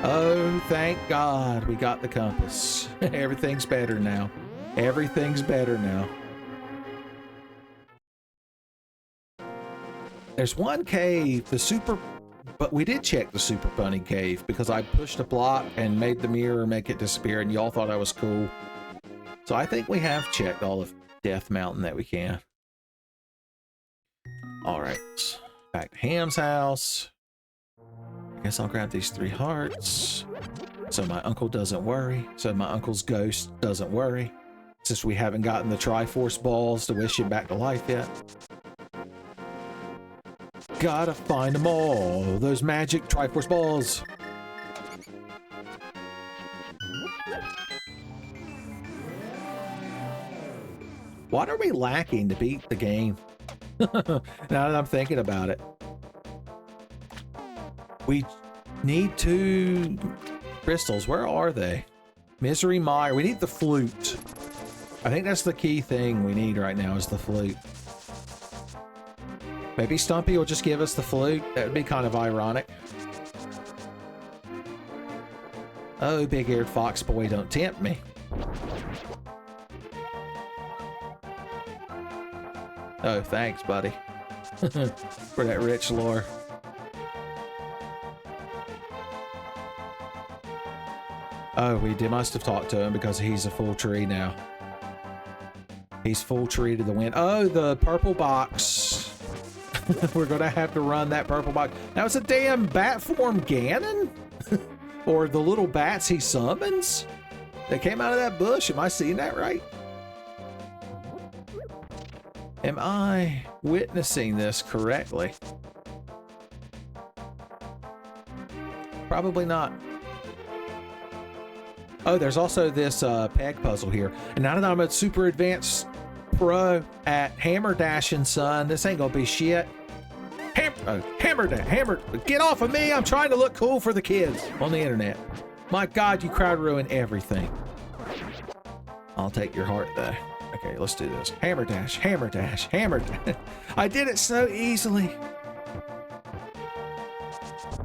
Oh, thank God we got the compass. Everything's better now. Everything's better now. There's one cave, but we did check the super funny cave because I pushed a block and made the mirror make it disappear and y'all thought I was cool. So I think we have checked all of Death Mountain that we can. All right, back to Ham's house. I guess I'll grab these 3 hearts so my uncle doesn't worry. So my uncle's ghost doesn't worry. Since we haven't gotten the Triforce balls to wish him back to life yet. Gotta find them all. Those magic Triforce balls. What are we lacking to beat the game? Now that I'm thinking about it. We need 2 crystals. Where are they? Misery Mire. We need the flute. I think that's the key thing we need right now is the flute. Maybe Stumpy will just give us the flute. That would be kind of ironic. Oh, big-eared fox boy, don't tempt me. Oh, thanks, buddy. For that rich lore. Oh, we must have talked to him because he's a full tree now. He's full tree to the wind. Oh, the purple box. We're gonna have to run that purple box. Now it's a damn bat form Ganon? Or the little bats he summons? They came out of that bush. Am I seeing that right? Am I witnessing this correctly? Probably not. Oh, there's also this peg puzzle here. And now that I'm a super advanced pro at hammer dashing, son, this ain't gonna be shit. Hammer, get off of me! I'm trying to look cool for the kids on the internet. My God, you crowd ruin everything. I'll take your heart though. Okay, let's do this. Hammer dash, hammer dash, hammer dash. I did it so easily.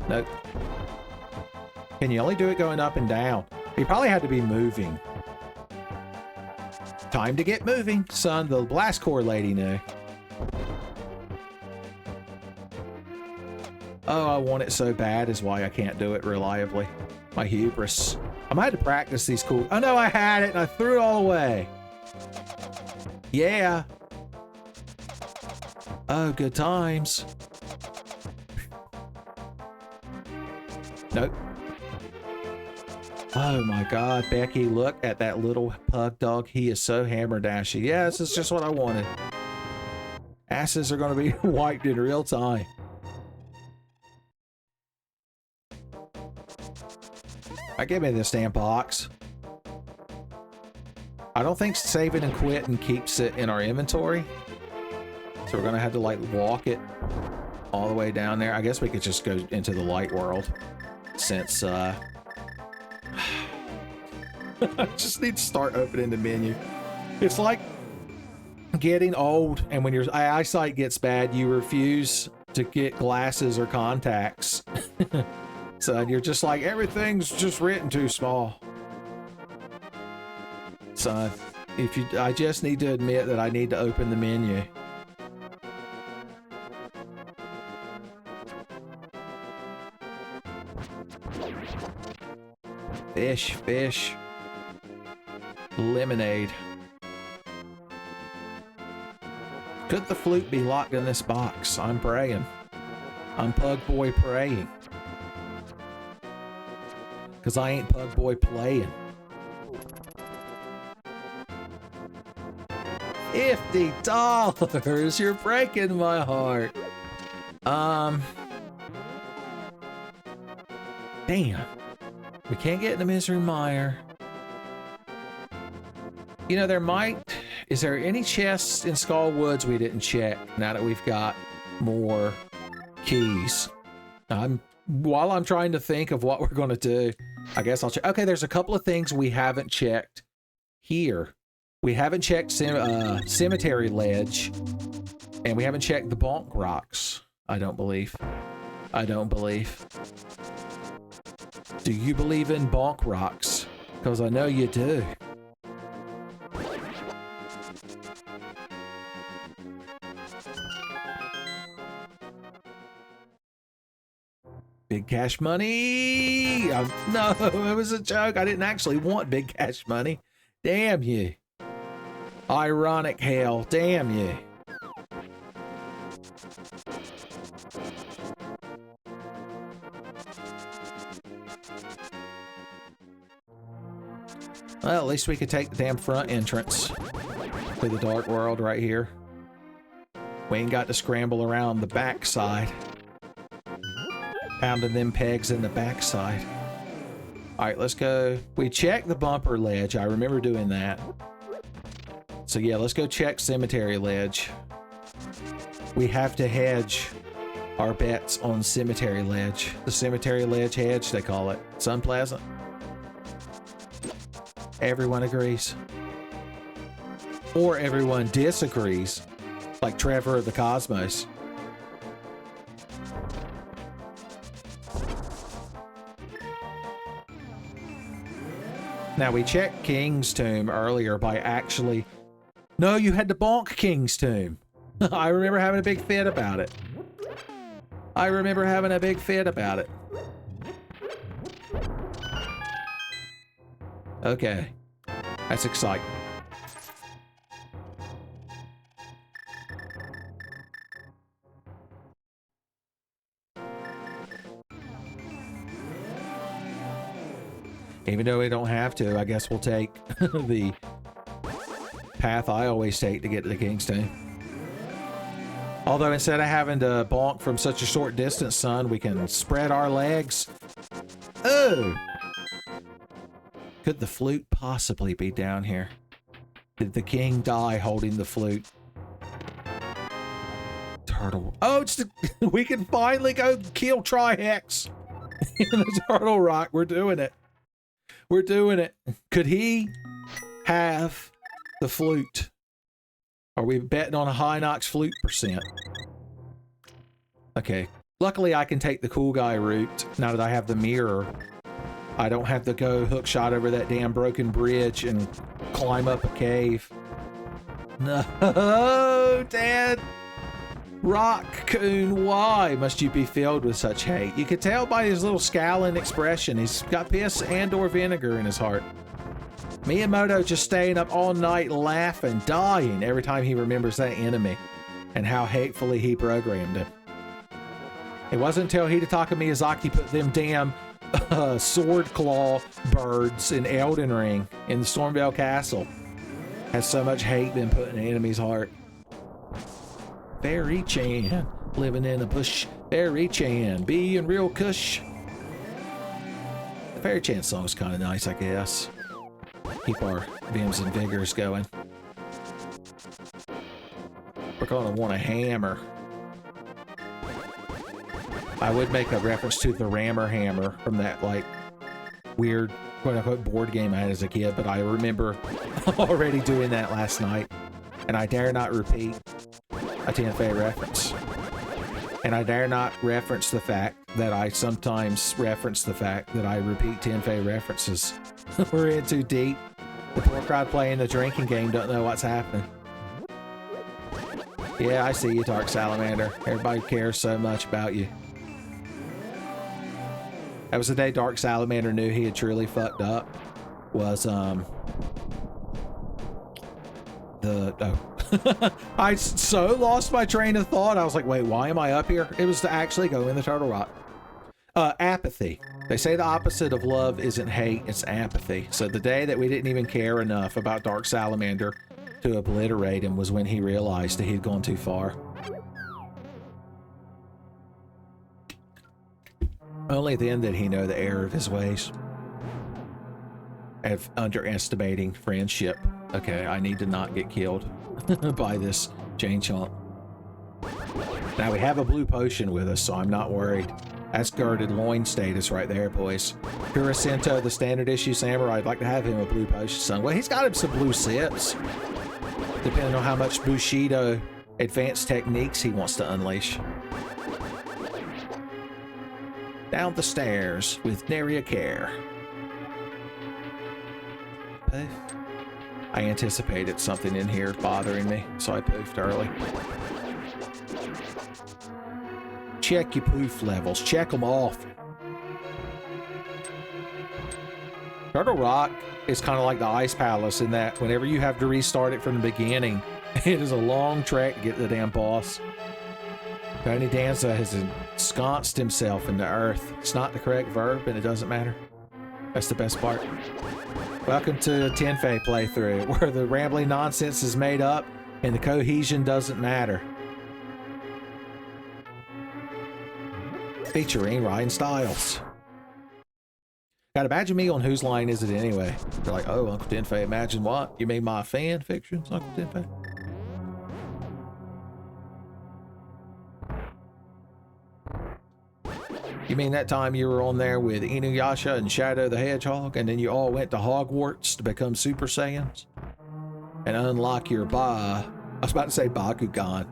Nope. Can you only do it going up and down? You probably had to be moving. Time to get moving, son. The blast core lady knew. Oh, I want it so bad is why I can't do it reliably. My hubris. I might have to practice these cool... Oh no, I had it and I threw it all away. Yeah. Oh, good times. Nope. Oh my God, Becky, look at that little pug dog. He is so hammer dashy. Yeah, this is just what I wanted. Asses are going to be wiped in real time. Give me this damn box. I don't think save it and quit and keeps it in our inventory. So we're going to have to like walk it all the way down there. I guess we could just go into the light world since I just need to start opening the menu. It's like getting old, and when your eyesight gets bad, you refuse to get glasses or contacts. So you're just like, everything's just written too small. So I just need to admit that I need to open the menu. Fish. Lemonade. Could the flute be locked in this box? I'm praying. I'm Pug Boy praying. Because I ain't Pug Boy playing. $50! You're breaking my heart. Damn. We can't get in the Misery Mire. You know, there might... Is there any chests in Skull Woods we didn't check now that we've got more keys? While I'm trying to think of what we're going to do, I guess I'll check. Okay, there's a couple of things we haven't checked here. We haven't checked Cemetery Ledge, and we haven't checked the Bonk Rocks. I don't believe. Do you believe in Bonk Rocks? Because I know you do. Big cash money! No, it was a joke. I didn't actually want big cash money. Damn you. Ironic hell. Damn you. Well, at least we could take the damn front entrance to the dark world right here. We ain't got to scramble around the backside. Pounding them pegs in the backside. Alright, let's go. We checked the bumper ledge. I remember doing that. So yeah, let's go check cemetery ledge. We have to hedge our bets on cemetery ledge. The cemetery ledge hedge, they call it. It's unpleasant. Everyone agrees. Or everyone disagrees. Like Trevor of the Cosmos. Now, we checked King's Tomb earlier by actually... No, you had to bonk King's Tomb. I remember having a big fit about it. I remember having a big fit about it. Okay. That's exciting. Even though we don't have to, I guess we'll take the path I always take to get to the King's Tomb. Although instead of having to bonk from such a short distance, son, we can spread our legs. Oh! Could the flute possibly be down here? Did the king die holding the flute? Turtle. Oh, it's the, we can finally go kill Trihex in the Turtle Rock. We're doing it. We're doing it. Could he have the flute? Are we betting on a Hinox flute %? Okay. Luckily, I can take the cool guy route now that I have the mirror. I don't have to go hook shot over that damn broken bridge and climb up a cave. No, Dad! Raccoon, why must you be filled with such hate? You could tell by his little scowling expression. He's got piss and/or vinegar in his heart. Miyamoto just staying up all night laughing, dying every time he remembers that enemy and how hatefully he programmed him. It wasn't until Hidetaka Miyazaki put them damn sword claw birds in Elden Ring in the Stormveil Castle has so much hate been put in the enemy's heart. Fairy-chan, living in a bush. Fairy-chan, being real cush. The Fairy-chan song's kind of nice, I guess. Keep our vims and vigors going. We're gonna want a hammer. I would make a reference to the Rammer Hammer from that, like, weird, quote-unquote, board game I had as a kid, but I remember already doing that last night, and I dare not repeat a Tenfey reference. And I dare not reference the fact that I sometimes reference the fact that I repeat Tenfey references. We're in too deep. The poor crowd playing the drinking game don't know what's happening. Yeah, I see you, Dark Salamander. Everybody cares so much about you. That was the day Dark Salamander knew he had truly fucked up. Was, I so lost my train of thought. I was like, wait, why am I up here? It was to actually go in the Turtle Rock. Apathy. They say the opposite of love isn't hate, it's apathy. So the day that we didn't even care enough about Dark Salamander to obliterate him was when he realized that he'd gone too far. Only then did he know the error of his ways. Of underestimating friendship. Okay, I need to not get killed by this Jane Chomp. Now we have a blue potion with us, so I'm not worried. That's girded loin status right there, boys. Kurasento, the standard issue samurai, I'd like to have him a blue potion, son. Well, he's got him some blue sips. Depending on how much Bushido advanced techniques he wants to unleash. Down the stairs with nary a care. Poof. I anticipated something in here bothering me, so I poofed early. Check your poof levels. Check them off. Turtle Rock It's kind of like the Ice Palace in that whenever you have to restart it from the beginning, it is a long trek to get to the damn boss. Tony Danza has ensconced himself in the earth. It's not the correct verb, and it doesn't matter. That's the best part. Welcome to a Tenfey playthrough, where the rambling nonsense is made up and the cohesion doesn't matter. Featuring Ryan Stiles. God, imagine me on Whose Line Is It Anyway? They're like, oh, Uncle Tenfey, imagine what? You mean my fan fictions, Uncle Tenfey? You mean that time you were on there with Inuyasha and Shadow the Hedgehog, and then you all went to Hogwarts to become Super Saiyans? And unlock your I was about to say Bakugan,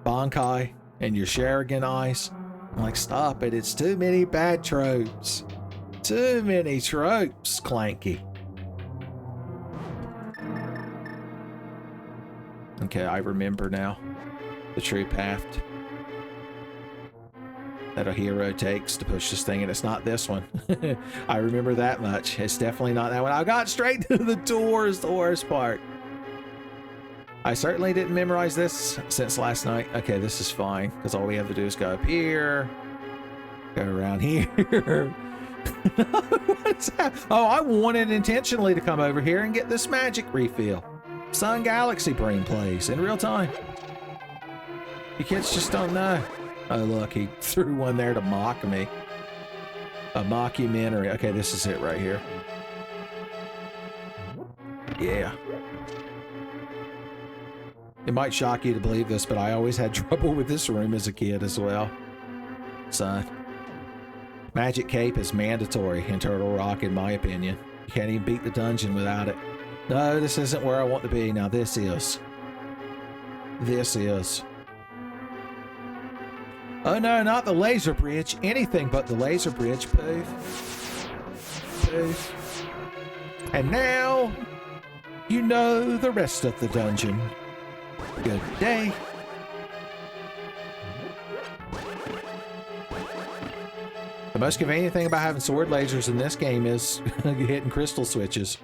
Bankai, and your Sharingan eyes? I'm like, stop it, it's too many bad tropes. Too many tropes, Clanky. Okay, I remember now the true path that a hero takes to push this thing, and it's not this one. I remember that much. It's definitely not that one. I got straight to the door is the worst part. I certainly didn't memorize this since last night. Okay, this is fine, because all we have to do is go up here, go around here. What's that? Oh, I wanted intentionally to come over here and get this magic refill. Sun Galaxy Brain plays in real time. You kids just don't know. Oh, look, he threw one there to mock me. A mockumentary. Okay, this is it right here. Yeah. It might shock you to believe this, but I always had trouble with this room as a kid as well. Son. Magic Cape is mandatory in Turtle Rock, in my opinion. You can't even beat the dungeon without it. No, this isn't where I want to be. Now this is. This is. Oh no, not the laser bridge. Anything but the laser bridge. Poof. Poof. And now, you know the rest of the dungeon. Good day. The most convenient thing about having sword lasers in this game is hitting crystal switches.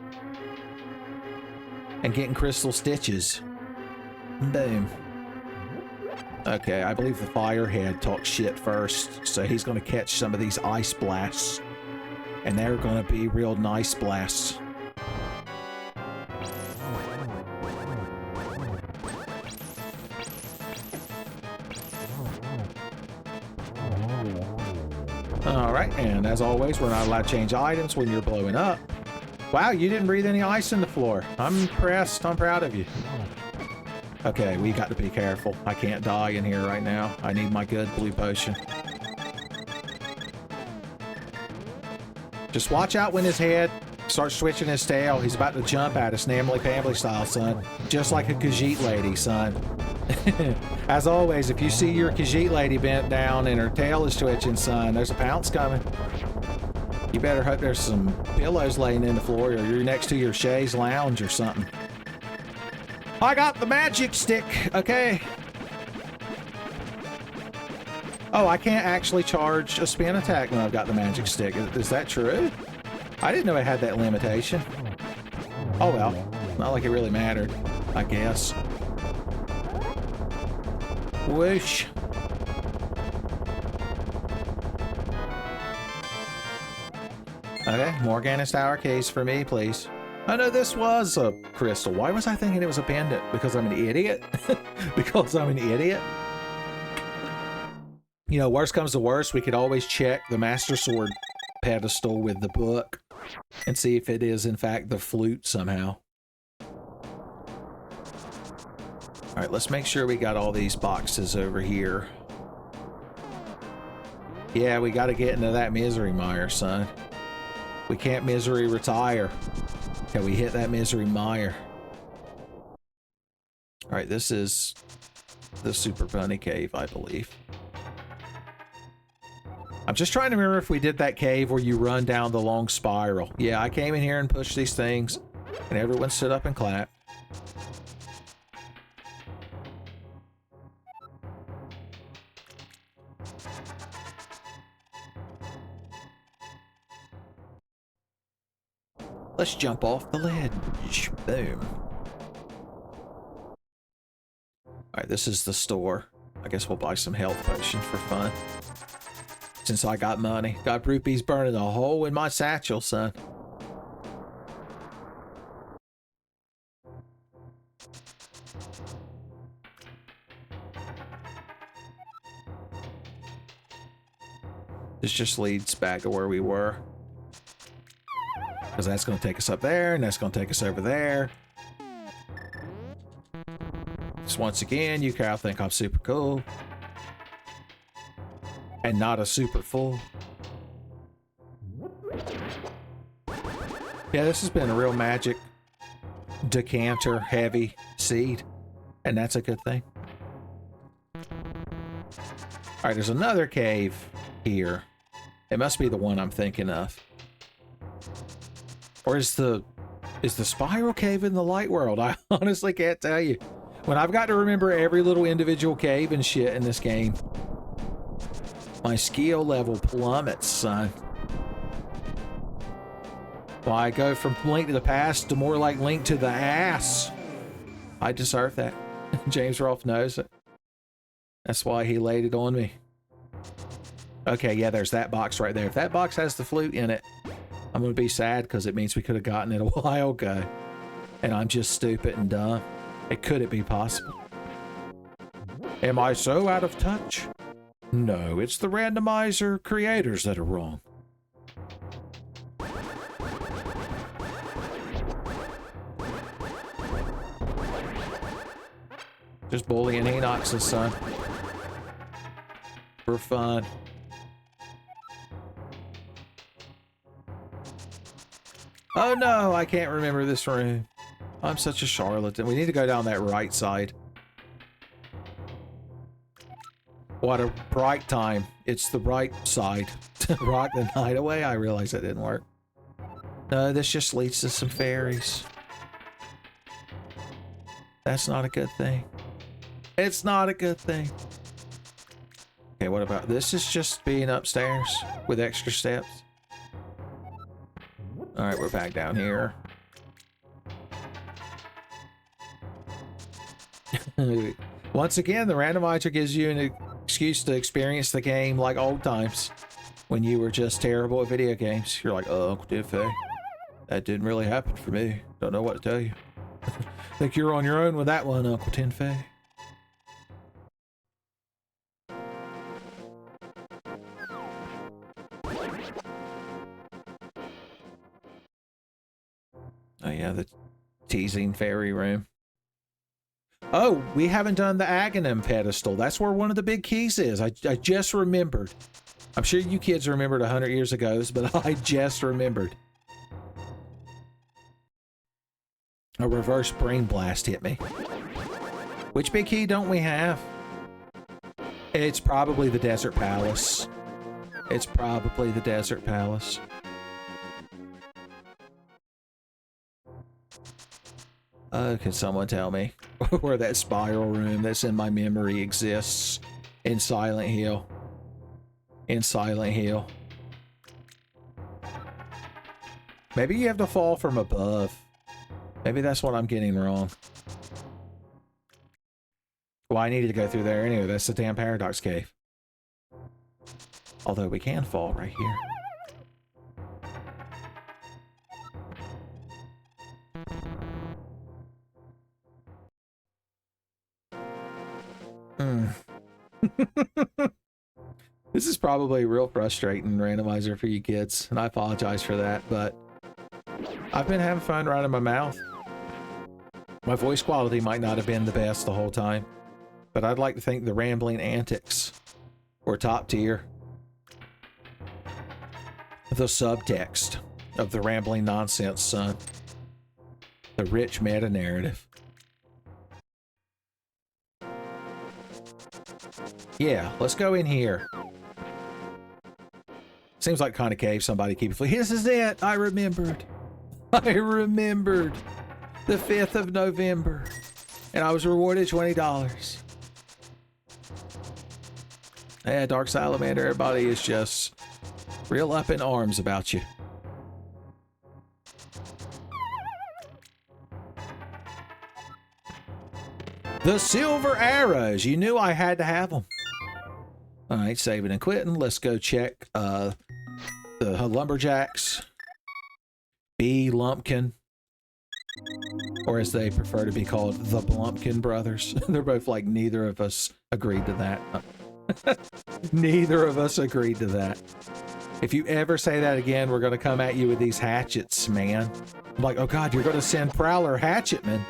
And getting crystal stitches. Boom. Okay, I believe the Firehead talks shit first, so he's going to catch some of these ice blasts. And they're going to be real nice blasts. Alright, and as always, we're not allowed to change items when you're blowing up. Wow, you didn't breathe any ice in the floor. I'm impressed. I'm proud of you. Okay, we got to be careful. I can't die in here right now. I need my good blue potion. Just watch out when his head starts switching his tail. He's about to jump at us, Namely Pambly style, son. Just like a Khajiit lady, son. As always, if you see your Khajiit lady bent down and her tail is twitching, son, there's a pounce coming. You better hope there's some pillows laying in the floor, or you're next to your chaise lounge or something. I got the magic stick, okay? Oh, I can't actually charge a spin attack when I've got the magic stick. Is that true? I didn't know it had that limitation. Oh well, not like it really mattered, I guess. Whoosh. Okay, Morgana's Tower case for me, please. Oh no, this was a crystal. Why was I thinking it was a pendant? Because I'm an idiot? Because I'm an idiot? You know, worst comes to worst, we could always check the Master Sword pedestal with the book and see if it is in fact the flute somehow. Alright, let's make sure we got all these boxes over here. Yeah, we gotta get into that misery mire, son. We can't misery retire. Can we hit that misery mire? Alright, this is the Super Bunny Cave, I believe. I'm just trying to remember if we did that cave where you run down the long spiral. Yeah, I came in here and pushed these things, and everyone stood up and clapped. Let's jump off the ledge. Boom. Alright, this is the store. I guess we'll buy some health potions for fun. Since I got money. Got rupees burning a hole in my satchel, son. This just leads back to where we were. Because that's going to take us up there, and that's going to take us over there. Just once again, you guys think I'm super cool. And not a super full. Yeah, this has been a real magic decanter heavy seed. And that's a good thing. Alright, there's another cave here. It must be the one I'm thinking of. Or is the spiral cave in the light world? I honestly can't tell you. When I've got to remember every little individual cave and shit in this game, my skill level plummets, son. Well, I go from Link to the Past to more like Link to the ass. I deserve that. James Rolfe knows it. That's why he laid it on me. Okay, yeah, there's that box right there. If that box has the flute in it, I'm going to be sad because it means we could have gotten it a while ago. And I'm just stupid and dumb. Could it be possible? Am I so out of touch? No, it's the randomizer creators that are wrong. Just bullying Enoch's son. For fun. Oh no, I can't remember this room. I'm such a charlatan. We need to go down that right side. What a bright time. It's the right side. To rock the night away. I realize that didn't work. No, this just leads to some fairies. That's not a good thing. It's not a good thing. Okay, what about this? Is just being upstairs with extra steps. Alright, we're back down here. Once again, the randomizer gives you an excuse to experience the game like old times. When you were just terrible at video games. You're like, oh, Uncle Tenfey, that didn't really happen for me. Don't know what to tell you. Think you're on your own with that one, Uncle Tenfey. Oh yeah, the teasing fairy room. Oh, we haven't done the Aghanim pedestal. That's where one of the big keys is. I just remembered. I'm sure you kids remembered 100 years ago, but I just remembered. A reverse brain blast hit me. Which big key don't we have? It's probably the Desert Palace. It's probably the Desert Palace. Can someone tell me where that spiral room that's in my memory exists in Silent Hill? In Silent Hill. Maybe you have to fall from above. Maybe that's what I'm getting wrong. Well, I needed to go through there anyway. That's the damn Paradox Cave. Although we can fall right here. This is probably real frustrating, randomizer, for you kids, and I apologize for that, but I've been having fun running my mouth. My voice quality might not have been the best the whole time, but I'd like to think the rambling antics were top tier. The subtext of the rambling nonsense, son. The rich meta-narrative. Yeah, let's go in here. Seems like kind of cave somebody keep it. This is it. I remembered. I remembered. The 5th of November. And I was rewarded $20. Yeah, Dark Salamander, everybody is just real up in arms about you. The silver arrows. You knew I had to have them. All right, saving and quitting. Let's go check the lumberjacks. B. Lumpkin. Or as they prefer to be called, the Blumpkin brothers. They're both like, neither of us agreed to that. Neither of us agreed to that. If you ever say that again, we're going to come at you with these hatchets, man. I'm like, oh God, you're going to send Prowler Hatchetman.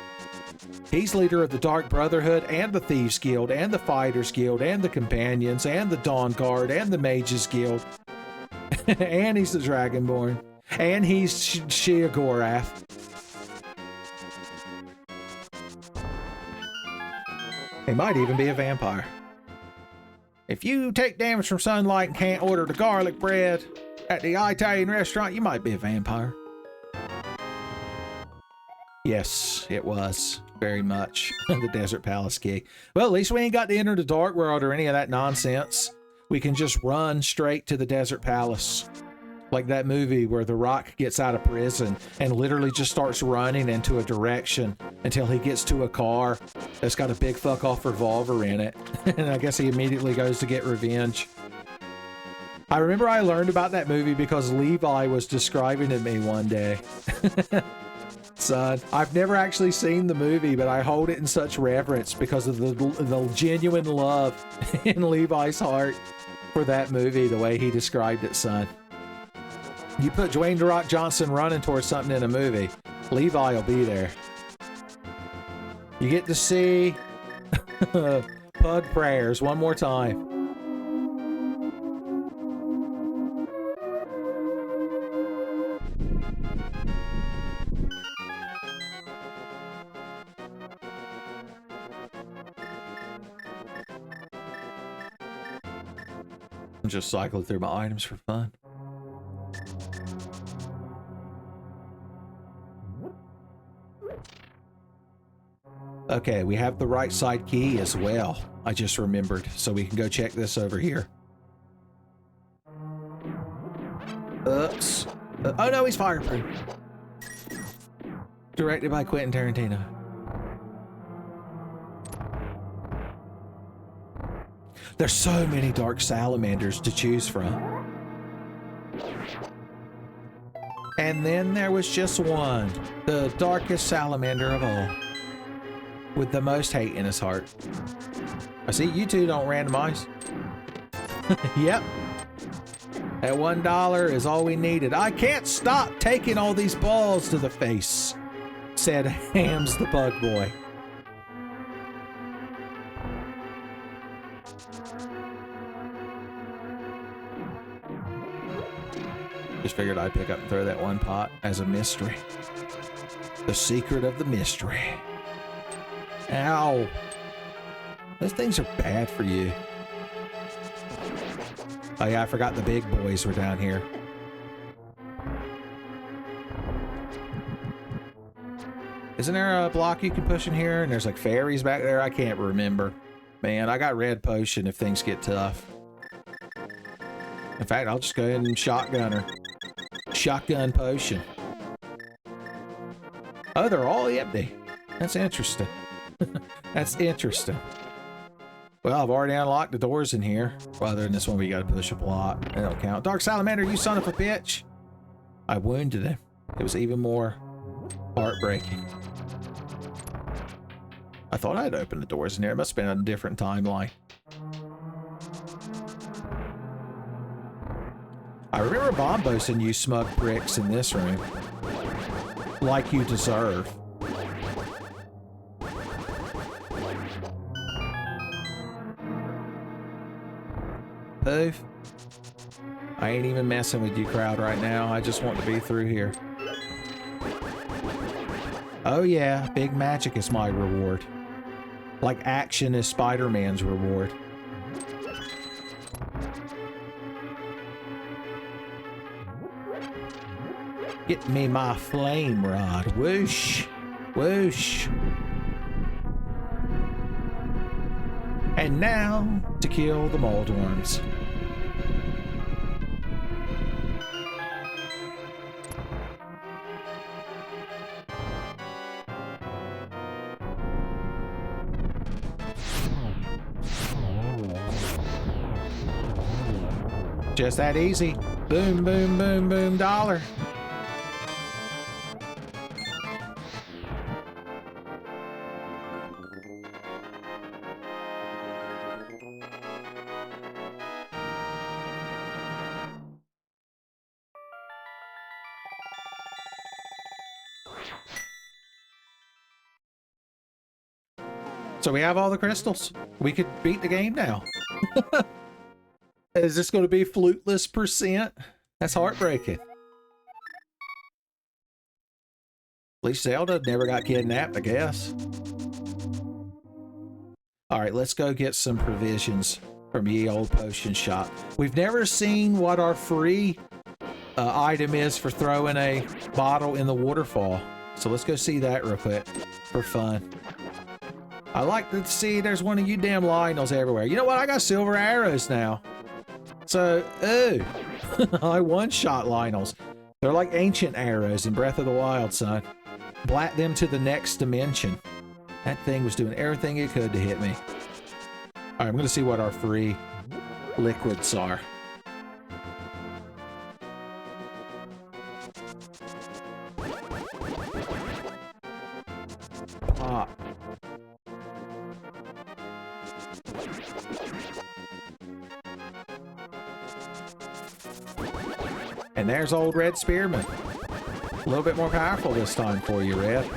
He's leader of the Dark Brotherhood and the Thieves Guild and the Fighters Guild and the Companions and the Dawn Guard and the Mages Guild. And he's the Dragonborn. And he's Sheogorath. He might even be a vampire. If you take damage from sunlight and can't order the garlic bread at the Italian restaurant, you might be a vampire. Yes, it was. Very much. The Desert Palace key. Well, at least we ain't got to enter the Dark World or any of that nonsense. We can just run straight to the Desert Palace. Like that movie where The Rock gets out of prison and literally just starts running into a direction until he gets to a car that's got a big fuck off revolver in it. And I guess he immediately goes to get revenge. I remember I learned about that movie because Levi was describing it to me one day. Son, I've never actually seen the movie, but I hold it in such reverence because of the genuine love in Levi's heart for that movie, the way he described it, son. You put Dwayne "The Rock" Johnson running towards something in a movie, Levi will be there. You get to see Pug Prayers one more time. I'm just cycling through my items for fun. Okay, we have the right side key as well. I just remembered, so we can go check this over here. Oops. Oh no, he's fireproof. Directed by Quentin Tarantino. There's so many dark salamanders to choose from. And then there was just one, the darkest salamander of all, with the most hate in his heart. I see you two don't randomize. Yep. At $1 is all we needed. I can't stop taking all these balls to the face, said Hams the Bug Boy. Just figured I'd pick up and throw that one pot as a mystery. The secret of the mystery. Ow. Those things are bad for you. Oh yeah, I forgot the big boys were down here. Isn't there a block you can push in here? And there's like fairies back there? I can't remember. Man, I got red potion if things get tough. In fact, I'll just go ahead and shotgun her. Shotgun potion. Oh, they're all empty. That's interesting. That's interesting. Well, I've already unlocked the doors in here. Well, other than this one, we gotta push a block. That don't count. Dark Salamander, you son of a bitch! I wounded him. It was even more heartbreaking. I thought I'd opened the doors in here. It must have been a different timeline. I remember Bombos you smug bricks in this room. Like you deserve. Poof. I ain't even messing with you, crowd, right now. I just want to be through here. Oh yeah, big magic is my reward. Like action is Spider-Man's reward. Get me my flame rod. Whoosh. Whoosh. And now to kill the mold worms. Just that easy. Boom, boom, boom, boom, dollar. So we have all the crystals. We could beat the game now. Is this going to be fluteless percent? That's heartbreaking. At least Zelda never got kidnapped, I guess. All right, let's go get some provisions from ye old potion shop. We've never seen what our free item is for throwing a bottle in the waterfall. So let's go see that real quick for fun. I like to see there's one of you damn Lionels everywhere. You know what? I got silver arrows now. So, ooh, I one-shot Lionels. They're like ancient arrows in Breath of the Wild, son. Blat them to the next dimension. That thing was doing everything it could to hit me. All right, I'm going to see what our free liquids are. Pop. And there's old Red Spearman. A little bit more powerful this time for you, Red.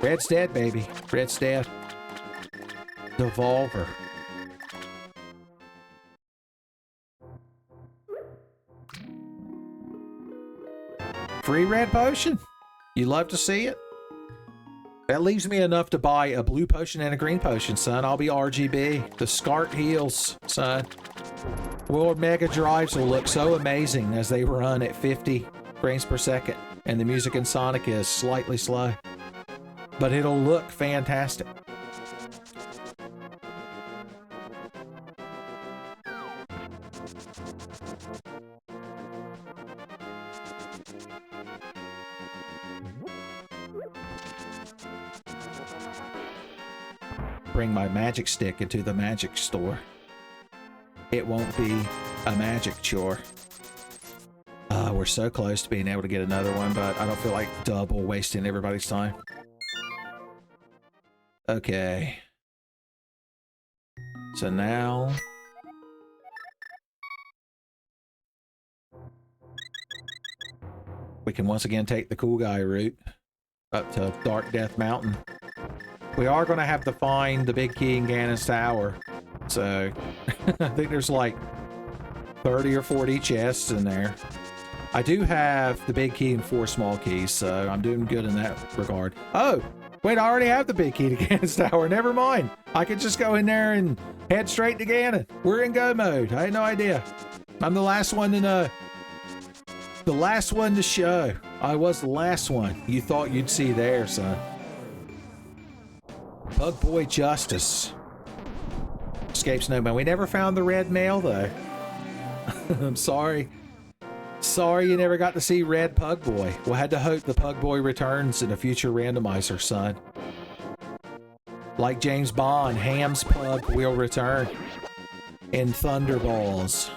Red's dead, baby. Red's dead. Devolver. Free red potion. You love to see it? That leaves me enough to buy a blue potion and a green potion, son. I'll be RGB. The SCART heals, son. World Mega Drives will look so amazing as they run at 50 frames per second, and the music in Sonic is slightly slow. But it'll look fantastic. Bring my magic stick into the magic store. It won't be a magic chore. We're so close to being able to get another one, but I don't feel like double wasting everybody's time. Okay. So now... we can once again take the cool guy route up to Dark Death Mountain. We are going to have to find the big key in Ganon's Tower. So, I think there's like 30 or 40 chests in there. I do have the big key and 4 small keys, so I'm doing good in that regard. Oh, wait, I already have the big key to Ganon's Tower. Never mind. I could just go in there and head straight to Ganon. We're in go mode. I had no idea. I'm the last one to know. The last one to show. I was the last one you thought you'd see there, son. Bug Boy Justice. Escapes no man. We never found the red mail, though. I'm sorry. Sorry you never got to see Red Pug Boy. We'll have to hope the Pug Boy returns in a future randomizer, son. Like James Bond, Ham's Pug will return in Thunderballs.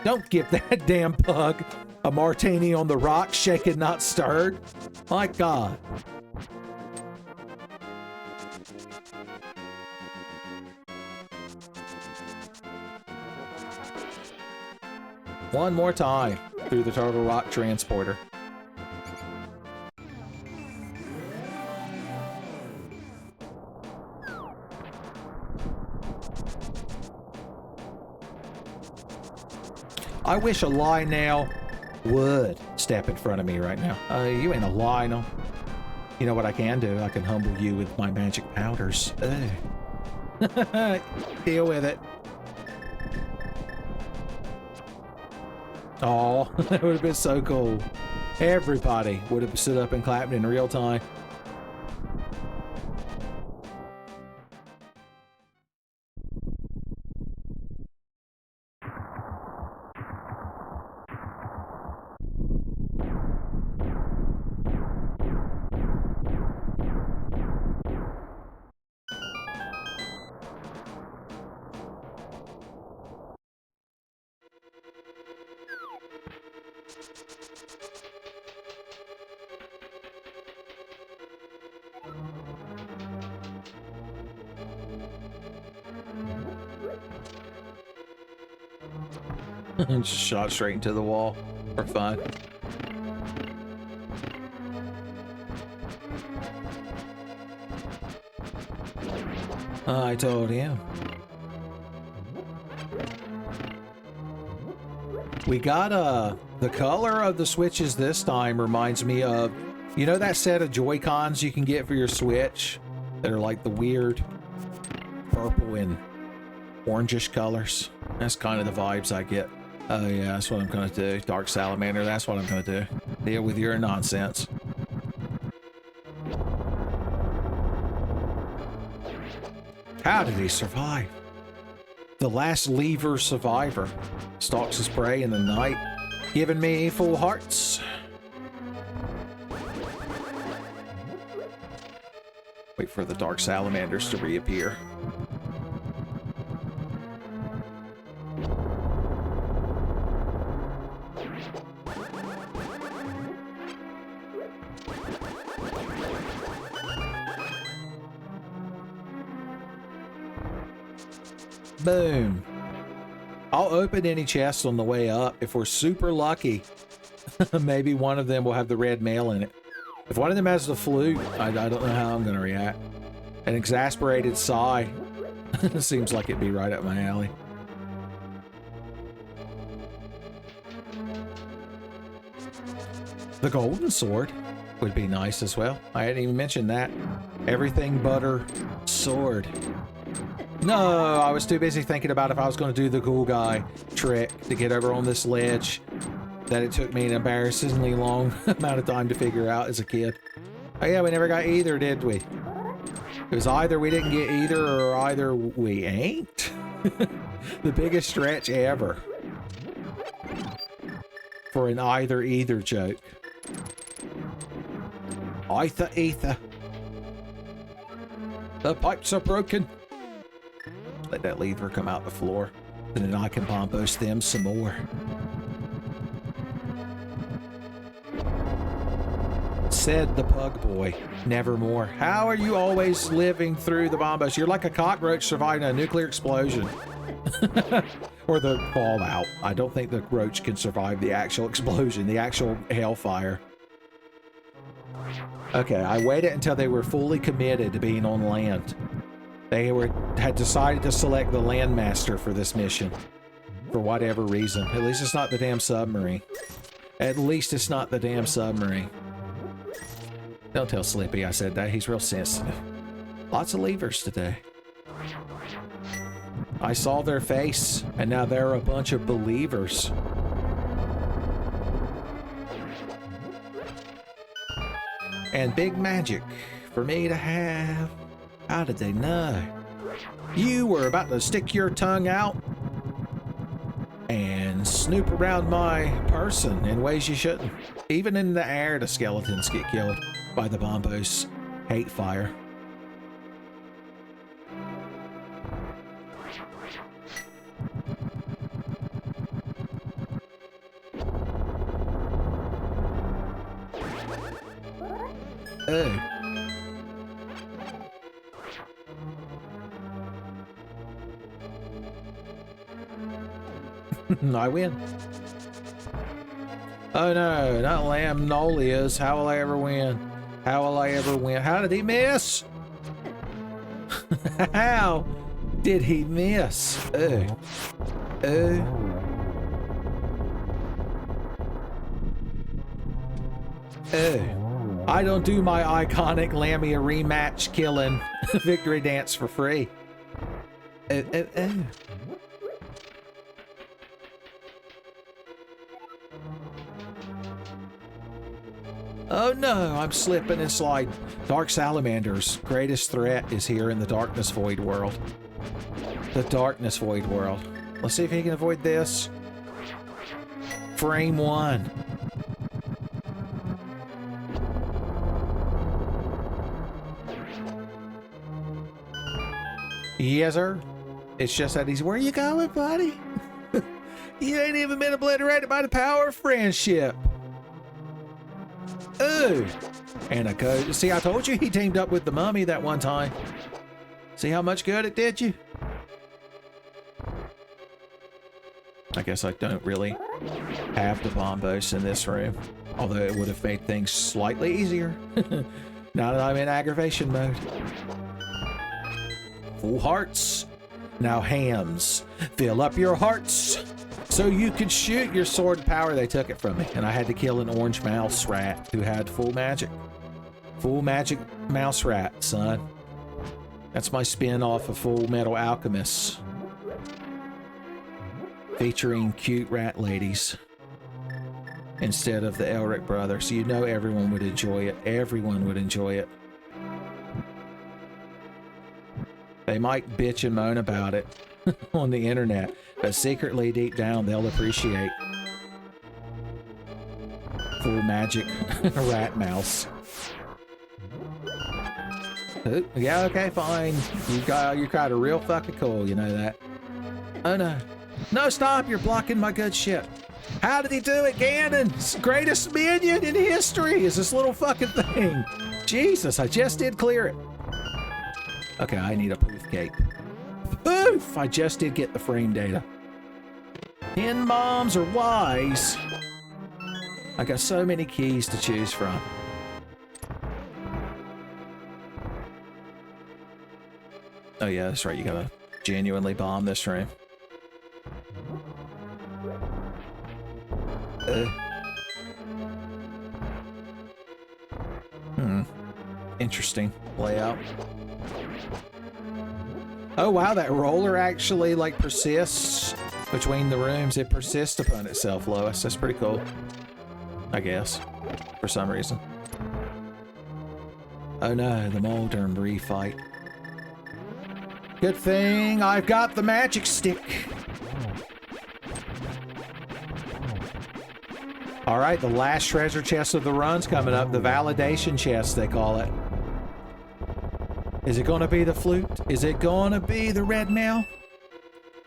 Don't give that damn pug a martini on the rocks, shaken not stirred. My God. One more time through the Turtle Rock Transporter. I wish a Lionel would step in front of me right now. You ain't a Lionel. You know what I can do? I can humble you with my magic powders. Deal with it. Oh, that would have been so cool. Everybody would have stood up and clapped in real time. Just shot straight into the wall for fun. I told him. We got the color of the Switches this time reminds me of, you know, that set of Joy-Cons you can get for your Switch that are like the weird purple and orangish colors. That's kind of the vibes I get. Oh yeah, that's what I'm gonna do. Dark Salamander, that's what I'm gonna do. Deal with your nonsense. How did he survive? The last lever survivor stalks his prey in the night, giving me full hearts. Wait for the dark salamanders to reappear. Boom. I'll open any chests on the way up. If we're super lucky, maybe one of them will have the red mail in it. If one of them has the flute, I don't know how I'm going to react. An exasperated sigh. Seems like it'd be right up my alley. The golden sword would be nice as well. I hadn't even mentioned that. Everything butter sword. No, I was too busy thinking about if I was going to do the cool guy trick to get over on this ledge that it took me an embarrassingly long amount of time to figure out as a kid. Oh yeah, we never got either, did we? It was either we didn't get either or either we ain't. The biggest stretch ever for an either joke. Ether. The pipes are broken. Let that lever come out the floor, and then I can bombos them some more. Said the pug boy, nevermore. How are you always living through the bombos? You're like a cockroach surviving a nuclear explosion. Or the fallout. I don't think the roach can survive the actual explosion, the actual hellfire. Okay, I waited until they were fully committed to being on land. They had decided to select the landmaster for this mission. For whatever reason. At least it's not the damn submarine. At least it's not the damn submarine. Don't tell Slippy I said that. He's real sensitive. Lots of levers today. I saw their face, and now they're a bunch of believers. And big magic for me to have. How did they know? You were about to stick your tongue out and snoop around my person in ways you shouldn't. Even in the air, the skeletons get killed by the bombos' hate fire. Oh. I win. Oh no, not Lamnolias. How will I ever win? How will I ever win? How did he miss? How did he miss? Oh. I don't do my iconic Lamia rematch killing victory dance for free. Oh no, I'm slipping and sliding. Dark Salamander's greatest threat is here in the Darkness Void world. The Darkness Void world. Let's see if he can avoid this. Frame 1. Yes, sir. It's just that he's, where you going, buddy? You ain't even been obliterated by the power of friendship. Ooh. And a code. See, I told you he teamed up with the mummy that one time. See how much good it did you? I guess I don't really have the bombos in this room. Although it would have made things slightly easier. Now that I'm in aggravation mode. Full hearts. Now hams. Fill up your hearts. So you could shoot your sword power. They took it from me. And I had to kill an orange mouse rat who had full magic. Full magic mouse rat, son. That's my spin-off of Full Metal Alchemist. Featuring cute rat ladies. Instead of the Elric brothers. So you know everyone would enjoy it. Everyone would enjoy it. They might bitch and moan about it on the internet. But secretly, deep down, they'll appreciate full magic rat mouse. Ooh, yeah, okay, fine. You're kind of real fucking cool, you know that. Oh no. No, stop, you're blocking my good shit. How did he do it, Ganon's greatest minion in history is this little fucking thing. Jesus, I just did clear it. Okay, I need a poof cape. Poof! I just did get the frame data. 10 bombs are wise. I got so many keys to choose from. Oh yeah, that's right. You gotta genuinely bomb this room. Interesting layout. Oh wow, that roller actually like persists between the rooms. It persists upon itself, Lois. That's pretty cool. I guess. For some reason. Oh no, the Moldern refight. Good thing I've got the magic stick. Alright, the last treasure chest of the run's coming up. The validation chest, they call it. Is it gonna be the flute? Is it gonna be the red mail?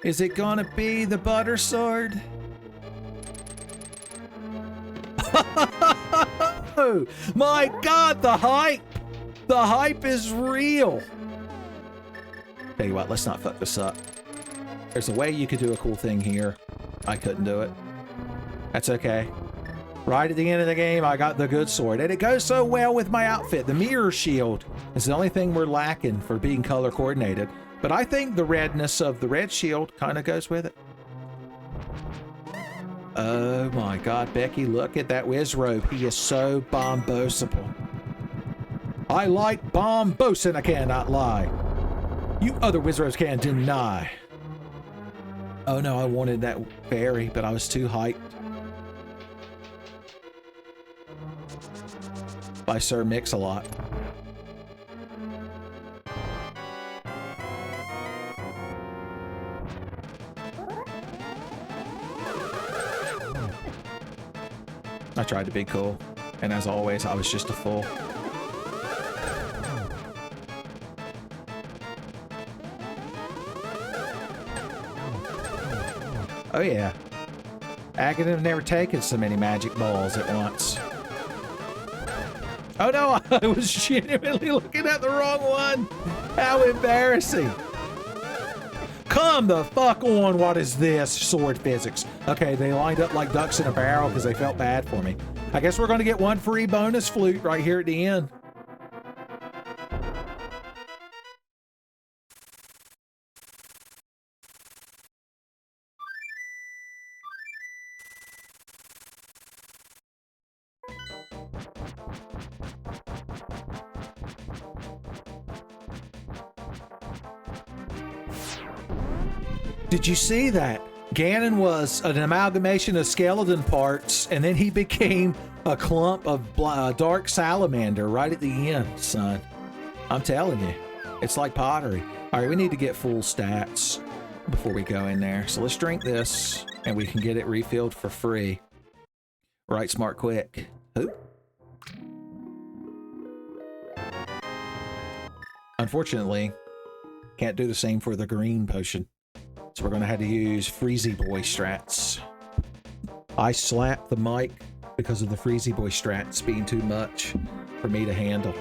Is it gonna be the butter sword? Oh my god, the hype! The hype is real! Tell you what, let's not fuck this up. There's a way you could do a cool thing here. I couldn't do it. That's okay. Right at the end of the game, I got the good sword. And it goes so well with my outfit. The mirror shield is the only thing we're lacking for being color coordinated. But I think the redness of the red shield kind of goes with it. Oh my god, Becky, look at that whiz robe. He is so bombosable. I like bombosing, I cannot lie. You other wizards can't deny. Oh no, I wanted that fairy, but I was too hyped. By Sir Mix-a-Lot. I tried to be cool, and as always, I was just a fool. Oh yeah. I could have never taken so many magic balls at once. Oh no, I was genuinely looking at the wrong one. How embarrassing. Come the fuck on, what is this? Sword physics. Okay, they lined up like ducks in a barrel because they felt bad for me. I guess we're going to get one free bonus flute right here at the end. Did you see that? Ganon was an amalgamation of skeleton parts, and then he became a clump of dark salamander right at the end, son. I'm telling you, it's like pottery. All right, we need to get full stats before we go in there. So let's drink this, and we can get it refilled for free. Right, smart, quick. Oop. Unfortunately, can't do the same for the green potion. So we're gonna have to use Freezy Boy strats. I slapped the mic because of the Freezy Boy strats being too much for me to handle.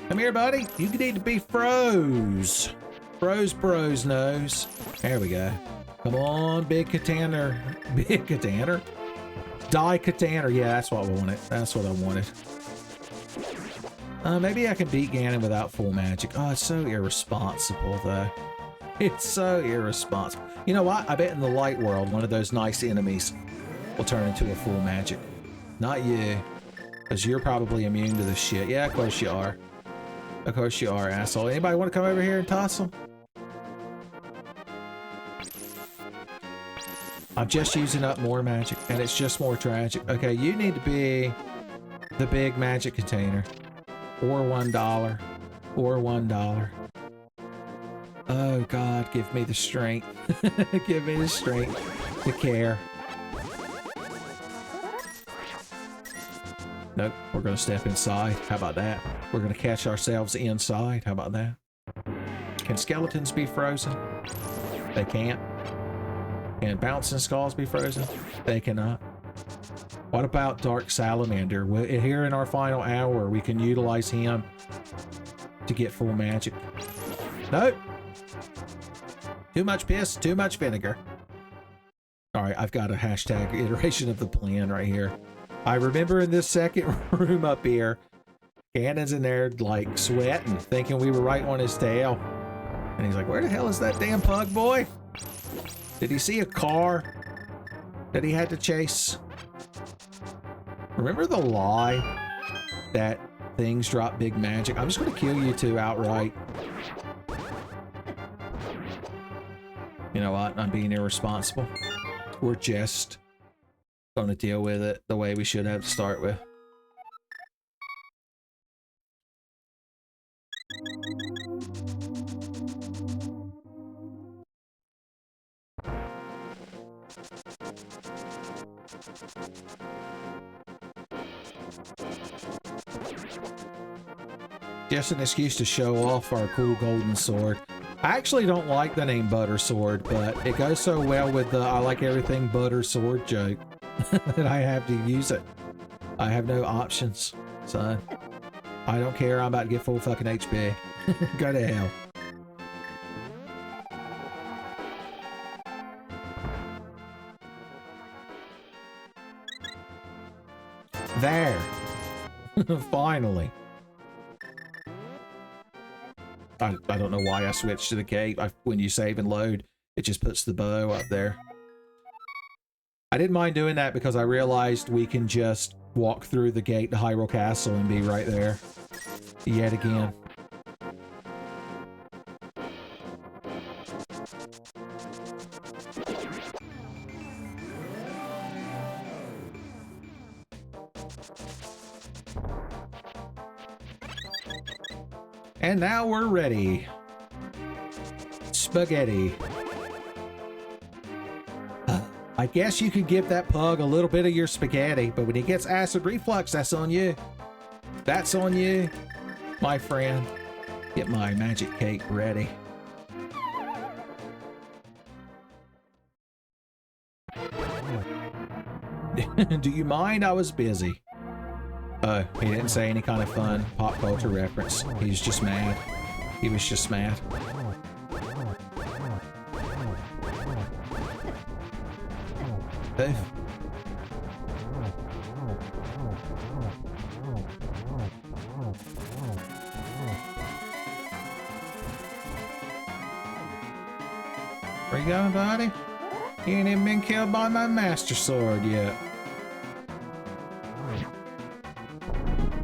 Come here, buddy. You need to be froze. Froze bros nose. There we go. Come on, big Kataner. Big Kataner? Die Kataner. Yeah, that's what I wanted. That's what I wanted. Maybe I can beat Ganon without full magic. Oh, it's so irresponsible, though. It's so irresponsible. You know what? I bet in the light world, one of those nice enemies will turn into a full magic. Not you. Because you're probably immune to this shit. Yeah, of course you are. Of course you are, asshole. Anybody want to come over here and toss them? I'm just using up more magic, and it's just more tragic. Okay, you need to be the big magic container. Or $1. Or $1. Oh, God, give me the strength. Give me the strength to care. Nope, we're going to step inside. How about that? We're going to catch ourselves inside. How about that? Can skeletons be frozen? They can't. Can bouncing skulls be frozen? They cannot. What about Dark Salamander? Here in our final hour, we can utilize him to get full magic. Nope. Too much piss, too much vinegar. Alright, I've got a hashtag iteration of the plan right here. I remember in this second room up here, Ganon's in there like sweating, thinking we were right on his tail. And he's like, where the hell is that damn pug boy? Did he see a car that he had to chase? Remember the lie that things drop big magic? I'm just going to kill you two outright. You know what? I'm being irresponsible. We're just going to deal with it the way we should have to start with. Just an excuse to show off our cool golden sword. I actually don't like the name Butter Sword, but it goes so well with the I like everything butter sword joke that I have to use it. I have no options, son. I don't care. I'm about to get full fucking HP. Go to hell. There. Finally. I don't know why I switched to the cape. When you save and load, it just puts the bow up there. I didn't mind doing that because I realized we can just walk through the gate to Hyrule Castle and be right there. Yet again. And now we're ready. Spaghetti. I guess you could give that pug a little bit of your spaghetti, but when he gets acid reflux, that's on you. That's on you, my friend. Get my magic cake ready. Do you mind? I was busy. Oh, he didn't say any kind of fun pop culture reference. He was just mad. He was just mad. Hey. Where you going, buddy? You ain't even been killed by my master sword yet.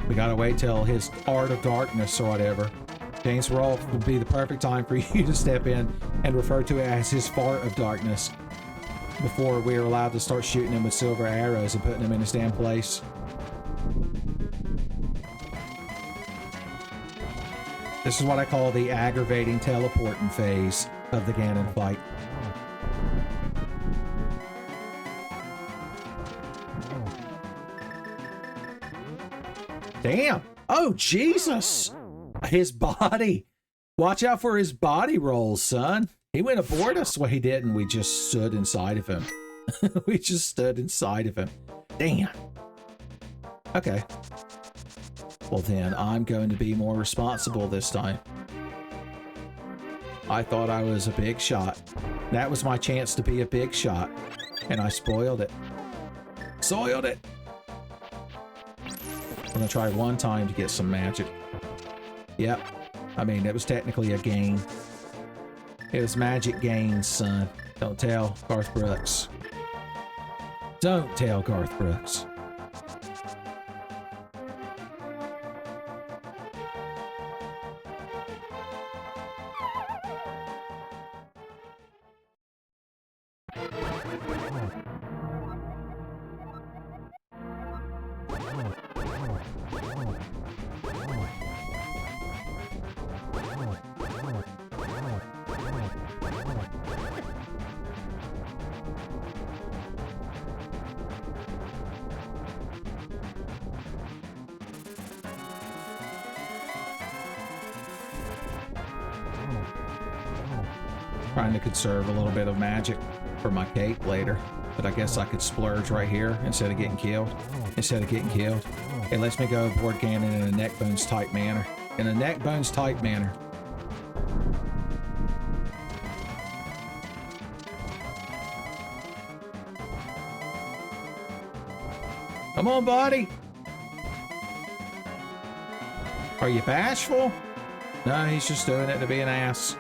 We gotta wait till his Art of Darkness or whatever. James Rolfe would be the perfect time for you to step in and refer to it as his Fart of Darkness before we are allowed to start shooting him with silver arrows and putting him in his damn place. This is what I call the aggravating teleporting phase of the Ganon fight. Damn! Oh, Jesus! His body! Watch out for his body rolls, son. He went aboard us. Well, he didn't. We just stood inside of him. We just stood inside of him. Damn. Okay. Well, then I'm going to be more responsible this time. I thought I was a big shot. That was my chance to be a big shot. And I spoiled it. Soiled it. I'm gonna try one time to get some magic. Yep. I mean, it was technically a game. It was magic gains, son. Don't tell Garth Brooks. Don't tell Garth Brooks. Trying to conserve a little bit of magic for my cape later, but I guess I could splurge right here instead of getting killed. It lets me go aboard Ganon in a neck bones type manner. Come on, buddy. Are you bashful? No, he's just doing it to be an ass.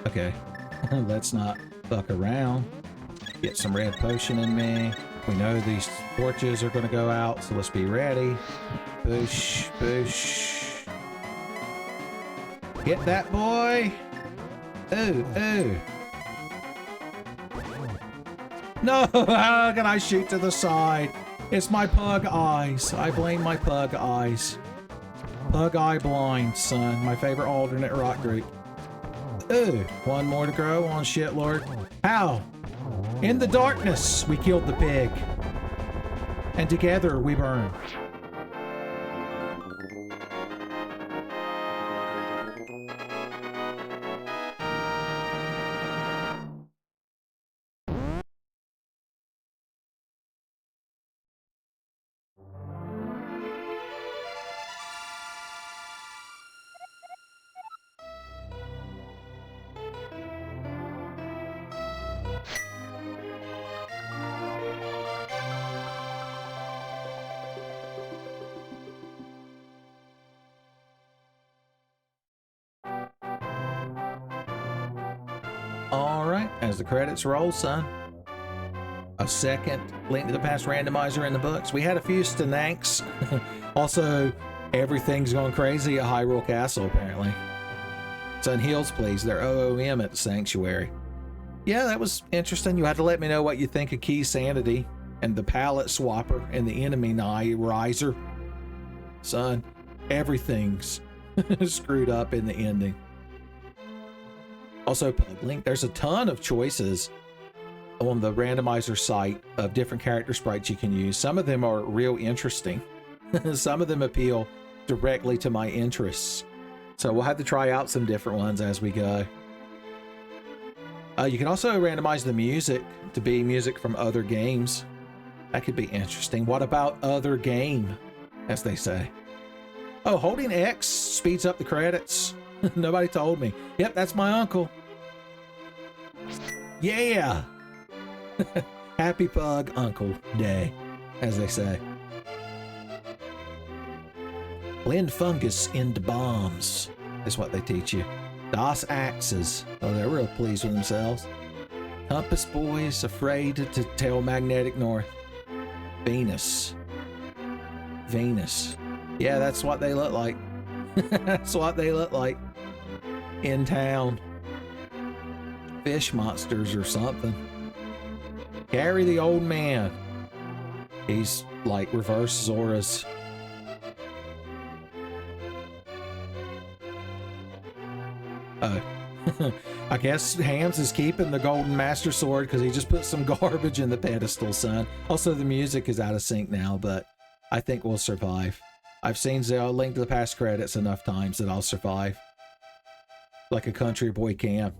Okay, let's not fuck around. Get some red potion in me. We know these torches are gonna go out, so let's be ready. Push, push. Get that boy. Ooh, ooh. No, how can I shoot to the side? It's my pug eyes. I blame my pug eyes. Pug eye blind, son. My favorite alternate rock group. Ooh, one more to grow on shit, Lord. How? In the darkness, we killed the pig. And together we burn. Alright, as the credits roll, son. A second Link to the Past randomizer in the books. We had a few stananks. Also, everything's going crazy at Hyrule Castle, apparently. Son, heals, please. They're OOM at the Sanctuary. Yeah, that was interesting. You had to let me know what you think of Key Sanity and the Palette Swapper and the Enemy Riser. Son, everything's screwed up in the ending. Also, Pug Link, there's a ton of choices on the randomizer site of different character sprites you can use. Some of them are real interesting. Some of them appeal directly to my interests. So we'll have to try out some different ones as we go. You can also randomize the music to be music from other games. That could be interesting. What about other game, as they say? Oh, holding X speeds up the credits. Nobody told me. Yep, that's my uncle. Yeah! Happy Pug Uncle Day, as they say. Blend fungus into bombs is what they teach you. DOS axes. Oh, they're real pleased with themselves. Compass boys afraid to tell magnetic north. Venus. Venus. Yeah, that's what they look like. That's what they look like. In town. Fish monsters or something. Gary the old man. He's like reverse Zora's. I guess Hams is keeping the Golden Master Sword because he just put some garbage in the pedestal, son. Also, the music is out of sync now, but I think we'll survive. I've seen Zelda Link to the Past credits enough times that I'll survive. Like a country boy can.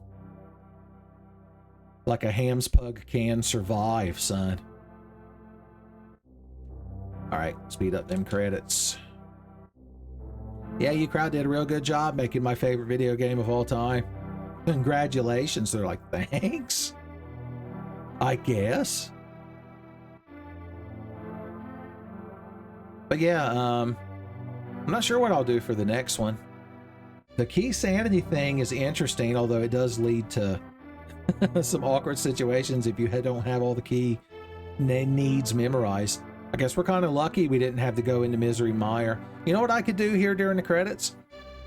Like a Hams pug can survive, son. Alright, speed up them credits. Yeah, you crowd did a real good job making my favorite video game of all time. Congratulations. They're like, thanks? I guess. But yeah, I'm not sure what I'll do for the next one. The key sanity thing is interesting, although it does lead to some awkward situations if you don't have all the key needs memorized. I guess we're kind of lucky we didn't have to go into Misery Mire. You know what I could do here during the credits?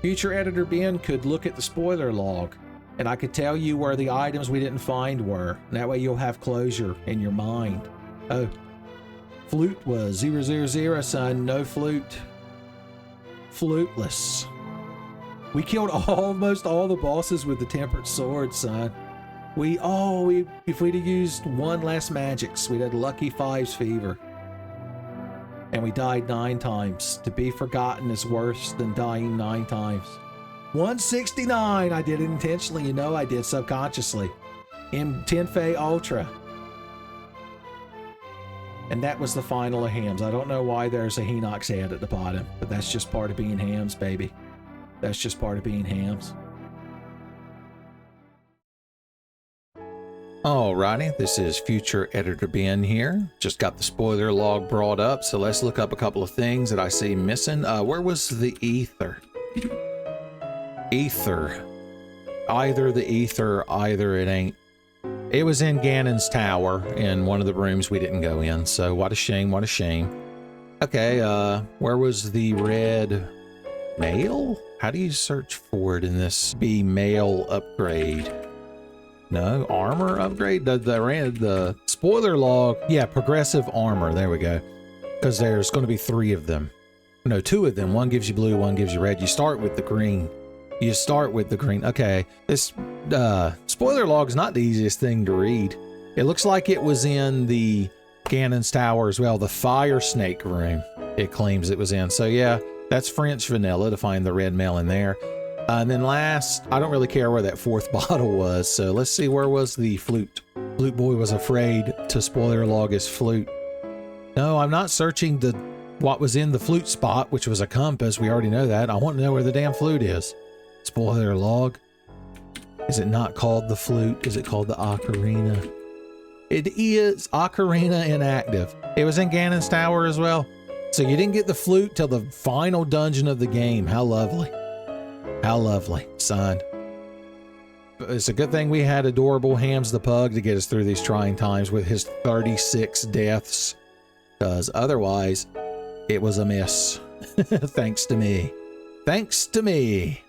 Future Editor Ben could look at the spoiler log, and I could tell you where the items we didn't find were. And that way you'll have closure in your mind. Oh, flute was 000, son. No flute. Fluteless. We killed almost all the bosses with the Tempered Sword, son. If we'd have used one less magics, we'd had Lucky Fives fever. And we died 9 times. To be forgotten is worse than dying 9 times. 169! I did it intentionally, you know I did subconsciously. In Tenfey Ultra. And that was the final of Hams. I don't know why there's a Hinox head at the bottom, but that's just part of being Hams, baby. That's just part of being Hams. Alrighty, this is Future Editor Ben here. Just got the spoiler log brought up, so let's look up a couple of things that I see missing. Where was the ether? Ether. Either the ether, either it ain't. It was in Ganon's tower in one of the rooms we didn't go in, so what a shame, what a shame. Okay, where was the red mail? How do you search for it in this be mail upgrade? No, armor upgrade? The spoiler log. Yeah, progressive armor. There we go. Because there's going to be 3 of them. No, 2 of them. One gives you blue, one gives you red. You start with the green. You start with the green. Okay. This spoiler log is not the easiest thing to read. It looks like it was in the Ganon's tower as well. The fire snake room, it claims it was in. So yeah, that's French vanilla to find the red mail in there. And then last, I don't really care where that 4th bottle was, so let's see, where was the flute? Flute boy was afraid to spoiler log his flute. No, I'm not searching what was in the flute spot, which was a compass. We already know that. I want to know where the damn flute is. Spoiler log. Is it not called the flute? Is it called the ocarina? It is ocarina inactive. It was in Ganon's tower as well. So you didn't get the flute till the final dungeon of the game. How lovely. How lovely, son. It's a good thing we had adorable Hams the Pug to get us through these trying times with his 36 deaths. Because otherwise, it was a miss. Thanks to me. Thanks to me.